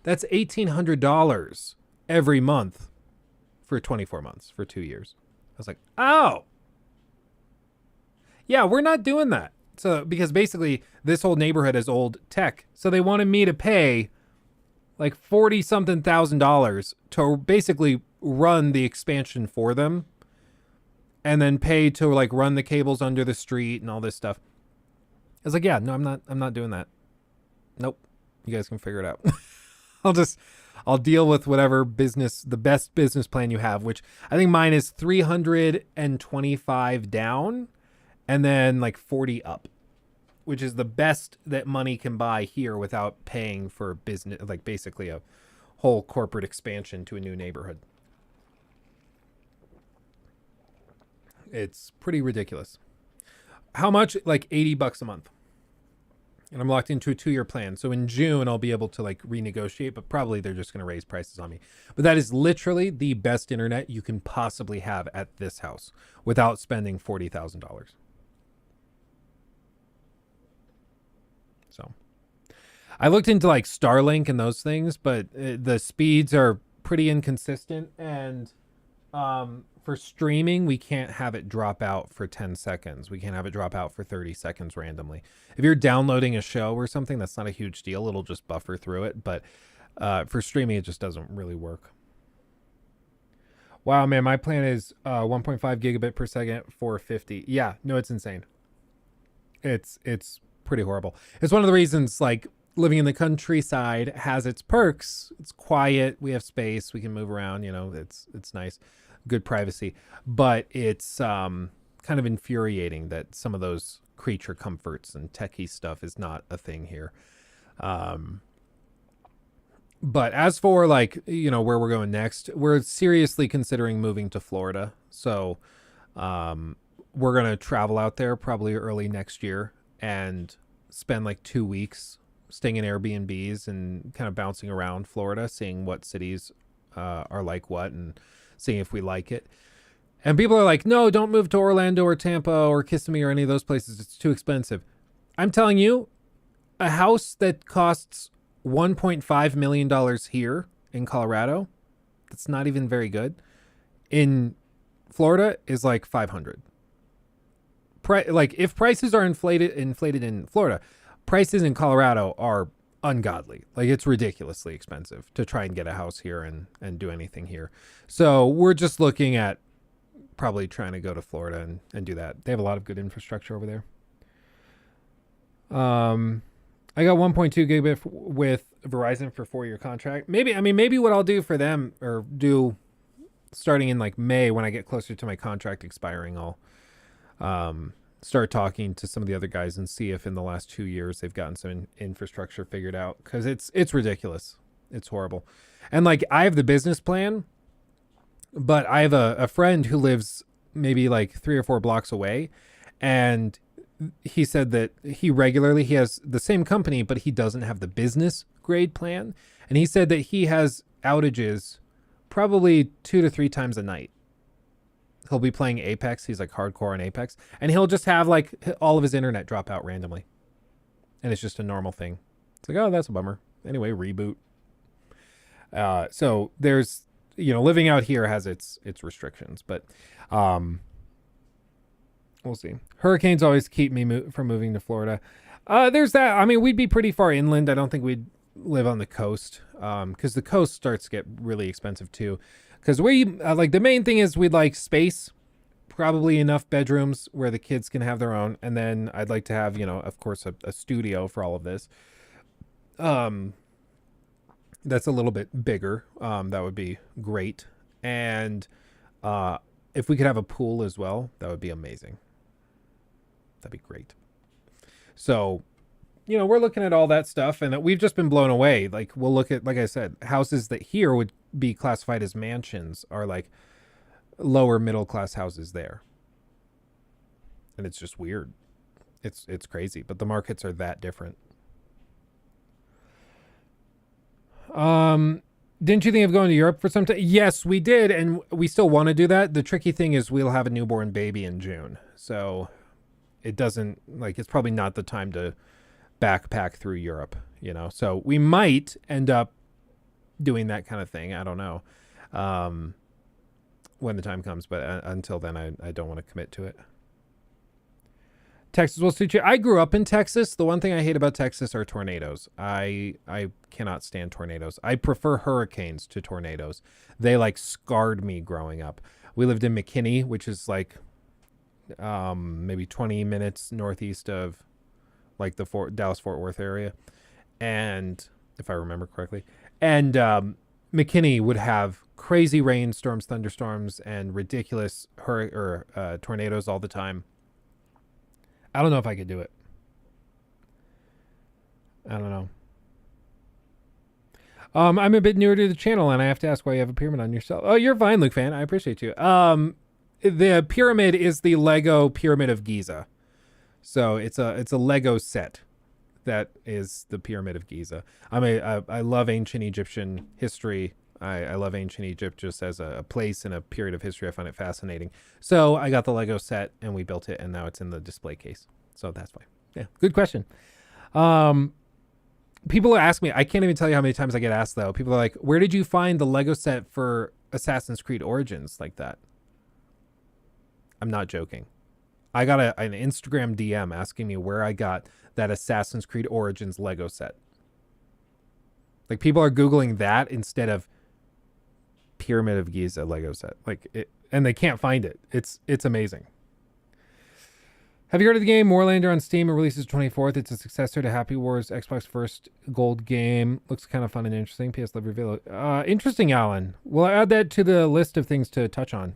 That's $1,800 every month for 24 months for 2 years. I was like, oh, yeah, we're not doing that. So, because basically this whole neighborhood is old tech. So they wanted me to pay like $40-something thousand to basically run the expansion for them. And then pay to like run the cables under the street and all this stuff. I was like, yeah, no, I'm not doing that. Nope. You guys can figure it out. I'll deal with whatever the best business plan you have, which I think mine is 325 down and then like 40 up, which is the best that money can buy here without paying for business, like basically a whole corporate expansion to a new neighborhood. It's pretty ridiculous. How much? Like $80 a month. And I'm locked into a 2-year plan. So in June, I'll be able to like renegotiate, but probably they're just going to raise prices on me. But that is literally the best internet you can possibly have at this house without spending $40,000. So I looked into like Starlink and those things, but the speeds are pretty inconsistent. And for streaming, we can't have it drop out for 10 seconds. We can't have it drop out for 30 seconds randomly. If you're downloading a show or something, that's not a huge deal. It'll just buffer through it. But for streaming, it just doesn't really work. Wow, man, my plan is 1.5 gigabit per second, 450. Yeah, no, it's insane. It's pretty horrible. It's one of the reasons, like, living in the countryside has its perks. It's quiet. We have space. We can move around. You know, it's nice. Good privacy, but it's kind of infuriating that some of those creature comforts and techie stuff is not a thing here. But as for like, you know, where we're going next, we're seriously considering moving to Florida. So we're going to travel out there probably early next year and spend like 2 weeks staying in Airbnbs and kind of bouncing around Florida, seeing what cities are like what and seeing if we like it. And people are like, no, don't move to Orlando or Tampa or Kissimmee or any of those places. It's too expensive. I'm telling you, a house that costs $1.5 million here in Colorado, that's not even very good, in Florida is like 500. Like if prices are inflated in Florida, prices in Colorado are ungodly. Like it's ridiculously expensive to try and get a house here and do anything here. So we're just looking at probably trying to go to Florida and do that. They have a lot of good infrastructure over there. I got 1.2 gigabit with Verizon for 4-year contract. Maybe what I'll do for them or do starting in like May when I get closer to my contract expiring, I'll start talking to some of the other guys and see if in the last 2 years they've gotten some infrastructure figured out, because it's ridiculous. It's horrible. And like I have the business plan, but I have a friend who lives maybe like 3 or 4 blocks away, and he said that he has the same company, but he doesn't have the business grade plan. And he said that he has outages probably 2 to 3 times a night. He'll be playing Apex. He's like hardcore on Apex. And he'll just have like all of his internet drop out randomly. And it's just a normal thing. It's like, oh, that's a bummer. Anyway, reboot. So there's, living out here has its restrictions, but we'll see. Hurricanes always keep me from moving to Florida. There's that. I mean, we'd be pretty far inland. I don't think we'd live on the coast, because the coast starts to get really expensive too. Because we like the main thing is we'd like space, probably enough bedrooms where the kids can have their own. And then I'd like to have, you know, of course, a studio for all of this. That's a little bit bigger. That would be great. And if we could have a pool as well, that would be amazing. That'd be great. So, you know, we're looking at all that stuff, and we've just been blown away. Like, we'll look at, like I said, houses that here would be classified as mansions are like lower middle class houses there. And it's just weird. It's crazy, but the markets are that different. Didn't you think of going to Europe for some time? Yes, we did, and we still want to do that. The tricky thing is we'll have a newborn baby in June. So it doesn't, like, it's probably not the time to backpack through Europe, you know? So we might end up doing that kind of thing. I don't know when the time comes, but until then, I don't want to commit to it. Texas will suit you. I grew up in Texas. The one thing I hate about Texas are tornadoes. I cannot stand tornadoes. I prefer hurricanes to tornadoes. They like scarred me growing up. We lived in McKinney, which is like maybe 20 minutes northeast of like the Dallas-Fort Worth area. And if I remember correctly. And McKinney would have crazy rainstorms, thunderstorms, and ridiculous tornadoes all the time. I don't know if I could do it. I don't know. I'm a bit newer to the channel, and I have to ask why you have a pyramid on yourself. Oh, you're fine, Luke fan. I appreciate you. The pyramid is the Lego Pyramid of Giza. So it's a Lego set that is the Pyramid of Giza. I love ancient Egyptian history. I love ancient Egypt just as a place and a period of history. I find it fascinating. So I got the Lego set and we built it, and now it's in the display case. So that's fine. Yeah, good question. People ask me, I can't even tell you how many times I get asked though. People are like, where did you find the Lego set for Assassin's Creed Origins like that? I'm not joking. I got an Instagram DM asking me where I got that Assassin's Creed Origins Lego set. Like, people are Googling that instead of Pyramid of Giza Lego set. Like, it, and they can't find it. It's amazing. Have you heard of the game Warlander on Steam? It releases 24th. It's a successor to Happy Wars, Xbox first gold game. Looks kind of fun and interesting. PS Live reveal. Interesting, Alan. We'll add that to the list of things to touch on.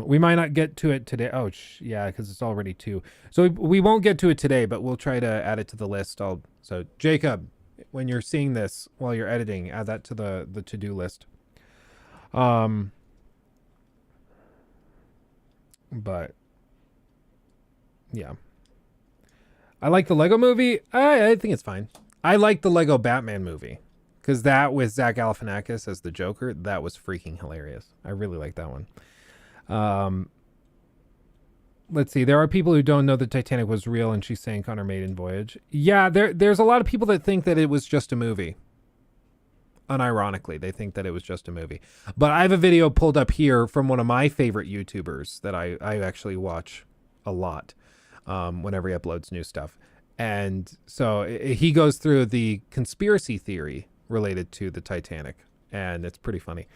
We might not get to it today. Oh, yeah, because it's already 2. So we won't get to it today, but we'll try to add it to the list. So Jacob, when you're seeing this while you're editing, add that to the to-do list. But yeah, I like the Lego movie. I think it's fine. I like the Lego Batman movie because that with Zach Galifianakis as the Joker, that was freaking hilarious. I really like that one. Let's see. There are people who don't know the Titanic was real and she sank on her maiden voyage. Yeah, there's a lot of people that think that it was just a movie. Unironically, they think that it was just a movie. But I have a video pulled up here from one of my favorite YouTubers that I actually watch a lot whenever he uploads new stuff. And so he goes through the conspiracy theory related to the Titanic, and it's pretty funny.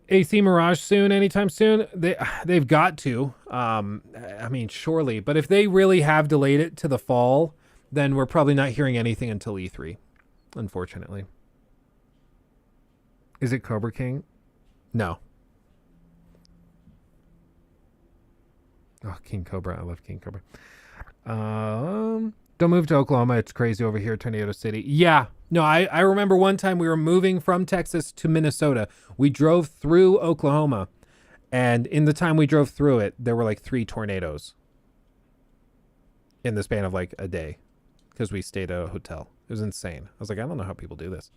AC Mirage soon, anytime soon? They've got to. I mean, surely. But if they really have delayed it to the fall, then we're probably not hearing anything until E3, unfortunately. Is it Cobra King? No. Oh, King Cobra. I love King Cobra. Don't move to Oklahoma. It's crazy over here, Tornado City. Yeah. No, I remember one time we were moving from Texas to Minnesota. We drove through Oklahoma, and in the time we drove through it, there were like 3 tornadoes in the span of like a day because we stayed at a hotel. It was insane. I was like, I don't know how people do this.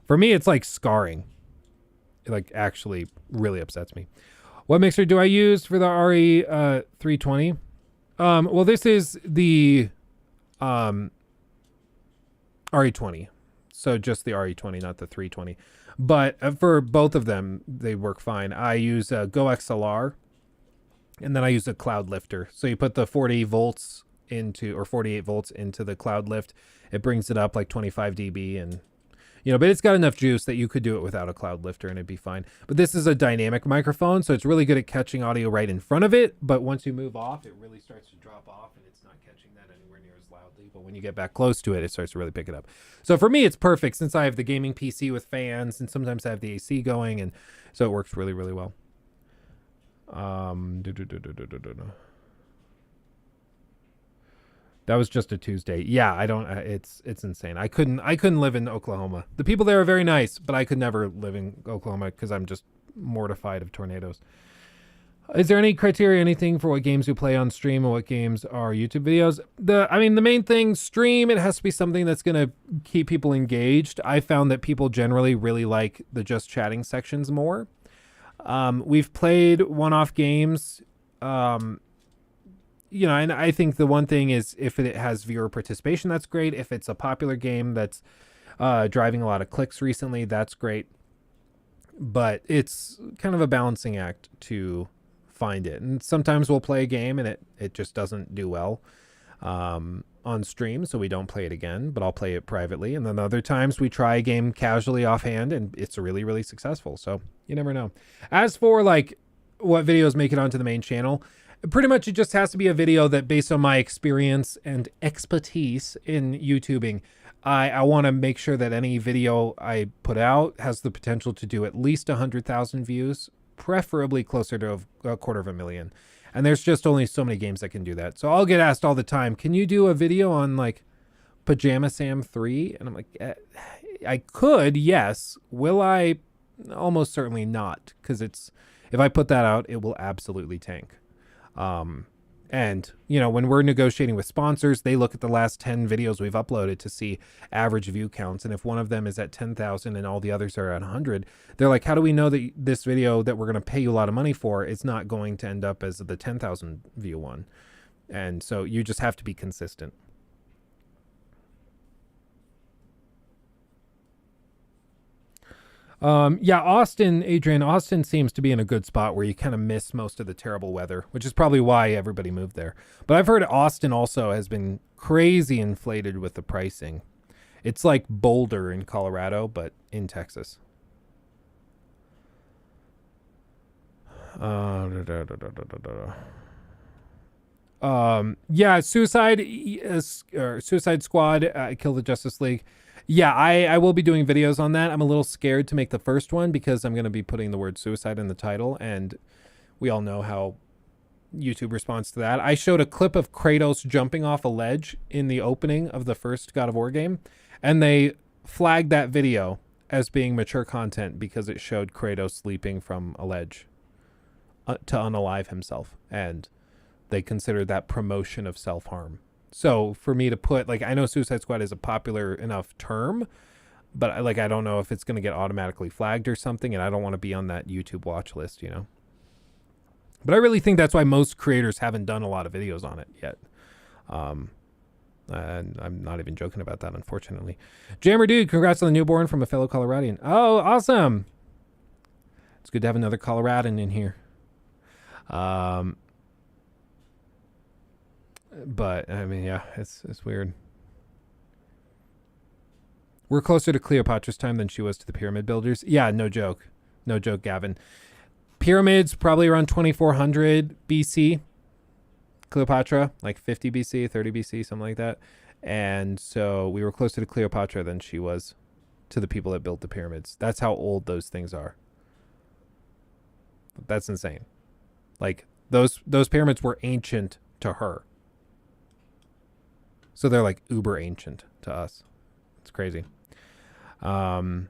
For me, it's like scarring. It like actually really upsets me. What mixer do I use for the RE320? Well, this is the RE20. So just the RE20, not the 320. But for both of them, they work fine. I use a Go XLR, and then I use a cloud lifter. So you put the 40 volts into, or 48 volts into the cloud lift. It brings it up like 25 dB, and You know, but it's got enough juice that you could do it without a cloud lifter and it'd be fine. But this is a dynamic microphone, so it's really good at catching audio right in front of it. But once you move off, it really starts to drop off and it's not catching that anywhere near as loudly. But when you get back close to it, it starts to really pick it up. So for me, it's perfect since I have the gaming PC with fans and sometimes I have the AC going. And so it works really, really well. That was just a Tuesday. Yeah, I don't. It's insane. I couldn't live in Oklahoma. The people there are very nice, but I could never live in Oklahoma because I'm just mortified of tornadoes. Is there any criteria, anything for what games you play on stream and what games are YouTube videos? The main thing, stream. It has to be something that's gonna keep people engaged. I found that people generally really like the just chatting sections more. We've played one-off games. You know, and I think the one thing is if it has viewer participation, that's great. If it's a popular game that's driving a lot of clicks recently, that's great. But it's kind of a balancing act to find it. And sometimes we'll play a game and it just doesn't do well on stream, so we don't play it again, but I'll play it privately. And then other times we try a game casually offhand and it's really, really successful. So you never know. As for like what videos make it onto the main channel, pretty much it just has to be a video that based on my experience and expertise in YouTubing, I want to make sure that any video I put out has the potential to do at least 100,000 views, preferably closer to a 250,000. And there's just only so many games that can do that. So I'll get asked all the time, can you do a video on like Pajama Sam 3? And I'm like, I could, yes. Will I? Almost certainly not. Because if I put that out, it will absolutely tank. And you know, when we're negotiating with sponsors, they look at the last 10 videos we've uploaded to see average view counts. And if one of them is at 10,000 and all the others are at 100, they're like, how do we know that this video that we're going to pay you a lot of money for is not going to end up as the 10,000 view one? And so you just have to be consistent. Yeah, Adrian, Austin seems to be in a good spot where you kind of miss most of the terrible weather, which is probably why everybody moved there. But I've heard Austin also has been crazy inflated with the pricing. It's like Boulder in Colorado, but in Texas. Yeah, Suicide Squad, Kill the Justice League. Yeah, I will be doing videos on that. I'm a little scared to make the first one because I'm going to be putting the word suicide in the title, and we all know how YouTube responds to that. I showed a clip of Kratos jumping off a ledge in the opening of the first God of War game, and they flagged that video as being mature content because it showed Kratos leaping from a ledge to unalive himself, and they considered that promotion of self-harm. So for me to put, like, I know Suicide Squad is a popular enough term, but I don't know if it's going to get automatically flagged or something, and I don't want to be on that YouTube watch list, you know. But I really think that's why most creators haven't done a lot of videos on it yet. And I'm not even joking about that, unfortunately. Jammer Dude, congrats on the newborn from a fellow Coloradian. Oh, awesome. It's good to have another Coloradan in here. But I mean, yeah, it's weird. We're closer to Cleopatra's time than she was to the pyramid builders. Yeah, no joke, Gavin. Pyramids probably around 2400 BC. Cleopatra like 50 BC, 30 BC, something like that. And so we were closer to Cleopatra than she was to the people that built the pyramids. That's how old those things are. That's insane. Like those pyramids were ancient to her. So they're like uber ancient to us. It's crazy. But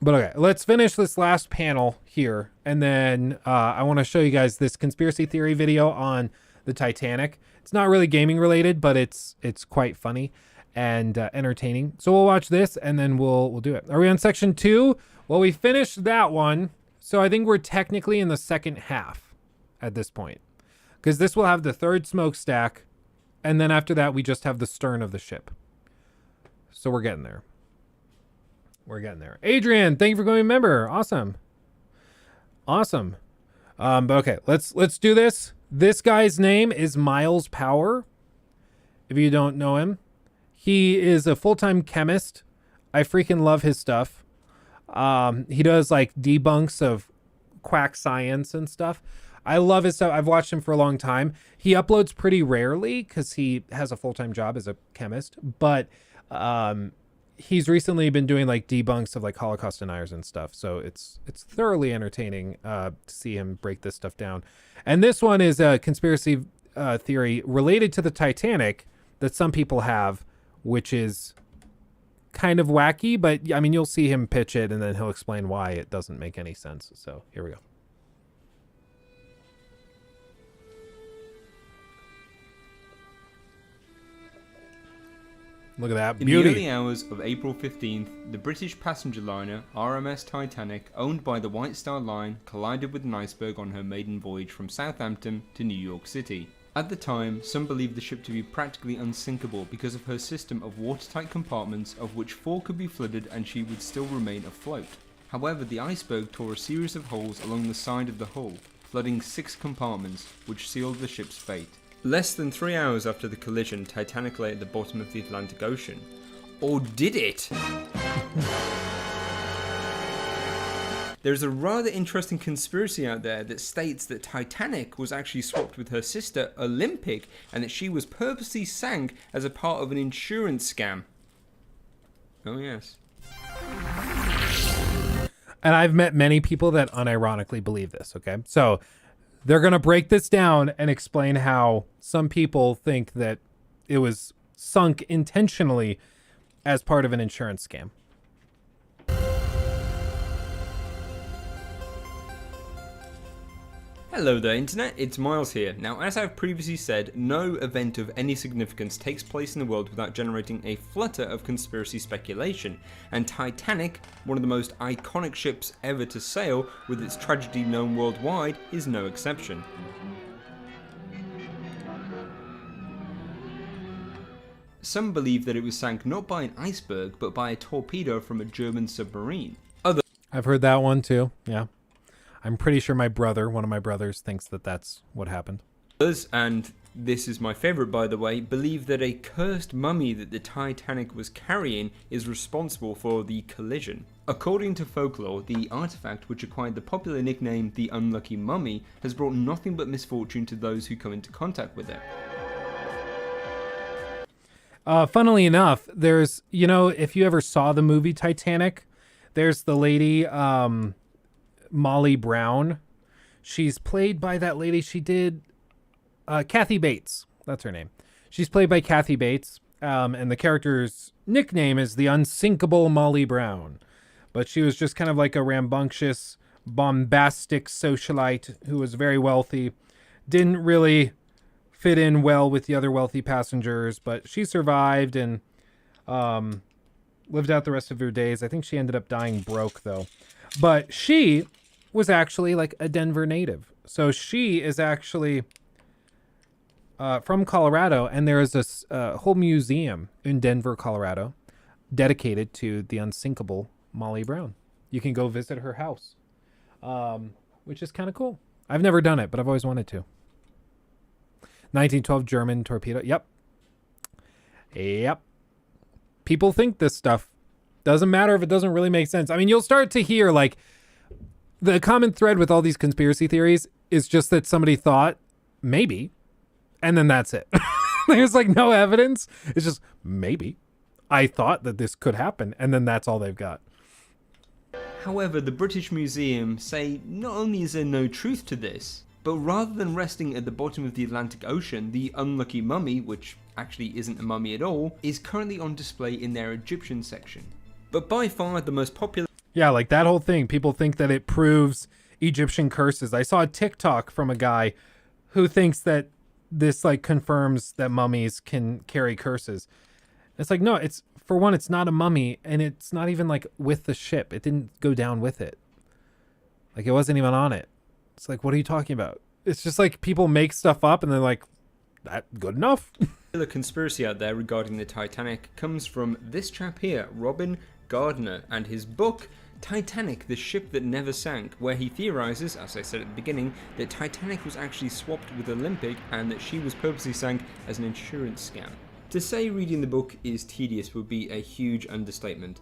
okay, let's finish this last panel here. And then I want to show you guys this conspiracy theory video on the Titanic. It's not really gaming related, but it's quite funny and entertaining. So we'll watch this and then we'll do it. Are we on section 2? Well, we finished that one. So I think we're technically in the second half at this point, because this will have the third smokestack. And then after that, we just have the stern of the ship. So we're getting there. We're getting there. Adrian, thank you for going member. Awesome. Awesome. But okay, let's do this. This guy's name is Miles Power. If you don't know him, he is a full-time chemist I freaking love his stuff. He does like debunks of quack science and stuff. I love his stuff. I've watched him for a long time. He uploads pretty rarely because he has a full-time job as a chemist, but he's recently been doing like debunks of like Holocaust deniers and stuff. So it's thoroughly entertaining to see him break this stuff down. And this one is a conspiracy theory related to the Titanic that some people have, which is kind of wacky, but I mean, you'll see him pitch it and then he'll explain why it doesn't make any sense. So here we go. Look at that beauty. In the early hours of April 15th, the British passenger liner RMS Titanic, owned by the White Star Line, collided with an iceberg on her maiden voyage from Southampton to New York City. At the time, some believed the ship to be practically unsinkable because of her system of watertight compartments, of which 4 could be flooded and she would still remain afloat. However, the iceberg tore a series of holes along the side of the hull, flooding 6 compartments, which sealed the ship's fate. Less than 3 hours after the collision, Titanic lay at the bottom of the Atlantic Ocean. Or did it? There's a rather interesting conspiracy out there that states that Titanic was actually swapped with her sister Olympic and that she was purposely sank as a part of an insurance scam. Oh yes. And I've met many people that unironically believe this, okay? So they're going to break this down and explain how some people think that it was sunk intentionally as part of an insurance scam. Hello there Internet, it's Miles here. Now, as I've previously said, no event of any significance takes place in the world without generating a flutter of conspiracy speculation, and Titanic, one of the most iconic ships ever to sail, with its tragedy known worldwide, is no exception. Some believe that it was sank not by an iceberg, but by a torpedo from a German submarine. I've heard that one too, yeah. I'm pretty sure one of my brothers, thinks that that's what happened. Others, and this is my favourite by the way, believe that a cursed mummy that the Titanic was carrying is responsible for the collision. According to folklore, the artifact, which acquired the popular nickname the Unlucky Mummy, has brought nothing but misfortune to those who come into contact with it. Funnily enough, there's, if you ever saw the movie Titanic, there's the lady, Molly Brown. She's played by that lady. She did Kathy Bates. That's her name. She's played by Kathy Bates. And the character's nickname is the Unsinkable Molly Brown. But she was just kind of like a rambunctious, bombastic socialite who was very wealthy. Didn't really fit in well with the other wealthy passengers, but she survived and lived out the rest of her days. I think she ended up dying broke though. But she was actually like a Denver native. So she is actually from Colorado, and there is this whole museum in Denver, Colorado, dedicated to the unsinkable Molly Brown. You can go visit her house, which is kind of cool. I've never done it, but I've always wanted to. 1912 German torpedo. Yep. People think this stuff. Doesn't matter if it doesn't really make sense. I mean, you'll start to hear like the common thread with all these conspiracy theories is just that somebody thought maybe, and then that's it. There's like no evidence. It's just maybe. I thought that this could happen, and then that's all they've got. However, the British Museum say not only is there no truth to this, but rather than resting at the bottom of the Atlantic Ocean, the Unlucky Mummy, which actually isn't a mummy at all, is currently on display in their Egyptian section. But by far the most popular... Yeah, like that whole thing. People think that it proves Egyptian curses. I saw a TikTok from a guy who thinks that this like confirms that mummies can carry curses. It's like, no, it's for one, it's not a mummy, and it's not even like with the ship. It didn't go down with it. Like it wasn't even on it. It's like, what are you talking about? It's just like people make stuff up and they're like, that good enough? The conspiracy out there regarding the Titanic comes from this chap here, Robin Gardner, and his book Titanic, the Ship That Never Sank, where he theorizes, as I said at the beginning, that Titanic was actually swapped with Olympic and that she was purposely sank as an insurance scam. To say reading the book is tedious would be a huge understatement.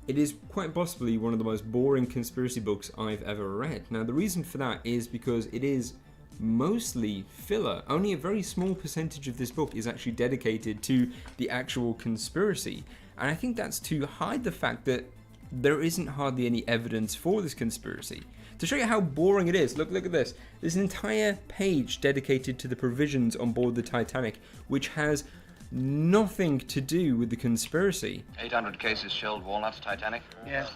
it is quite possibly one of the most boring conspiracy books I've ever read. Now, the reason for that is because it is mostly filler. Only a very small percentage of this book is actually dedicated to the actual conspiracy. And I think that's to hide the fact that there isn't hardly any evidence for this conspiracy. To show you how boring it is, look at this. There's an entire page dedicated to the provisions on board the Titanic, which has nothing to do with the conspiracy. 800 cases shelled walnuts, Titanic? Yes.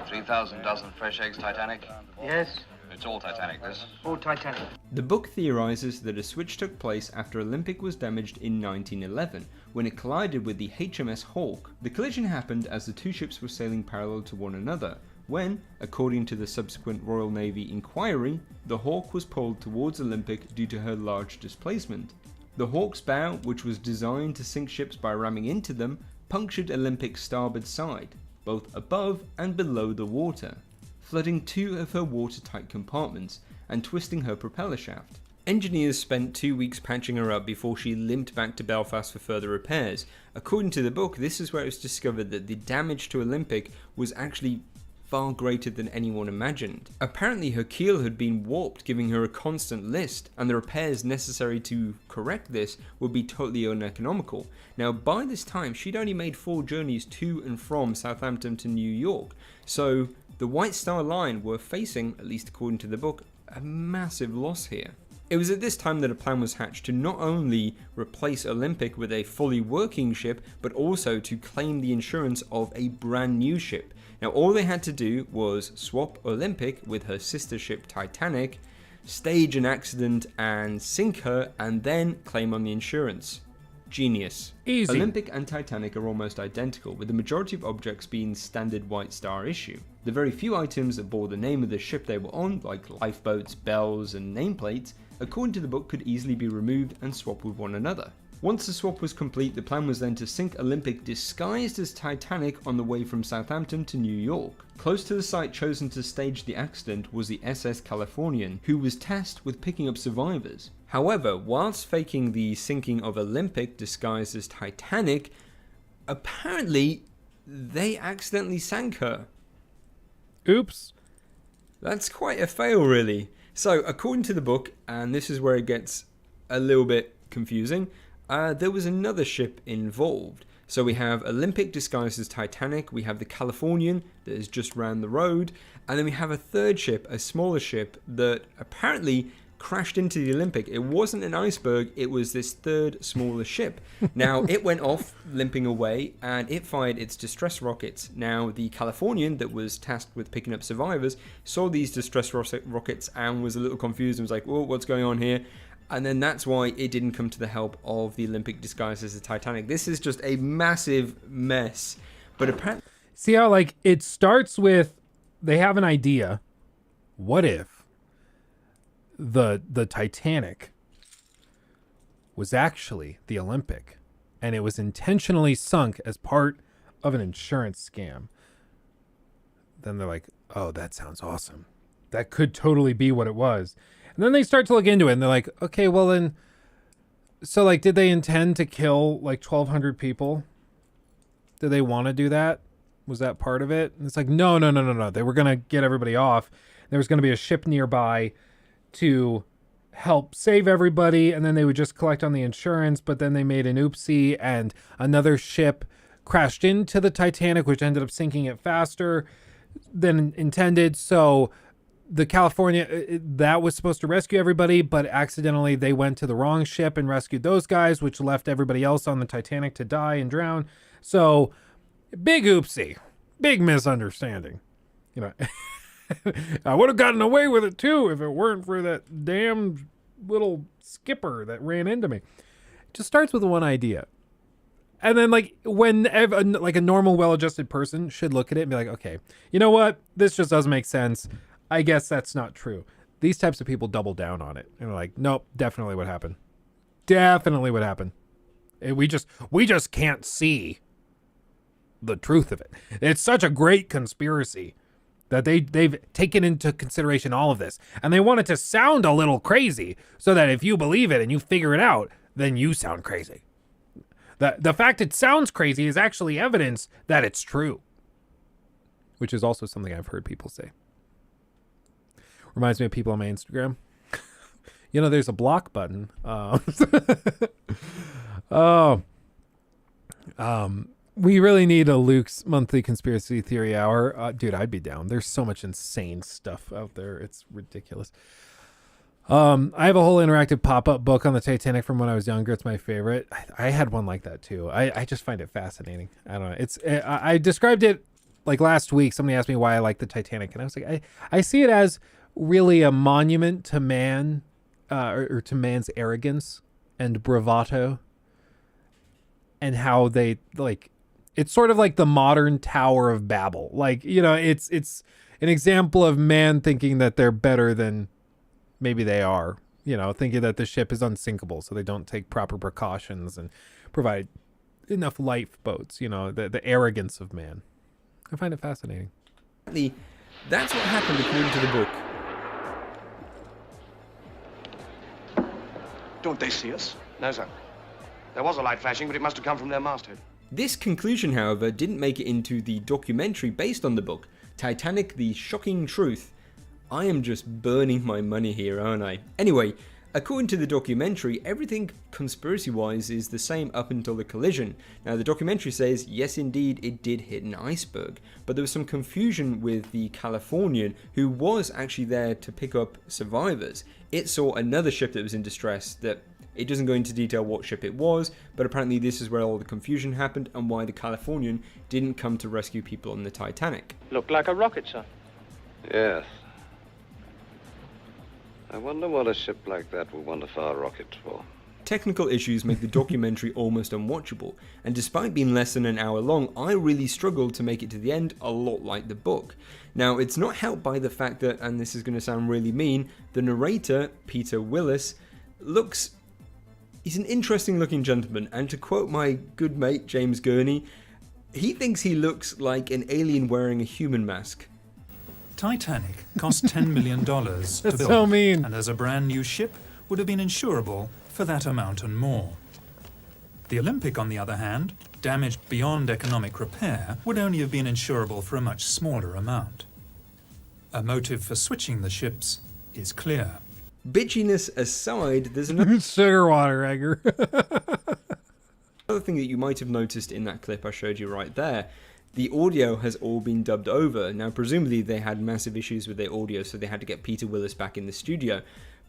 3,000 dozen fresh eggs, Titanic? Yes. It's all Titanic, this. All Titanic. The book theorizes that a switch took place after Olympic was damaged in 1911, when it collided with the HMS Hawke. The collision happened as the two ships were sailing parallel to one another, when, according to the subsequent Royal Navy inquiry, the Hawke was pulled towards Olympic due to her large displacement. The Hawke's bow, which was designed to sink ships by ramming into them, punctured Olympic's starboard side, both above and below the water, flooding two of her watertight compartments and twisting her propeller shaft. Engineers spent 2 weeks patching her up before she limped back to Belfast for further repairs. According to the book, this is where it was discovered that the damage to Olympic was actually far greater than anyone imagined. Apparently her keel had been warped, giving her a constant list, and the repairs necessary to correct this would be totally uneconomical. Now, by this time, she'd only made 4 journeys to and from Southampton to New York, so the White Star Line were facing, at least according to the book, a massive loss here. It was at this time that a plan was hatched to not only replace Olympic with a fully working ship, but also to claim the insurance of a brand new ship. Now, all they had to do was swap Olympic with her sister ship Titanic, stage an accident and sink her, and then claim on the insurance. Genius. Easy. Olympic and Titanic are almost identical, with the majority of objects being standard White Star issue. The very few items that bore the name of the ship they were on, like lifeboats, bells, and nameplates, according to the book, could easily be removed and swapped with one another. Once the swap was complete, the plan was then to sink Olympic disguised as Titanic on the way from Southampton to New York. Close to the site chosen to stage the accident was the SS Californian, who was tasked with picking up survivors. However, whilst faking the sinking of Olympic disguised as Titanic, apparently they accidentally sank her. Oops. That's quite a fail, really. So, according to the book, and this is where it gets a little bit confusing, there was another ship involved. So we have Olympic disguised as Titanic, we have the Californian that is just round the road, and then we have a third ship, a smaller ship, that apparently crashed into the Olympic. It wasn't an iceberg, it was this third smaller ship. Now, it went off, limping away, and it fired its distress rockets. Now, the Californian that was tasked with picking up survivors saw these distress rockets and was a little confused and was like, oh, what's going on here? And then that's why it didn't come to the help of the Olympic disguised as the Titanic. This is just a massive mess. But apparently... See how, like, it starts with, they have an idea. What if the Titanic was actually the Olympic, and it was intentionally sunk as part of an insurance scam? Then they're like, oh, that sounds awesome. That could totally be what it was. And then they start to look into it, and they're like, okay, well then, so like, did they intend to kill like 1,200 people? Did they want to do that? Was that part of it? And it's like, no. They were going to get everybody off. There was going to be a ship nearby to help save everybody, and then they would just collect on the insurance, but then they made an oopsie, and another ship crashed into the Titanic, which ended up sinking it faster than intended, so... The California, that was supposed to rescue everybody, but accidentally they went to the wrong ship and rescued those guys, which left everybody else on the Titanic to die and drown. So, big oopsie. Big misunderstanding. You know, I would have gotten away with it too if it weren't for that damn little skipper that ran into me. It just starts with one idea. And then, like, when like a normal, well-adjusted person should look at it and be like, okay, you know what? This just doesn't make sense. I guess that's not true. These types of people double down on it. And they're like, nope, definitely what happened. Definitely what happened. And we just can't see the truth of it. It's such a great conspiracy that they've taken into consideration all of this. And they want it to sound a little crazy so that if you believe it and you figure it out, then you sound crazy. The fact it sounds crazy is actually evidence that it's true. which is also something I've heard people say. Reminds me of people on my Instagram. There's a block button. We really need a Luke's monthly conspiracy theory hour. Dude, I'd be down. There's so much insane stuff out there. It's ridiculous. I have a whole interactive pop-up book on the Titanic from when I was younger. It's my favorite. I had one like that too. I just find it fascinating. I don't know. I described it like last week. Somebody asked me why I like the Titanic, and I was like, I see it as really a monument to man, or to man's arrogance and bravado, and how they it's sort of like the modern Tower of Babel. It's an example of man thinking that they're better than maybe they are, thinking that the ship is unsinkable, so they don't take proper precautions and provide enough lifeboats, the arrogance of man. I find it fascinating. That's what happened according to the book. Don't they see us? No, sir. There was a light flashing, but it must have come from their masthead. This conclusion, however, didn't make it into the documentary based on the book, Titanic: The Shocking Truth. I am just burning my money here, aren't I? Anyway, according to the documentary, everything conspiracy-wise is the same up until the collision. Now, the documentary says, yes, indeed, it did hit an iceberg, but there was some confusion with the Californian, who was actually there to pick up survivors. It saw another ship that was in distress. That it doesn't go into detail what ship it was, but apparently this is where all the confusion happened and why the Californian didn't come to rescue people on the Titanic. Looked like a rocket, sir. Yes. I wonder what a ship like that would want a fire rocket for. Technical issues make the documentary almost unwatchable, and despite being less than an hour long, I really struggled to make it to the end, a lot like the book. Now, it's not helped by the fact that, and this is going to sound really mean, the narrator, Peter Willis, he's an interesting looking gentleman, and to quote my good mate James Gurney, he thinks he looks like an alien wearing a human mask. Titanic cost $10 million to build, so mean. And as a brand new ship would have been insurable for that amount and more. The Olympic, on the other hand, damaged beyond economic repair, would only have been insurable for a much smaller amount. A motive for switching the ships is clear. Bitchiness aside, there's another sugar water, Edgar. Another thing that you might have noticed in that clip I showed you right there. The audio has all been dubbed over. Now, presumably they had massive issues with their audio, so they had to get Peter Willis back in the studio.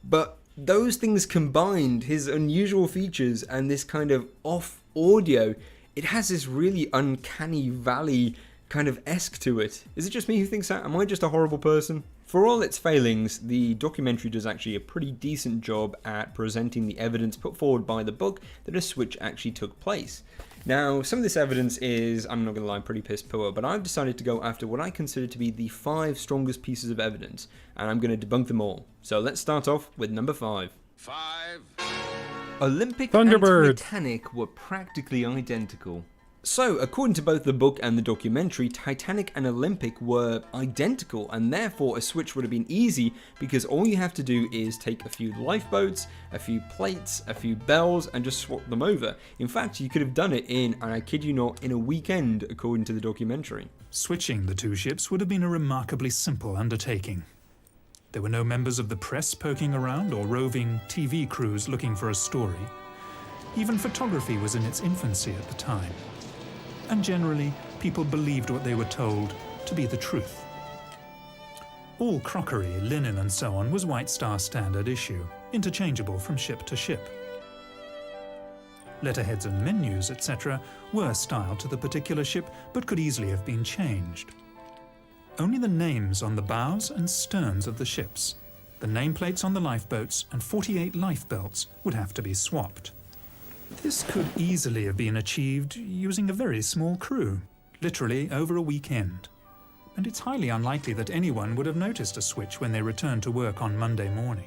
But those things combined, his unusual features and this kind of off audio, it has this really uncanny valley kind of esque to it. Is it just me who thinks that? Am I just a horrible person? For all its failings, the documentary does actually a pretty decent job at presenting the evidence put forward by the book that a switch actually took place. Now, some of this evidence is, I'm not going to lie, pretty piss poor, but I've decided to go after what I consider to be the 5 strongest pieces of evidence, and I'm going to debunk them all. So let's start off with number 5. Olympic and Titanic were practically identical. So, according to both the book and the documentary, Titanic and Olympic were identical, and therefore a switch would have been easy because all you have to do is take a few lifeboats, a few plates, a few bells, and just swap them over. In fact, you could have done it in, and I kid you not, in a weekend, according to the documentary. Switching the two ships would have been a remarkably simple undertaking. There were no members of the press poking around or roving TV crews looking for a story. Even photography was in its infancy at the time. And generally, people believed what they were told to be the truth. All crockery, linen and so on was White Star standard issue, interchangeable from ship to ship. Letterheads and menus, etc. were styled to the particular ship, but could easily have been changed. Only the names on the bows and sterns of the ships, the nameplates on the lifeboats and 48 lifebelts would have to be swapped. This could easily have been achieved using a very small crew, literally over a weekend. And it's highly unlikely that anyone would have noticed a switch when they returned to work on Monday morning.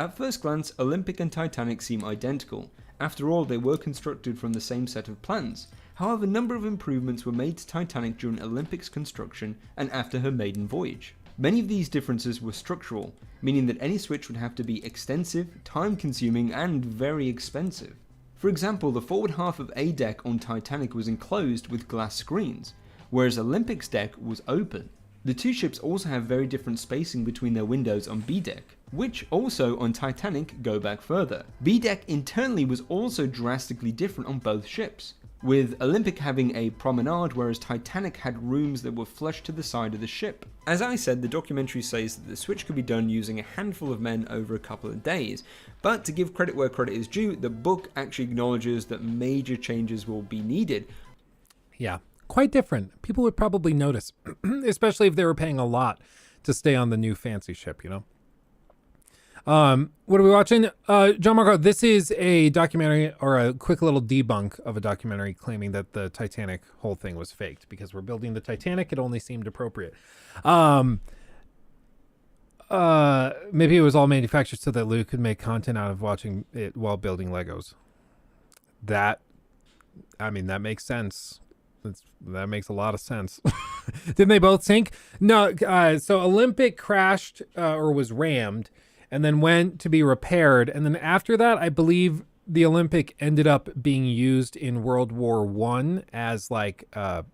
At first glance, Olympic and Titanic seem identical. After all, they were constructed from the same set of plans. However, a number of improvements were made to Titanic during Olympic's construction and after her maiden voyage. Many of these differences were structural, meaning that any switch would have to be extensive, time-consuming, and very expensive. For example, the forward half of A deck on Titanic was enclosed with glass screens, whereas Olympic's deck was open. The two ships also have very different spacing between their windows on B deck, which also on Titanic go back further. B deck internally was also drastically different on both ships, with Olympic having a promenade whereas Titanic had rooms that were flush to the side of the ship. As I said, the documentary says that the switch could be done using a handful of men over a couple of days, but to give credit where credit is due, the book actually acknowledges that major changes will be needed. Yeah, quite different. People would probably notice, especially if they were paying a lot to stay on the new fancy ship, you know? What are we watching? John Marco, this is a documentary or a quick little debunk of a documentary claiming that the Titanic whole thing was faked because we're building the Titanic. It only seemed appropriate. Maybe it was all manufactured so that Lou could make content out of watching it while building Legos. That makes sense. That makes a lot of sense. Didn't they both sink? No. So Olympic crashed or was rammed and then went to be repaired. And then after that, I believe the Olympic ended up being used in World War I as like a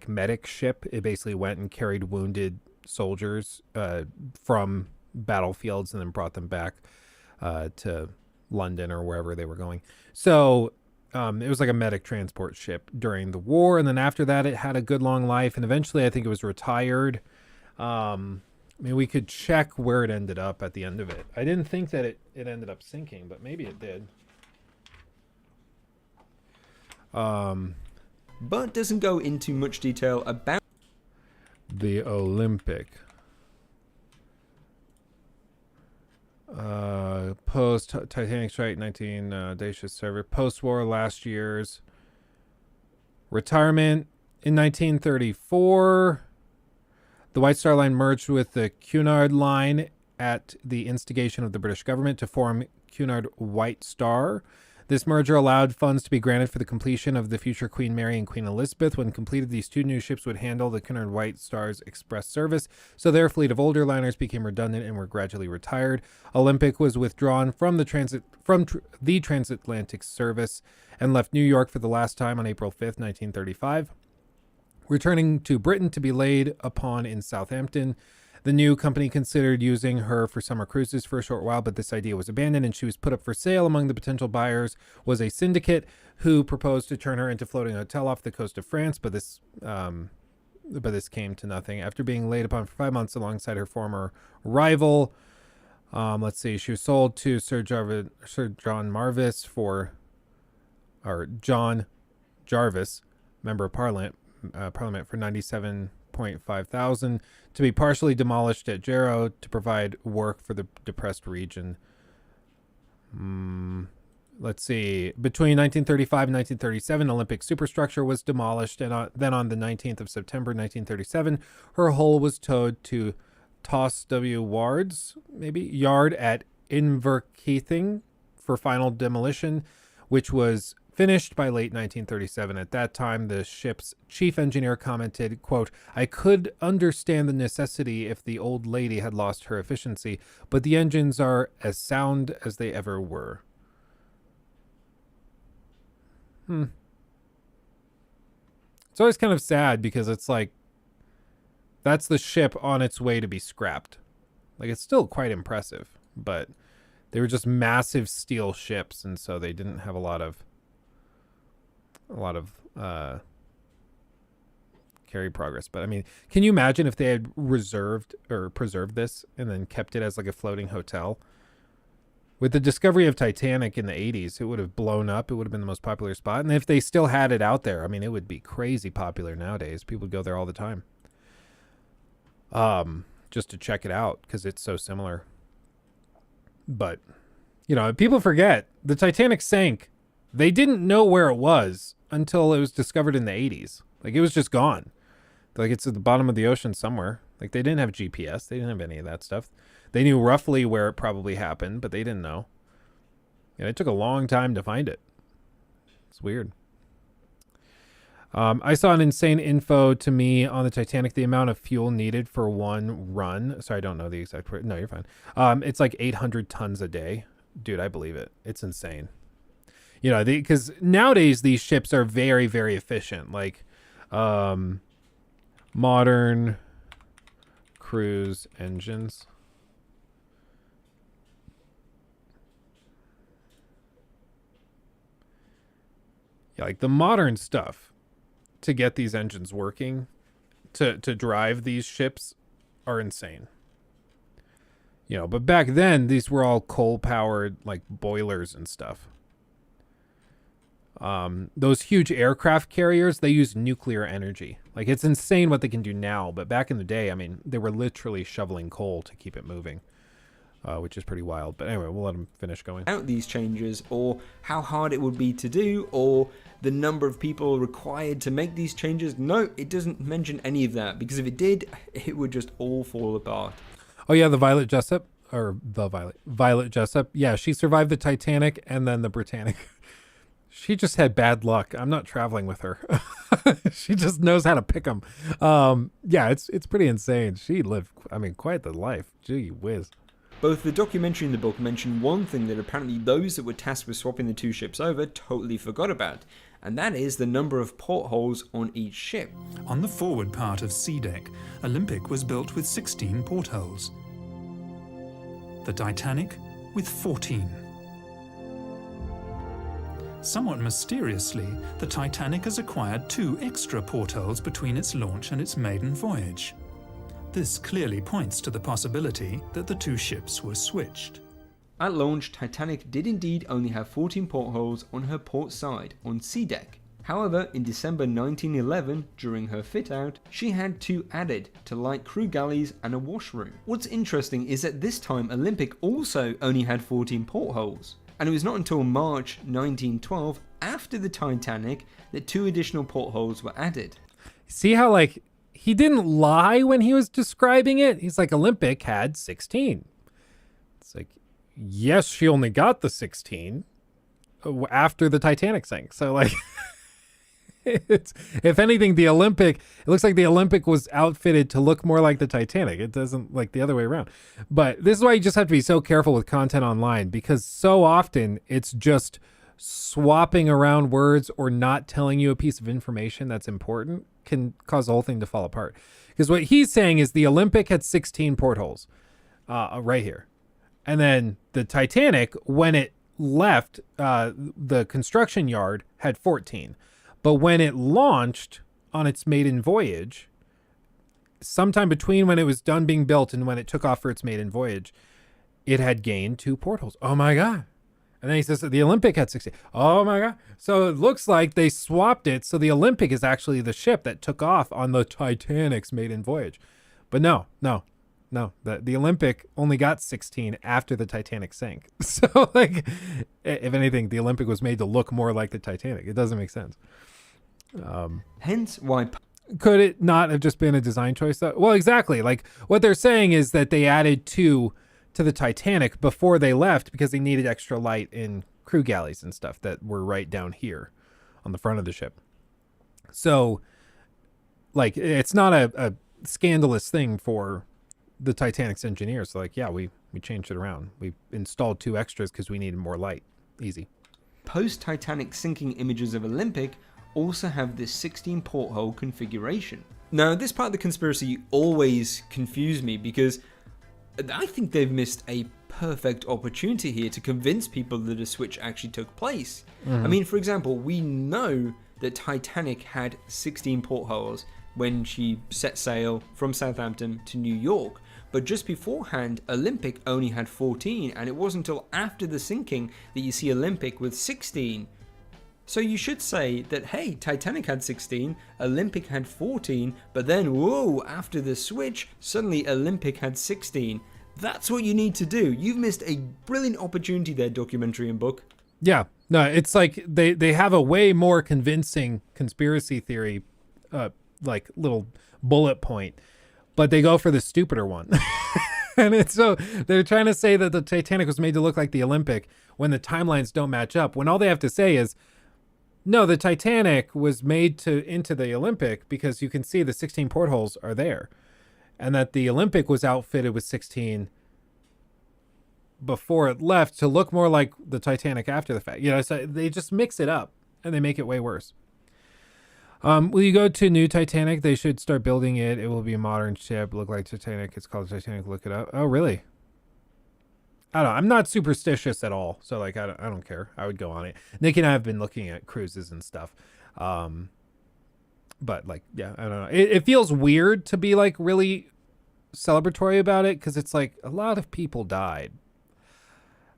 medic ship. It basically went and carried wounded soldiers from battlefields and then brought them back to London or wherever they were going. So it was like a medic transport ship during the war. And then after that, it had a good long life. And eventually, I think it was retired. We could check where it ended up at the end of it. I didn't think that it ended up sinking, but maybe it did. But doesn't go into much detail about the Olympic. Post Titanic strike, 19 Dacious server. Post-war, last year's retirement in 1934. The White Star Line merged with the Cunard Line at the instigation of the British government to form Cunard White Star. This merger allowed funds to be granted for the completion of the future Queen Mary and Queen Elizabeth. When completed, these two new ships would handle the Cunard White Star's express service, so their fleet of older liners became redundant and were gradually retired. Olympic was withdrawn from the transatlantic service and left New York for the last time on April 5th, 1935. Returning to Britain to be laid upon in Southampton. The new company considered using her for summer cruises for a short while, but this idea was abandoned and she was put up for sale. Among the potential buyers was a syndicate who proposed to turn her into a floating hotel off the coast of France, but this came to nothing. After being laid upon for 5 months alongside her former rival, she was sold to Sir John Jarvis for Member of Parliament for 97.5 thousand to be partially demolished at Jarrow to provide work for the depressed region. Between 1935 and 1937, Olympic superstructure was demolished, and then on the 19th of September 1937, her hull was towed to Toss W. Ward's yard at Inverkeithing for final demolition, which was finished by late 1937. At that time, the ship's chief engineer commented, quote, "I could understand the necessity if the old lady had lost her efficiency, but the engines are as sound as they ever were." It's always kind of sad because it's like, that's the ship on its way to be scrapped. Like, it's still quite impressive, but they were just massive steel ships, and so they didn't have a lot of carry progress. But I mean, can you imagine if they had preserved this and then kept it as like a floating hotel? With the discovery of Titanic in the 80s, it would have blown up. It would have been the most popular spot. And if they still had it out there, I mean, it would be crazy popular nowadays. People would go there all the time. Just to check it out because it's so similar. But, people forget the Titanic sank. They didn't know where it was until it was discovered in the 80s. Like, it was just gone. Like, it's at the bottom of the ocean somewhere. Like, they didn't have GPS. They didn't have any of that stuff. They knew roughly where it probably happened, but they didn't know. And it took a long time to find it. It's weird. I saw an insane info to me on the Titanic, the amount of fuel needed for one run. Sorry, I don't know the exact... No, you're fine. It's like 800 tons a day. Dude, I believe it. It's insane. Because nowadays these ships are very, very efficient. Like, Modern cruise engines. Yeah, like the modern stuff to get these engines working, to drive these ships, are insane. You know, but back then these were all coal-powered like boilers and stuff. Those huge aircraft carriers, they use nuclear energy. Like, it's insane what they can do now, but back in the day, I mean, they were literally shoveling coal to keep it moving, which is pretty wild. But anyway, we'll let them finish going. Out these changes, or how hard it would be to do, or the number of people required to make these changes. No, it doesn't mention any of that, because if it did, it would just all fall apart. Oh yeah, Violet Jessup. Yeah, she survived the Titanic and then the Britannic. She just had bad luck. I'm not traveling with her. She just knows how to pick them. Yeah, it's pretty insane. She lived, I mean, quite the life. Gee whiz. Both the documentary and the book mention one thing that apparently those that were tasked with swapping the two ships over totally forgot about, and that is the number of portholes on each ship. On the forward part of Sea Deck, Olympic was built with 16 portholes. The Titanic with 14. Somewhat mysteriously, the Titanic has acquired 2 extra portholes between its launch and its maiden voyage. This clearly points to the possibility that the 2 ships were switched. At launch, Titanic did indeed only have 14 portholes on her port side, on sea deck. However, in December 1911, during her fit-out, she had 2 added to light crew galleys and a washroom. What's interesting is that this time Olympic also only had 14 portholes. And it was not until March 1912, after the Titanic, that 2 additional portholes were added. See how, like, he didn't lie when he was describing it? He's like, Olympic had 16. It's like, yes, she only got the 16 after the Titanic sank. So, like, it's, if anything, the Olympic, it looks like the Olympic was outfitted to look more like the Titanic. It doesn't, like, the other way around. But this is why you just have to be so careful with content online, because so often it's just swapping around words or not telling you a piece of information that's important can cause the whole thing to fall apart. Because what he's saying is the Olympic had 16 portholes right here. And then the Titanic, when it left the construction yard, had 14. But when it launched on its maiden voyage, sometime between when it was done being built and when it took off for its maiden voyage, it had gained 2 portholes. Oh my God. And then he says that the Olympic had 16. Oh my God. So it looks like they swapped it. So the Olympic is actually the ship that took off on the Titanic's maiden voyage. But no. The Olympic only got 16 after the Titanic sank. So, like, if anything, the Olympic was made to look more like the Titanic. It doesn't make sense. Hence why... Could it not have just been a design choice, though? Well, exactly. Like, what they're saying is that they added 2 to the Titanic before they left because they needed extra light in crew galleys and stuff that were right down here on the front of the ship. So, like, it's not a scandalous thing for the Titanic's engineers. So, like, yeah, we changed it around. We installed 2 extras because we needed more light. Easy. Post-Titanic sinking images of Olympic also have this 16 porthole configuration. Now, this part of the conspiracy always confused me because I think they've missed a perfect opportunity here to convince people that a switch actually took place. I mean, for example, we know that Titanic had 16 portholes when she set sail from Southampton to New York, but just beforehand, Olympic only had 14, and it wasn't until after the sinking that you see Olympic with 16. So you should say that, hey, Titanic had 16, Olympic had 14, but then, whoa, after the switch, suddenly Olympic had 16. That's what you need to do. You've missed a brilliant opportunity there, documentary and book. Yeah, no, it's like they have a way more convincing conspiracy theory, like little bullet point, but they go for the stupider one. And it's so they're trying to say that the Titanic was made to look like the Olympic when the timelines don't match up, when all they have to say is, no, the Titanic was made into the Olympic because you can see the 16 portholes are there, and that the Olympic was outfitted with 16 before it left to look more like the Titanic after the fact. You know, so they just mix it up and they make it way worse. Will you go to new Titanic? They should start building it. It will be a modern ship. Look like Titanic. It's called Titanic. Look it up. Oh, really? I don't know. I'm not superstitious at all. So, like, I don't care. I would go on it. Nick and I have been looking at cruises and stuff. But, like, yeah, I don't know. It feels weird to be, like, really celebratory about it because it's like a lot of people died.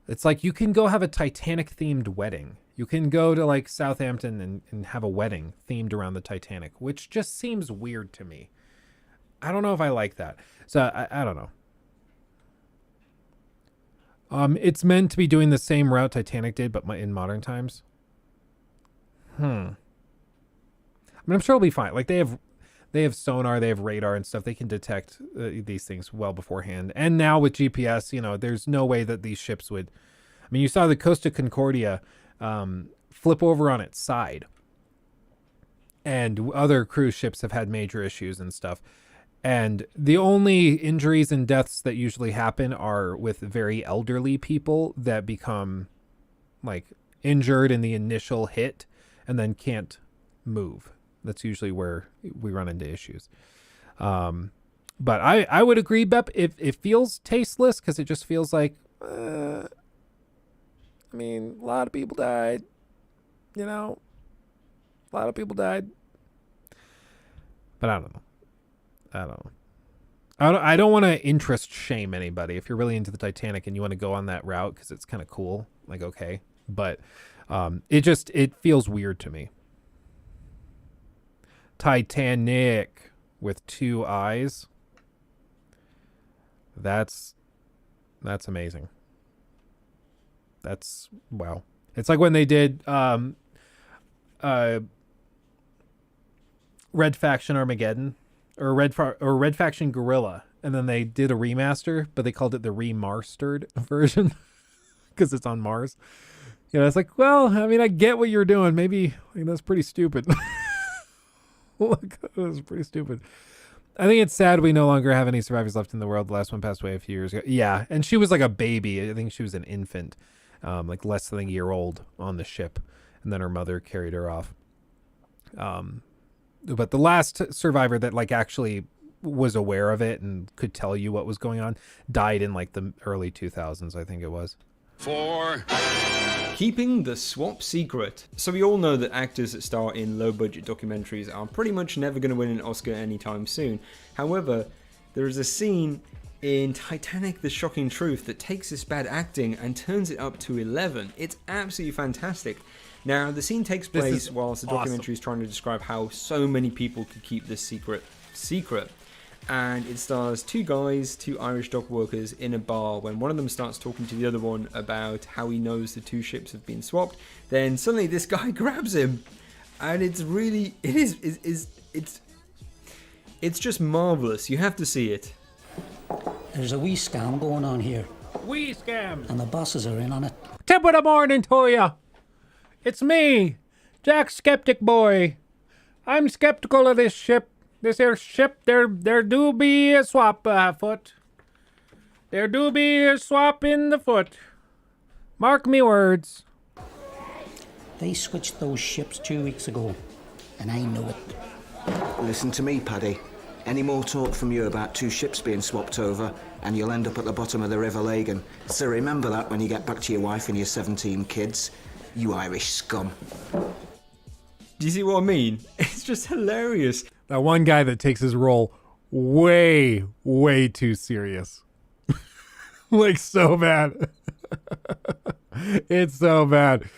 It's like you can go have a Titanic-themed wedding. You can go to, like, Southampton and have a wedding themed around the Titanic, which just seems weird to me. I don't know if I like that. So, I don't know. It's meant to be doing the same route Titanic did, but in modern times. I mean, I'm sure it'll be fine. Like, they have sonar, they have radar and stuff. They can detect these things well beforehand. And now with GPS, you know, there's no way that these ships would... I mean, you saw the Costa Concordia flip over on its side. And other cruise ships have had major issues and stuff. And the only injuries and deaths that usually happen are with very elderly people that become, like, injured in the initial hit and then can't move. That's usually where we run into issues. But I would agree, Bep, it feels tasteless because it just feels like, I mean, a lot of people died, you know, a lot of people died. But I don't know. I don't want to interest shame anybody. If you're really into the Titanic and you want to go on that route because it's kind of cool, like, okay. But it feels weird to me. Titanic with 2 eyes. That's amazing. That's wow. It's like when they did Red Faction Armageddon or Red Faction Gorilla, and then they did a remaster, but they called it the remastered version because it's on Mars. You know, it's like, well, I mean, I get what you're doing. Maybe that's pretty stupid. Look, it was pretty stupid. I think it's sad we no longer have any survivors left in the world. The last one passed away a few years ago. Yeah, and she was like a baby. I think she was an infant, like less than a year old on the ship, and then her mother carried her off. But the last survivor that, like, actually was aware of it and could tell you what was going on died in, like, the early 2000s, I think it was. 4. Keeping the swap secret. So we all know that actors that star in low-budget documentaries are pretty much never going to win an Oscar anytime soon. However, there is a scene in Titanic: The Shocking Truth that takes this bad acting and turns it up to 11. It's absolutely fantastic. Now, the scene takes place whilst the documentary is trying to describe how so many people could keep this secret. And it stars 2 guys, 2 Irish dock workers in a bar. When one of them starts talking to the other one about how he knows the 2 ships have been swapped, then suddenly this guy grabs him. And it's really, it's just marvelous. You have to see it. There's a wee scam going on here. Wee scam. And the bosses are in on it. Tip of the morning to you. It's me, Jack Skeptic Boy. I'm skeptical of this ship. This here ship, there do be a swap afoot. There do be a swap in the foot. Mark me words. They switched those ships 2 weeks ago, and I know it. Listen to me, Paddy. Any more talk from you about 2 ships being swapped over, and you'll end up at the bottom of the River Lagan. So remember that when you get back to your wife and your 17 kids. You Irish scum. Do you see what I mean? It's just hilarious. That one guy that takes his role way, way too serious. Like, so bad. It's so bad.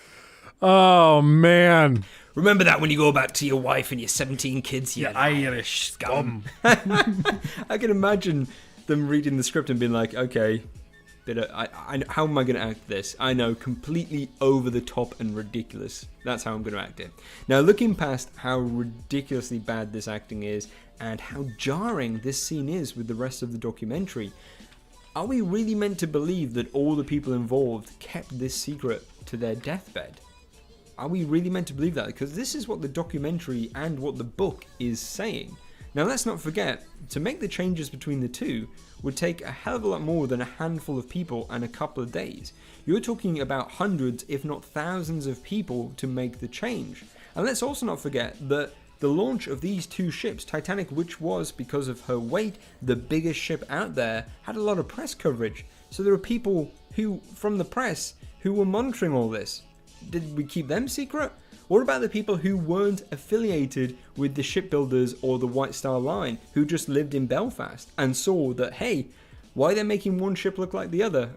Oh, man. Remember that when you go back to your wife and your 17 kids, you Irish scum. I can imagine them reading the script and being like, okay, how am I going to act this? I know, completely over the top and ridiculous. That's how I'm going to act it. Now, looking past how ridiculously bad this acting is and how jarring this scene is with the rest of the documentary, are we really meant to believe that all the people involved kept this secret to their deathbed? Are we really meant to believe that? Because this is what the documentary and what the book is saying. Now, let's not forget, to make the changes between the two would take a hell of a lot more than a handful of people and a couple of days. You're talking about hundreds, if not thousands of people to make the change. And let's also not forget that the launch of these two ships, Titanic, which was, because of her weight, the biggest ship out there, had a lot of press coverage. So there were people who, from the press, who were monitoring all this. Did we keep them secret? What about the people who weren't affiliated with the shipbuilders or the White Star Line, who just lived in Belfast and saw that, hey, why are they making one ship look like the other?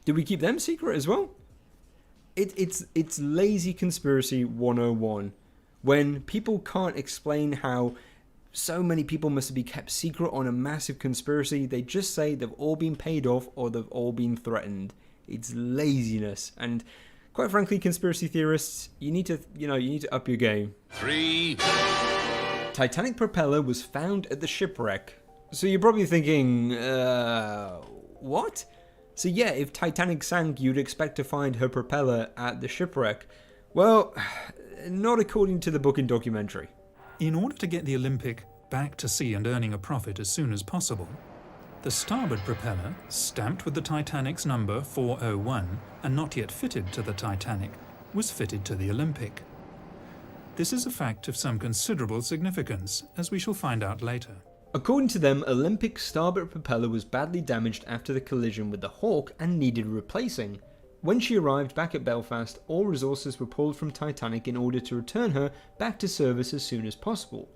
Did we keep them secret as well? It's lazy conspiracy 101. When people can't explain how so many people must be kept secret on a massive conspiracy, they just say they've all been paid off or they've all been threatened. It's laziness. And quite frankly, conspiracy theorists, you need to up your game. 3. Titanic propeller was found at the shipwreck. So you're probably thinking, what? So yeah, if Titanic sank, you'd expect to find her propeller at the shipwreck. Well, not according to the book and documentary. In order to get the Olympic back to sea and earning a profit as soon as possible, the starboard propeller, stamped with the Titanic's number 401 and not yet fitted to the Titanic, was fitted to the Olympic. This is a fact of some considerable significance, as we shall find out later. According to them, Olympic's starboard propeller was badly damaged after the collision with the Hawk and needed replacing. When she arrived back at Belfast, all resources were pulled from Titanic in order to return her back to service as soon as possible.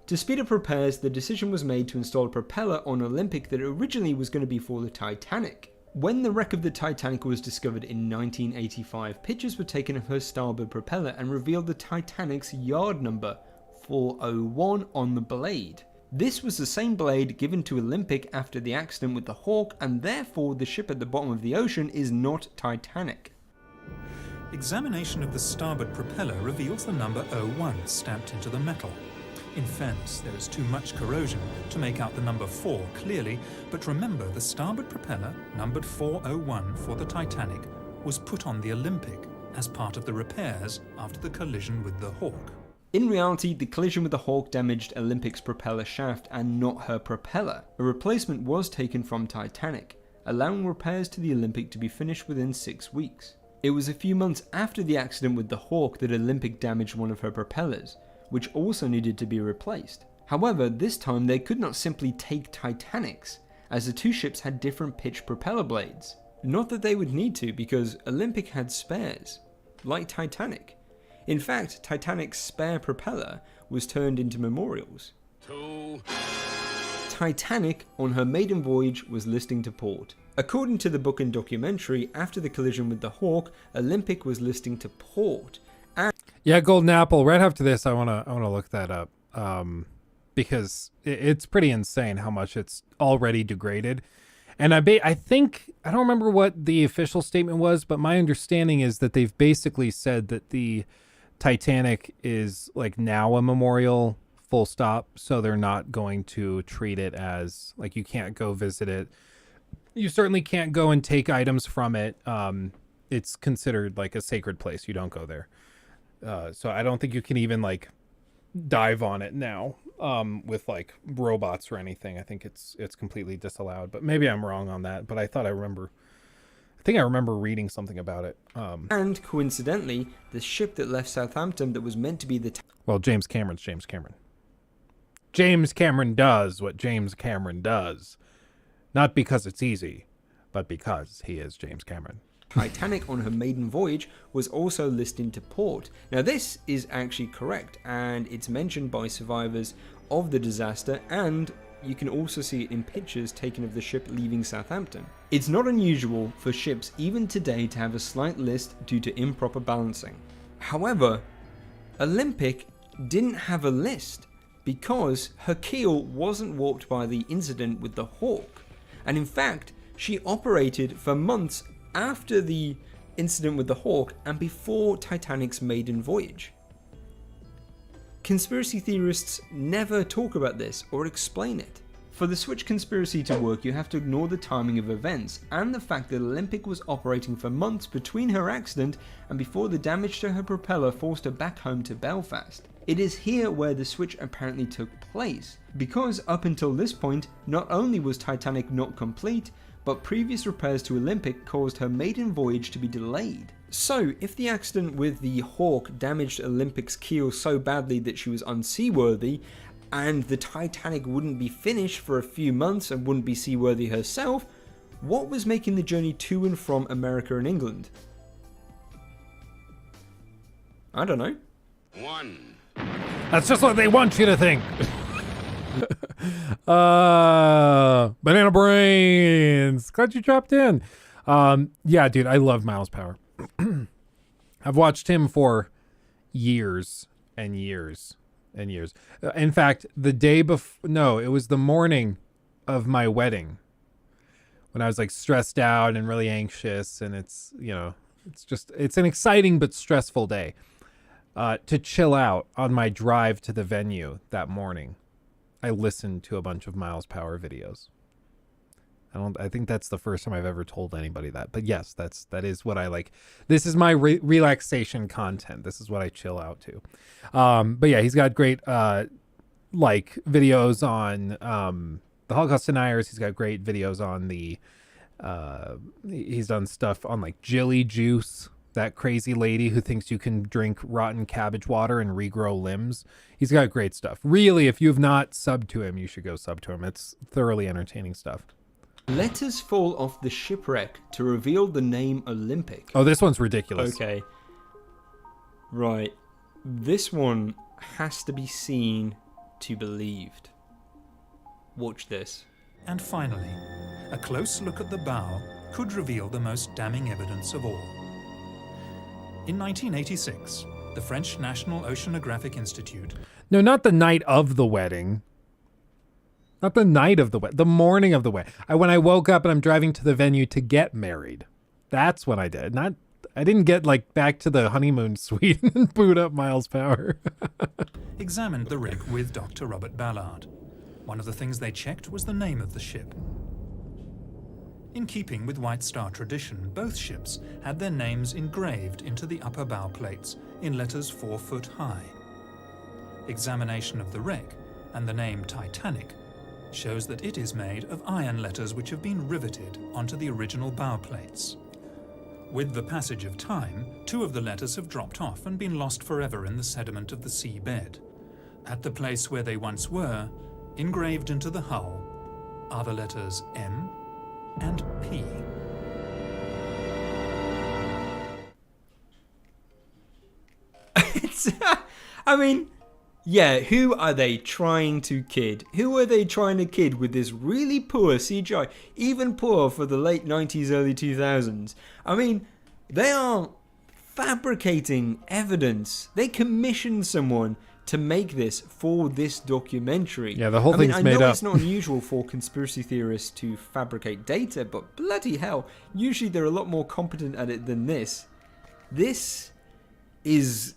To speed up repairs, the decision was made to install a propeller on Olympic that originally was going to be for the Titanic. When the wreck of the Titanic was discovered in 1985, pictures were taken of her starboard propeller and revealed the Titanic's yard number, 401, on the blade. This was the same blade given to Olympic after the accident with the Hawk, and therefore the ship at the bottom of the ocean is not Titanic. Examination of the starboard propeller reveals the number 01 stamped into the metal. In fairness, there is too much corrosion to make out the number 4 clearly, but remember the starboard propeller, numbered 401 for the Titanic, was put on the Olympic as part of the repairs after the collision with the Hawk. In reality, the collision with the Hawk damaged Olympic's propeller shaft and not her propeller. A replacement was taken from Titanic, allowing repairs to the Olympic to be finished within 6 weeks. It was a few months after the accident with the Hawk that Olympic damaged one of her propellers, which also needed to be replaced. However, this time they could not simply take Titanic's, as the two ships had different pitch propeller blades. Not that they would need to, because Olympic had spares, like Titanic. In fact, Titanic's spare propeller was turned into memorials. 2. Titanic, on her maiden voyage, was listing to port. According to the book and documentary, after the collision with the Hawk, Olympic was listing to port. And yeah, Golden Apple. Right after this, I wanna look that up because it's pretty insane how much it's already degraded. And I think I don't remember what the official statement was, but my understanding is that they've basically said that the Titanic is like now a memorial, full stop. So they're not going to treat it as like you can't go visit it. You certainly can't go and take items from it. It's considered like a sacred place. You don't go there. So I don't think you can even like dive on it now with like robots or anything. I think it's completely disallowed. But maybe I'm wrong on that. But I think I remember reading something about it. And coincidentally, the ship that left Southampton that was meant to be the... Well, James Cameron's James Cameron. James Cameron does what James Cameron does. Not because it's easy, but because he is James Cameron. Titanic on her maiden voyage was also listed to port. Now this is actually correct, and it's mentioned by survivors of the disaster, and you can also see it in pictures taken of the ship leaving Southampton. It's not unusual for ships even today to have a slight list due to improper balancing. However, Olympic didn't have a list because her keel wasn't warped by the incident with the Hawk, and in fact she operated for months after the incident with the Hawk and before Titanic's maiden voyage. Conspiracy theorists never talk about this or explain it. For the Switch conspiracy to work, you have to ignore the timing of events and the fact that Olympic was operating for months between her accident and before the damage to her propeller forced her back home to Belfast. It is here where the switch apparently took place, because up until this point, not only was Titanic not complete, but previous repairs to Olympic caused her maiden voyage to be delayed. So, if the accident with the Hawk damaged Olympic's keel so badly that she was unseaworthy, and the Titanic wouldn't be finished for a few months and wouldn't be seaworthy herself, what was making the journey to and from America and England? I don't know. That's just what they want you to think. Banana brains. Glad you dropped in. Yeah, dude, I love Miles Power. I've watched him for years and years and years. In fact, the day before, no, it was the morning of my wedding when I was like stressed out and really anxious, and it's, you know, it's an exciting but stressful day. To chill out on my drive to the venue that morning, I listened to a bunch of Miles Power videos. I think that's the first time I've ever told anybody that. But yes, that is what I like. This is my relaxation content. This is what I chill out to. But yeah, he's got great like videos on the Holocaust deniers. He's got great videos on the he's done stuff on like Jilly Juice, that crazy lady who thinks you can drink rotten cabbage water and regrow limbs. He's got great stuff. Really, if you have not subbed to him, you should go sub to him. It's thoroughly entertaining stuff. Letters fall off the shipwreck to reveal the name Olympic. Oh, this one's ridiculous. Okay. Right. This one has to be seen to believed. Watch this. And finally, a close look at the bow could reveal the most damning evidence of all. In 1986, the French National Oceanographic Institute... No, not the night of the wedding. Not the night of the wedding. The morning of the wedding. When I woke up and I'm driving to the venue to get married. That's what I did. I didn't get like back to the honeymoon suite and boot up Miles Power. examined the wreck with Dr. Robert Ballard. One of the things they checked was the name of the ship. In keeping with White Star tradition, both ships had their names engraved into the upper bow plates in letters 4 foot high. Examination of the wreck and the name Titanic shows that it is made of iron letters which have been riveted onto the original bow plates. With the passage of time, 2 of the letters have dropped off and been lost forever in the sediment of the seabed. At the place where they once were, engraved into the hull, are the letters M and P. I mean, yeah, who are they trying to kid? Who are they trying to kid with this really poor CGI? Even poor for the late 90s, early 2000s. I mean, they are fabricating evidence. They commissioned someone to make this for this documentary. Yeah, the whole thing's made up. I know it's not unusual for conspiracy theorists to fabricate data, but bloody hell, usually they're a lot more competent at it than this. This is...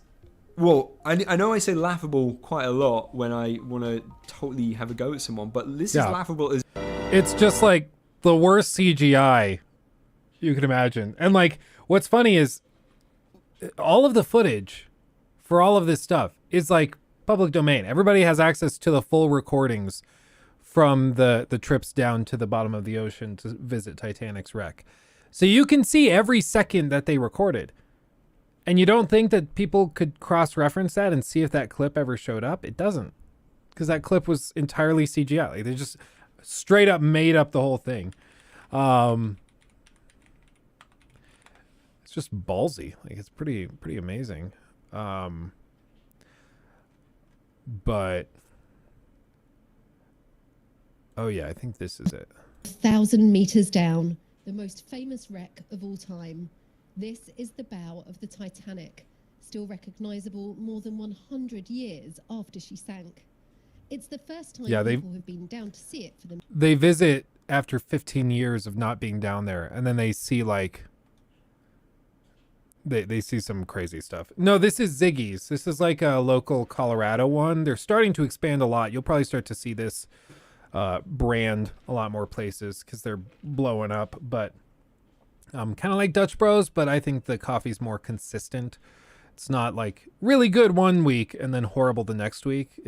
Well, I know I say laughable quite a lot when I want to totally have a go at someone, but this is laughable as... It's just like the worst CGI you can imagine. And like, what's funny is all of the footage for all of this stuff is like public domain. Everybody has access to the full recordings from the trips down to the bottom of the ocean to visit Titanic's wreck. So you can see every second that they recorded. And you don't think that people could cross-reference that and see if that clip ever showed up? It doesn't. Because that clip was entirely CGI. Like, they just straight up made up the whole thing. It's just ballsy. Like, it's pretty amazing. But... Oh, yeah, I think this is it. 1,000 meters down. The most famous wreck of all time. This is the bow of the Titanic, still recognizable more than 100 years after she sank. It's the first time people have been down to see it for them. They visit after 15 years of not being down there, and then they see like they see some crazy stuff. No, this is Ziggy's. This is like a local Colorado one. They're starting to expand a lot. You'll probably start to see this brand a lot more places because they're blowing up, but kind of like Dutch Bros, but I think the coffee's more consistent. It's not like really good one week and then horrible the next week.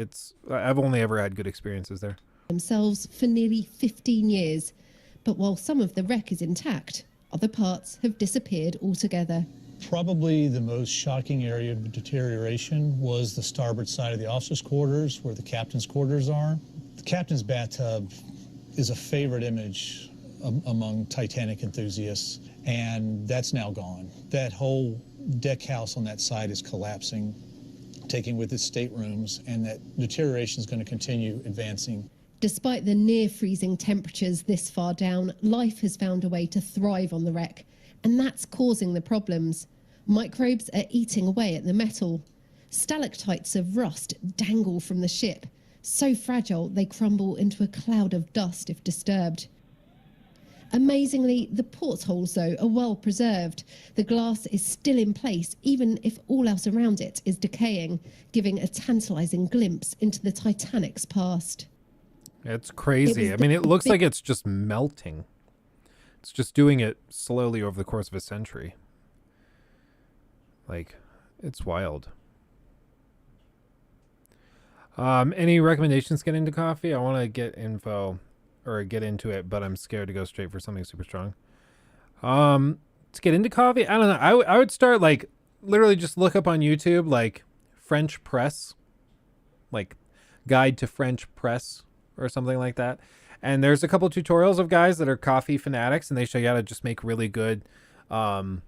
I've only ever had good experiences there. Themselves for nearly 15 years, But while some of the wreck is intact, other parts have disappeared altogether. Probably the most shocking area of deterioration was the starboard side of the officers' quarters, where the captain's quarters are. The captain's bathtub is a favorite image among Titanic enthusiasts, and that's now gone. That whole deck house on that side is collapsing, taking with its staterooms, and that deterioration is going to continue advancing. Despite the near-freezing temperatures this far down, life has found a way to thrive on the wreck, and that's causing the problems. Microbes are eating away at the metal. Stalactites of rust dangle from the ship, so fragile they crumble into a cloud of dust if disturbed. Amazingly, the portholes, though, are well preserved. The glass is still in place, even if all else around it is decaying, giving a tantalising glimpse into the Titanic's past. It's crazy. I mean, it looks like it's just melting. It's just doing it slowly over the course of a century. Like, it's wild. Any recommendations getting into coffee? I want to get info or get into it, but I'm scared to go straight for something super strong. To get into coffee, I don't know. I would start, like, literally just look up on YouTube, like, French press, like guide to French press or something like that. And there's a couple tutorials of guys that are coffee fanatics, and they show you how to just make really good, like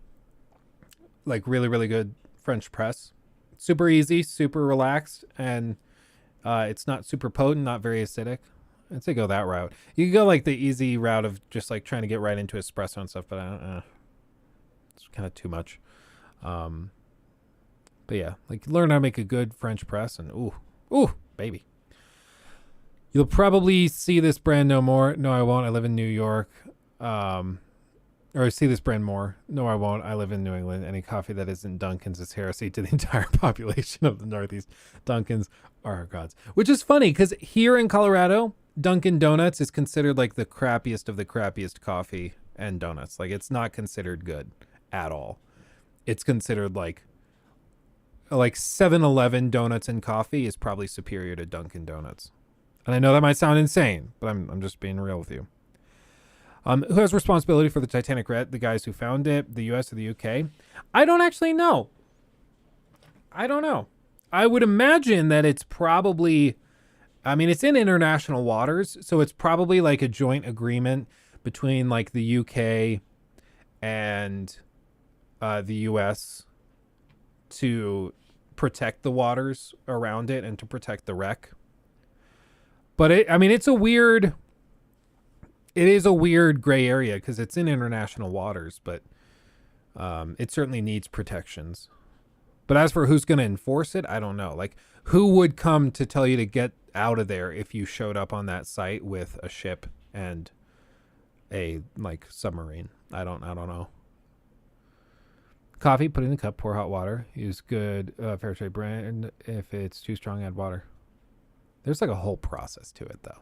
really good French press. Super easy, super relaxed, and it's not super potent, not very acidic. I'd say go that route. You could go like the easy route of just like trying to get right into espresso and stuff, but it's kind of too much. But yeah, like learn how to make a good French press, and ooh, baby. You'll probably see this brand no more. No, I won't. I live in New York. Or see this brand more. No, I won't. I live in New England. Any coffee that isn't Dunkin's is heresy to the entire population of the Northeast. Dunkin's are our gods. Which is funny because here in Colorado, Dunkin' Donuts is considered like the crappiest of the crappiest coffee and donuts. Like, it's not considered good at all. It's considered like 7-Eleven donuts and coffee is probably superior to Dunkin' Donuts. And I know that might sound insane, but I'm just being real with you. Who has responsibility for the Titanic wreck? The guys who found it, the US or the UK? I don't actually know. I don't know. I would imagine that it's probably, I mean, it's in international waters, so it's probably like a joint agreement between like the UK and the US to protect the waters around it and to protect the wreck. But it is a weird gray area because it's in international waters, but it certainly needs protections. But as for who's going to enforce it, I don't know. Like, who would come to tell you to get out of there if you showed up on that site with a ship and a like submarine? I don't know. Coffee, put in a cup, pour hot water. Use good fair trade brand. If it's too strong, add water. There's like a whole process to it, though.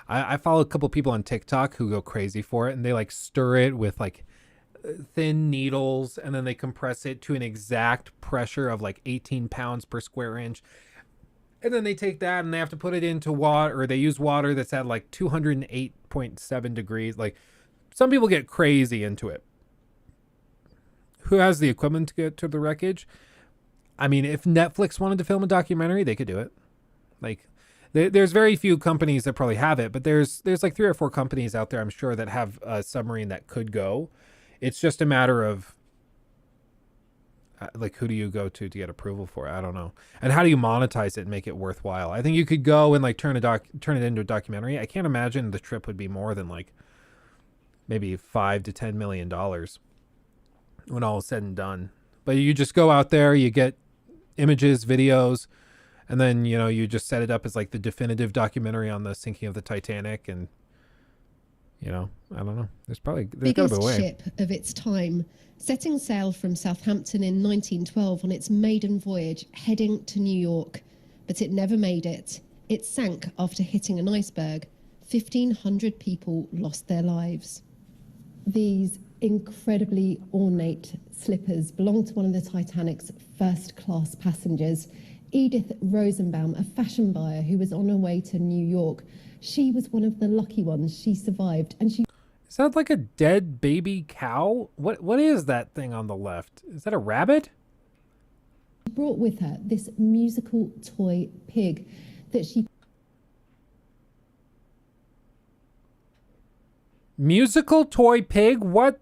I follow a couple people on TikTok who go crazy for it, and they like stir it with like thin needles, and then they compress it to an exact pressure of like 18 pounds per square inch. And then they take that and they have to put it into water, or they use water that's at like 208.7 degrees. Like, some people get crazy into it. Who has the equipment to get to the wreckage? I mean, if Netflix wanted to film a documentary, they could do it. Like, there's very few companies that probably have it, but there's like 3 or 4 companies out there, I'm sure, that have a submarine that could go. It's just a matter of like, who do you go to get approval for it? I don't know. And how do you monetize it and make it worthwhile? I think you could go and like turn it into a documentary. I can't imagine the trip would be more than like maybe $5 to $10 million when all is said and done. But you just go out there, you get images, videos, and then, you know, you just set it up as like the definitive documentary on the sinking of the Titanic. And, you know, I don't know. There's got to be a way. Ship of its time, setting sail from Southampton in 1912 on its maiden voyage, heading to New York. But it never made it. It sank after hitting an iceberg. 1,500 people lost their lives. These incredibly ornate slippers belonged to one of the Titanic's first-class passengers, Edith Rosenbaum, a fashion buyer who was on her way to New York She was one of the lucky ones. She survived, and she Is that like a dead baby cow? What is that thing on the left? Is that a rabbit? brought with her this musical toy pig that she Musical toy pig? What?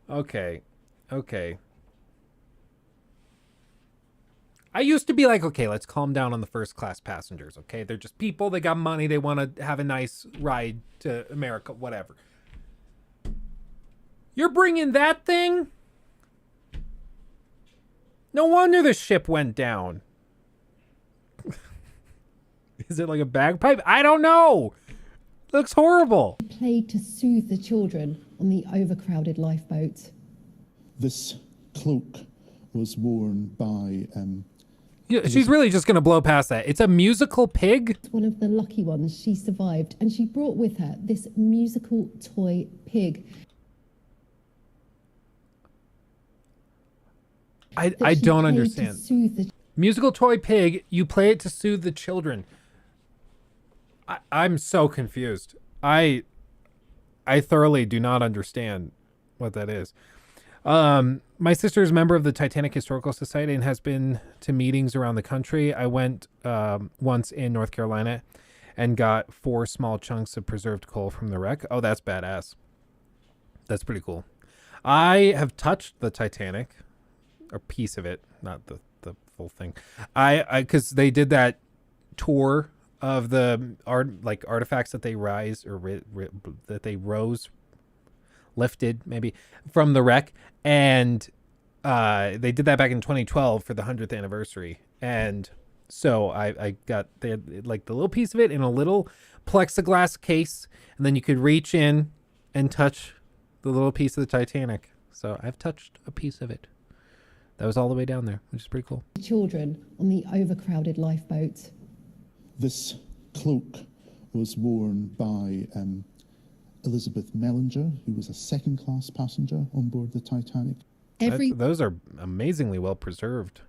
Okay. Okay. I used to be like, okay, let's calm down on the first class passengers, okay? They're just people, they got money, they want to have a nice ride to America, whatever. You're bringing that thing? No wonder the ship went down. Is it like a bagpipe? I don't know. Looks horrible. played to soothe the children on the overcrowded lifeboat. This cloak was worn by... Yeah, she's really just going to blow past that. It's a musical pig? One of the lucky ones. She survived, and she brought with her this musical toy pig. I don't understand. Musical toy pig, you play it to soothe the children. I'm so confused. I thoroughly do not understand what that is. My sister is a member of the Titanic Historical Society and has been to meetings around the country. I went once in North Carolina and got 4 small chunks of preserved coal from the wreck. Oh, that's badass. That's pretty cool. I have touched the Titanic, a piece of it, not the full thing. Because they did that tour of the artifacts that they lifted maybe from the wreck, and they did that back in 2012 for the 100th anniversary, and so I got the little piece of it in a little plexiglass case, and then you could reach in and touch the little piece of the Titanic. So I've touched a piece of it. That was all the way down there, which is pretty cool. Children on the overcrowded lifeboat. This cloak was worn by Elizabeth Mellinger, who was a second-class passenger on board the Titanic. Those are amazingly well preserved.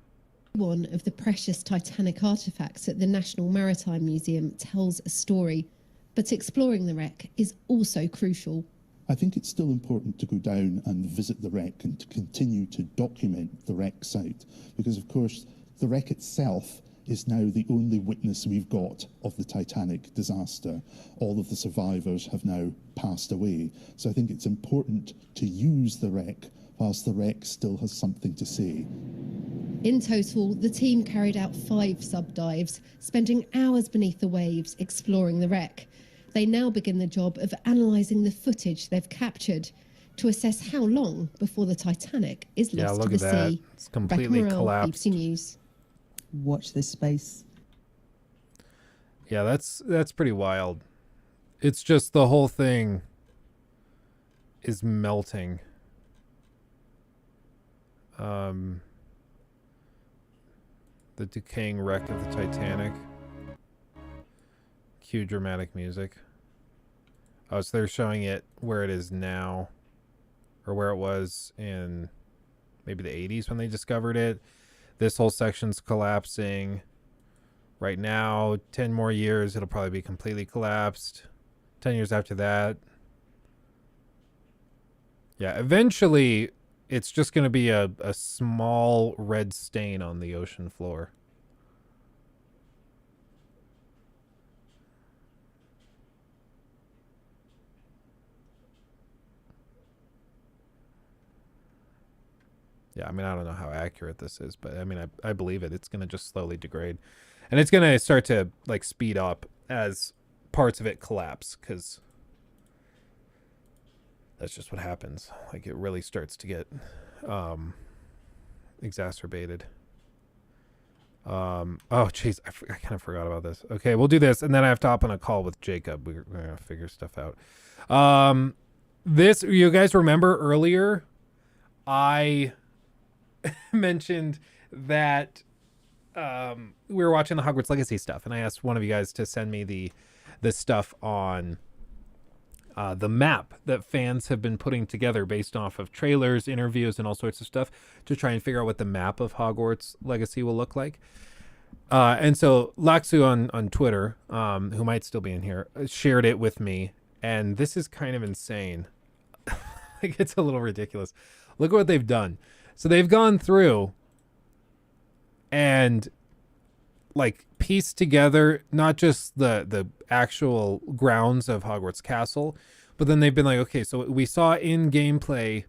One of the precious Titanic artifacts at the National Maritime Museum tells a story, but exploring the wreck is also crucial. I think it's still important to go down and visit the wreck and to continue to document the wreck site, because of course the wreck itself is now the only witness we've got of the Titanic disaster. All of the survivors have now passed away. So I think it's important to use the wreck whilst the wreck still has something to say. In total, the team carried out 5 sub-dives, spending hours beneath the waves exploring the wreck. They now begin the job of analysing the footage they've captured to assess how long before the Titanic is lost to the sea. It's completely Rebecca Morrell, collapsed. BBC News. Watch this space. Yeah, that's pretty wild. It's just the whole thing is melting. The decaying wreck of the Titanic. Cue dramatic music. Oh, so they're showing it where it is now, or where it was in maybe the 80s when they discovered it. This whole section's collapsing. Right now, 10 more years, it'll probably be completely collapsed. 10 years after that. Yeah, eventually, it's just going to be a small red stain on the ocean floor. Yeah, I mean, I don't know how accurate this is, but I mean, I believe it. It's going to just slowly degrade. And it's going to start to, like, speed up as parts of it collapse, because that's just what happens. Like, it really starts to get exacerbated. Oh, jeez, I kind of forgot about this. Okay, we'll do this, and then I have to hop on a call with Jacob. We're going to figure stuff out. This, you guys remember earlier, I mentioned that we were watching the Hogwarts Legacy stuff, and I asked one of you guys to send me the stuff on the map that fans have been putting together based off of trailers, interviews, and all sorts of stuff to try and figure out what the map of Hogwarts Legacy will look like. And so Laksu on Twitter, who might still be in here, shared it with me. And this is kind of insane. Like, it's a little ridiculous. Look at what they've done. So they've gone through and like pieced together not just the actual grounds of Hogwarts Castle, but then they've been like, okay, so we saw in gameplay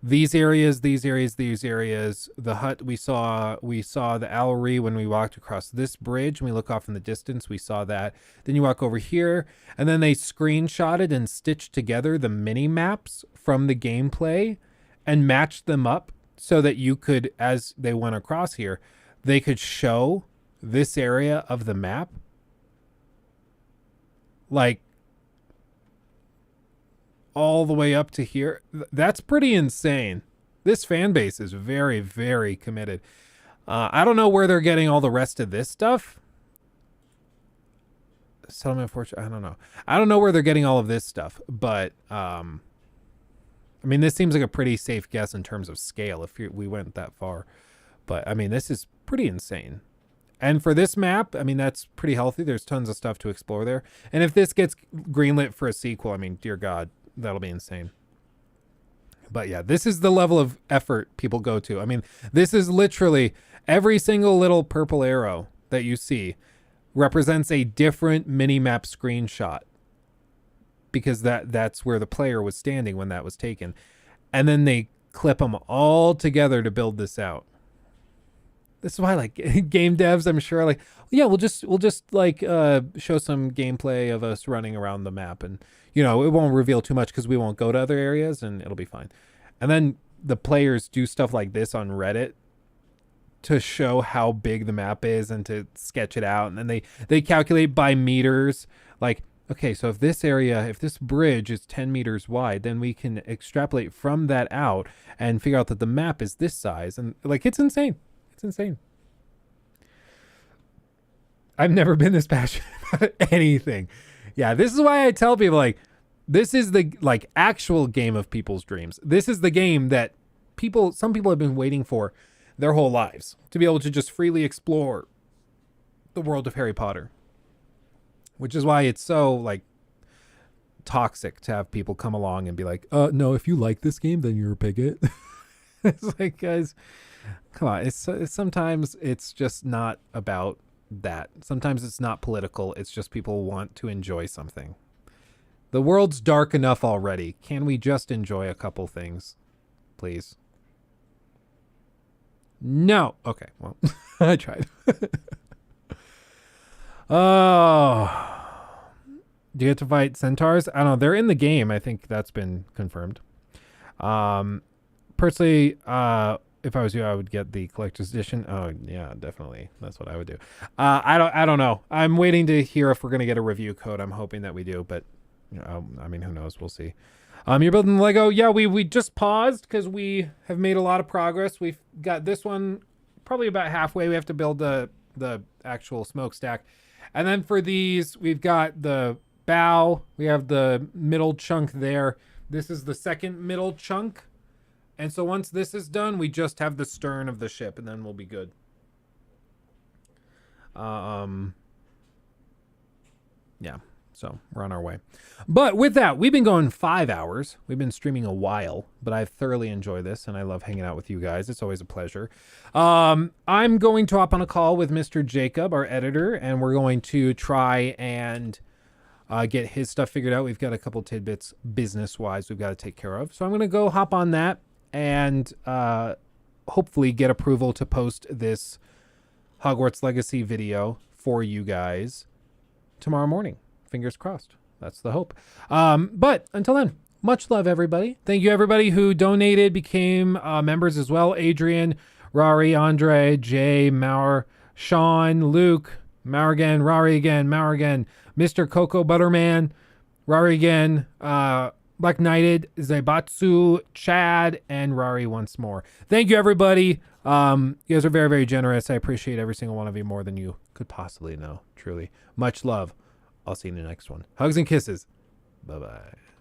these areas, the hut we saw the owlery when we walked across this bridge, and we look off in the distance, we saw that. Then you walk over here, and then they screenshotted and stitched together the mini maps from the gameplay and matched them up so that you could, as they went across here, they could show this area of the map. Like, all the way up to here. That's pretty insane. This fan base is very, very committed. I don't know where they're getting all the rest of this stuff. Settlement fortune, I don't know. I don't know where they're getting all of this stuff, but I mean, this seems like a pretty safe guess in terms of scale if we went that far. But I mean, this is pretty insane. And for this map, I mean, that's pretty healthy. There's tons of stuff to explore there. And if this gets greenlit for a sequel, I mean, dear God, that'll be insane. But yeah, this is the level of effort people go to. I mean, this is literally every single little purple arrow that you see represents a different mini-map screenshot, because that's where the player was standing when that was taken. And then they clip them all together to build this out. This is why, like, game devs, I'm sure, like, yeah, we'll just like show some gameplay of us running around the map, and you know, it won't reveal too much because we won't go to other areas, and it'll be fine. And then the players do stuff like this on Reddit to show how big the map is and to sketch it out, and then they calculate by meters. Like, okay, so if this bridge is 10 meters wide, then we can extrapolate from that out and figure out that the map is this size, and like, it's insane. It's insane. I've never been this passionate about anything. Yeah, this is why I tell people, like, this is the, like, actual game of people's dreams. This is the game that some people have been waiting for their whole lives, to be able to just freely explore the world of Harry Potter. Which is why it's so, like, toxic to have people come along and be like, no, if you like this game, then you're a bigot. It's like, guys, come on. It's sometimes it's just not about that. Sometimes it's not political. It's just people want to enjoy something. The world's dark enough already. Can we just enjoy a couple things, please? No. Okay, well, I tried. Oh. Do you get to fight centaurs? I don't know. They're in the game. I think that's been confirmed. Personally, if I was you, I would get the collector's edition. Oh yeah, definitely. That's what I would do. I don't know. I'm waiting to hear if we're gonna get a review code. I'm hoping that we do, but you know, I mean, who knows? We'll see. You're building the Lego. Yeah, we just paused because we have made a lot of progress. We've got this one probably about halfway. We have to build the actual smokestack, and then for these, we've got the bow. We have the middle chunk there. This is the second middle chunk. And so once this is done, we just have the stern of the ship, and then we'll be good. Yeah, so we're on our way. But with that, we've been going 5 hours. We've been streaming a while, but I've thoroughly enjoyed this, and I love hanging out with you guys. It's always a pleasure. I'm going to hop on a call with Mr. Jacob, our editor, and we're going to try and get his stuff figured out. We've got a couple tidbits business-wise we've got to take care of. So I'm going to go hop on that and hopefully get approval to post this Hogwarts Legacy video for you guys tomorrow morning. Fingers crossed. That's the hope. But until then, much love, everybody. Thank you, everybody who donated, became members as well. Adrian, Rari, Andre, Jay, Maur, Sean, Luke, Maur again, Rari again, Maur again, Mr. Coco Butterman, Rari again, Black Knighted, Zaibatsu, Chad, and Rari once more. Thank you, everybody. You guys are very, very generous. I appreciate every single one of you more than you could possibly know. Truly. Much love. I'll see you in the next one. Hugs and kisses. Bye-bye.